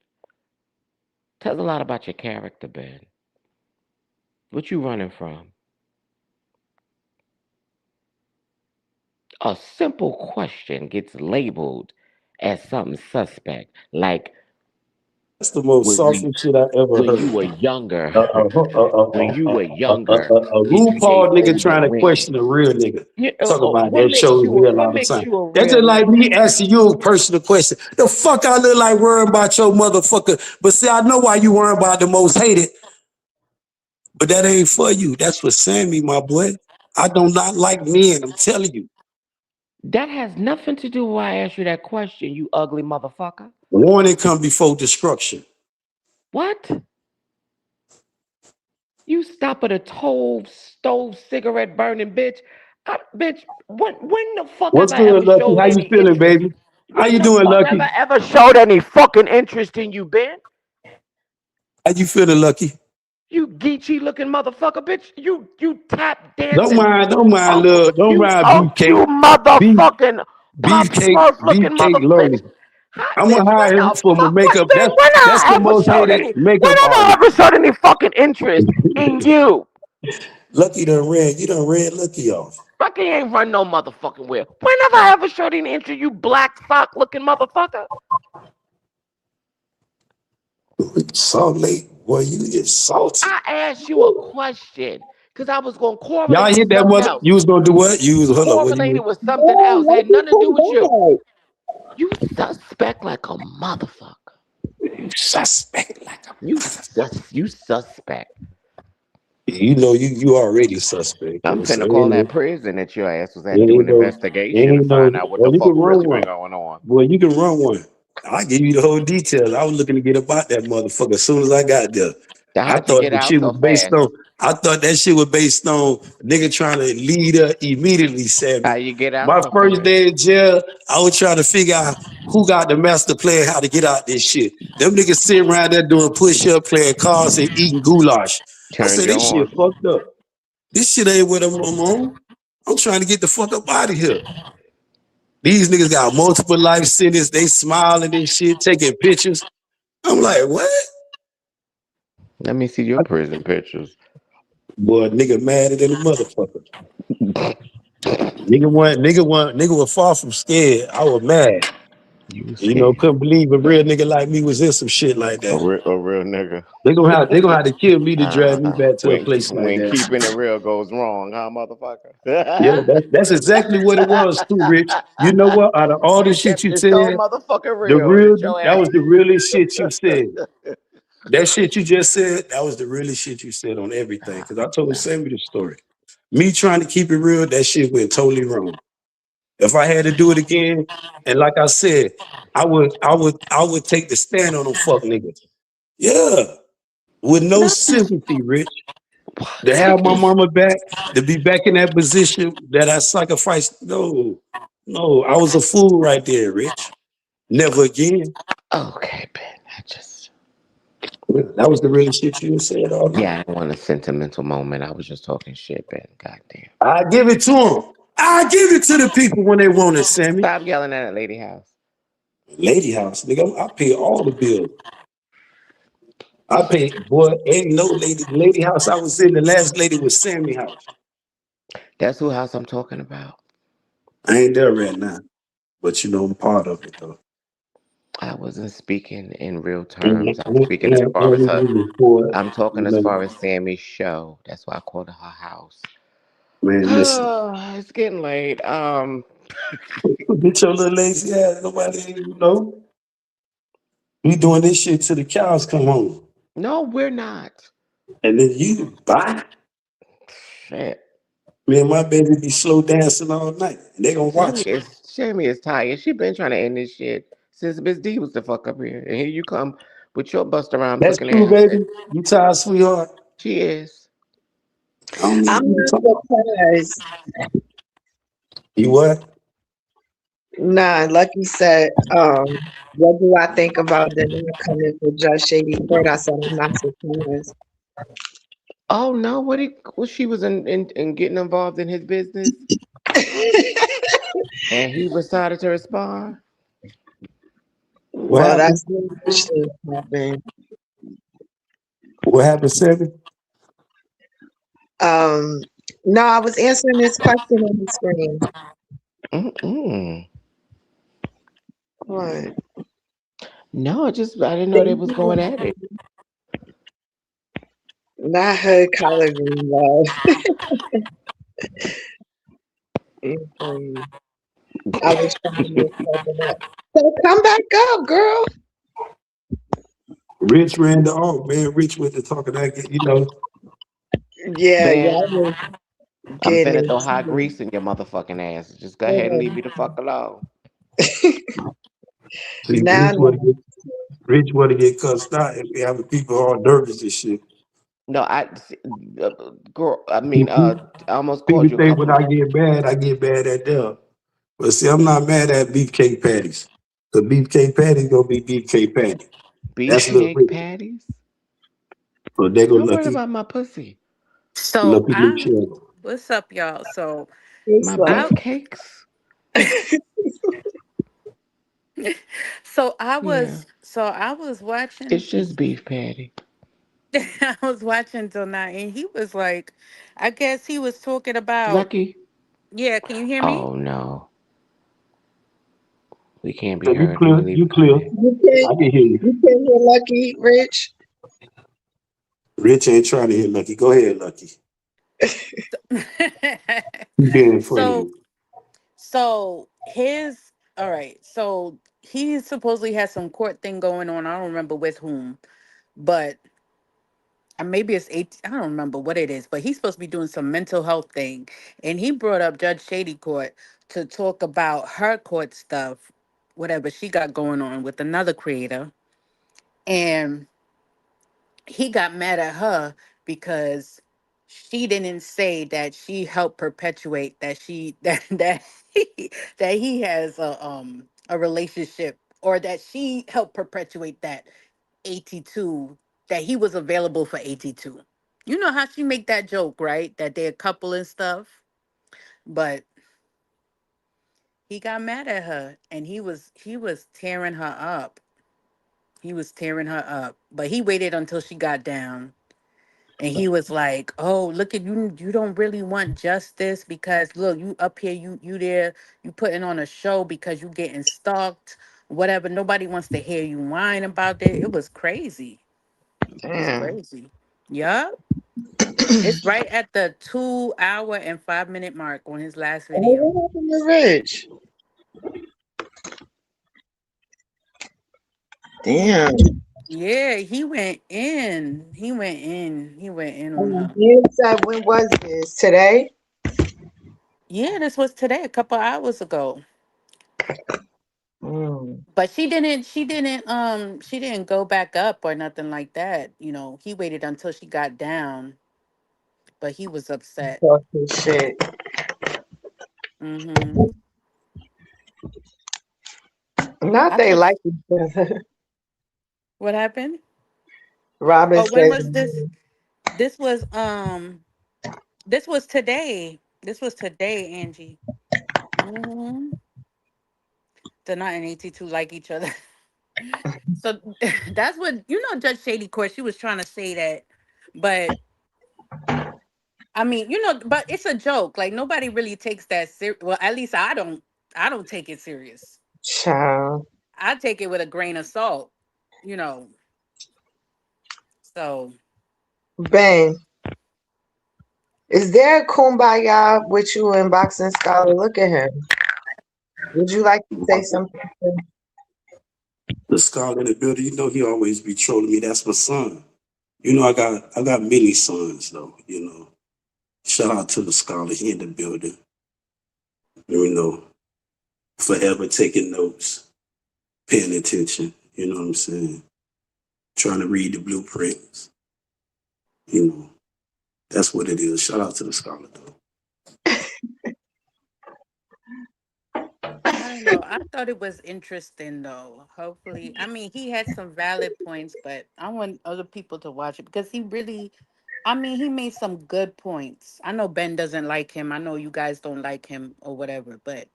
Tells a lot about your character, Ben. What you running from? A simple question gets labeled as something suspect, like That's the most when we softest shit I ever when heard. you were younger. A, a, a, When a, you a, were younger, a did you date RuPaul nigga older trying to women? question a real nigga. You, Talk about that shows real what all the makes time. you a That's real just like nigga? me asking you a personal question. The fuck I look like worrying about your motherfucker. But see, I know why you worrying about the most hated. But that ain't for you. That's for Sammy, my boy. I do not like men. I'm telling you. That has nothing to do with why I asked you that question, you ugly motherfucker. Warning come before destruction. What? You stop at a stove cigarette burning bitch. Bitch, when the fuck What's have I good, ever Lucky? showed How you any feeling, interest? baby? How When you the doing, fuck have Lucky? I ever showed any fucking interest in you, Ben? How you feeling, Lucky? You geeky looking motherfucker, bitch. You tap Don't dancing mind, don't mind, Uncle, love. Don't mind you beefcake. Beef, motherfucking Pop beefcake, Smurf looking beefcake mother bitch. loaded. Hi, I'm bitch, gonna when hire him the for my fuck, when, makeup. bitch, when That's I the ever most showed hated any, when makeup have I artist. ever showed any fucking interest in you? Lucky done ran. You done ran Lucky off. Fucking ain't run no motherfucking where. When have I ever showed any interest, you black sock looking motherfucker? Salt Lake, boy, you is salty. I asked you a question because I was going to Y'all correlate with hit that something mother. else. You was gonna do what? You was hold up. What Correlated you? with something else. Had nothing to do with you. You suspect like a motherfucker. You suspect like a. You suspect. You know you already suspect. I'm So finna call that prison that your ass was at to do ain't an no investigation to ain't no. find out what Well, the you can fuck run really been one. going on. Boy, you can run one. I'll give you the whole details. I was looking to get about that motherfucker as soon as I got there. Now, I how'd you thought get the out shit so was based fast? on. I thought that shit was based on nigga trying to lead her immediately, How Sammy. you get out My so first fast? day in jail, I was trying to figure out who got the master plan, how to get out this shit. Them niggas sitting around there doing push up, playing cards, and eating goulash. I Turned said, you this shit on. fucked up. This shit ain't what I'm on. I'm trying to get the fuck up out of here. These niggas got multiple life sentences. They smiling and shit, taking pictures. I'm like, what? Let me see your prison pictures. Boy, nigga madder than a motherfucker. Nigga was far from scared. I was mad. You was You know, scared. couldn't believe a real nigga like me was in some shit like that. A real nigga. They gonna have to kill me to drag me Uh, back to a when place like when that. keeping it real goes wrong, huh, Yeah, motherfucker? that's exactly what it was too, Rich. You know what? Out of all the You shit kept you it so said, motherfucking the real. real Get your that ass. was the realest shit you said. That shit you just said, that was the realest shit you said on everything. Cause I told Sammy the story. Me trying to keep it real, that shit went totally wrong. If I had to do it again, and like I said, I would take the stand on them fuck niggas. Yeah, with no Nothing. sympathy, Rich. To have Take my this. mama back, to be back in that position that I sacrificed. No, no, I was a fool right there, Rich. Never again. Okay, Ben. I just. That was the real shit you said all night. Yeah, I didn't want a sentimental moment. I was just talking shit, Ben. Goddamn. I give it to them. I give it to the people when they want it, Sammy. Stop yelling at that lady house. Lady house, nigga, I pay all the bills. I pay, boy, ain't no lady house I was in. The last lady was Sammy house. That's who house I'm talking about. I ain't there right now, but you know I'm part of it though. I wasn't speaking in real terms. I'm speaking as far as her. And for, I'm talking you as know, far as Sammy's show. That's why I called it her house. man, listen. It's getting late. Get your little lazy ass. Nobody, you know, we doing this shit till the cows come home. No, we're not. And then you bye. Shit. Me and my baby be slow dancing all night. And they gonna watch it. Sammy is tired. She been trying to end this shit since Miss D was the fuck up here. And here you come with your bust around That's looking true, ass. baby. You tired, sweetheart. She is. I don't need I'm you to not talk. surprised. You what? Nah, Lucky said, what do I think about the not coming for Judge Shady Court? I said, I'm not surprised. Oh no, what she was in getting involved in his business and he decided to respond. What Well, happened? that's what should happen. What happened, Sammy? Um, no, I was answering this question on the screen. Mm-mm. What? No, I didn't know they was going at it. Not her collard green love. Mhm. I was trying to make something up. So come back up, girl. Rich ran the arm, man. Rich went to talking that, you know. Yeah, Ben, y'all was I'm getting finna throw hot into grease in your motherfucking ass. Just go ahead and leave me the it. fuck alone. See, Now, now. Rich want to get cussed out and be having people all nervous and shit. No, uh, girl. I mean, People I almost called you a think when couple of I get mad at them. But see, I'm not mad at beefcake patties. The beefcake patties gonna be beefcake patty. That's little beefcake Rich. patties. So they go Don't worry lucky, about my pussy. So lucky Luke Shadow. what's up, y'all? So What's My I, up? beefcakes. Yeah, so I was watching, it's just beef patty. I was watching tonight, and he was like, I guess he was talking about, Lucky. yeah. Can you hear me? Oh no, we can't be So you heard. Let clear, me leave you it like clear. that. I can hear you. You can hear Lucky, Rich? Rich ain't trying to hear Lucky. Go ahead, Lucky. You being so funny. his all right. So he supposedly has some court thing going on. I don't remember with whom, but maybe it's 18. I don't remember what it is, but he's supposed to be doing some mental health thing, and he brought up Judge Shady Court to talk about her court stuff whatever she got going on with another creator. And he got mad at her because she didn't say that she helped perpetuate that she that that he has a relationship, or that she helped perpetuate that 82, that he was available for 82. You know how she make that joke, right? That they're a couple and stuff. But he got mad at her, and he was tearing her up. He was tearing her up. But he waited until she got down. And he was like, "Oh, look at you! You don't really want justice because look, you up here, you there, you putting on a show because you getting stalked, whatever. Nobody wants to hear you whine about it. It was crazy. It was Damn. crazy. Yup. It's right at the 2 hour and 5 minute mark on his last Oh, video. what happened to Rich? Damn. Yeah, he went in. He went in. He went in on her. You said when was this? Today? Yeah, this was today, a couple hours ago. Mm. But she didn't go back up or nothing like that. He waited until she got down, but he was upset. Talk this shit. Hmm. Not I they thought like each other. what happened? Robin Oh, when said, was this? This was this was today. This was today, Angie. Hmm. They're not in 82 like each other. So that's what Judge Shady Court. She was trying to say that, but I mean, but it's a joke. Like nobody really takes that serious. Well, at least I don't. I don't take it serious. child. I take it with a grain of salt. You know. So Ben, is there a kumbaya with you in Boxing Scholar? Look at him. Would you like to say something? The scholar in the building, you know he always be trolling me. That's my son. You know I got many sons though. You know, shout out to the scholar. He in the building. You know, forever taking notes, paying attention. You know what I'm saying? Trying to read the blueprints. You know, that's what it is. Shout out to the scholar though. I don't know. I thought it was interesting though. Hopefully, I mean, he had some valid points, but I want other people to watch it because he really. I mean, he made some good points. I know Ben doesn't like him. I know you guys don't like him or whatever, but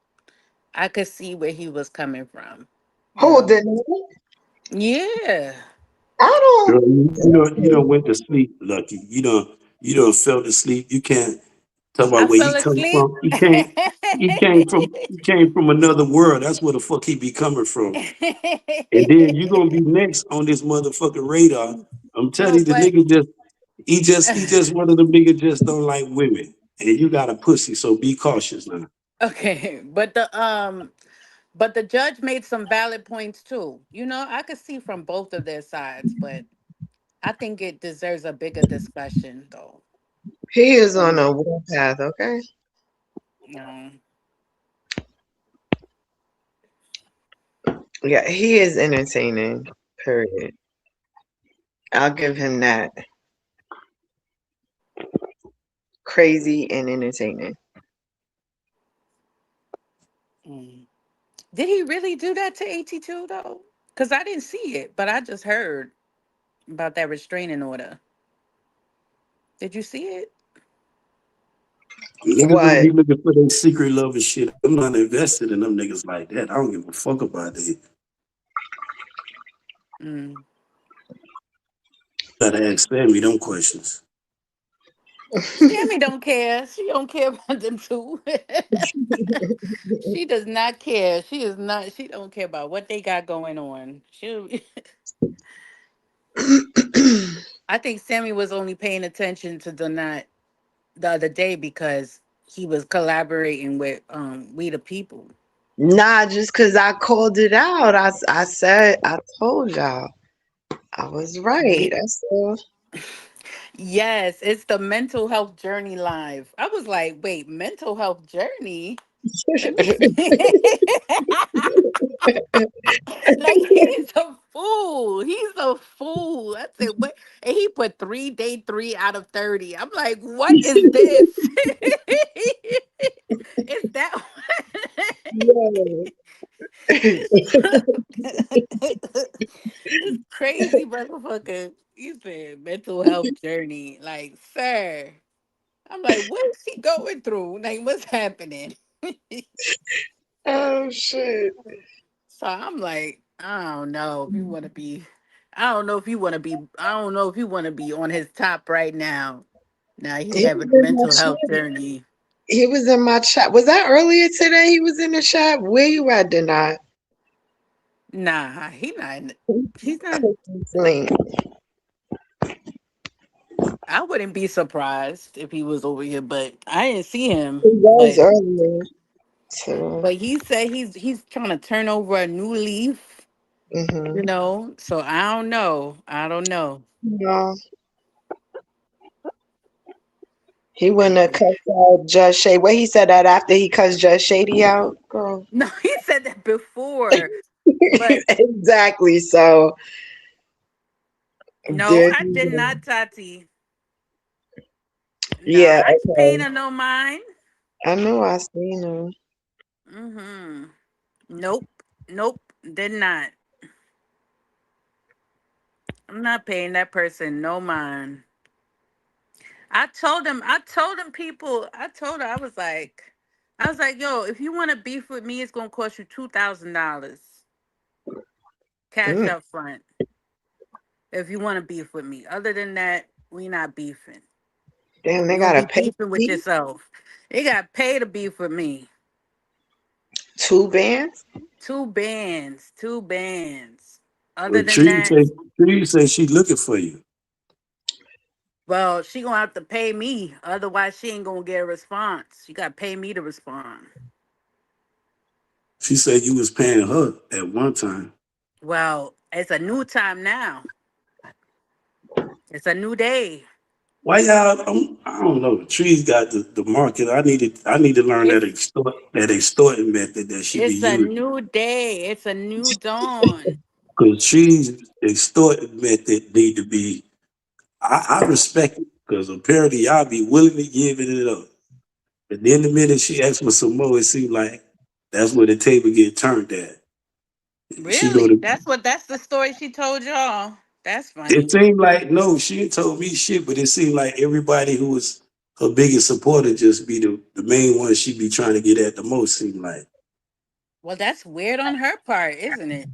I could see where he was coming from. You Who know. did it? Yeah. I Girl, don't. you don't went to sleep, Lucky. You don't fell to sleep. You can't talk about I where he fell come asleep. from. He came from another world. That's where the fuck he be coming from. And then you gonna be next on this motherfucking radar. I'm telling No, you, the but nigga he just one of them niggas just don't like women. And you got a pussy, so be cautious now. okay, but the judge made some valid points too. I could see from both of their sides, but I think it deserves a bigger discussion though. He is on Um, a warpath, okay? you know, Yeah, he is entertaining, period. I'll give him that. Crazy and entertaining. mm. Did he really do that to 82 though? Because I didn't see it, but I just heard about that restraining order. Did you see it? Niggas don't What? be looking for their secret love and shit. I'm not invested in them niggas like that. I don't give a fuck about it. Mm. Gotta ask Sammy them questions. Sammy don't care. She don't care about them two. She does not care. She is not. She don't care about what they got going on. She. I think Sammy was only paying attention to the night the other day because he was collaborating with We the People. Nah, just because I called it out. I said, I told y'all. I was right. Ye- That's all. yes, it's the mental health journey live. I was like, wait, mental health journey? Let me see. Like he's a fool. He's a fool. I said, what? And he put 3 day 3 out of 30. I'm like, what is this? Is that Yeah. this, this crazy motherfucker? He said mental health journey. Like, sir. I'm like, what is he going through? Like, what's happening? Oh shit. So I'm like, I don't know if you want to be, I don't know if you want to be, I don't know if you want to be on his top right now. Now he He was having a in my mental health chat. journey. He was in my chat. Was that earlier today? He was in the chat. Where you at, Denai? Nah, he's not, Link. I wouldn't be surprised if he was over here, but I didn't see him. He was But earlier. So, he said he's trying to turn over a new leaf, mm-hmm. so I don't know. I don't know. No, he wouldn't have cussed out Judge Shady. What he said that after he cussed Judge Shady out, girl. No, he said that before, but Exactly. So no, there I you did go. not, Tati. No, Yeah, I ain't paying okay. her no mind. I know I seen him. Mm-hmm. Nope. Nope. Did not. I'm not paying that person no mind. I told her, I was like, yo, if you want to beef with me, it's gonna cost you $2,000 cash Mm, up front. If you want to beef with me. Other than that, we not beefing. damn, they You gonna gotta be pay beefing with me yourself. You got pay to beef with me. 2 bands. Two bands. Two bands. Other Well, than that, Tree say she looking for you. well, she gonna have to pay me. Otherwise, she ain't gonna get a response. She gotta pay me to respond. She said you was paying her at one time. Well, it's a new time now. It's a new day. Why y'all? I don't know. Tree's got the market. I need to learn It's that extorting method that she be it's a using. new day. It's a new dawn. Because Tree's extorting method need to be. I respect it because apparently y'all be willing to give it up. And then the minute she asks for some more, it seems like that's where the table get turned at. She go Really? to. That's the story she told y'all. That's It funny. seemed like no, she ain't told me shit, but it seemed like everybody who was her biggest supporter just be the main one she be trying to get at the most. Seemed like Well, that's weird on her part, isn't it?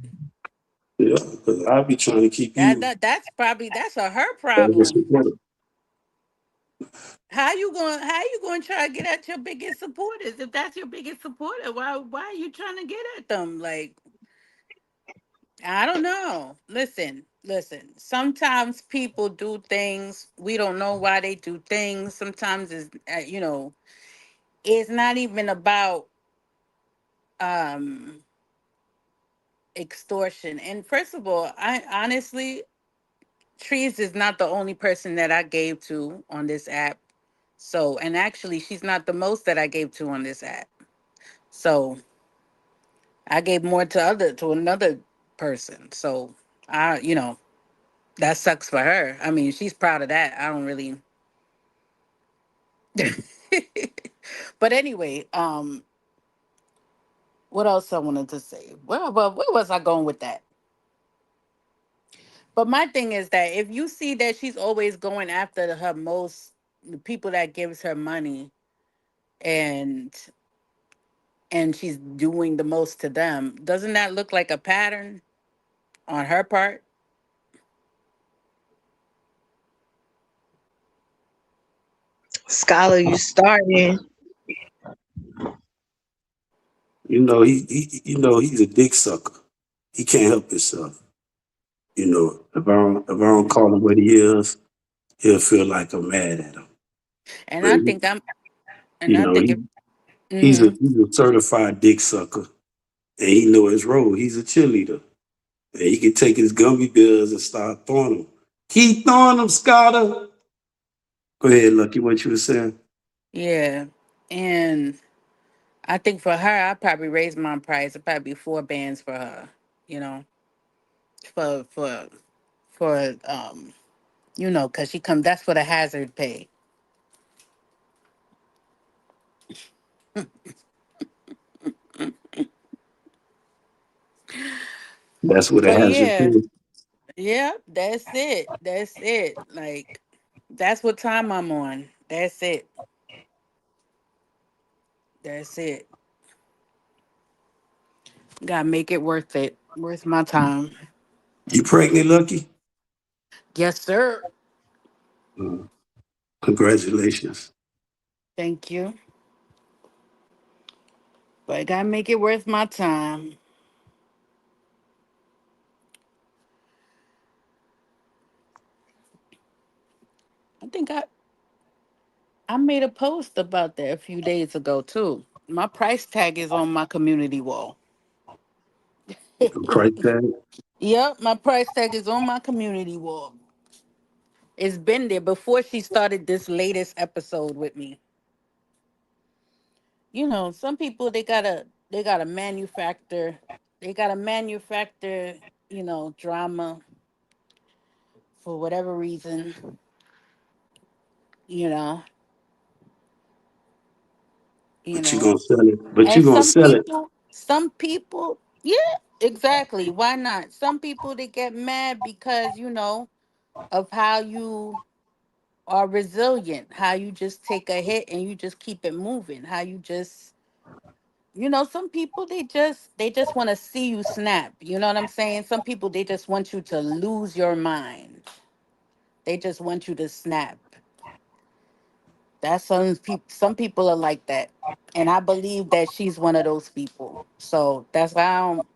yeah, because I be trying to keep you That's a her as a problem. supporter. How you going to try to get at your biggest supporters? If that's your biggest supporter, why are you trying to get at them? Like, I don't know. Listen. Sometimes people do things we don't know why they do things. Sometimes it's not even about um extortion. And first of all, I honestly, Trees is not the only person that I gave to on this app. So, and actually, she's not the most that I gave to on this app. So, I gave more to another person. So, that sucks for her. I mean, she's proud of that. I don't really. But anyway, what else I wanted to say? Well, where was I going with that? But my thing is that if you see that she's always going after the people that gives her money, and she's doing the most to them, doesn't that look like a pattern on her part? Scholar, you starting. He's a dick sucker. He can't help himself. If I don't call him what he is, he'll feel like I'm mad at him. And But I think I'm, and you I know, think he if, he's a hmm he's a certified dick sucker, and he know his role. He's a cheerleader. And he can take his gummy bears and start throwing them. Keep throwing them, Scotter. Go ahead, Lucky. What you were saying? yeah, and I think for her, I probably raise my price. It probably be 4 bands for her. You know, for for for cause she come. That's for the hazard pay. That's what it But has to yeah, do. yeah, that's it. That's it. Like that's what time I'm on. That's it. That's it. Gotta make it worth it. Worth my time. You pregnant, Lucky? Yes, sir. Mm, congratulations. Thank you. But I gotta make it worth my time. I think I made a post about that a few days ago too. My price tag is on my community wall. The price tag. Yep, my price tag is on my community wall. It's been there before she started this latest episode with me. Some people they gotta manufacture, drama for whatever reason, you know, you But you know. gonna sell it. But you And gonna sell it. some people, yeah, exactly. Why not? Some people they get mad because, of how you are resilient, how you just take a hit and you just keep it moving, how you just some people they just want to see you snap. You know what I'm saying? Some people they just want you to lose your mind. They just want you to snap. That's some people are like that. And I believe that she's one of those people. So that's why I don't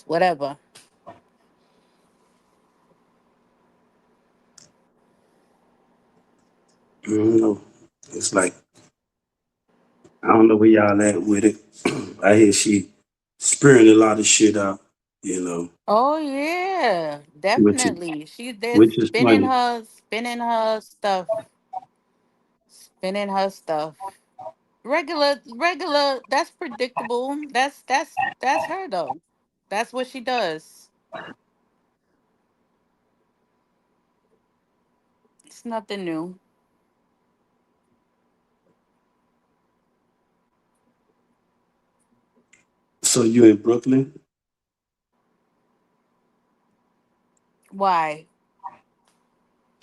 whatever. I don't know. It's like I don't know where y'all at with it. I hear she spearing a lot of shit out. You know, Oh yeah, which is definitely. She's there which is funny. spinning her stuff. Regular, that's predictable. That's her though. That's what she does. It's nothing new. So you in Brooklyn? Why?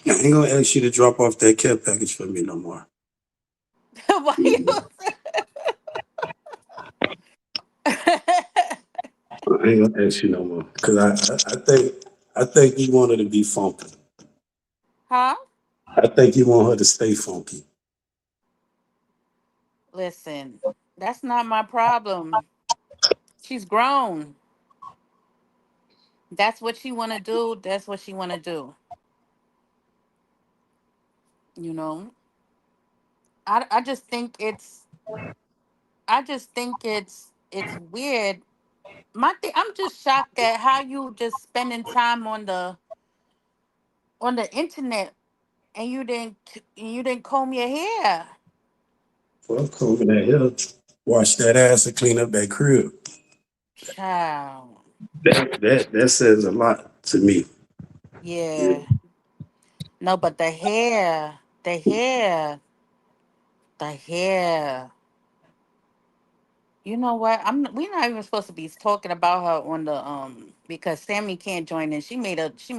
I ain't gonna ask you to drop off that care package for me no more. Why you I ain't gonna ask you no more because I think you want her to be funky. Huh? I think you want her to stay funky. Listen, that's not my problem. She's grown. That's what she wanna do. That's what she wanna do. You know? I just think it's weird. I'm just shocked at how you just spending time on the internet and you didn't comb your hair. Fuck over that hill. Wash that ass and clean up that crib. Child. That says a lot to me. Yeah. Yeah. No, but the hair. You know what? We're not even supposed to be talking about her on the because Sammy can't join in. She made a this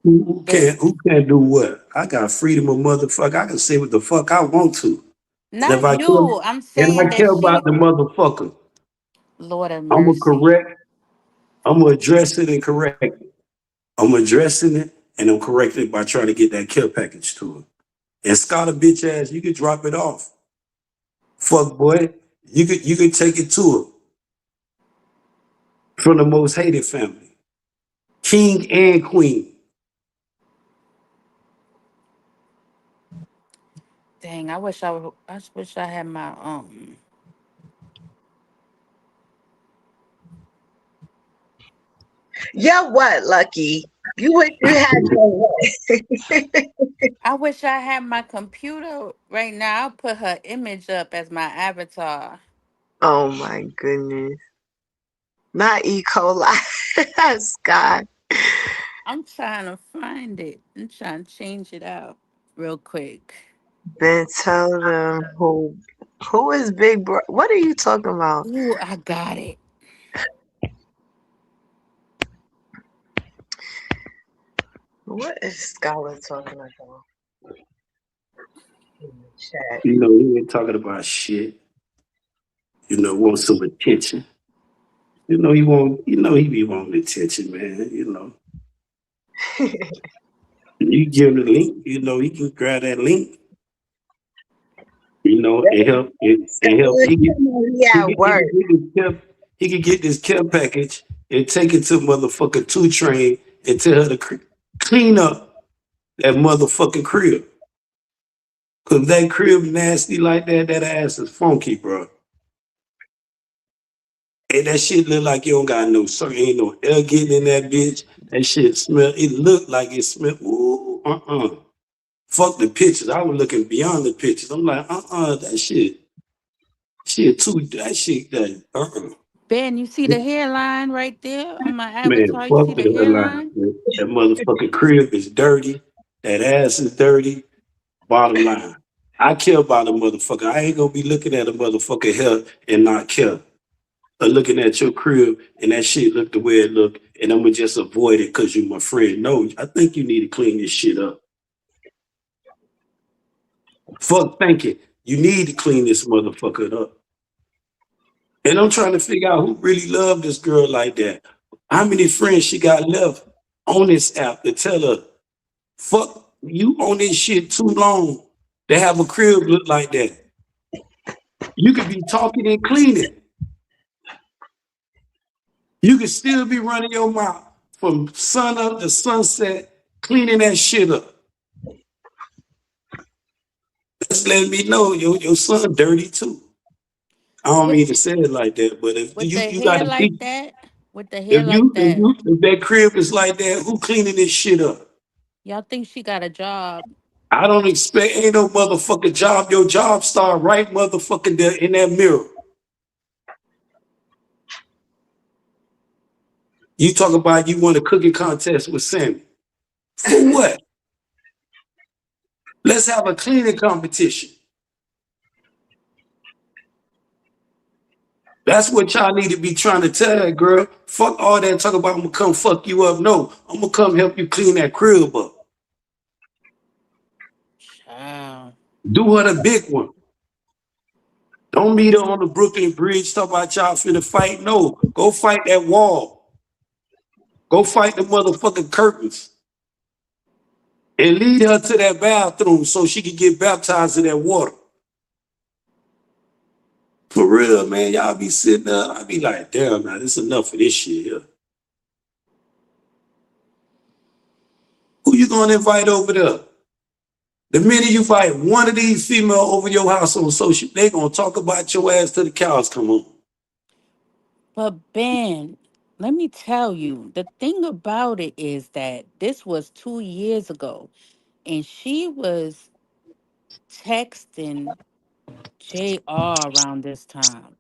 Who can't do what? I got freedom of motherfucker. I can say what the fuck I want to. And if not I care, you. I'm and saying I that care about she the motherfucker, Lord have I'm gonna mercy. correct. I'm gonna address it and correct it. I'm addressing it and I'm correcting it by trying to get that care package to her. And Scott a bitch ass, you could drop it off. Fuck boy, you could take it to her from the most hated family, king and queen. Dang, I just wish I had my Yeah, what, Lucky? You wish you had your what? I wish I had my computer right now. I'll put her image up as my avatar. Oh my goodness. Not E. coli. Scott. I'm trying to find it. I'm trying to change it out real quick. Then tell them who is Big Bro. What are you talking about? Ooh, I got it. What is Skylar talking about in the chat? You know, he ain't talking about shit. You know, want some attention. You know, he won't. You know, he be wanting attention, man. You know, you give him the link. You know, he can grab that link. You know, and help. And help. Skylar, he He at can, he work. can get this care. He can get this care package and take it to motherfucking 2 Train and tell her to clean up that motherfucking crib. Cause that crib nasty like that. That ass is funky, bro. And that shit look like you don't got no ain't no air getting in that bitch. That shit smell. It look like it smell. Ooh, Fuck the pictures. I was looking beyond the pictures. I'm like, that shit too. That shit, that. Ben, you see the hairline right there on my Man, avatar? You see fuck the the airline. hairline? Man. That motherfucking crib is dirty. That ass is dirty. Bottom line, I care about a motherfucker. I ain't gonna be looking at a motherfucker hair and not care. Or looking at your crib and that shit look the way it look, and I'm gonna just avoid it because you my friend. No, I think you need to clean this shit up. Fuck thinking. You need to clean this motherfucker up. And I'm trying to figure out who really loved this girl like that. How many friends she got left on this app to tell her, fuck you on this shit too long to have a crib look like that. You could be talking and cleaning. You could still be running your mouth from sun up to sunset, cleaning that shit up. That's letting me know your son dirty too. I don't With mean to say it like that, but if with the you hair gotta like teach, that? With the hair like if that. that crib is like that, who cleaning this shit up? Y'all think she got a job? I don't expect ain't no motherfucking job. Your job start right motherfucking there in that mirror. You talk about you want a cooking contest with Sammy. For what? Let's have a cleaning competition. That's what y'all need to be trying to tell that girl. Fuck all that talk about I'm gonna come fuck you up. No, I'm gonna come help you clean that crib up. Child. Do her the big one. Don't meet her on the Brooklyn Bridge. Talk about y'all finna fight. No, go fight that wall. Go fight the motherfucking curtains. And lead her to that bathroom so she can get baptized in that water. For real, man. Y'all be sitting there. I be like, damn, man, it's enough of this shit here. Who you gonna invite over there? The minute you invite one of these female over your house on social, they gonna talk about your ass till the cows come home. But Ben, let me tell you, the thing about it is that this was 2 years ago, and she was texting JR around this time.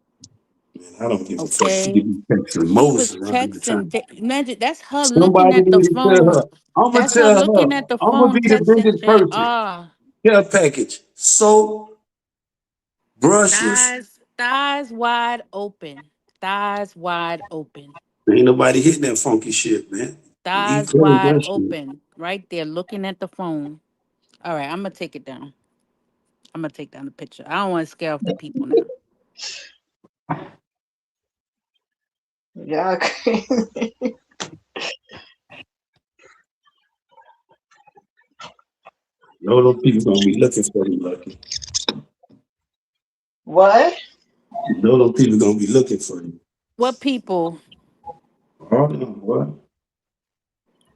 Man, I don't give a fuck. She Okay, could be texting she was Moses around the texting. time. Imagine that's her looking Somebody at the need to tell her. phone. I'm gonna That's her tell her. looking at the I'm gonna phone, be the texting biggest person. JR. Care package, soap, brushes. Thighs wide open. Thighs wide open. Ain't nobody hitting that funky shit, man. You Thighs close wide that shit. open. Right there, looking at the phone. All right, I'm gonna take it down. I'm gonna take down the picture. I don't want to scare off the people now. Y'all crazy. No, those people gonna be looking for you, Lucky. What? No, those people gonna be looking for you. What people? Oh no, what?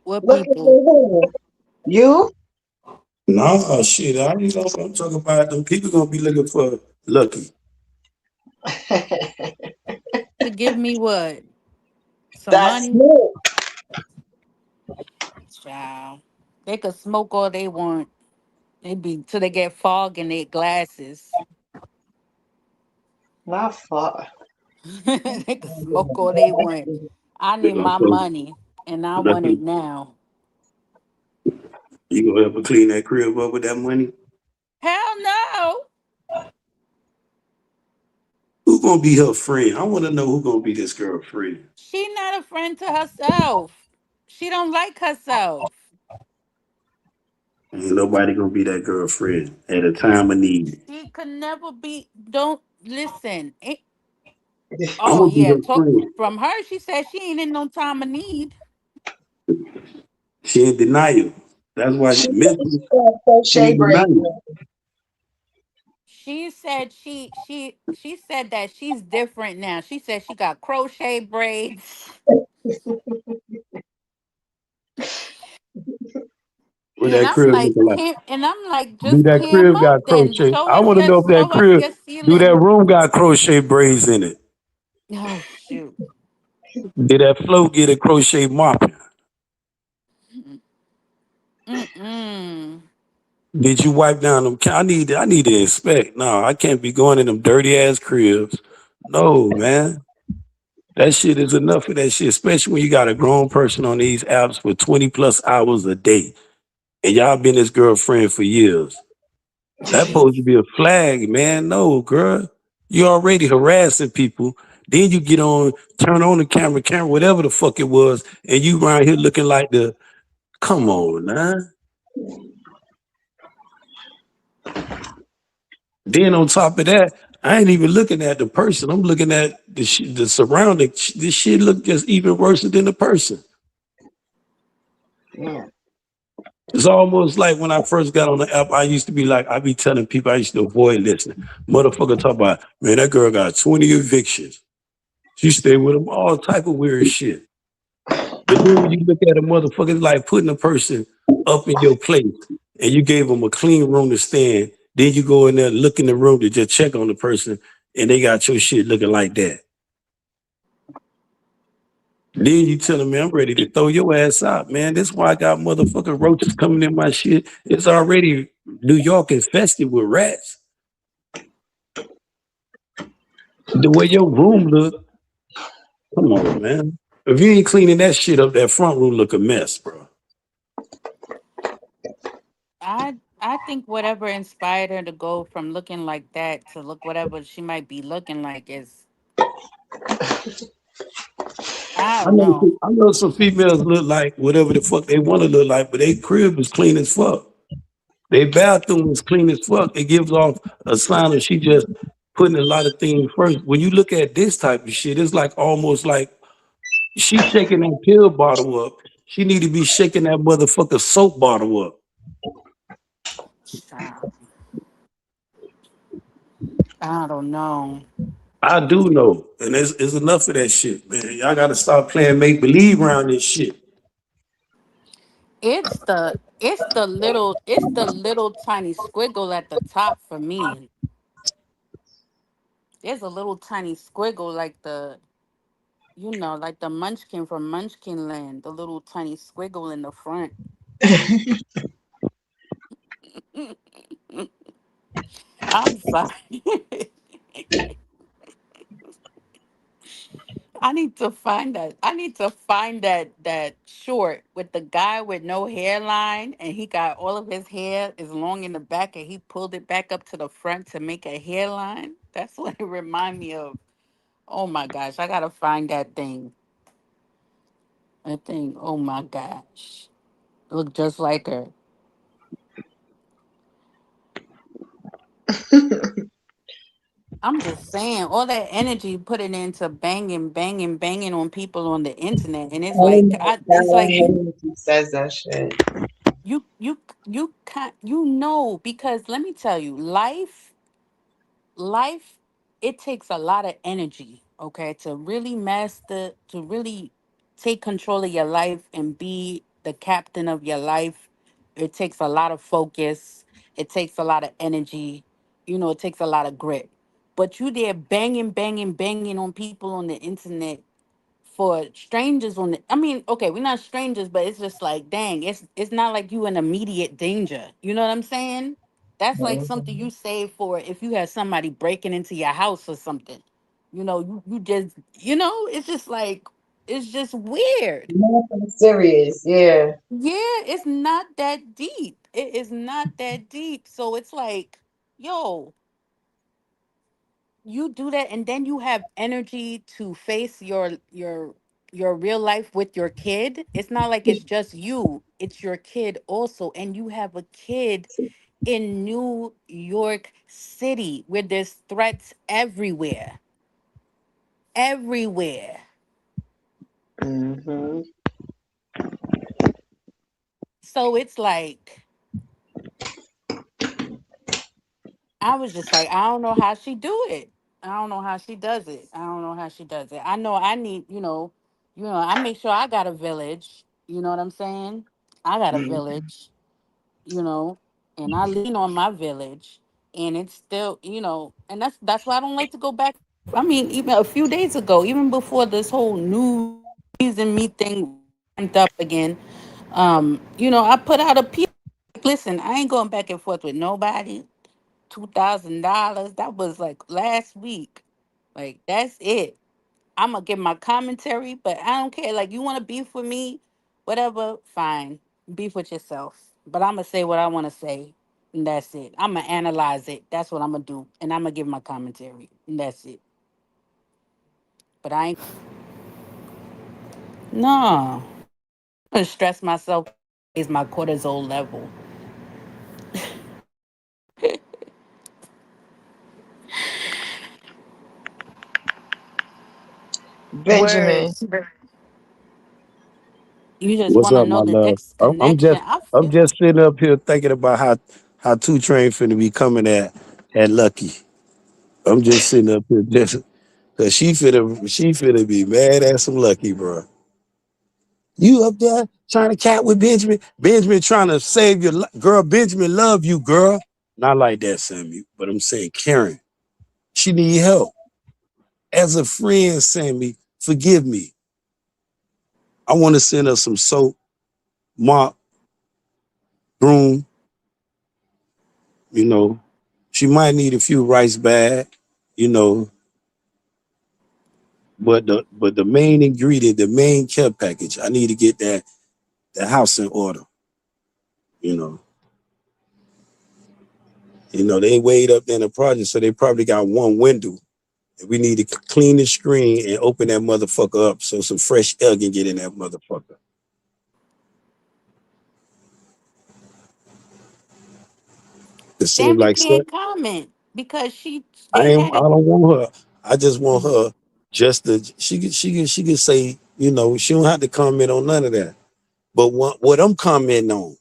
What Looking people? for who? You? No, shit. I ain't know what I'm talking about. Them people gonna be looking for Lucky. To give me what? Some That's money? you. Child. They could smoke all they want. They be till they get fog in their glasses. Not far. They could smoke all they want. I need my So, money and I that's want it now. you gonna help her clean that crib up with that money? Hell no. Who gonna be her friend? I want to know who gonna be this girl friend. She not a friend to herself. She don't like herself. Ain't nobody gonna be that girl friend at a time of need. She could never be. Don't listen. I'm Oh gonna be yeah, her talk friend. from her. She said she ain't in no time of need. She in denial. That's why She mentally got she crochet in braids. denial. She said she said that she's different now. She said she got crochet braids. What And that I'm crib like, looking like? Do just that cam crib up got then. crochet? Show I us want to your know if that crib, do that ceiling. room got crochet braids in it? Oh shoot. Did that floor get a crochet mopping? Mm-mm. Did you wipe down them? I need to inspect. No, I can't be going in them dirty ass cribs. No, man. That shit is enough of that shit, especially when you got a grown person on these apps for 20 plus hours a day. And y'all been his girlfriend for years. That supposed to be a flag, man. No, girl. You already harassing people. Then you get on, turn on the camera, whatever the fuck it was, and you around here looking like the, come on, man. Then on top of that, I ain't even looking at the person. I'm looking at the surrounding. This shit look just even worse than the person. Yeah. It's almost like when I first got on the app, I used to be like, I be telling people I used to avoid listening. Motherfucker talk about, man, that girl got 20 evictions. She stayed with them, all type of weird shit. But then when you look at a motherfucker, it's like putting a person up in your place and you gave them a clean room to stay in. Then you go in there, look in the room to just check on the person, and they got your shit looking like that. Then you telling me I'm ready to throw your ass out, man. That's why I got motherfucking roaches coming in my shit. It's already New York infested with rats. The way your room look, come on, man. If you ain't cleaning that shit up, that front room look a mess, bro. I think whatever inspired her to go from looking like that to look whatever she might be looking like is I don't know. I know some females look like whatever the fuck they want to look like, but they crib is clean as fuck. Their bathroom is clean as fuck. It gives off a sign that she just putting a lot of things first. When you look at this type of shit, it's like almost like she shaking that pill bottle up. She need to be shaking that motherfucker soap bottle up. Child, I don't know. I do know, and it's enough of that shit, man. Y'all got to stop playing make believe around this shit. It's the little tiny squiggle at the top for me. There's a little tiny squiggle like like the munchkin from Munchkin Land, the little tiny squiggle in the front. I'm sorry. I need to find that. I need to find that short with the guy with no hairline and he got all of his hair is long in the back and he pulled it back up to the front to make a hairline. That's what it remind me of. Oh my gosh, I gotta find that thing. That thing. Oh my gosh. Look just like her. I'm just saying, all that energy put it into banging, banging, banging on people on the internet, and it's Oh like, my it's god, I like hate when he says that shit. you can't, because let me tell you, life, it takes a lot of energy, okay, to really master, to really take control of your life and be the captain of your life. It takes a lot of focus. It takes a lot of energy. It takes a lot of grit. But you there banging, banging, banging on people on the internet for strangers on the, I mean, okay, we're not strangers, but it's just like, dang, it's not like you in immediate danger. You know what I'm saying? That's like something you save for if you have somebody breaking into your house or something. You just, it's just like, it's just weird. Nothing serious. Yeah. Yeah, it's not that deep. It is not that deep. So it's like, yo, you do that and then you have energy to face your real life with your kid. It's not like it's just you, it's your kid also, and you have a kid in New York City where there's threats everywhere, everywhere. Hmm. So it's like, I was just like, I don't know how she do it. I don't know how she does it. I don't know how she does it. I know I need, I make sure I got a village. You know what I'm saying? I got a village, you know, and I lean on my village, and it's still, and that's why I don't like to go back. I mean, even a few days ago, even before this whole new season me thing ramped up again, I put out a piece. Listen, I ain't going back and forth with nobody. $2,000. That was like last week. Like that's it. I'm gonna give my commentary, but I don't care. Like you want to beef with me, whatever, fine. Beef with yourself. But I'm gonna say what I want to say, and that's it. I'm gonna analyze it. That's what I'm gonna do, and I'm gonna give my commentary, and that's it. But I ain't. No, I'm gonna stress myself. Is my cortisol level. Benjamin. Words. You just What's want to up, know my the love? next I'm connection. just I I'm feel. just sitting up here thinking about how Two Train finna be coming at Lucky. I'm just sitting up here just cause she finna be mad at some Lucky, bro. You up there trying to cat with Benjamin? Benjamin trying to save your girl. Benjamin love you, girl. Not like that, Sammy. But I'm saying Karen, she need help. As a friend, Sammy, forgive me. I want to send her some soap, mop, broom, you know. She might need a few rice bag, you know, but the main ingredient, the main care package, I need to get the house in order, you know. They weighed up in the project, so they probably got one window. And we need to clean the screen and open that motherfucker up so some fresh air can get in that motherfucker. It seems Sammy like can't comment because I they ain't. had I it. don't want her. I just want Mhm. her just to. She can say. She don't have to comment on none of that. But what I'm commenting on,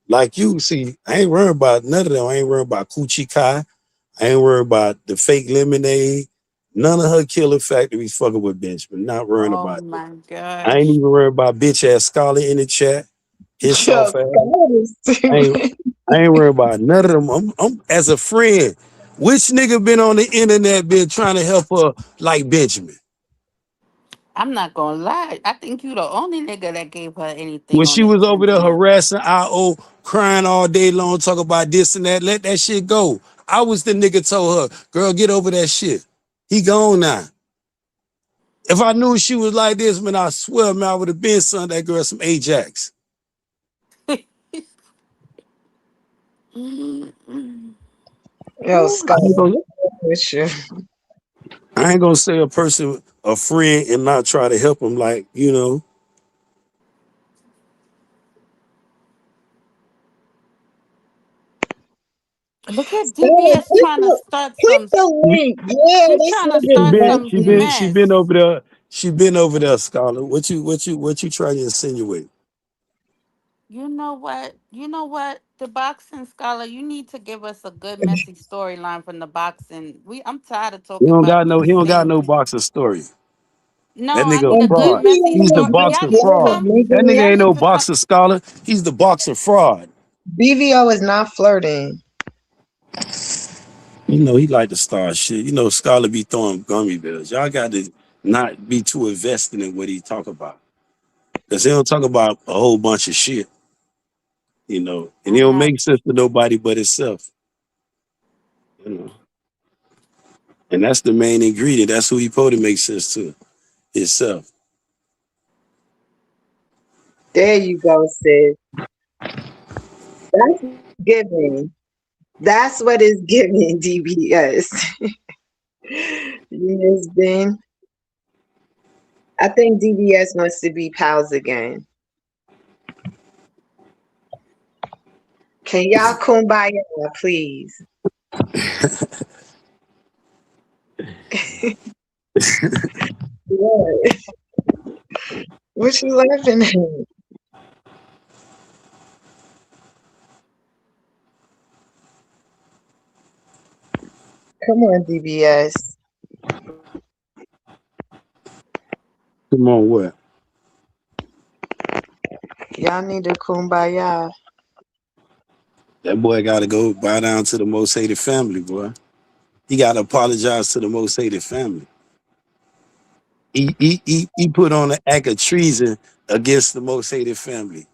like you see, I ain't worried about none of them. I ain't worried about Coochie Kai. I ain't worried about the fake lemonade. None of her killer factories fucking with Benjamin. Not worrying Oh about it. my I ain't gosh. even worried about bitch ass Scarlett in the chat. His Yo, soft ass. God is I ain't. stupid. I ain't worried about none of them. I'm as a friend. Which nigga been on the internet been trying to help her like Benjamin? I'm not gonna lie. I think you the only nigga that gave her anything When on she the was over there internet. harassing IO, crying all day long, talk about this and that, let that shit go. I was the nigga told her, girl, get over that shit. He gone now. If I knew she was like this, man, I swear, man, I would have been son that girl some Ajax. Yo, Ooh, Scott, I ain't gonna, with you. I ain't gonna say a person, a friend, and not try to help him. Like, look at Scott, DBS trying to start click some. the link. Yeah, She this trying to nigga start been some she been nasty. she been mess. over there. She been over there, Scholar. What you trying to insinuate? You know what? You know what? The boxing scholar, you need to give us a good messy storyline from the boxing. I'm tired of talking about He these don't got same no things. boxing story. No, That I nigga a need a And good fraud. messy He's the story. boxing Y'all need to fraud. BBO come. That making nigga Y'all ain't need no to come. boxing scholar. He's the boxing fraud. BVO is not flirting. He like to start shit. Scholar be throwing gummy bears. Y'all got to not be too invested in what he talk about. Because he don't talk about a whole bunch of shit, and I it don't got make sense to nobody but itself, you know. And that's the main ingredient. That's who he supposed to make sense to, himself. There you go, sis. That's giving. That's what is giving DBS. Yes, Ben. I think DBS wants to be pals again. Can y'all kumbaya, please? What? What you laughing at? Come on, DBS. Come on, what? Y'all need to kumbaya. That boy got to go bow down to the most hated family, boy. He got to apologize to the most hated family. He put on an act of treason against the most hated family.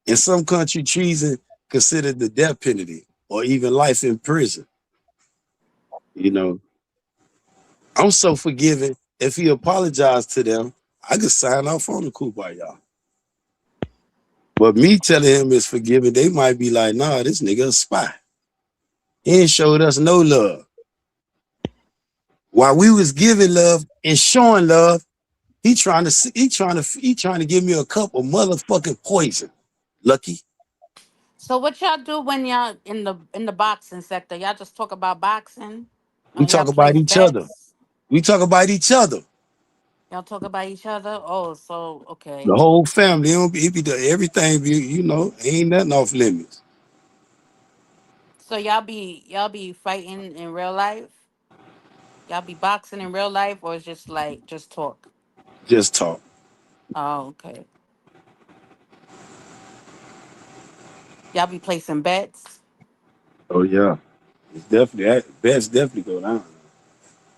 In some country, treason considered the death penalty or even life in prison. You know, I'm so forgiving. If he apologized to them, I could sign off on the kumbaya. But me telling him it's forgiving, they might be like, nah, this nigga a spy. He ain't showed us no love. While we was giving love and showing love, he trying to give me a cup of motherfucking poison. Lucky. So what y'all do when y'all in the boxing sector? Y'all just talk about boxing, We or y'all talk about place each other. bets? We talk about each other. Y'all talk about each other. Oh, so The okay. whole family. It don't be, it be everything. Ain't nothing off limits. So y'all be fighting in real life. Y'all be boxing in real life, or it's just like just talk. Just talk. Oh, okay. Y'all be placing bets. Oh yeah, it's definitely best definitely go down.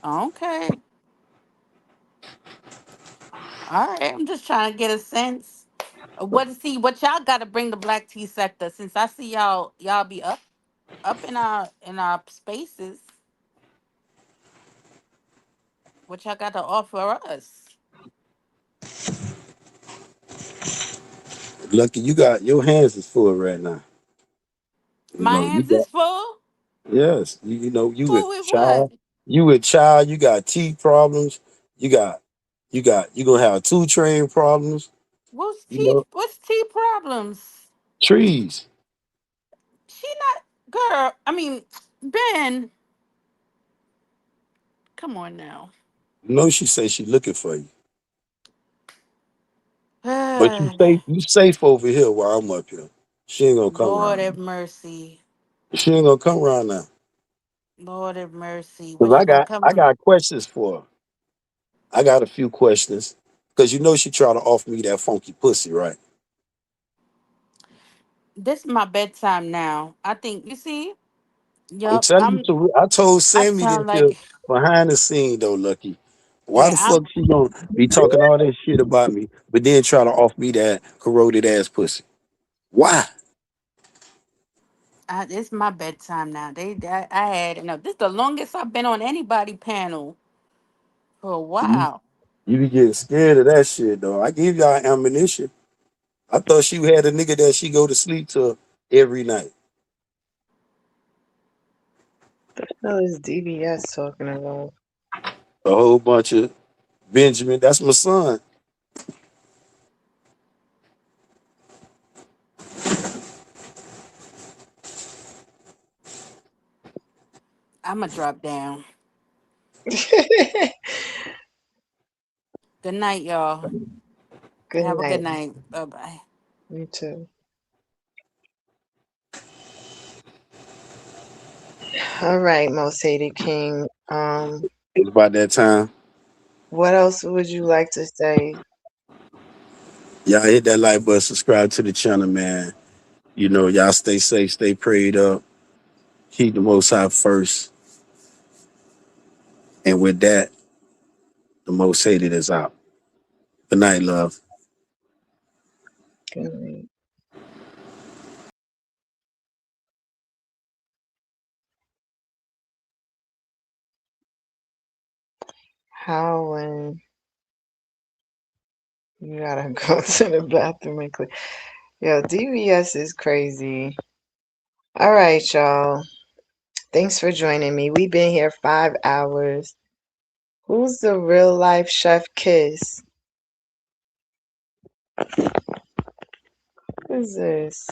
Okay. All right. I'm just trying to get a sense. What y'all got to bring the black tea sector? Since I see y'all be up in our spaces. What y'all got to offer us? Lucky you got your hands is full right now. My You hands got is full. yes. You Full with with what? child. You with child. You got teeth problems. You gonna have two train problems. What's You know teeth? What's teeth problems? trees. She not girl. I mean, Ben. Come on now. She say she looking for you, but you safe over here while I'm up here. She ain't gonna come Lord around. have mercy. She ain't gonna come around now. Lord have mercy. Cause When she I gonna got I come? got questions for her. I got a few questions. Cause she try to offer me that funky pussy, right? This is my bedtime now. I think you see. I'm Yup. telling you, I told I Sammy this sound here like behind the scene though, Lucky. Why yeah. the fuck she gonna be talking all that shit about me, but then try to offer me that corroded ass pussy? Why? It's my bedtime now. I had enough. This is the longest I've been on anybody panel for a You, while. you be getting scared of that shit though. I give y'all ammunition. I thought she had a nigga that she go to sleep to every night. What is DBS talking about? A whole bunch of Benjamin. That's my son. I'ma drop down. Good night, y'all. Good Have a good night. night. Bye bye. You too. All right, Most Hated King. It's about that time. What else would you like to say? Y'all hit that like button, subscribe to the channel, man. Y'all stay safe, stay prayed up, keep the most high first. And with that, The most hated is out. Good night, love. Good. How when you gotta go to the bathroom and clean? Yo, DVS is crazy. All right, y'all. Thanks for joining me. We've been here 5 hours. Who's the real life Chef Kiss? Who's this?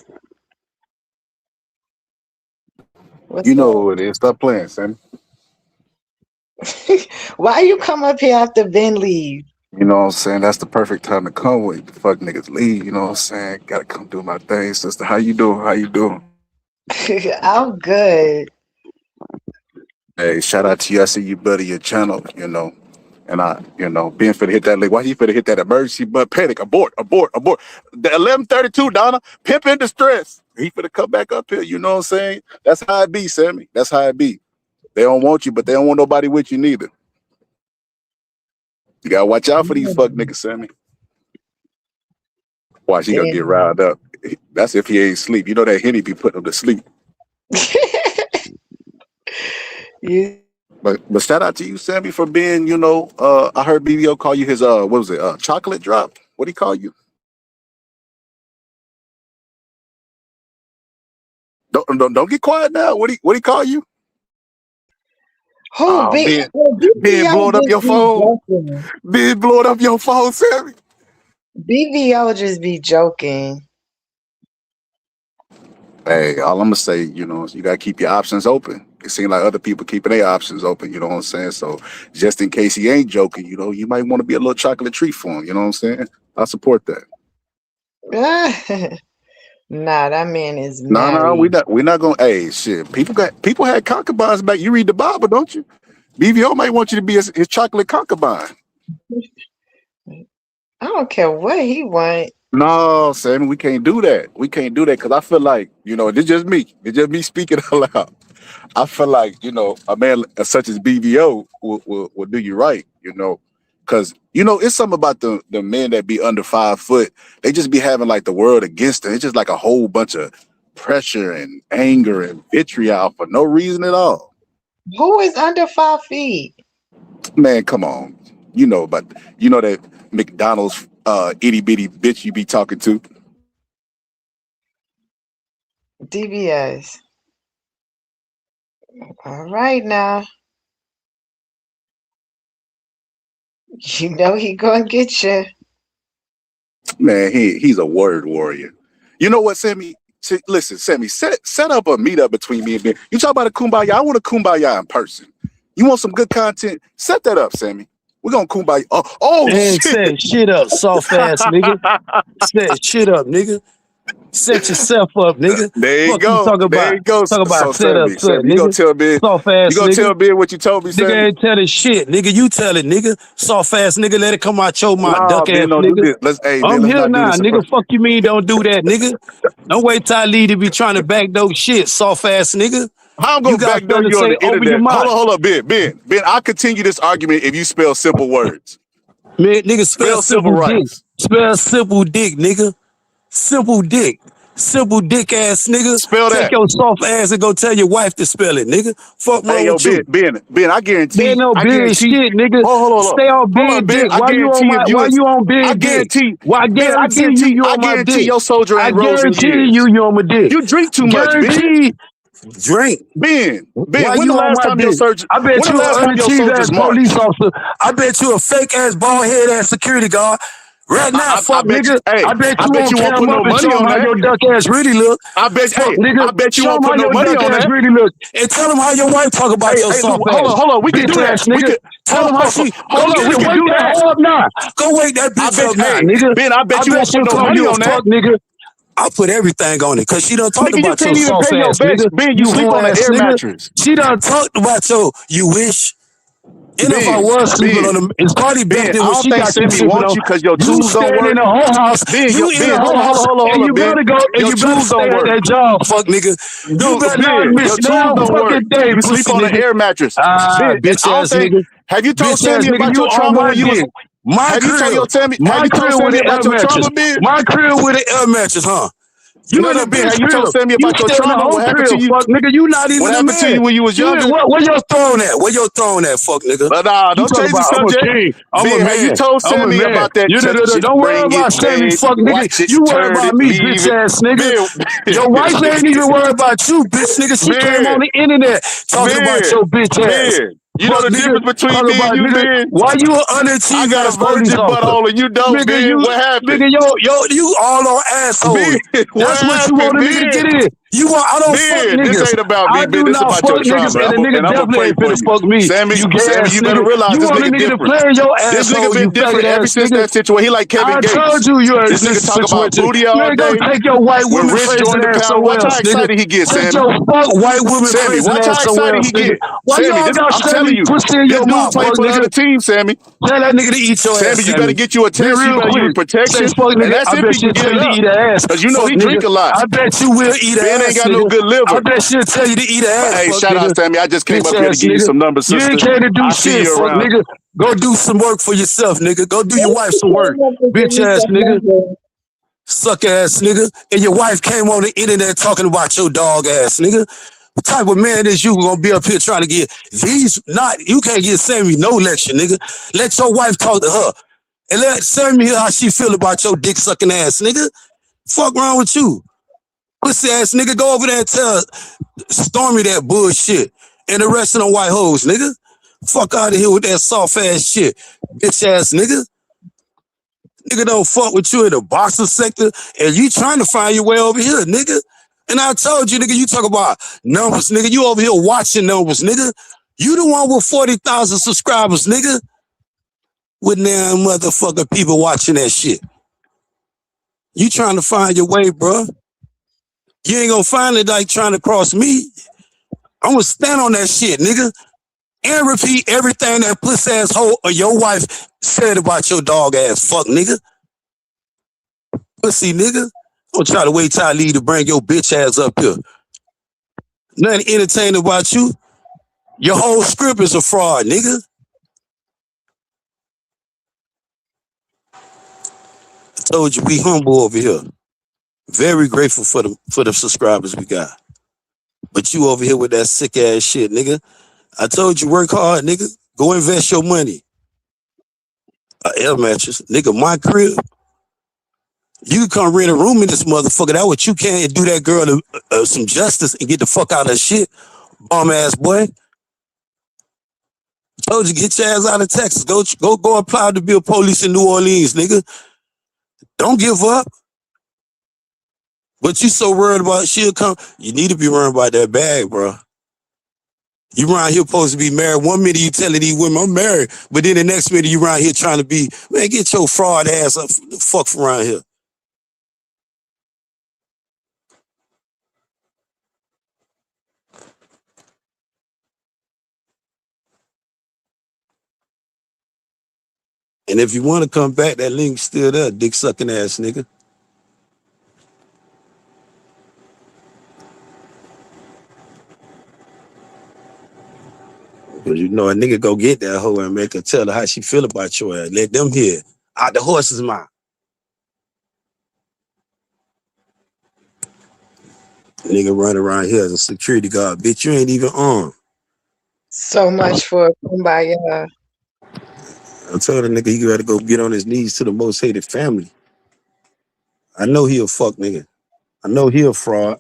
What's You know who up? it is. Stop playing, Sammy. Why you come up here after Ben leave? You know what I'm saying? That's the perfect time to come when the fuck niggas leave. You know what I'm saying? Gotta come do my thing, sister. How you doing? How you doing? I'm good. Hey, shout out to you. I see you building your channel, you know. And being finna hit that link. Why he finna hit that emergency button? Panic, abort, abort, abort. The 11:32, Donna, pimp in distress. He finna come back up here, you know what I'm saying? That's how it be, Sammy. That's how it be. They don't want you, but they don't want nobody with you neither. You gotta watch out for these fuck niggas, Sammy. Watch, he gonna get Damn. riled up. That's if he ain't sleep. You know that Henny be putting him to sleep. You But shout out to you, Sammy, for being, I heard BBO call you his what was it, chocolate drop? What'd he call you? Don't get quiet now. What he call you? who be Ben BBO blowing up your just be phone. joking. Ben blowing up your phone, Sammy. BBO just be joking. Hey, all I'm gonna say, you gotta keep your options open. It seems like other people keeping their options open, you know what I'm saying? So just in case he ain't joking, you might want to be a little chocolate treat for him, you know what I'm saying? I support that. Nah, that man is No, married. we not gonna. Hey, shit. People had concubines back. You read the Bible, don't you? BVO might want you to be his chocolate concubine. I don't care what he want. No, Sammy, we can't do that. We can't do that because I feel like, this just me. It's just me speaking out loud. I feel like, a man such as BVO will do you right, because it's something about the men that be under 5 foot. They just be having like the world against them. It's just like a whole bunch of pressure and anger and vitriol for no reason at all. Who is under 5 feet? Man, come on. But that McDonald's itty bitty bitch you be talking to. DBS. All right now. You know he gonna get you. Man, he's a word warrior. You know what, Sammy? Listen, Sammy, set up a meetup between me and Ben. You talk about a kumbaya. I want a kumbaya in person. You want some good content? Set that up, Sammy. We're gonna kumbaya. Oh Man, shit. set shit up, soft ass nigga. Set shit up, nigga. Set yourself up, nigga. There you Fuck you go. talk There about. you go. Talk about So set up, Sammy, you gonna nigga. tell Ben? Soft You ass gonna tell nigga. Ben what you told me, Nigga Sammy? ain't telling shit, nigga. You tell it, nigga. Soft ass nigga. Let it come out your mouth, Nah, duck Ben, ass don't do nigga. this. I'm Let's here not do now, this in nigga. front. Fuck you mean don't do that, nigga. Don't wait till I leave to be trying to backdoor shit, soft ass nigga. How I'm You gonna got backdoor something to you on say, the open your internet? mouth. Hold on, Ben. I'll continue this argument if you spell simple words. Man, nigga, spell Spell civil simple dick. rights. Spell simple dick, nigga. Simple dick. Simple dick ass nigga. Spell Take that. your soft ass and go tell your wife to spell it, nigga. Fuck Hey, wrong yo, with you? Ben, I There guarantee, no big shit, nigga. Stay on hold on, big Ben, dick. I Why you on guarantee my? if you Why is, you on I big dick? guarantee, Why Ben, guarantee you I on my guarantee dick? your soldier I ain't rose in guarantee years. you on my dick. You drink too much, Ben. Guarantee drink. Ben, Why when the you on last my time your dick? surgeon, I bet when the you last an time your unachieved ass soldiers police marched? officer. I bet you a fake ass bald head ass security guard. Right now, I fuck bet you, nigga. hey, I bet I you bet won't you won't cam put up no and money show him on how that. your duck ass really look. Fuck nigga. I bet you Show won't him put how no your money duck on ass that. really look. And tell him how your wife talk about your soft ass. Hold on, we can Bitch do that. ass nigga. Tell him how she. Go get We it. can Wake do that that. hoe up now. Go wake that bitch up now, nigga. Ben, I I bet you bet won't put she'll no call money you a on that. fuck nigga. I put everything on it because she done talked Nigga, you about your can't even soft pay your ass, bets. nigga. Ben, you You sleep whole on an ass air nigga. mattress. She done talked about your you wish. And if I was sleeping on them, it's Cardi back there I when don't she think got you Sammy sleeping wants on. you because your You tools don't staying work. in the whole house. You in the Hold whole house, and you on, Ben. better go and Your you better tools stay don't at work. that job, fuck nigga. You Dude, better not Ben, miss your no tools don't work. fucking day, You sleep pussy on an nigga. air mattress. Ah, Ben, and bitch I don't ass think. nigga. Have you told Bitch ass Sammy nigga, about you your on trauma my when you was? dick. My Have you crib. told Sammy? My Have you told crib with Sammy an air about your mattress. trauma, Ben? My crib with an air mattress, huh? You in No, a Ben. bitch Have you crib. told Sammy You about your stay in the trauma? whole What happened crib, to you? fuck nigga. You not even What a happened to man. you when you was younger? Where your throne at? Where your throne at, fuck nigga? But nah, You don't talk change the about I'm a subject. king. I'm a Ben, have you man. told I'm a Sammy man. about that? You Touch it, don't worry bring it, about Sammy, wait, fuck nigga. watch it, You worry turn about it, me, leave bitch it. ass nigga. Your wife ain't even worried about you, bitch nigga. She came on the internet talking about your bitch ass. You know the difference between me and you, nigga, Ben? why you an I unachieved got a ass police virgin officer? butthole and you don't, Nigga, Ben. What happened? nigga, you all on asshole. Ben, what That's what you want a happened, nigga to Ben? get in. I don't fuck Ben, this niggas. ain't about me, I Ben. do This not about your fuck niggas, trauma, and a nigga and I'm gonna definitely pray ain't for finna you. fuck me. Sammy, You gay Sammy, ass you better nigga. realize You this want a nigga nigga to different. play in your This asshole, nigga been you different faggot ever ass since nigga. that situation. He like Kevin I Gates. told you you're in This nigga this talk about situation. booty all Man, go day. take your white When woman Rich facing joined the ass power, somewhere watch how else, nigga. excited he gets, Take Sammy. your fuck white woman Sammy, facing watch ass how somewhere excited else, he nigga. get. Why Sammy, y'all got I'm telling Sammy you, pussy in this your dude mouth, play fuck for the nigga? other team, Sammy. Tell that nigga to eat your Sammy, ass, you better Sammy. get you a Be test. You real better use quick. Say, protection, fuck and nigga, that's I if bet he can she'll get tell it you to up. eat her ass. Cause you know Fuck he nigga. drink a lot. I bet you will eat her Ben ain't ass, got no nigga. good I liver. bet she'll tell you to eat her ass, Hey, fuck shout out, nigga. Sammy. I just came Bitch up here to ass give you nigga. some numbers, You ain't sister. care to do I see shit, you fuck around. nigga. Go do some work for yourself, nigga. Go do your wife some work. Bitch ass nigga. Suck ass nigga. And your wife came on the internet talking about your dog ass nigga. What type of man is you gonna be up here trying to get these? Not you can't get Sammy no lecture, nigga. Let your wife talk to her. And let Sammy hear how she feel about your dick sucking ass, nigga. Fuck wrong with you? Pussy ass nigga, go over there and tell Stormy that bullshit. And the rest of them white hoes, nigga. Fuck out of here with that soft ass shit. Bitch ass nigga. Nigga don't fuck with you in the boxer sector. And you trying to find your way over here, nigga. And I told you, nigga, you talk about numbers, nigga. You over here watching numbers, nigga. You the one with 40,000 subscribers, nigga. With damn motherfucking people watching that shit. You trying to find your way, bro. You ain't gonna find it like trying to cross me. I'm gonna stand on that shit, nigga. And repeat everything that pussy ass hoe or your wife said about your dog ass fuck, nigga. Pussy, nigga. Don't try to wait till I leave to bring your bitch ass up here. Nothing entertaining about you. Your whole script is a fraud, nigga. I told you be humble over here. Very grateful for the subscribers we got. But you over here with that sick ass shit, nigga. I told you work hard, nigga. Go invest your money. A air mattress, nigga. My crib. You can come rent a room in this motherfucker. That what you can and do that girl some justice and get the fuck out of her shit, bum ass boy. Told you get your ass out of Texas. Go apply to be a police in New Orleans, nigga. Don't give up. But you so worried about she'll come. You need to be worried about that bag, bro. You around here supposed to be married. One minute you telling these women I'm married, but then the next minute you around here trying to be, man, get your fraud ass up the fuck from around here. And if you want to come back, that link's still there, dick sucking ass nigga. Because you know a nigga go get that hoe and make her tell her how she feel about your ass. Let them hear it. Out the horse's mouth. Nigga run around here as a security guard. Bitch, you ain't even armed. So much for kumbaya. I told the nigga he gotta go get on his knees to the most hated family. I know he a fuck nigga. I know he a fraud.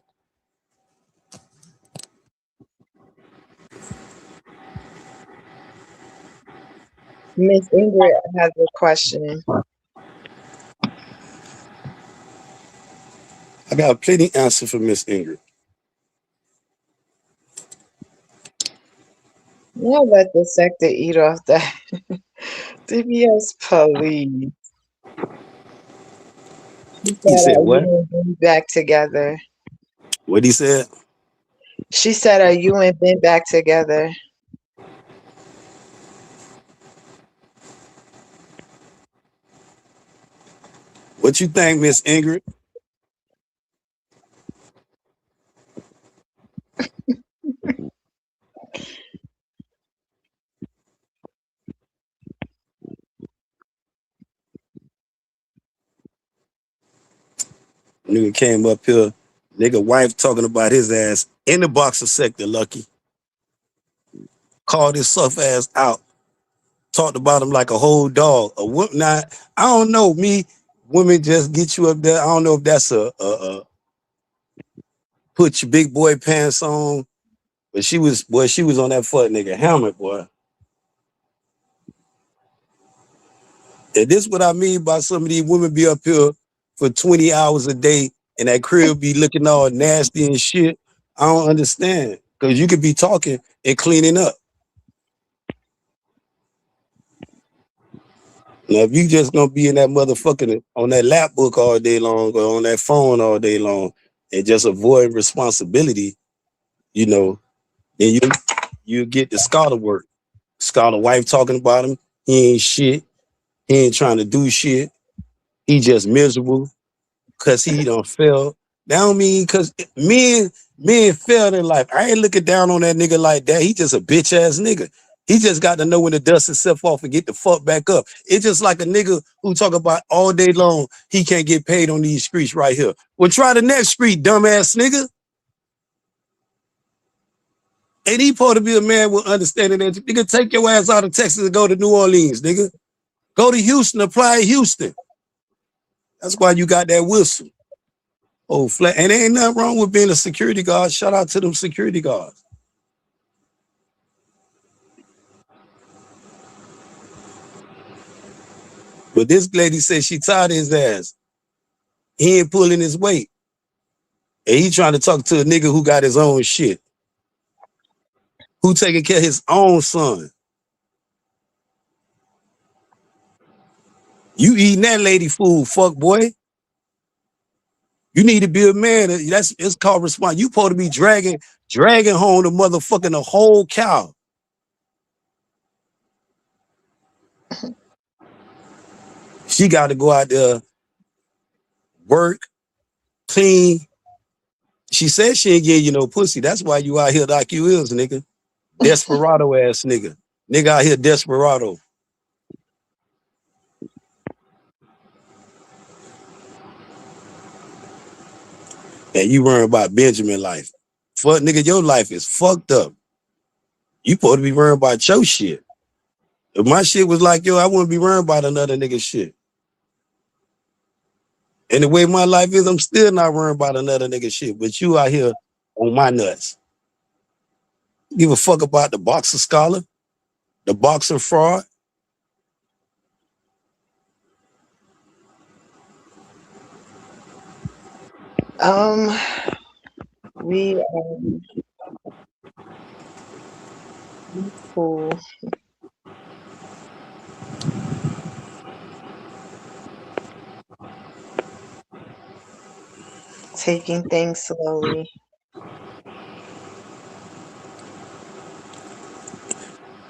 Miss Ingrid has a question. I got plenty answer for Miss Ingrid. Now let the sector eat off that. DBS police. She He said, said "Are what? you and Ben back together?" What he said? She said, "Are you and Ben back together?" What you think, Miss Ingrid? Nigga came up here, nigga wife talking about his ass in the boxer sector, Lucky. Called his soft ass out. Talked about him like a whole dog. A now, I don't know, me, women just get you up there. I don't know if that's a put your big boy pants on, but she was on that fuck nigga helmet, boy. And this what I mean by some of these women be up here for 20 hours a day and that crib be looking all nasty and shit. I don't understand. Cause you could be talking and cleaning up. Now if you just gonna be in that motherfucking on that lap book all day long or on that phone all day long and just avoid responsibility, you know, then you get the scholar work. Scholar wife talking about him. He ain't shit. He ain't trying to do shit. He just miserable. Cause he don't fail. That don't mean cause men fail in life. I ain't looking down on that nigga like that. He just a bitch ass nigga. He just got to know when to dust himself off and get the fuck back up. It's just like a nigga who talk about all day long he can't get paid on these streets right here. Well, try the next street, dumbass nigga. And he supposed to be a man with understanding that nigga take your ass out of Texas and go to New Orleans, nigga. Go to Houston, apply Houston. That's why you got that whistle. Oh, flat. And there ain't nothing wrong with being a security guard. Shout out to them security guards. But this lady said she tired of his ass. He ain't pulling his weight. And he trying to talk to a nigga who got his own shit. Who taking care of his own son. You eating that lady food, fuck boy. You need to be a man. It's called response. You supposed to be dragging home the motherfucking the whole cow. She got to go out there, work, clean. She said she ain't getting you no pussy. That's why you out here like you is, nigga. Desperado ass nigga. Nigga out here desperado. And you worrying about Benjamin life. Fuck nigga, your life is fucked up. You supposed to be worrying about your shit. If my shit was like, yo, I wouldn't be worrying about another nigga shit. And the way my life is, I'm still not worrying about another nigga shit. But you out here on my nuts. Give a fuck about the boxer scholar, the boxer fraud. Um, we cool. Taking things slowly.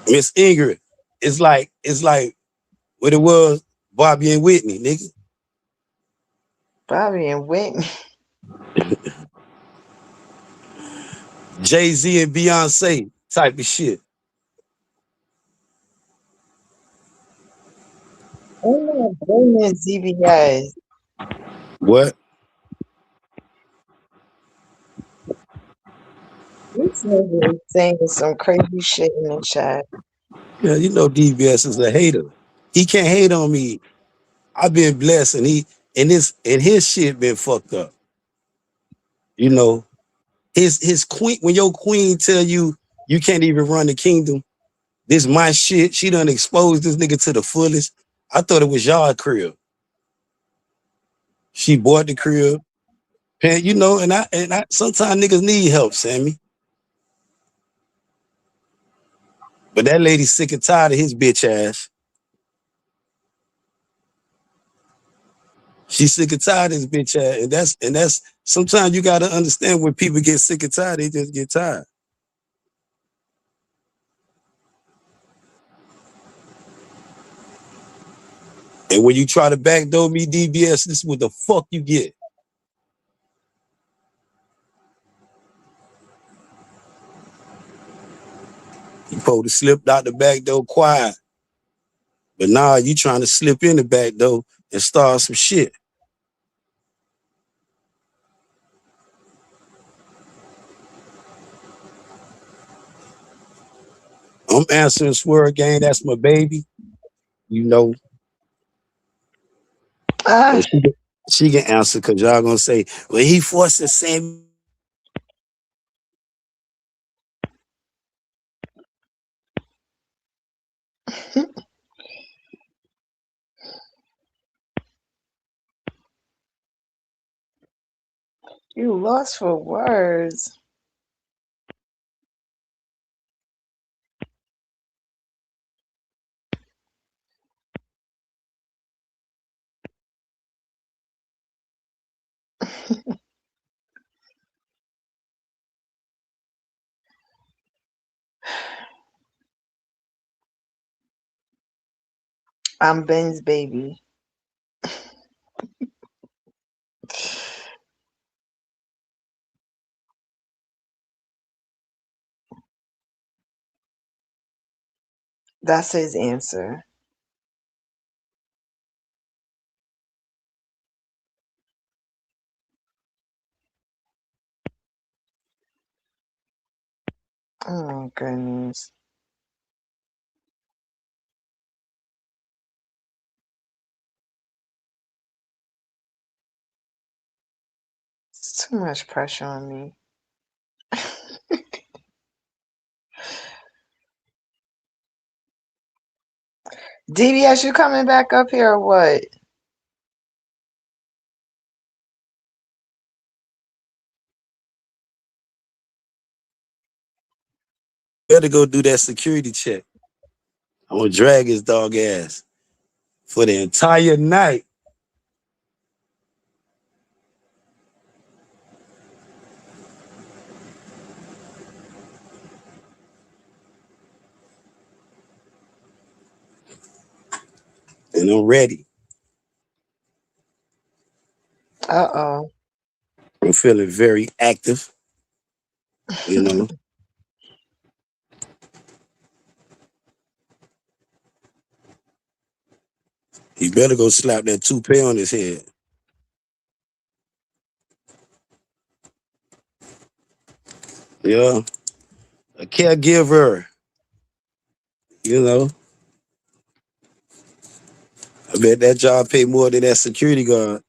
Miss Ingrid, it's like what it was, Bobby and Whitney, nigga. Bobby and Whitney. Jay-Z and Beyonce type of shit. Oh my goodness, ZBS. What? This nigga is saying some crazy shit in the chat. Yeah, you know DBS is a hater. He can't hate on me. I've been blessed and his shit been fucked up. You know, his queen, when your queen tell you you can't even run the kingdom, this my shit, she done exposed this nigga to the fullest. I thought it was y'all crib. She bought the crib. You know, and I sometimes niggas need help, Sammy. But that lady sick and tired of his bitch ass. She's sick and tired of his bitch ass. And that's sometimes you gotta understand when people get sick and tired, they just get tired. And when you try to backdoor me, DBS, this is what the fuck you get. You supposed to slip out the back door quiet. But now you trying to slip in the back door and start some shit. I'm answering swear again, that's my baby. You know. Ah, She can answer because y'all gonna say, well, he forced the same. you lost for words. I'm Ben's baby. That's his answer. Oh goodness. It's too much pressure on me. DBS, you coming back up here or what? Better go do that security check. I'm gonna drag his dog ass for the entire night. And I'm ready. Uh-oh. I'm feeling very active, you know. He better go slap that toupee on his head. Yeah. A caregiver, you know. I bet that job pay more than that security guard.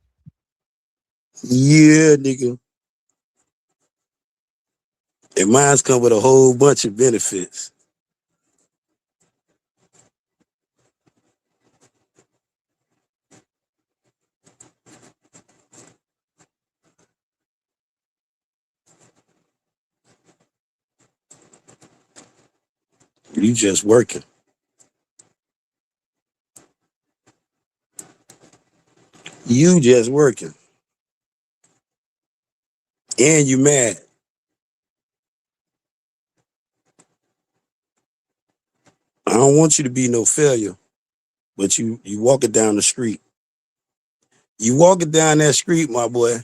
Yeah, nigga. And mine's come with a whole bunch of benefits. You just working. You just working. And you mad. I don't want you to be no failure, but you walking down the street. You walking down that street, my boy.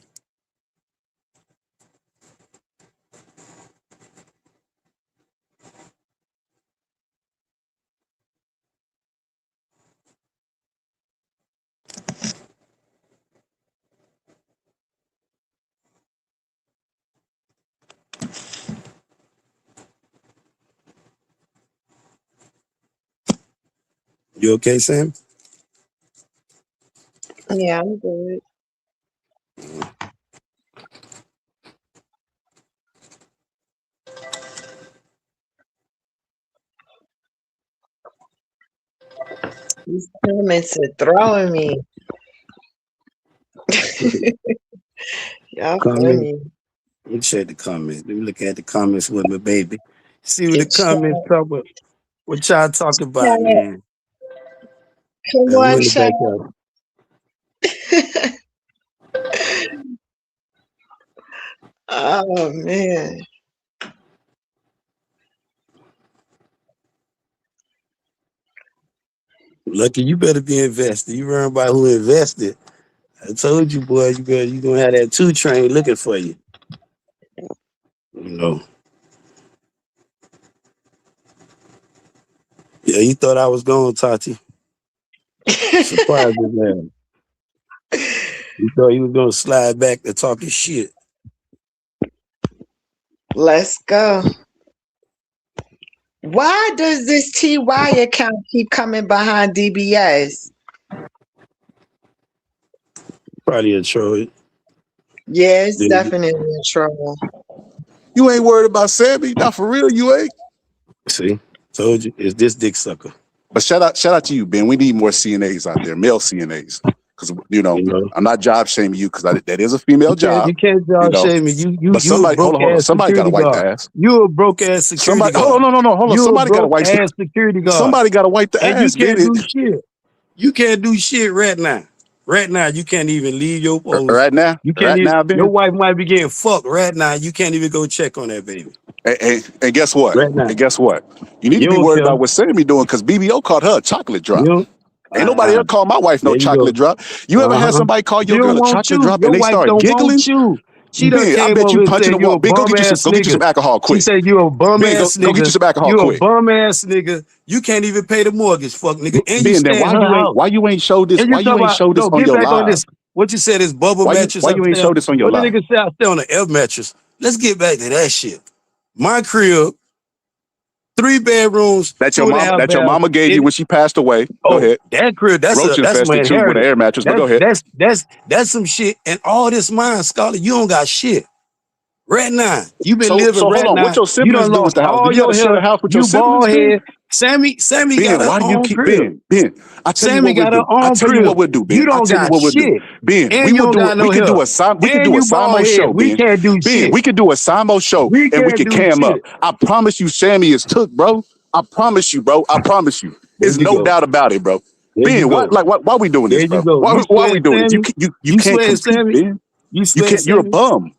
You okay, Sam? Yeah, I'm good. These comments are throwing me. Y'all Comment. funny. Let me check the comments. Let me look at the comments with my baby. See what the Good comments shot. talk about. What y'all talk about, Chat. man? Come Who on, in the chat. backyard? Oh man. Lucky, you better be invested. You learn about who invested. I told you, boy, you gonna have that 2 train looking for you. You know. Yeah, you thought I was gone, Tati. Surprised his man. You thought he was gonna slide back to talking shit. Let's go. Why does this TY account keep coming behind DBS? Probably a troll. Yeah, it's Yeah. definitely in trouble. You ain't worried about Sammy? Not for real, you ain't. See, told you, it's this dick sucker. But shout out to you, Ben. We need more CNAs out there, male CNAs. Because You know, I'm not job shaming you because that is a female job. you can't job shame me. But You a somebody, broke hold on. ass Somebody got to security wipe the guard. ass. You a broke ass security Somebody, guard. hold on. You Somebody got to broke wipe. ass security guard. Somebody got to wipe the and ass. You can't do shit. You can't do shit right now. Right now, you can't even leave your post. Right now, you can't right even, now, Ben. your wife might be getting fucked right now. You can't even go check on that baby. And guess what? Right now. And guess what? You need to be worried about what Sammy doing because BBO called her a chocolate drop. Ain't nobody ever called my wife no chocolate drop. You ever had somebody call your girl a chocolate drop and they start giggling? She done came I bet you over punching the and said, wall. Ben, go get you some alcohol quick. She said you a bum Ben, ass nigga. go get you some alcohol you quick. You a bum ass nigga. You can't even pay the mortgage, fuck nigga. And Ben, you stay in her house. why you ain't showed this? Why you ain't showed this on get your back live? on this. What you said is bubble mattress. Why you ain't showed this on your live? What the nigga say I stay on an F mattress? Let's get back to that shit. My crib, 3 bedrooms. That your mama gave you when she passed away. Go ahead. That crib, that's my inheritance. Too with an air mattress. But go ahead. That's some shit. And all this mine, Scarlett, you don't got shit. Right now, you been living so right hold on. now. What your siblings do with the house? Do you have to share a house with your siblings? Head. Sammy Ben, got her own crib. Ben, I tell Sammy you what we'll do. I tell you what we'll do, Ben. You don't got shit. Ben, and we you will do got it. No we can do a Samo show, Ben. We can't do shit. Ben, we can do a Samo show and we can cam up. I promise you, Sammy is took, bro. I promise you, bro. I promise you. There's no doubt about it, bro. Ben, why are we doing this, bro? Why are we doing this? You can't compete, Ben. You can't. You're a bum.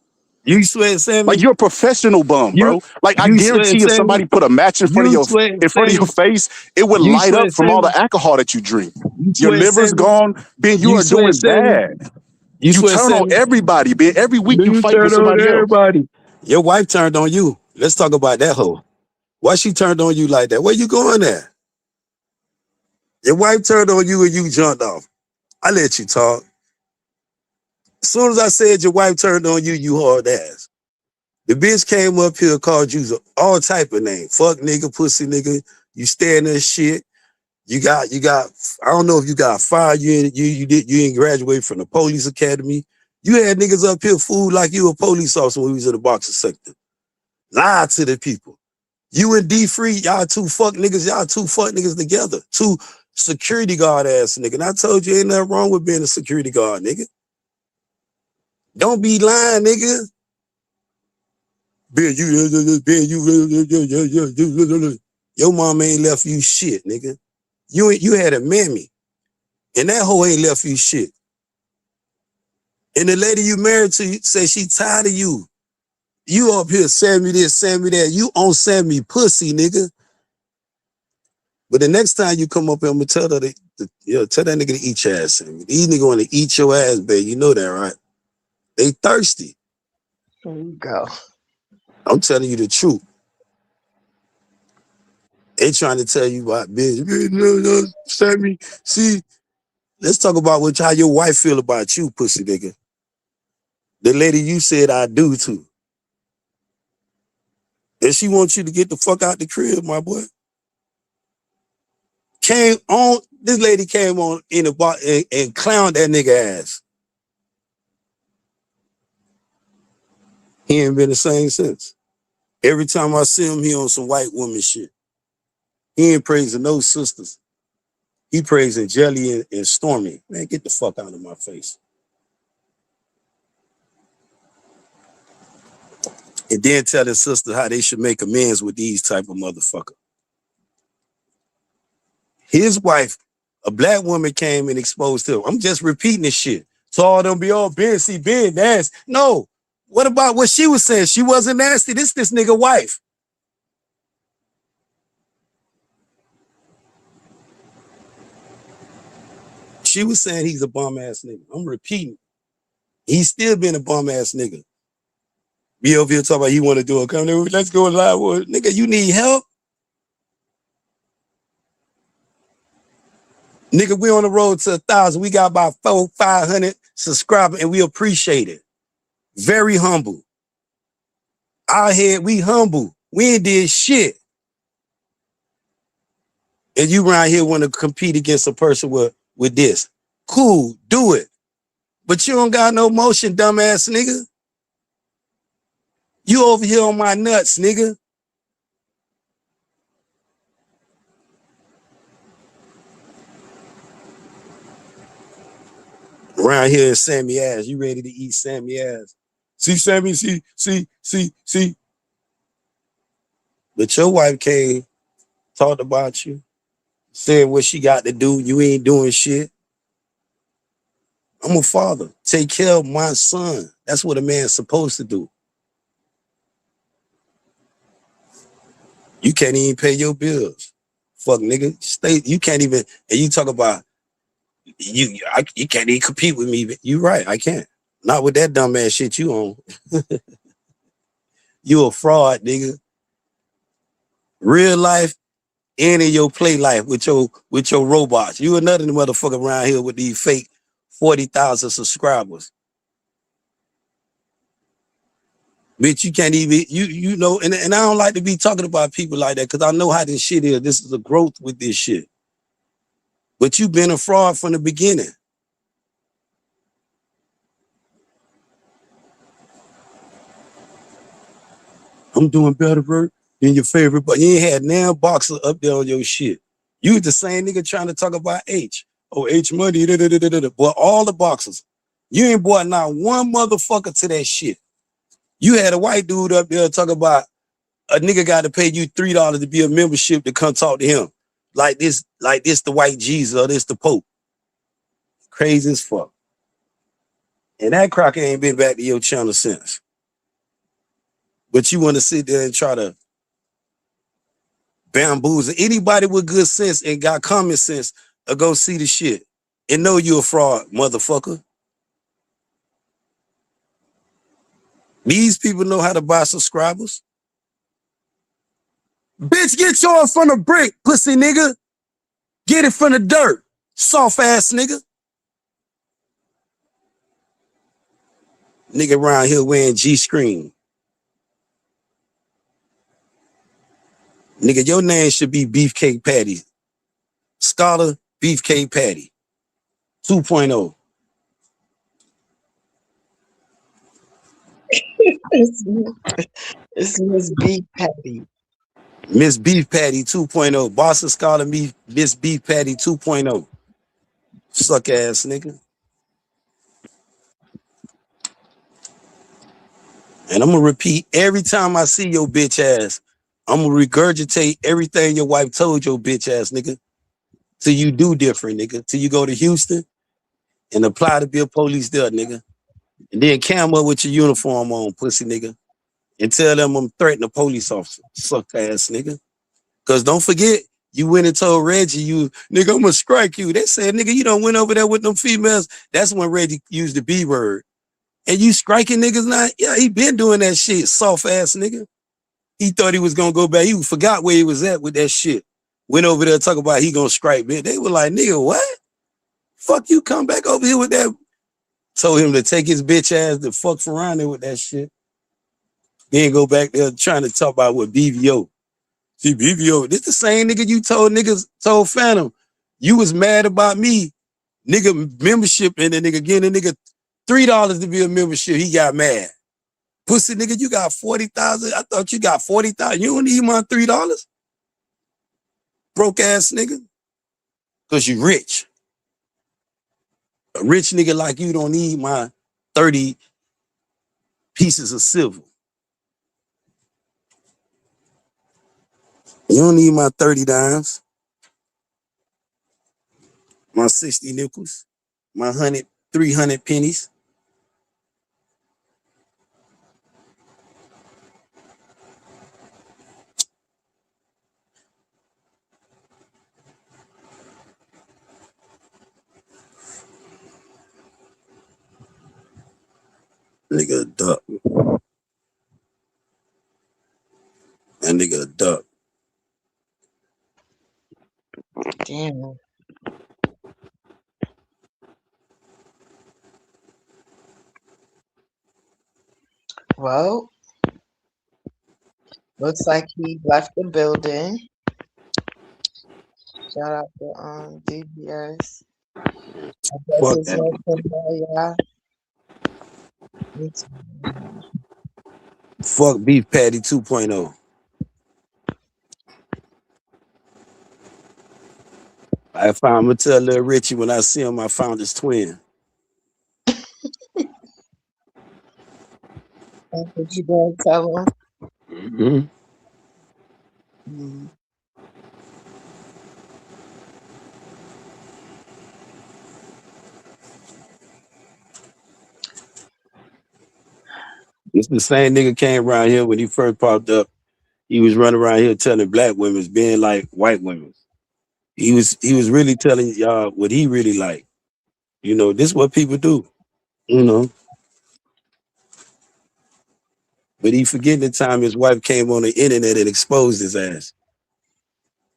You sweat, Sammy? Like you're a professional bum, bro. Like I guarantee if somebody put a match in front of your face, it would light up from all the alcohol that you drink. Your liver's gone, Ben. You are doing bad. You turn on everybody, Ben. Every week you fight with somebody else. Your wife turned on you. Let's talk about that hoe. Why she turned on you like that? Where you going at? Your wife turned on you and you jumped off. I let you talk. As soon as I said your wife turned on you, you hard ass. The bitch came up here, called you all type of names. Fuck nigga, pussy nigga. You staring that shit. You got, I don't know if you got fired. You didn't graduate from the police academy. You had niggas up here fool like you a police officer when we was in the boxing sector. Lie to the people. You and D-Free, y'all two fuck niggas together. 2 security guard ass nigga. And I told you ain't nothing wrong with being a security guard, nigga. Don't be lying, nigga. Ben, your mom ain't left you shit, nigga. You had a mammy, and that hoe ain't left you shit. And the lady you married to say she tired of you. You up here, Sammy this, Sammy that. You on Sammy pussy, nigga. But the next time you come up here, I'm gonna tell her tell that nigga to eat your ass, Sammy. These niggas wanna eat your ass, babe. You know that, right? They thirsty. There you go. I'm telling you the truth. They trying to tell you about bitch. No, Sammy. See, let's talk about how your wife feel about you, pussy nigga. The lady you said I do to. And she wants you to get the fuck out the crib, my boy. This lady came on in the bar and clowned that nigga ass. He ain't been the same since. Every time I see him, he on some white woman shit. He ain't praising no sisters. He praising Jelly and Stormy. Man, get the fuck out of my face. And then tell his sister how they should make amends with these type of motherfuckers. His wife, a black woman, came and exposed him. I'm just repeating this shit. So all them be all Ben nasty. No. What about what she was saying? She wasn't nasty. This nigga wife. She was saying he's a bum ass nigga. I'm repeating. He's still been a bum ass nigga. Be over here talking about he want to do a come. Let's go live. Well, nigga, you need help? Nigga, we on the road to 1,000. We got about 400-500 subscribers, and we appreciate it. Very humble. Our head, we humble. We ain't did shit. And you around here want to compete against a person with this. Cool, do it. But you don't got no motion, dumbass nigga. You over here on my nuts, nigga. Around here is Sammy ass. You ready to eat Sammy ass? See, Sammy, see. But your wife came, talked about you, said what she got to do. You ain't doing shit. I'm a father. Take care of my son. That's what a man's supposed to do. You can't even pay your bills. Fuck, nigga. Stay. You can't even, and you talk about, you can't even compete with me. You right, I can't. Not with that dumb ass shit you on. You a fraud, nigga. Real life and in your play life with your robots. You another motherfucker around here with these fake 40,000 subscribers. Bitch, you can't even, you know, and I don't like to be talking about people like that because I know how this shit is. This is a growth with this shit. But you been a fraud from the beginning. I'm doing better, bro, than your favorite, but you ain't had now boxer up there on your shit. You the same nigga trying to talk about H. Oh, H money, Boy, all the boxers. You ain't brought not one motherfucker to that shit. You had a white dude up there talk about a nigga got to pay you $3 to be a membership to come talk to him. Like this the white Jesus or this the Pope. Crazy as fuck. And that cracker ain't been back to your channel since. But you want to sit there and try to bamboozle anybody with good sense and got common sense or go see the shit and know you a fraud, motherfucker. These people know how to buy subscribers. Bitch, get yours from the brick, pussy nigga. Get it from the dirt, soft ass nigga. Nigga around here wearing G-screen. Nigga, your name should be Beefcake Patty. Scholar Beefcake Patty 2.0. It's Miss Beef Patty. Miss Beef Patty 2.0. Boston Scholar Miss Beef Patty 2.0. Suck ass nigga. And I'm gonna repeat every time I see your bitch ass. I'm gonna regurgitate everything your wife told your bitch ass nigga. Till you do different, nigga. Till you go to Houston and apply to be a police there, nigga. And then cam up with your uniform on, pussy nigga. And tell them I'm threatening a police officer. Suck ass nigga. Cause don't forget, you went and told Reggie, nigga, I'm gonna strike you. They said, nigga, you don't went over there with them females. That's when Reggie used the B word. And you striking niggas now? Yeah, he been doing that shit, soft ass nigga. He thought he was gonna go back. He forgot where he was at with that shit. Went over there talking about he gonna strike, man. They were like, nigga, what? Fuck you, come back over here with that. Told him to take his bitch ass to fuck around there with that shit. Then go back there trying to talk about what BVO. See, BVO, this the same nigga you told Phantom. You was mad about me, nigga, membership, and the nigga getting the nigga $3 to be a membership. He got mad. Pussy nigga, you got 40,000. I thought you got 40,000. You don't need my $3? Broke ass nigga. Cause you rich. A rich nigga like you don't need my 30 pieces of silver. You don't need my 30 dimes, my 60 nickels, my 300 pennies. Nigga a duck. That nigga a duck. Damn. Well, looks like he left the building. Shout out to DBS. I guess Fuck it's that. working for y'all. It's- Fuck beef patty 2.0. I found, I'm gonna tell little Richie when I see him, I found his twin. That's what you gonna tell him. Mm-hmm. Mm. It's the same nigga came around here when he first popped up. He was running around here telling black women being like white women. He was really telling y'all what he really like. You know, this is what people do. You know, but he forgetting the time his wife came on the internet and exposed his ass.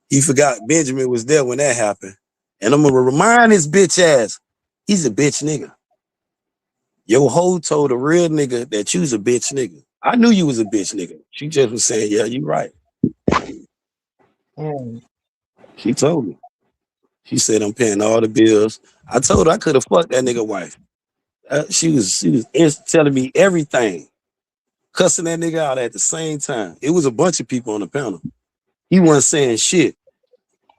He forgot Benjamin was there when that happened. And I'm gonna remind his bitch ass, he's a bitch nigga. Your hoe told a real nigga that you's a bitch nigga. I knew you was a bitch nigga. She just was saying, yeah, you right. Mm. She told me. She said I'm paying all the bills. I told her I could have fucked that nigga wife. She was telling me everything, cussing that nigga out at the same time. It was a bunch of people on the panel. He wasn't saying shit.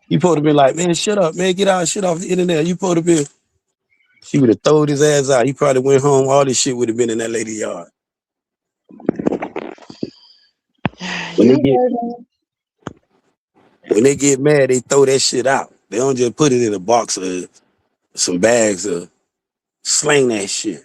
He supposed to be like, man, shut up, man, get out, shit off the internet. You supposed to be. She would have throwed his ass out. He probably went home. All this shit would have been in that lady yard. When You they get heard him. when they get mad, they throw that shit out. They don't just put it in a box or some bags or sling that shit.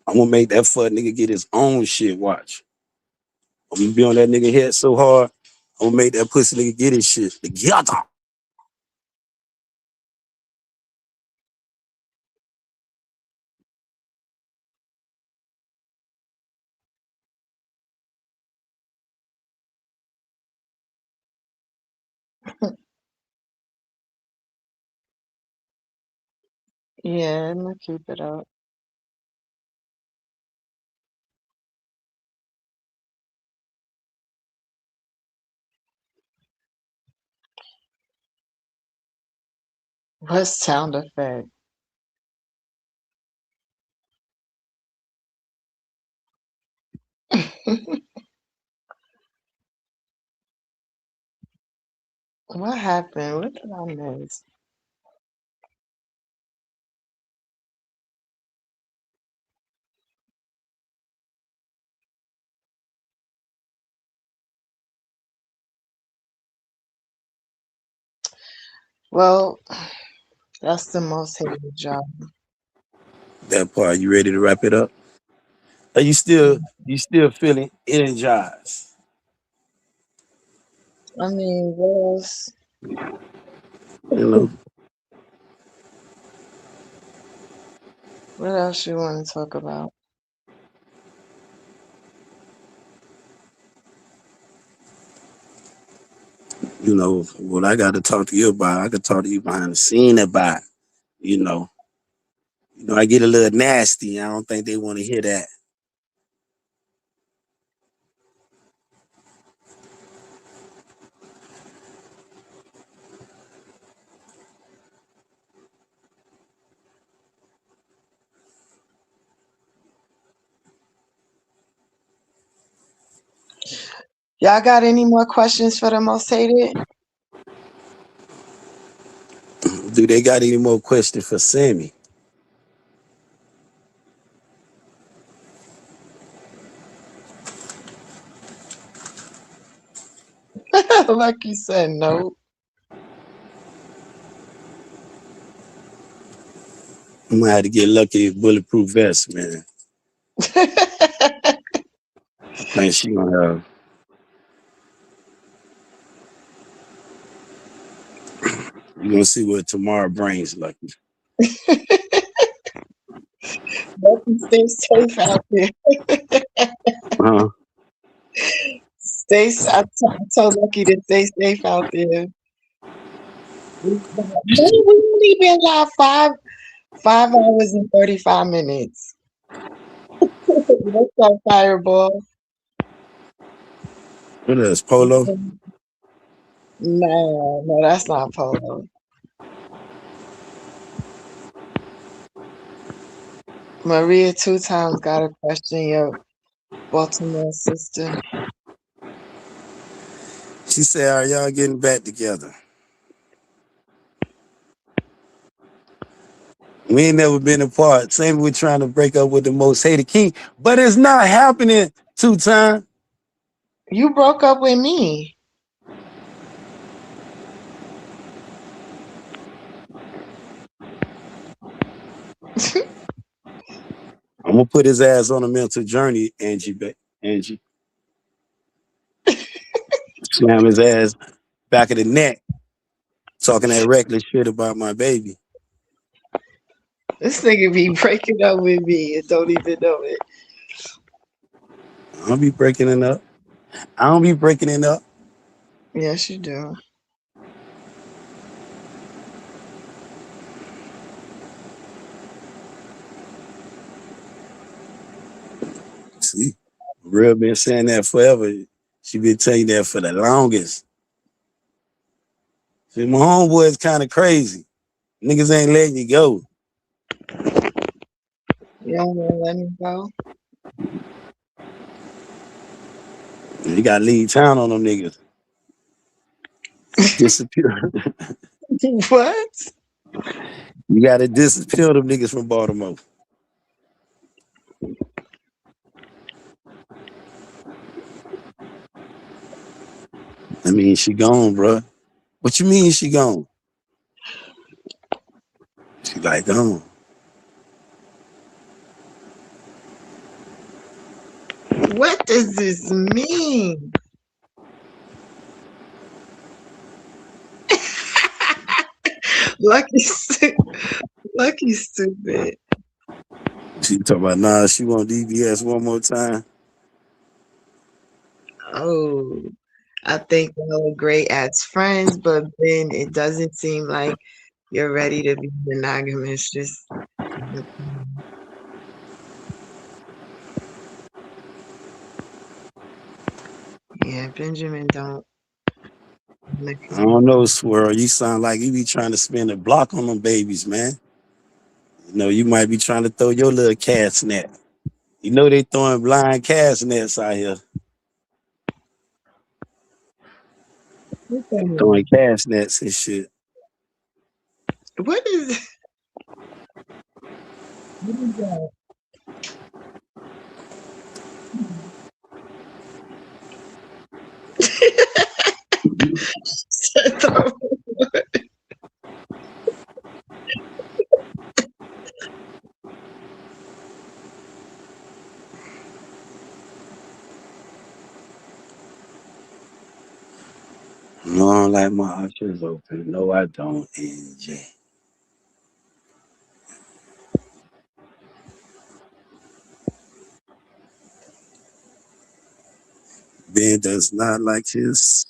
I'm gonna make that fuck nigga get his own shit. Watch. I'm gonna be on that nigga head so hard. I'm gonna make that pussy nigga get his shit together. Yeah, I'm gonna keep it up. What sound effect? What happened? What did I miss? Well, that's the most hated job. That part, you ready to wrap it up? Are you still feeling energized? I mean, what else? You know, What else you want to talk about? what I got to talk to you about. I could talk to you behind the scene about. You know, I get a little nasty. I don't think they want to hear that. Y'all got any more questions for the most hated? Do they got any more questions for Sammy? Like you said, no. I'm gonna have to get lucky with bulletproof vest, man. I think she gonna have. We're gonna see what tomorrow brings, Lucky. Lucky, stay safe out there. Uh-huh. I told Lucky to stay safe out there. We only been live 5 hours and 35 minutes. What's up, Fireball? What else? Polo? No, no, that's not Polo. Maria 2 times got a question, your Baltimore sister. She said, "Are y'all getting back together?" We ain't never been apart. Same, we're trying to break up with the most hated king, but it's not happening. 2 times. You broke up with me. I'm gonna put his ass on a mental journey, Angie. Angie, slam his ass back of the neck, talking that reckless shit about my baby. This nigga be breaking up with me and don't even know it. I don't be breaking it up. I don't be breaking it up. Yes, you do. See, real been saying that forever. She been telling you that for the longest. See, my homeboy is kind of crazy. Niggas ain't letting you go. You don't want to let me go? You gotta leave town on them niggas. Disappear. What? You gotta disappear them niggas from Baltimore. I mean, she gone, bro. What you mean she gone? She like gone. What does this mean? Lucky, Lucky, stupid. She talk about nah. She want DBS one more time. Oh, I think y'all are great as friends, but then it doesn't seem like you're ready to be monogamous. Just yeah, Benjamin don't. I don't know, Swirl. You sound like you be trying to spin a block on them babies, man. You know, you might be trying to throw your little cat's net. You know they throwing blind cat's nets out here. What that They mean? throwing cat's nets and shit. What is what is that? No, I don't like my options open. No, I don't, NJ. Ben does not like his.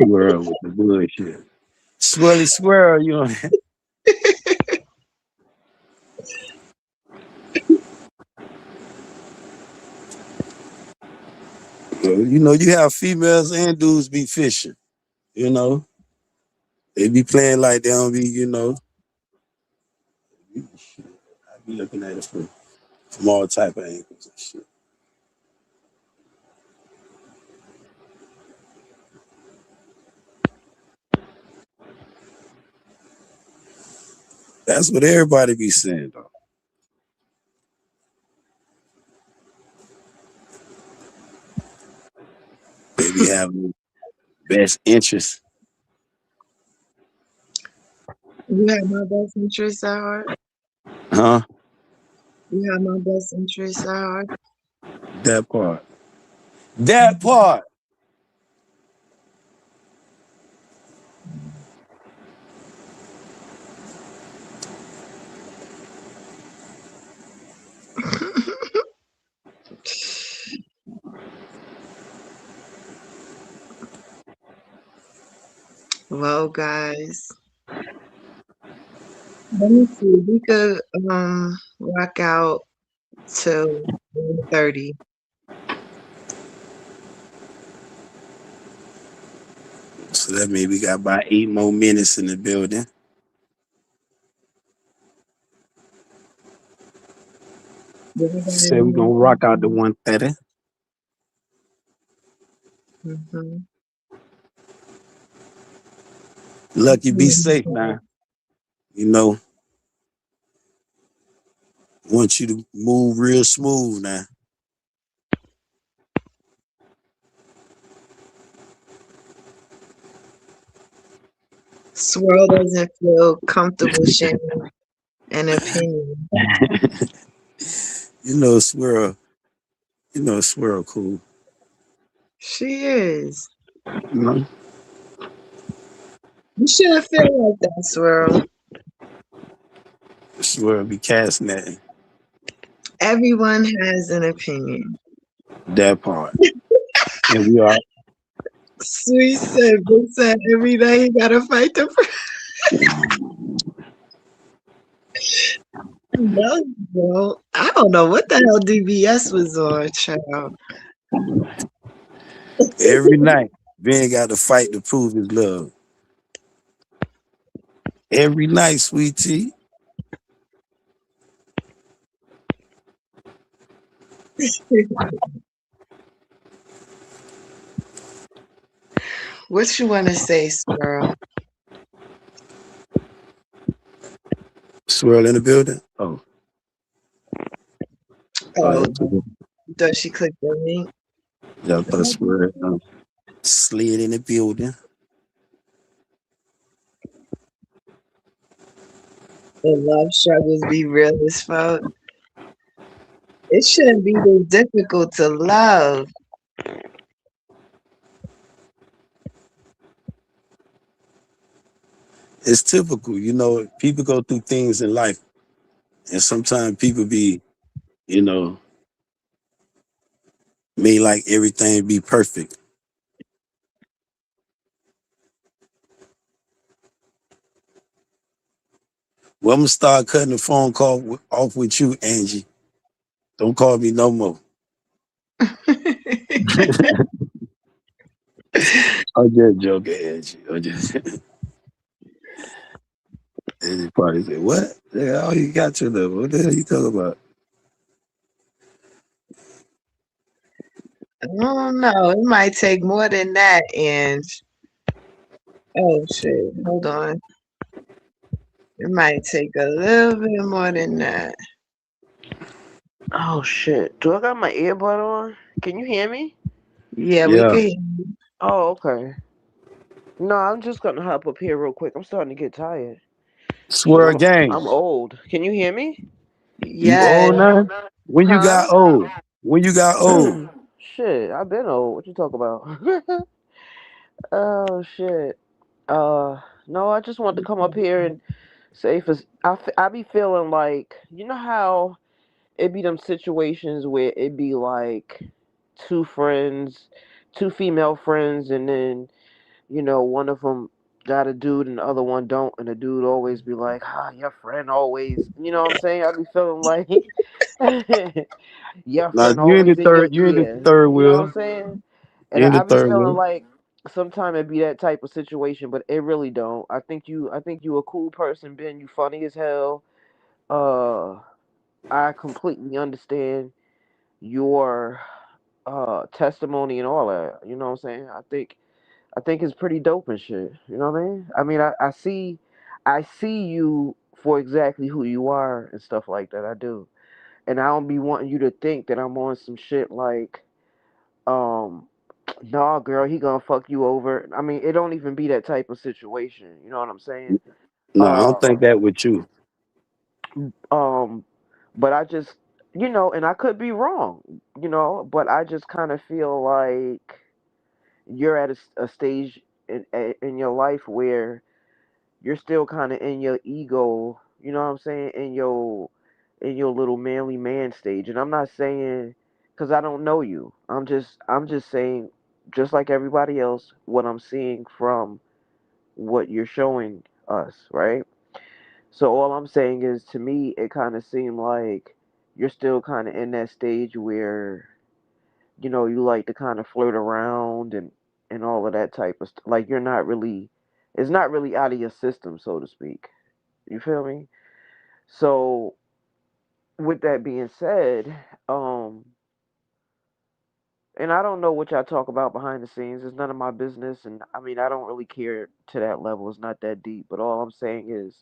Swirl with the bullshit. Swirly swirl, you know. You know, you have females and dudes be fishing. You know, they be playing like they don't be. You know, I be looking at it from all type of angles and shit. That's what everybody be saying though. They be having best interest. You have my best interests at heart. Huh? You have my best interests at heart. That part. That part. Well, guys, let me see. We could rock out till 30. So that means we got about 8 more minutes in the building. Said we're gonna rock out to 1:30. Mm-hmm. Lucky, be safe now. You know, want you to move real smooth now. Swirl doesn't feel comfortable sharing an opinion. You know, Swirl. You know, Swirl cool. She is. You know, You shouldn't feel like that, Swirl. Swirl be casting that Everyone has an opinion. that part, and we are. Sweet said, Big said, every day you gotta fight the no, bro. I don't know what the hell DBS was on, child. Every night, Ben got to fight to prove his love. Every night, sweet tea. What you wanna say, Swirl? Swirl in the building. Oh, Oh, yeah, does she click the link? yeah, put a Swirl. Slid in the building. The love struggles be real as fuck. It shouldn't be this difficult to love. It's typical, you know. People go through things in life, and sometimes people be, you know, may like everything be perfect. Well, I'm gonna start cutting the phone call off with you, Angie. Don't call me no more. I'm just joking, Angie. I'm just Angie probably said, "What? Yeah, all you got to know. What the hell you talking about?" I don't know. It might take more than that, and oh shit, hold on. It might take a little bit more than that. Oh shit! Do I got my earbud on? Can you hear me? Yeah, we Yeah, could. Oh, okay. No, I'm just gonna hop up here real quick. I'm starting to get tired. Shit, swear I'm gang. old. Can you hear me? You Yes. old now? When you Huh? got old? When you got old? Shit, I've been old. What you talk about? Oh shit. No, I just wanted to come up here and say for I be feeling like you know how it be them situations where it be like two friends, two female friends, and then one of them got a dude and the other one don't, and the dude always be like, "Ah, your friend always," you know what I'm saying? I be feeling like your Now friend you in the always in your third. You in the ear, third you know what I'm wheel. saying? And You in the I be third feeling wheel. like sometimes it be that type of situation, but it really don't. I think you a cool person, Ben. You funny as hell. Uh, I completely understand your testimony and all that. You know what I'm saying? I think it's pretty dope and shit. You know what I mean? I see you for exactly who you are and stuff like that. I do, and I don't be wanting you to think that I'm on some shit like, um, nah, girl, he gonna fuck you over. I mean, it don't even be that type of situation. You know what I'm saying? No, I don't Uh, think that with you. um, but I just, and I could be wrong, but I just kind of feel like you're at a stage in your life where you're still kind of in your ego, you know what I'm saying, in your little manly man stage. And I'm not saying because I don't know you. I'm just saying, just like everybody else, what I'm seeing from what you're showing us, right? So all I'm saying is, to me, it kind of seemed like you're still kind of in that stage where you like to kind of flirt around and all of that type of stuff. Like you're not really, it's not really out of your system, so to speak. You feel me? So with that being said, and I don't know what y'all talk about behind the scenes. It's none of my business, and I mean I don't really care to that level. It's not that deep. But all I'm saying is,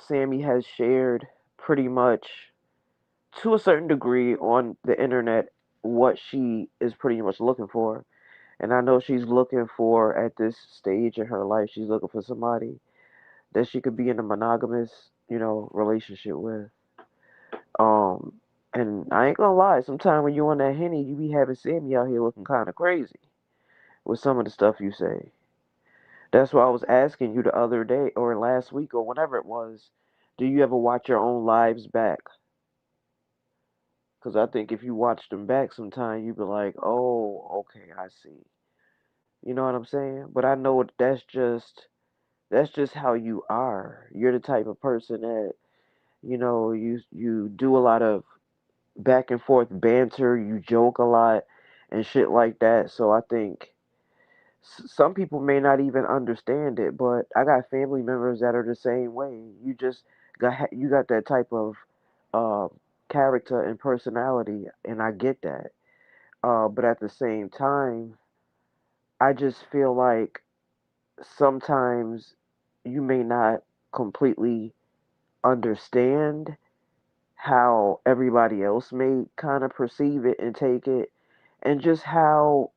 Sammy has shared pretty much to a certain degree on the internet what she is pretty much looking for. And I know she's looking for, at this stage in her life, she's looking for somebody that she could be in a monogamous, relationship with. Um, and I ain't gonna lie, sometimes when you on that henny, you be having Sammy out here looking kind of crazy with some of the stuff you say. That's why I was asking you the other day, or last week, or whenever it was, do you ever watch your own lives back? Because I think if you watch them back sometime, you be like, oh, okay, I see. You know what I'm saying? But I know that's just how you are. You're the type of person that, you do a lot of back and forth banter, you joke a lot and shit like that. So I think some people may not even understand it, but I got family members that are the same way. You got that type of uh, character and personality, and I get that. But at the same time, I just feel like sometimes you may not completely understand how everybody else may kind of perceive it and take it, and just how,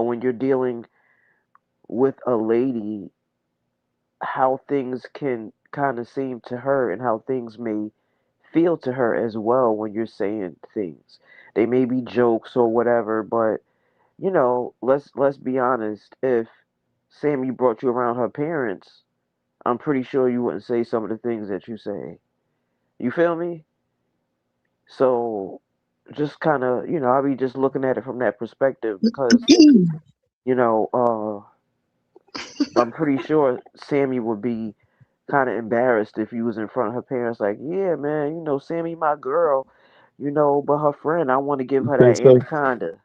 when you're dealing with a lady, how things can kind of seem to her and how things may feel to her as well when you're saying things. They may be jokes or whatever, but let's be honest. If Sammy brought you around her parents, I'm pretty sure you wouldn't say some of the things that you say. You feel me? So just kind of, I'll be just looking at it from that perspective because, you know, uh, I'm pretty sure Sammy would be kind of embarrassed if he was in front of her parents, like, yeah, man, Sammy, my girl, but her friend, I want to give You her think that so? anaconda.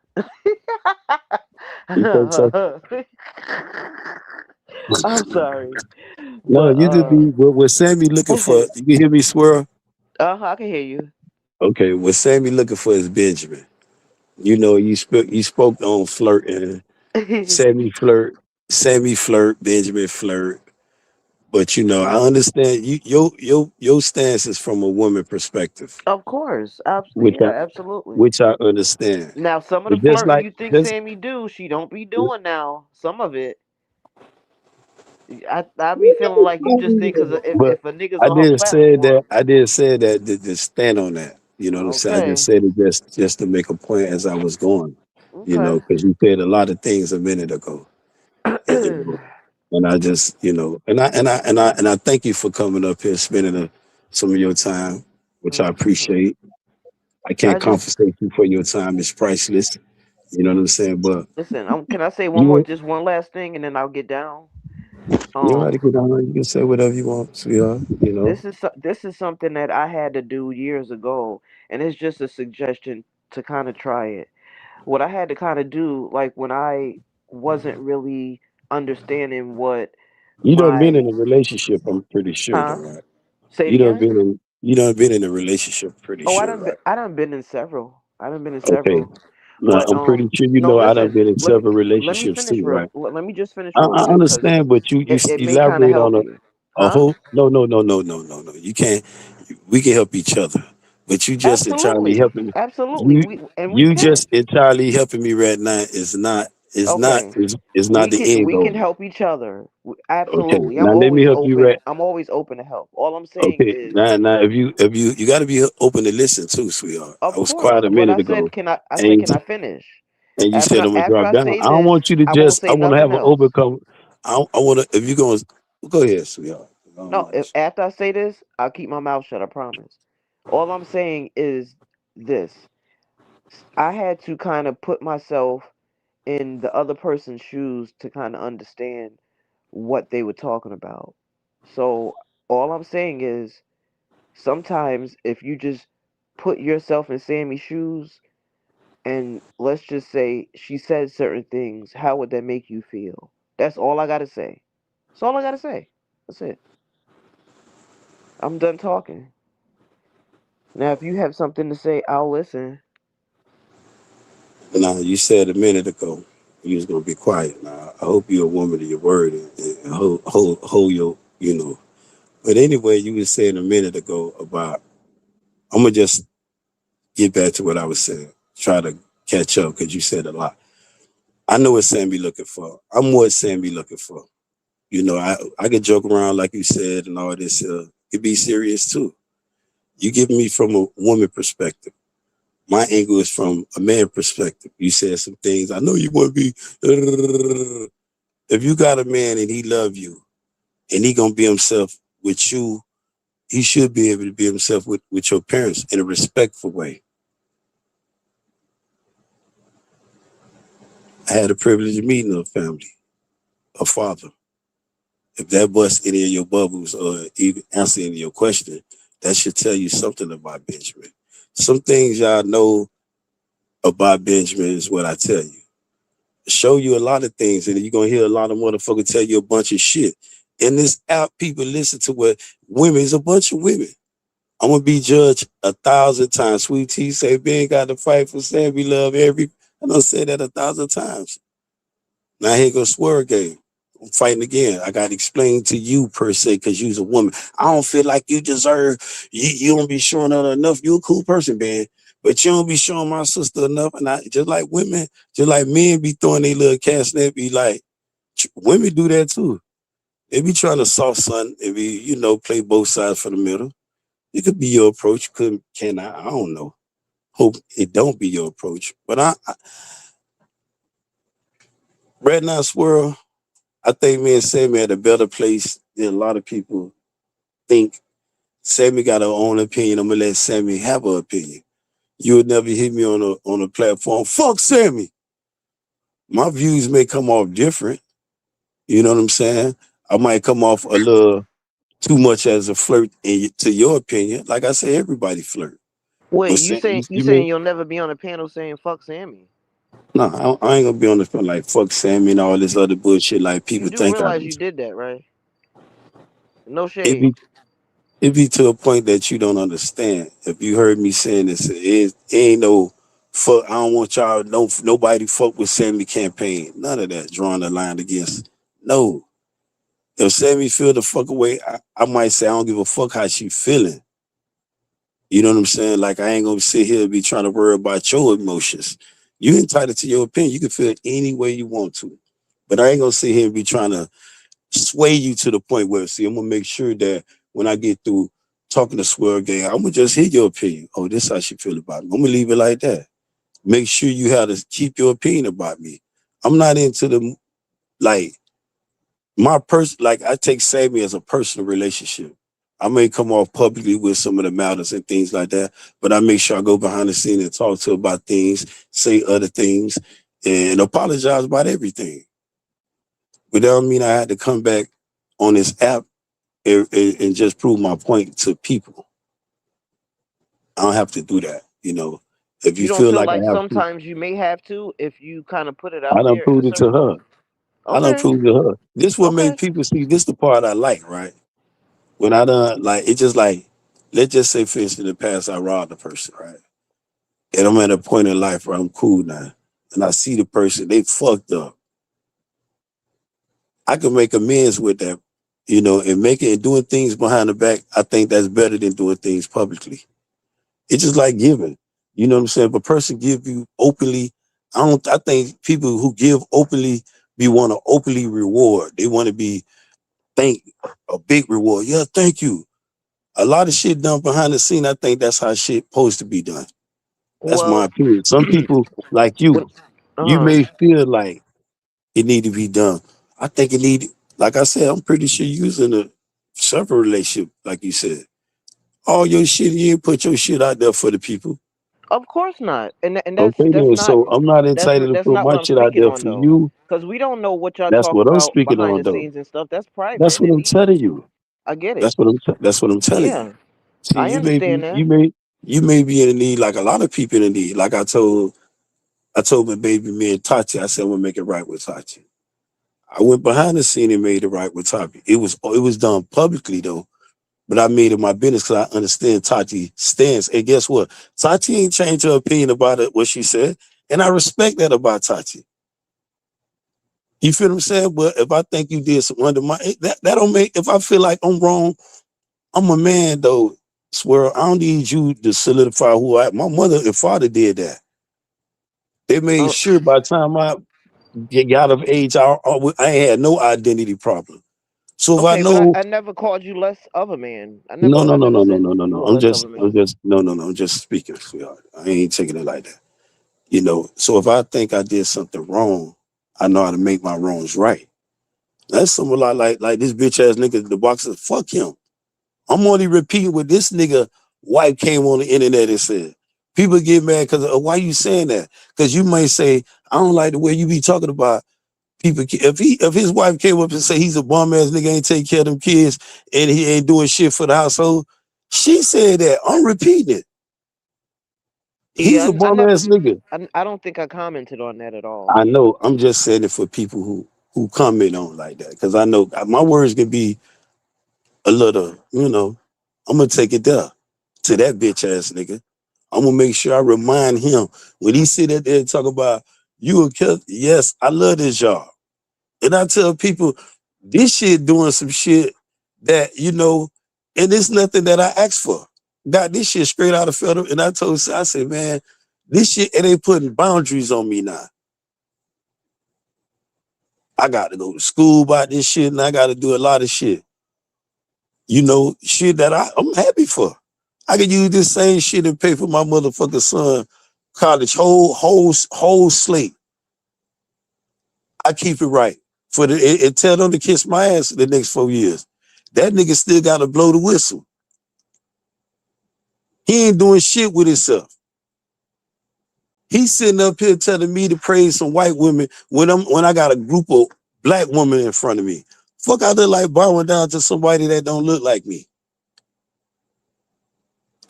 You think so? I'm sorry, No, but you just be what Sammy looking for. You can hear me, Swirl? I can hear you. Okay, what Sammy looking for is Benjamin. You spoke on flirting. Sammy flirt, Sammy flirt, Benjamin flirt. But I understand your stance is from a woman perspective, Of course, which yeah, I absolutely. which I understand. Now, some of the But just flirting like you think just Sammy do, she don't be doing now. Some of it, I be feeling like you just think because but if a nigga's on her I platform, did say that to stand on that. You know what I'm saying? I just okay, said it just to make a point as I was going. okay. Because you said a lot of things a minute ago. And, and I just, and I thank you for coming up here, spending some of your time, which I Mhm. appreciate. I I can't just compensate you for your time; it's priceless. You know what I'm saying? But listen. Can I say you, just one last thing, and then I'll get down. you know how to Um, get on. You can say whatever you want, sweetheart. this is something that I had to do years ago, and it's just a suggestion to kind of try it. What I had to kind of do, like when I wasn't really understanding what You done been my in a relationship. I'm pretty sure, though, huh. right? Say it again. You done been in a relationship. Pretty Oh, sure, right? I done been in several. I done been in Okay. several. Now, But I'm pretty sure no, I done listen. been in Let me several let me relationships finish too, right? let me just finish I, real I quick, cause understand, but it may kind of elaborate on help you, a huh? whole. No, no, no, no, no, no, no. You can't. We can help each other, but you just entirely Absolutely, helping me. absolutely. You We you can. just entirely helping me right now is not It's not. Okay. It's not the end We can goal. help each other. Okay. Absolutely. Now let me help you. I'm always open to help. All I'm saying Okay. is, Now if you got to be open to listen too, sweetheart. I of was course, quiet a but minute ago, I said, and can I finish? and you said I'm gonna After drop I down. say I don't this, want you to I won't just. I say want to have nothing an else. overcome. I want to. If you're going, go ahead, sweetheart. I don't No, mind. after I say this, I'll keep my mouth shut. I promise. All I'm saying is this: I had to kind of put myself in the other person's shoes to kind of understand what they were talking about. So all I'm saying is sometimes if you just put yourself in Sammy's shoes and let's just say she said certain things, how would that make you feel? That's all I gotta say. That's all I gotta say. That's it. I'm done talking. Now if you have something to say, I'll listen. Now you said a minute ago you was gonna be quiet. Now I hope you're a woman of your word and hold your But anyway, you was saying a minute ago about. I'm gonna just get back to what I was saying. Try to catch up because you said a lot. I know what Sam be looking for. I'm what Sam be looking for. I can joke around like you said and all this. It be serious too. You give me from a woman perspective. My angle is from a man perspective. You said some things. I know you want to be. If you got a man and he love you and he gonna be himself with you, he should be able to be himself with your parents in a respectful way. I had the privilege of meeting a family, a father. If that busts any of your bubbles or even answer any of your question, that should tell you something about Benjamin. Some things y'all know about Benjamin is what I tell you. Show you a lot of things, and you're gonna hear a lot of motherfuckers tell you a bunch of shit. In this app, people listen to what women is a bunch of women. I'm gonna be judged 1,000 times. Sweet Tea say Ben got to fight for Sammy love every. I done said that 1,000 times. Now here goes swear game. I'm fighting again. I got to explain to you per se because you's a woman. I don't feel like you deserve. You don't be showing her enough. You a cool person, man, but you don't be showing my sister enough. And I just like women, just like men be throwing their little cast net. Be like women do that too. They be trying to soft son and be play both sides for the middle. It could be your approach. Could can I? I don't know. Hope it don't be your approach. But right now, Swirl. I think me and Sammy at a better place than a lot of people think. Sammy got her own opinion. I'm gonna let Sammy have her opinion. You would never hear me on a platform. Fuck Sammy. My views may come off different. You know what I'm saying? I might come off a little too much as a flirt to your opinion. Like I say, everybody flirt. Wait, But Sam, you you mean saying you'll never be on a panel saying fuck Sammy? no? I ain't gonna be on the front like fuck Sammy and all this other bullshit like You people do think I realize do. you did that, right? No It shade. be it be to a point that you don't understand. If you heard me saying this, it ain't no fuck. I don't want y'all. No, nobody fuck with Sammy campaign. None of that. Drawing the line against. No. If Sammy feel the fuck away, I might say I don't give a fuck how she feeling. You know what I'm saying? Like I ain't gonna sit here and be trying to worry about your emotions. You entitled to your opinion. You can feel it any way you want to. But I ain't gonna sit here and be trying to sway you to the point where, see, I'm gonna make sure that when I get through talking to Swear Gang, I'm gonna just hear your opinion. Oh, this is how she feel about me. I'm gonna leave it like that. Make sure you have to keep your opinion about me. I'm not into the like my person. Like I take Sammy as a personal relationship. I may come off publicly with some of the matters and things like that, but I make sure I go behind the scene and talk to her about things, say other things, and apologize about everything. But that don't mean I had to come back on this app and just prove my point to people. I don't have to do that. If you You don't feel feel like like I have to, sometimes you may have to if you kind of put it I out done there in a proved it to certain her. way? I done Okay. proved it to her. This what made Okay. people see. This the part I like, right? When I done like it, just like let's just say, for instance, in the past I robbed a person, right? And I'm at a point in life where I'm cool now, and I see the person they fucked up. I can make amends with that, and making and doing things behind the back. I think that's better than doing things publicly. It's just like giving. You know what I'm saying? If a person give you openly, I think people who give openly be want to openly reward. They want to be thank a big reward. Yeah, thank you. A lot of shit done behind the scene. I think that's how shit supposed to be done. That's my Well, opinion. Some people like when you uh may feel like it need to be done. I think it need, like I said, I'm pretty sure you was in a separate relationship, like you said. All your shit, you ain't put your shit out there for the people. of course not, and that's Okay, that's then. not So I'm not that's entitled to that's put not my what I'm shit out speaking there on for though, you. because we don't know what y'all That's talk what I'm about speaking behind on, the though. scenes and stuff. That's That's private what and I'm each. telling you. I get it. That's what I'm telling you. Yeah, See, I understand that. you may be in need, like a lot of people in need. Like I told my baby, me and Tati, I said I'm gonna make it right with Tati. I went behind the scene and made it right with Tati. It was done publicly though, but I made it my business because I understand Tati's stance. And guess what? Tati ain't changed her opinion about it, what she said, and I respect that about Tati. You feel what I'm saying? But if I think you did some under my that don't make, if I feel like I'm wrong, I'm a man though. Swear I don't need you to solidify who I am. My mother and father did that. They made Uh, sure by the time I got of age, I ain't had no identity problem. So if I okay, but know, I never called you less of a man. no, no, I no, never no, no, said no, no, you no. were less of a I'm man. just, no, no, no. I'm just speaking, sweetheart. I ain't taking it like that. You know. So if I think I did something wrong, I know how to make my wrongs right. That's something like this bitch ass nigga, the boxer. Fuck him. I'm only repeating what this nigga wife came on the internet and said. People get mad because why you saying that? Because you might say, I don't like the way you be talking about people. If his wife came up and say he's a bum ass nigga, ain't take care of them kids and he ain't doing shit for the household, she said that. I'm repeating it. He's Yeah, a I bum never. ass nigga. I don't think I commented on that at all. I know. I'm just saying it for people who comment on like that because I know my words can be a little, I'm gonna take it there to that bitch ass nigga. I'm gonna make sure I remind him when he sit there and talk about you a killer. Yes, I love this job. And I tell people this shit doing some shit that, and it's nothing that I asked for. Got this shit straight out of federal. And I said, man, this shit, it ain't putting boundaries on me now. I got to go to school about this shit and I got to do a lot of shit. Shit that I'm happy for. I could use this same shit and pay for my motherfucking son college whole slate. I keep it right for and tell them to kiss my ass for the next 4 years. That nigga still got to blow the whistle. He ain't doing shit with himself. He's sitting up here telling me to praise some white women when I got a group of black women in front of me. Fuck, I look like bowing down to somebody that don't look like me.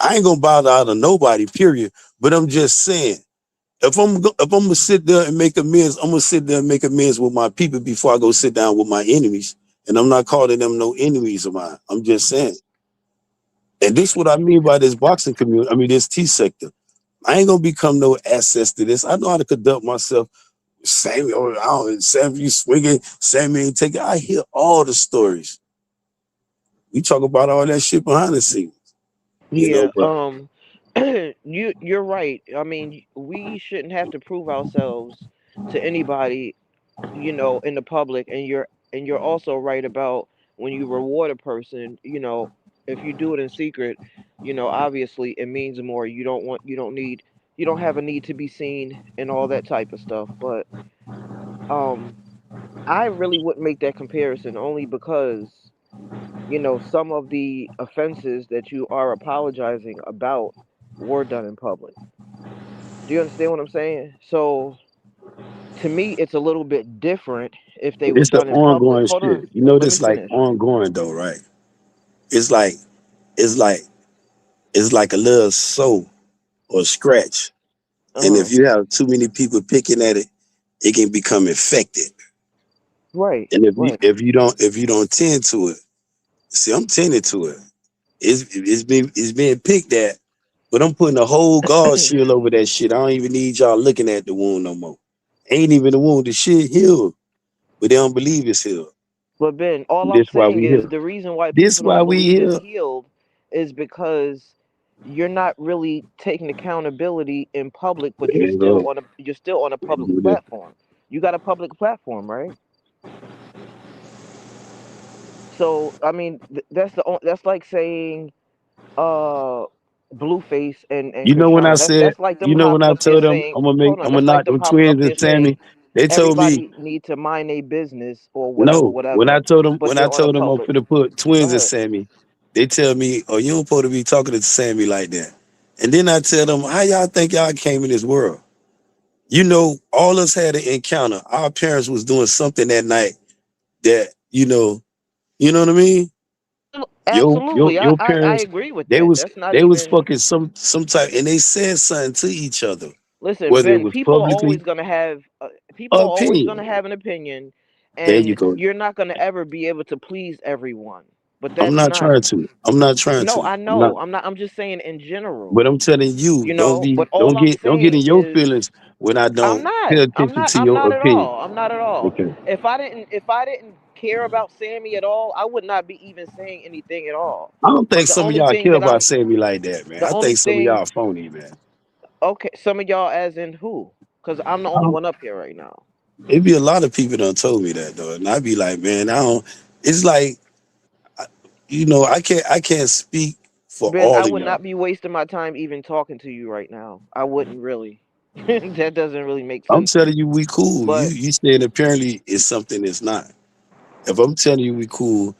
I ain't gonna bow down to nobody, period. But I'm just saying, if I'm gonna sit there and make amends, I'm gonna sit there and make amends with my people before I go sit down with my enemies. And I'm not calling them no enemies of mine. I'm just saying. And this is what I mean by this boxing community. I mean this T sector. I ain't gonna become no access to this. I know how to conduct myself. Sammy, Sammy, you swinging, Sammy ain't taking. I hear all the stories. We talk about all that shit behind the scenes, Yeah. but You're right. I mean, we shouldn't have to prove ourselves to anybody, in the public. And you're also right about when you reward a person. If you do it in secret, obviously it means more. You don't have a need to be seen and all that type of stuff. But um, I really wouldn't make that comparison only because some of the offenses that you are apologizing about were done in public. Do you understand what I'm saying? So to me, it's a little bit different if they was it's the done in public. ongoing Hold shit. on, let me This like finish. ongoing though, right? It's like it's like it's like a little soul or scratch. And Uh if you have too many people picking at it, it can become infected. right, And right. if you don't tend to it, see, I'm tending to it. It's being picked at, but I'm putting a whole guard shield over that shit. I don't even need y'all looking at the wound no more. Ain't even the wound. The shit healed, but they don't believe it's healed. But Ben, all I'm This why saying we is here. the reason why This people why don't we believe it's here. healed is because you're not really taking accountability in public, but There you go. you're still on a There public you go. platform. You got a public platform, right? So I mean, that's like saying uh Blueface and You know when I Krishana. That's said, that's like you them know when hopping I up there told them saying, hold I'm on, gonna that's like knock them them hopping up twins there and saying Sammy. They told me everybody need to mind their business or no. whatever. But When they're I on a told them I'm public. finna put Go twins and ahead. Sammy, they tell me, oh, you don't supposed to be talking to Sammy like that. And then I tell them, how y'all think y'all came in this world? You know, all us had an encounter. Our parents was doing something that night that, you know what I mean? Absolutely, Your I parents, agree with they that. was That's not they was even. fucking some type, and they said something to each other, Listen, whether it Ben. was People are always publicly gonna have people are always gonna opinion. have an opinion, There you and go. you're not gonna ever be able to please everyone. But I'm that's not not. trying to. I'm not trying No, to. I I'm not. know. I'm not. I'm just saying in general. But I'm telling you, You know. But all I'm don't get in saying your is feelings when I I'm don't not. pay I'm attention not. to I'm your not at opinion. all. I'm not at all. Okay. If I didn't care about Sammy at all, I would not be even saying anything at all. I don't But think some of y'all care about saying me like that, man. the I only think some of thing, y'all phony, man. okay, some of y'all as in who? Because I'm the I only don't, one up here right now. it be a lot of people done told me that though, and I be like, man, I don't. It's like, I can't speak for Ben, all I of would y'all. not be wasting my time even talking to you right now. I wouldn't really. That doesn't really make I'm sense. telling you, we cool. But You saying apparently it's something it's not. If I'm telling you we cool,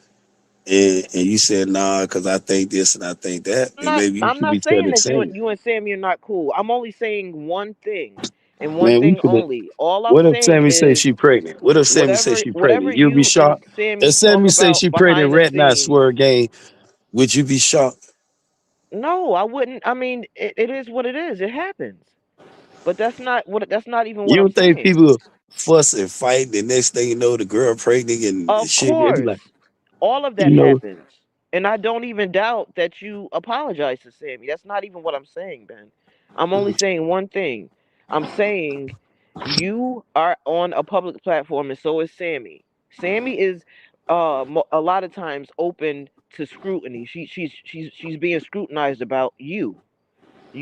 and you said nah because I think this and I think that, I'm then not. maybe you I'm should not be telling saying the that you same. and you and Sammy are not cool. I'm only saying one thing, and one Man, we thing could have. only. All I'm What if saying Sammy say is she pregnant? What if Sammy say she whatever pregnant? You'll be you and shocked. Sammy If talk Sammy say she about pregnant, behind the rat not scenes. swear again, would you be shocked? No, I wouldn't. I mean, it is what it is. It happens. But that's not even what You I'm don't think saying. people fuss and fight, the next thing you know, the girl pregnant and Of shit. They be course, like, all of you that know, happens. And I don't even doubt that you apologize to Sammy. That's not even what I'm saying, Ben. I'm only saying one thing. I'm saying you are on a public platform and so is Sammy. Sammy is a lot of times open to scrutiny. She's being scrutinized about you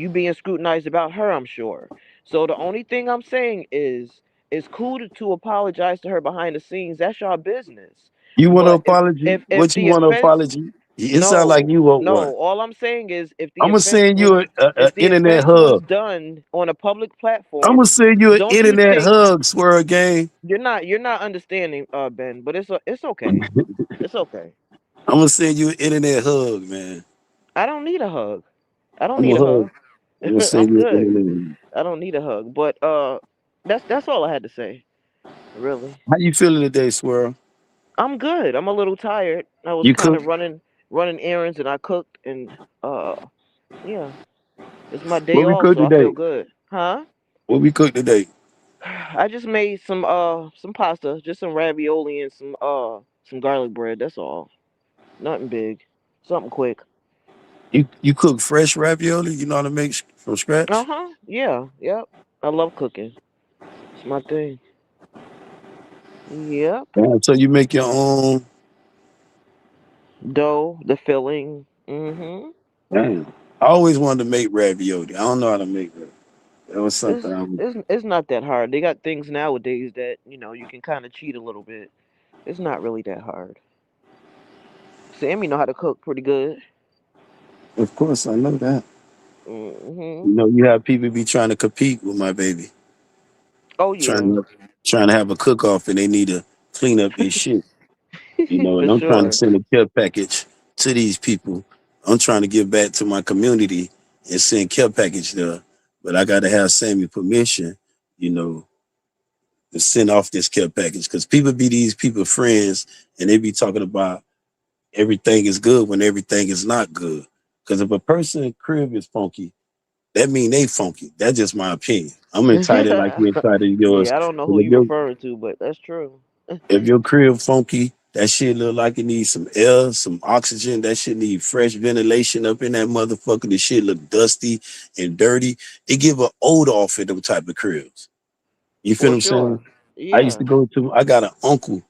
being scrutinized about her, I'm sure. So the only thing I'm saying is it's cool to apologize to her behind the scenes. That's your business. you want an But apology? if What you the want an offense apology? It sounds like no, you want one. no, all I'm saying is I'm gonna send you a if the internet offense was hug. done on a public I'm gonna platform, send you an don't you internet think hug, swear again. you're not understanding, Ben, but it's okay. It's okay. I'm gonna send you an internet hug, man. I don't need a hug. I don't I'm need gonna a hug. hug. I'm gonna send I'm you an good. internet hug. I don't need a hug. But that's all I had to say. Really. How you feeling today, Swirl? I'm good. I'm a little tired. I was You kind cook? of running errands and I cooked and yeah, it's my day What we off, cook so I feel today? good. Huh? What we cook today? I just made some pasta, just some ravioli and some garlic bread. That's all. Nothing big. Something quick. You cook fresh ravioli? You know how to make from scratch? Uh-huh. Yeah. Yep. I love cooking. It's my thing. Yep. Yeah, so you make your own. Dough, the filling. Mm-hmm. Damn. I always wanted to make ravioli. I don't know how to make that. That was It's something I was. it's not that hard. They got things nowadays that, you can kind of cheat a little bit. It's not really that hard. Sammy know how to cook pretty good. Of course, I know that. Hmm. You know, you have people be trying to compete with my baby, Oh trying yeah. to trying to have a cook off, and they need to clean up their shit. For And I'm trying to sure. send a care package to these people. I'm trying to give back to my community and send care package there, but I got to have Sammy permission, you know, to send off this care package because people be these people friends and they be talking about everything is good when everything is not good. Because if a person crib is funky, that mean they funky. That's just my opinion. I'm entitled like you entitled yours. Yeah, I don't know But who you referring to, but that's true. if your crib funky, that shit look like it needs some air, some oxygen. That shit need fresh ventilation up in that motherfucker. The shit look dusty and dirty. It give an odor off of them type of cribs. You feel For what I'm saying? sure. I used to Yeah. go to. I got an uncle.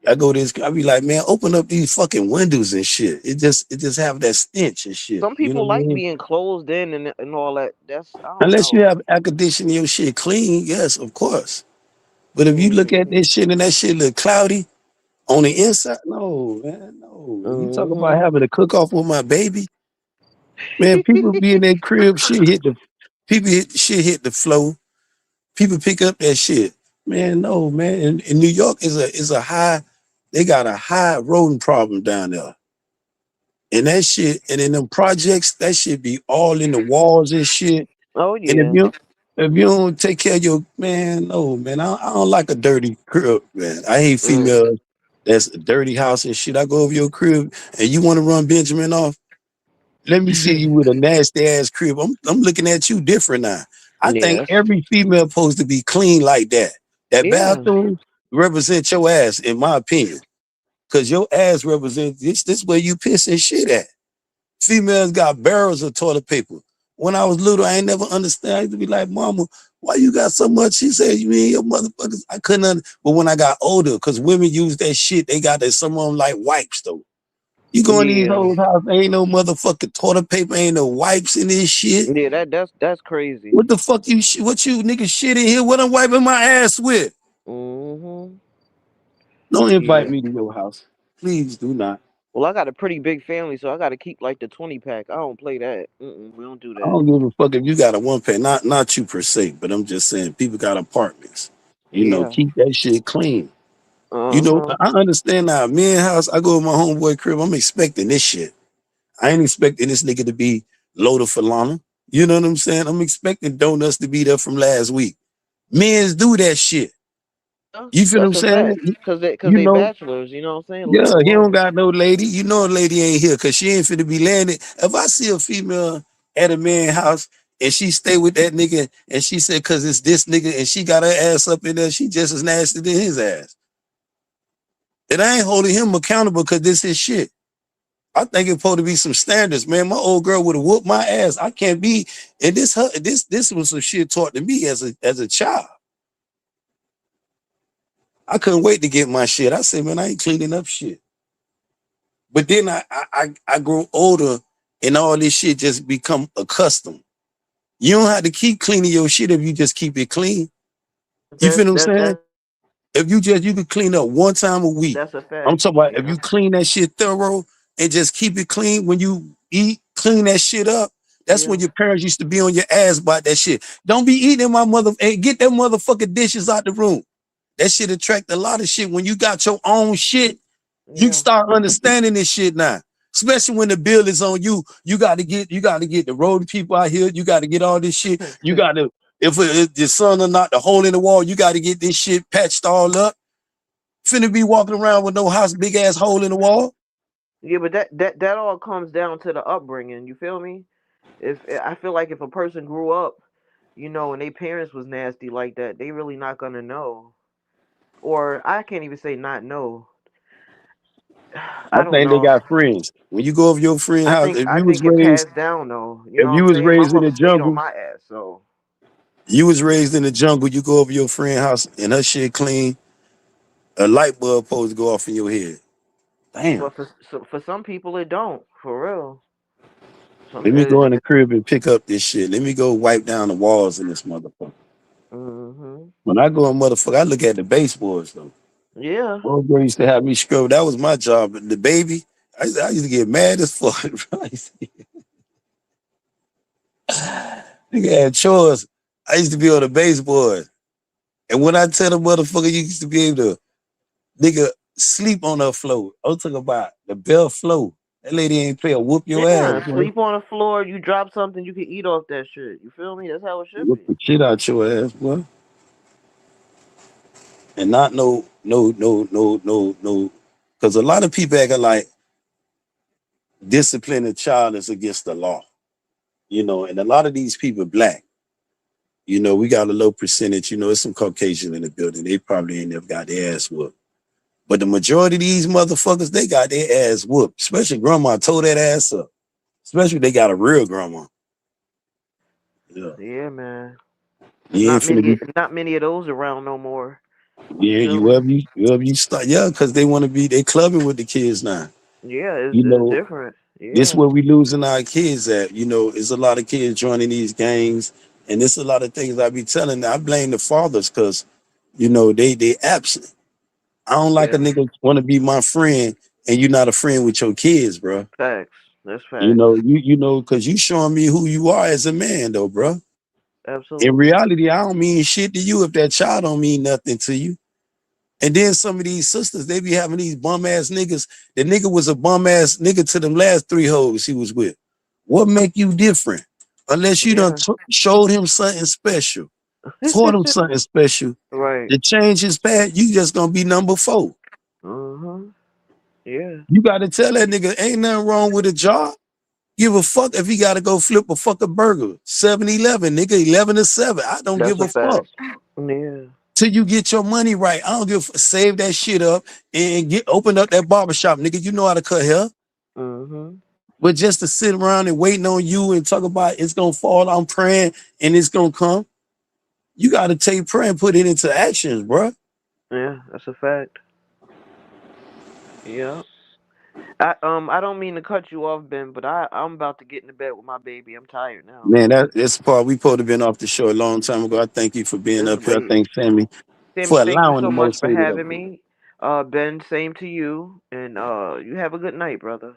I go to this, I be like, man, open up these fucking windows and shit. It just have that stench and shit. Some You know people what I like mean? being closed in and all that. That's I don't Unless you know. have air conditioning your shit clean, yes, of course. But if you look at Mm-hmm. this shit and that shit look cloudy on the inside, no, man, no. You talk about Mm-hmm. having a cook off with my baby, man. People be in their crib, shit hit the flow. People pick up that shit, man. No, man. In New York is a high. They got a high rodent problem down there, and that shit. And in them projects, that shit be all in the walls and shit. Oh And if yeah. you don't take care of your man, no man, I don't like a dirty crib, man. I hate Mm. females that's a dirty house and shit. I go over your crib and you want to run Benjamin off. Let me see you with a nasty ass crib. I'm looking at you different now. I think Yes. every female supposed to be clean like that. That Yeah. bathroom represents your ass, in my opinion, because your ass represents this where you piss and shit at. Females got barrels of toilet paper. When I was little, I ain't never understand. I used to be like, Mama, why you got so much? She said, you mean your motherfuckers? I couldn't But when I got older, because women use that shit, they got that some of them like wipes though. You go in these Yeah. hoes' house, ain't no motherfucking toilet paper, ain't no wipes in this shit. Yeah. That's crazy. What the fuck what you niggas shit in here? What I'm wiping my ass with? Mm-hmm. Don't invite Yeah. me to your house. Please do not. Well, I got a pretty big family, so I got to keep like the 20 pack. I don't play that. We don't do I that. don't give a fuck if you got a one pay, not you per se, but I'm just saying people got apartments. You know, Yeah. keep that shit clean. You know, Uh-huh. I understand now. Me and house, I go to my homeboy crib. I'm expecting this shit. I ain't expecting this nigga to be loaded for Lana. You know what I'm saying? I'm expecting donuts to be there from last week. Men's do that shit. Yeah, You feel what I'm that's a saying? fact. Cause You they know, bachelors, you know what I'm saying? yeah, Living he don't alone. got no lady. You know a lady ain't here because she ain't finna be landed. If I see a female at a man's house and she stay with that nigga and she said cause it's this nigga and she got her ass up in there, she just as nasty than his ass. And I ain't holding him accountable because this is shit. I think it's supposed to be some standards, man. My old girl would have whooped my ass. I can't be, and this was some shit taught to me as a child. I couldn't wait to get my shit. I said, man, I ain't cleaning up shit. But then I grow older and all this shit just become accustomed. You don't have to keep cleaning your shit if you just keep it clean. You That feel what I'm that saying? that If you can clean up one time a week. that's a I'm fact. talking about if Yeah. you clean that shit thorough and just keep it clean when you eat, clean that shit up. That's when Yeah. your parents used to be on your ass about that shit. Don't be eating my hey, get that motherfucking dishes out the room. That shit attract a lot of shit. When you got your own shit, you can Yeah. start understanding this shit now. Especially when the bill is on you. You got to get the road people out here. You got to get all this shit. You got to, if your son or not, the hole in the wall, you got to get this shit patched all up. Finna be walking around with no house, big ass hole in the wall. Yeah, but that all comes down to the upbringing. You feel me? If I feel like if a person grew up, and their parents was nasty like that, they really not gonna know. Or I can't even say not know. I I don't think they know. got friends. When you go over your friend I house, think I think it passed down though. You know if what I'm you was saying? My raised in mother the stayed on jungle, my ass, so. you was raised in the jungle, you go over your friend house and her shit clean, a light bulb supposed to go off in your head. Damn. But for some people it don't. For real. Some. Let me go in the crib and pick up this shit. Let me go wipe down the walls in this motherfucker. Mhm. When I go in motherfucker, I look at the baseboards though. Yeah. Old girl used to have me scrub. That was my job. But the baby, I used to get mad as fuck. Nigga had chores. I used to be on the baseboard. And when I tell the motherfucker you used to be able to nigga sleep on her floor. I'm talking about the bare floor. That lady ain't play a whoop your ass, Yeah. boy. Sleep on the floor. You drop something, you can eat off that shit. You feel me? That's how it should Whoop be. the shit out your ass, boy. And not no. Because a lot of people acting like disciplining a child is against the law. And a lot of these people black. We got a low percentage. It's some Caucasian in the building. They probably ain't never got their ass whooped. But the majority of these motherfuckers, they got their ass whooped. Especially grandma tore that ass up. Especially they got a real grandma. Yeah. Yeah, man. There's You ain't finna be not many of those around no more. Yeah, You feel me? wherever you start, yeah, because they clubbing with the kids now. Yeah, You it's know, different. this Yeah, where we losing our kids at. You know, it's a lot of kids joining these gangs, and it's a lot of things I be telling them. I blame the fathers because, they absent. I don't like a yeah. nigga want to be my friend and you're not a friend with your kids, bro. Facts. That's facts. Because you showing me who you are as a man, though, bro. In Absolutely. reality, I don't mean shit to you if that child don't mean nothing to you. And then some of these sisters, they be having these bum ass niggas. The nigga was a bum ass nigga to them last three hoes he was with. What make you different? Unless you done Yeah. showed him something special, taught him something special Right. to change his path, you just gonna be number four. Uh-huh. Yeah. You gotta tell that nigga ain't nothing wrong with a job. Give a fuck if he gotta go flip a fucking burger. 7-Eleven, nigga, 11 to 7. I don't That's give a a fuck. fact. Yeah. Till you get your money right. I don't save that shit up and open up that barbershop, nigga. You know how to cut hair. Mm-hmm. But just to sit around and waiting on you and talk about it's gonna fall, I'm praying and it's gonna come. You gotta take prayer and put it into actions, bro. Yeah, that's a fact. Yeah. I don't mean to cut you off, Ben, but I'm about to get into bed with my baby. I'm tired now. Man, that's the part we supposed to have been off the show a long time ago. I thank you for being It's up here. I late. thank Sammy Sammy, for thank you allowing so the much most for hated up. having me. Ben, same to you. And you have a good night, brother.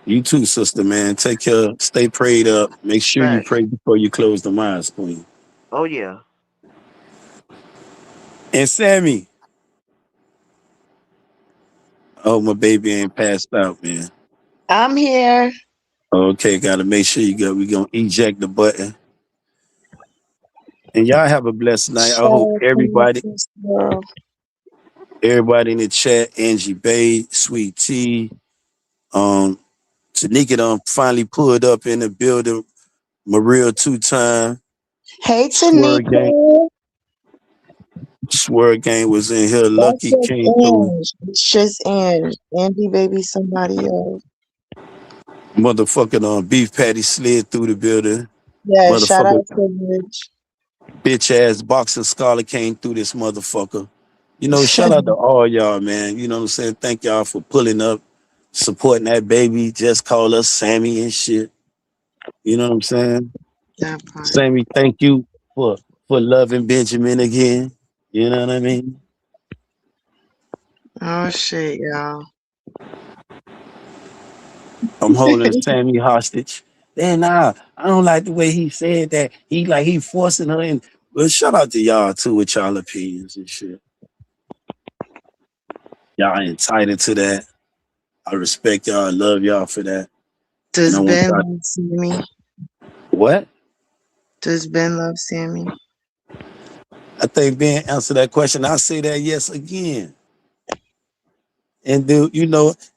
You too, sister, man. Take care. Stay prayed up. Make sure you Facts. pray before you close the eyes, queen. Oh yeah. And Sammy, oh, my baby ain't passed out, man. I'm here. Okay, gotta make sure we gonna eject the button. And y'all have a blessed night. I hope Shout out everybody, to this girl. everybody in the chat, Angie Bay, Sweet Tea, um, Tanika done finally pulled up in the building. Maria 2 time. Hey, Swerve Gang. Tanika. Swerve Gang was in here. That's Lucky just came through. Ange. It's just Ange. Andy, baby, somebody else. Motherfucking beef patty slid through the building. Yeah, shout Motherfucker out Privilege. bitch ass boxing scholar came through this motherfucker. Shout out to all y'all, man. You know what I'm saying? Thank y'all for pulling up, supporting that baby. Just call us Sammy and shit. You know what I'm saying? That part. Sammy, thank you for loving Benjamin again. You know what I mean? Oh, shit, y'all. I'm holding Sammy hostage. Then I don't like the way he said that. He forcing her in. Well, shout out to y'all too with y'all opinions and shit. Y'all entitled to that. I respect y'all. I love y'all for that. And I Does want Ben y'all. love Sammy? What? Does Ben love Sammy? I think Ben answered that question. I'll say that yes again. And do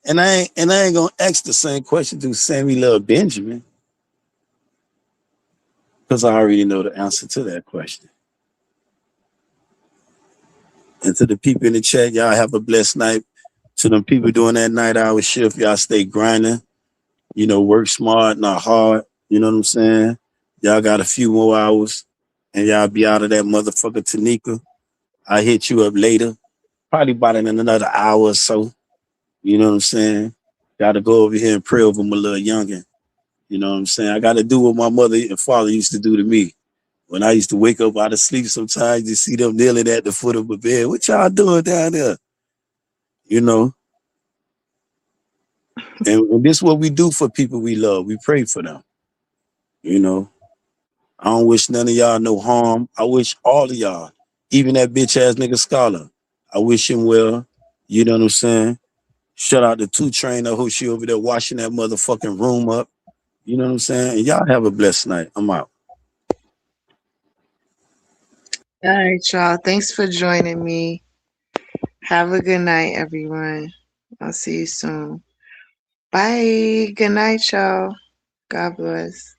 and I ain't gonna ask the same question to Sammy Love Benjamin because I already know the answer to that question. And to the people in the chat, y'all have a blessed night. To them people doing that night hour shift, y'all stay grinding. Work smart, not hard. You know what I'm saying? Y'all got a few more hours and y'all be out of that motherfucker Tanika. I hit you up later, probably about in another hour or so. You know what I'm saying? Got to go over here and pray over my little youngin'. You know what I'm saying? I got to do what my mother and father used to do to me. When I used to wake up out of sleep, sometimes you see them kneeling at the foot of my bed. What y'all doing down there? You know? And this is what we do for people we love. We pray for them. You know? I don't wish none of y'all no harm. I wish all of y'all, even that bitch ass nigga Scholar, I wish him well. You know what I'm saying? Shout out to 2 Train. I hope she over there washing that motherfucking room up. You know what I'm saying? And y'all have a blessed night. I'm out. All right, y'all. Thanks for joining me. Have a good night, everyone. I'll see you soon. Bye. Good night, y'all. God bless.